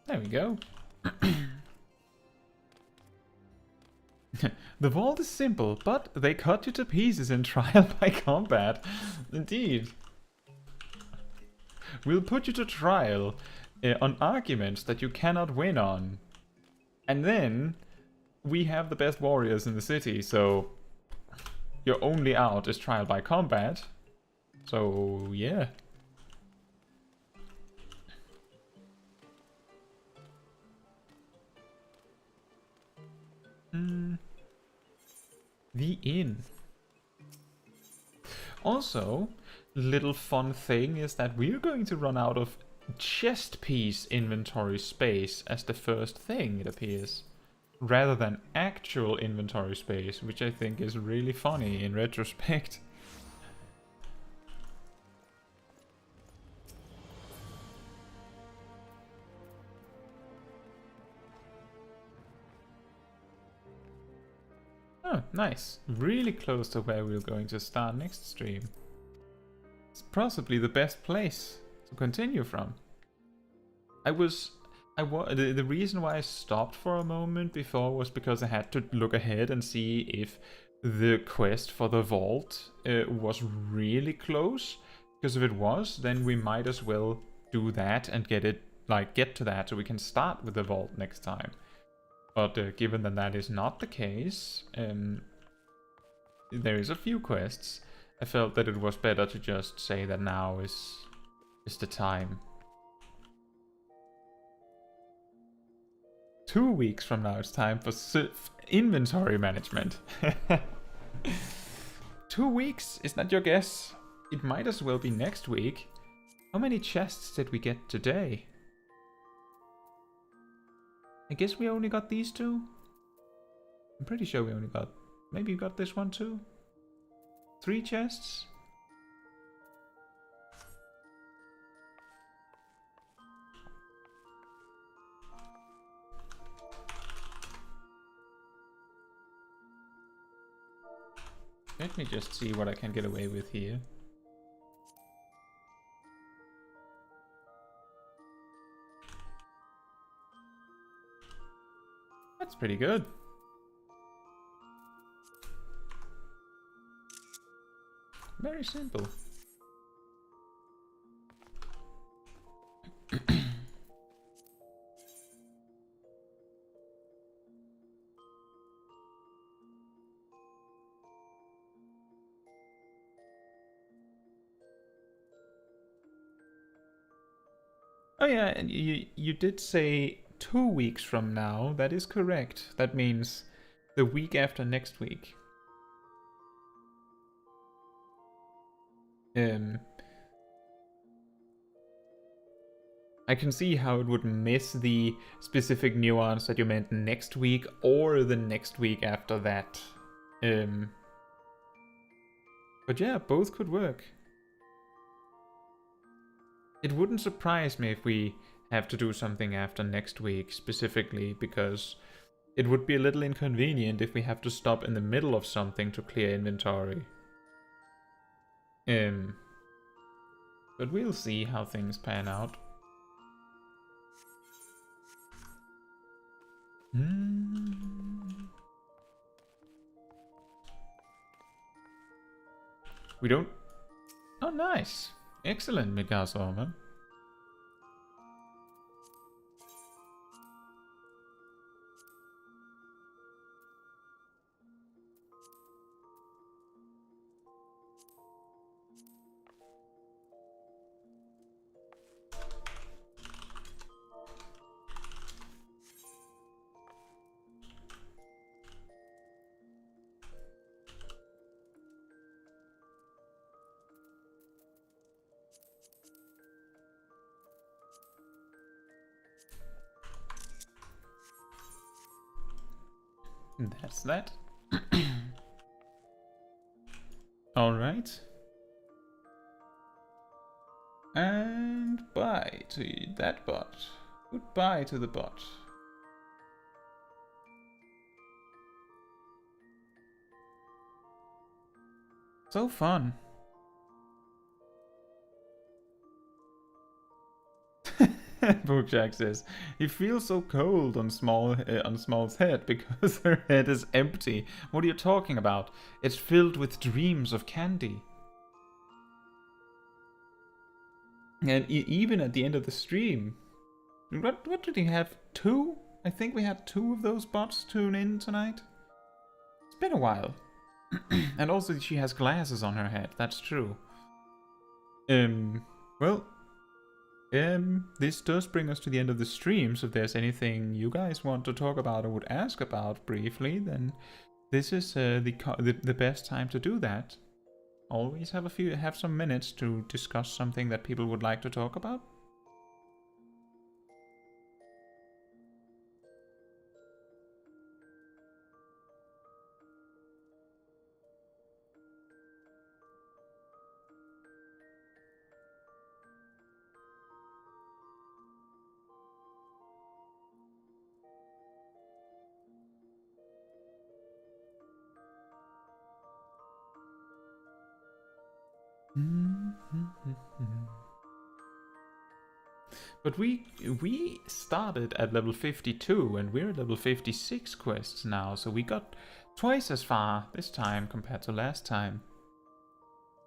There we go. The vault is simple, but they cut you to pieces in trial by combat. Indeed. We'll put you to trial on arguments that you cannot win on. And then we have the best warriors in the city, so your only out is trial by combat. So, yeah. The inn. Also, little fun thing is that we're going to run out of chest piece inventory space as the first thing, it appears, rather than actual inventory space, which I think is really funny in retrospect. Oh, nice. Really close to where we're going to start next stream. It's possibly the best place to continue from. I was the reason why I stopped for a moment before was because I had to look ahead and see if the quest for the vault was really close. Because if it was, then we might as well do that and get to that so we can start with the vault next time. But given that that is not the case, there is a few quests. I felt that it was better to just say that now is the time. 2 weeks from now it's time for inventory management. 2 weeks? Is that your guess? It might as well be next week. How many chests did we get today? I guess we only got these 2? I'm pretty sure we only got... Maybe you got this one too? 3 chests? Let me just see what I can get away with here. That's pretty good. Very simple. Oh yeah, and you did say 2 weeks from now. That is correct. That means the week after next week. I can see how it would miss the specific nuance that you meant next week or the next week after that. But yeah, both could work. It wouldn't surprise me if we have to do something after next week specifically, because it would be a little inconvenient if we have to stop in the middle of something to clear inventory. But we'll see how things pan out. We don't... Oh, nice. Excellent, Mikasa. That's that. Alright. And bye to that bot. Goodbye to the bot. So fun. Bookjack says, he feels so cold on Smol's head because her head is empty. What are you talking about? It's filled with dreams of candy. And even at the end of the stream, what did he have? 2? I think we had 2 of those bots tune in tonight. It's been a while. And also she has glasses on her head, that's true. Well, this does bring us to the end of the stream, so if there's anything you guys want to talk about or would ask about briefly, then this is the best time to do that. Always have some minutes to discuss something that people would like to talk about. But we started at level 52 and we're at level 56 quests now, so we got twice as far this time compared to last time.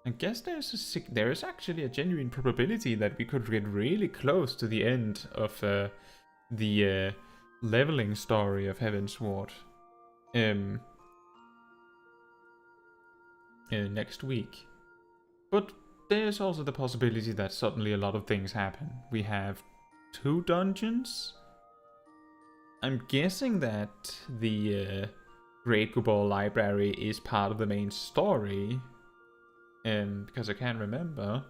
I guess there is actually a genuine probability that we could get really close to the end of the leveling story of Heavensward next week. But there's also the possibility that suddenly a lot of things happen. We have 2 dungeons. I'm guessing that the Great Gubal Library is part of the main story. Because I can't remember.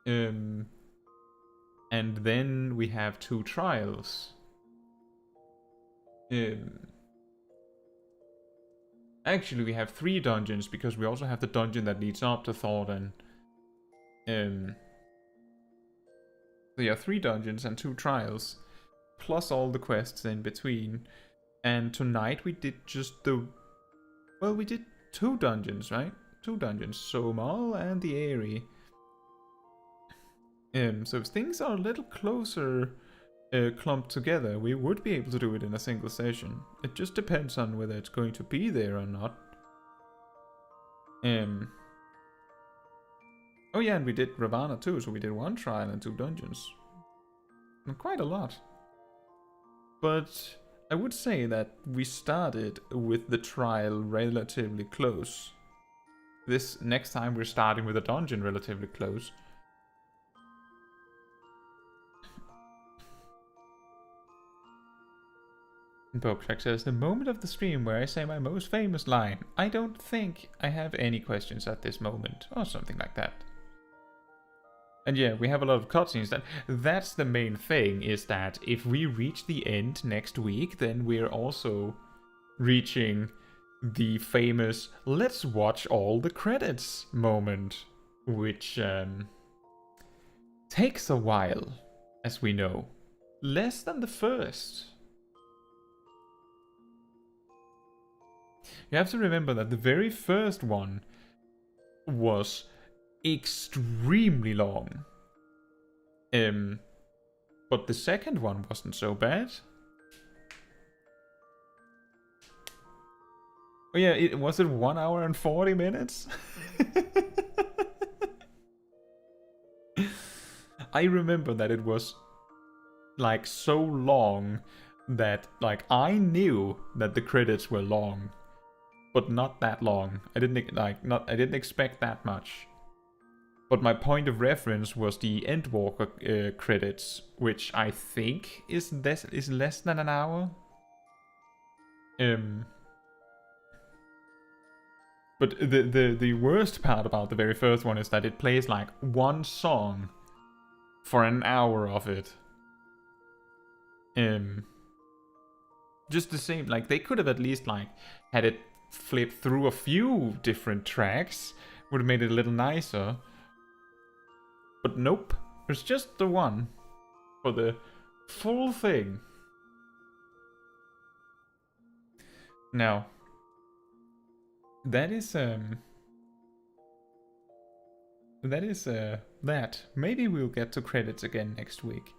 And then we have 2 trials. Actually, we have 3 dungeons because we also have the dungeon that leads up to Thordan. So yeah, 3 dungeons and 2 trials, plus all the quests in between. And tonight we did just we did 2 dungeons, right? 2 dungeons, Smol and the Aery. So if things are a little closer clumped together, we would be able to do it in a single session. It just depends on whether it's going to be there or not. Oh yeah, and we did Ravana too, so we did 1 trial and 2 dungeons. And quite a lot. But I would say that we started with the trial relatively close. This next time we're starting with a dungeon relatively close. Boketrack says, the moment of the stream where I say my most famous line. I don't think I have any questions at this moment. Or something like that. And yeah, we have a lot of cutscenes. That's the main thing, is that if we reach the end next week, then we're also reaching the famous let's watch all the credits moment, which takes a while, as we know. Less than the first. You have to remember that the very first one was extremely long. But the second one wasn't so bad. Oh yeah, was it 1 hour and 40 minutes? I remember that it was like so long that like I knew that the credits were long, but not that long. I didn't expect that much. But my point of reference was the Endwalker credits, which I think is less than an hour. But the worst part about the very first one is that it plays like 1 song for an hour of it. Just the same, like they could have at least like had it flip through a few different tracks, would have made it a little nicer. But nope, it's just the one for the full thing. Now, that is that. Maybe we'll get to credits again next week.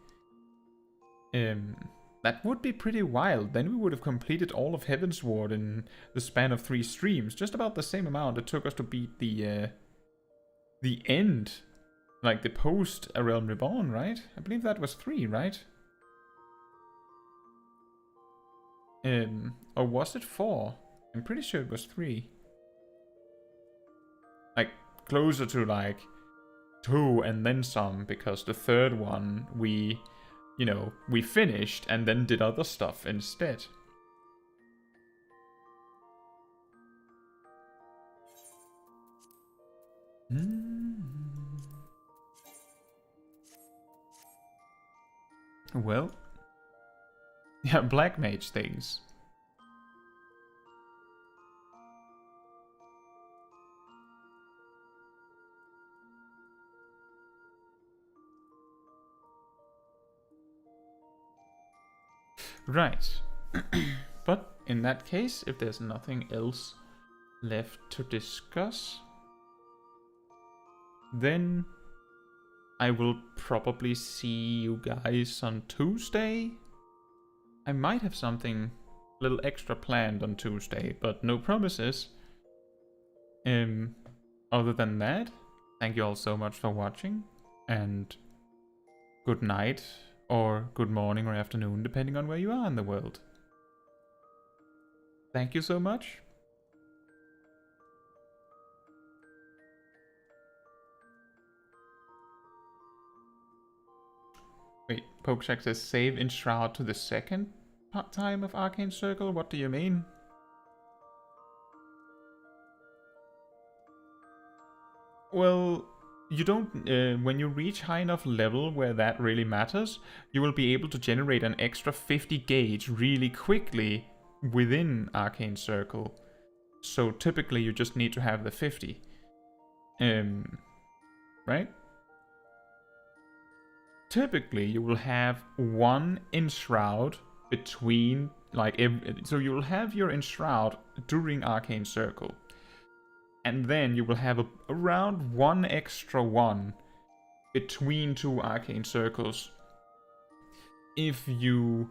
That would be pretty wild. Then we would have completed all of Heavensward in the span of 3 streams. Just about the same amount it took us to beat the end. Like the post A Realm Reborn, right? I believe that was 3, right? Or was it 4? I'm pretty sure it was 3. Like, closer to like 2 and then some, because the third one we finished and then did other stuff instead. Well, yeah, black mage things. Right. But in that case, if there's nothing else left to discuss, then I will probably see you guys on Tuesday. I might have something a little extra planned on Tuesday, but no promises. Other than that, thank you all so much for watching, and good night, or good morning or afternoon, depending on where you are in the world. Thank you so much. Wait, Pokeshak says save in Shroud to the second time of Arcane Circle? What do you mean? Well, you don't... when you reach high enough level where that really matters, you will be able to generate an extra 50 gauge really quickly within Arcane Circle. So typically you just need to have the 50. Right? Typically you will have one Enshroud between, like, so you will have your Enshroud during Arcane Circle. And then you will have around one extra one between two Arcane Circles. If you,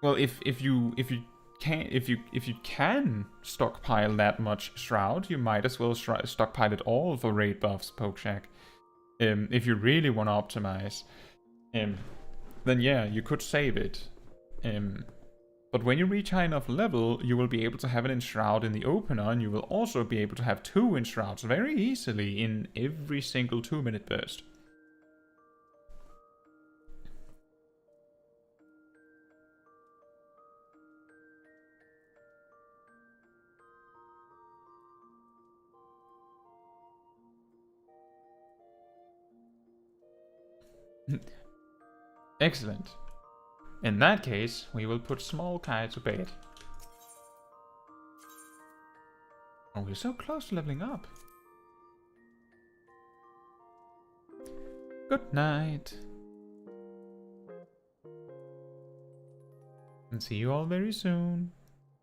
well, if you can stockpile that much Shroud, you might as well stockpile it all for raid buffs, Pokeshak. If you really want to optimize, then yeah, you could save it. But when you reach high enough level, you will be able to have an Enshroud in the opener, and you will also be able to have 2 Enshrouds very easily in every single 2-minute burst. Excellent. In that case, we will put Smol Caetsu to bed. Oh, we're so close to leveling up. Good night. And see you all very soon.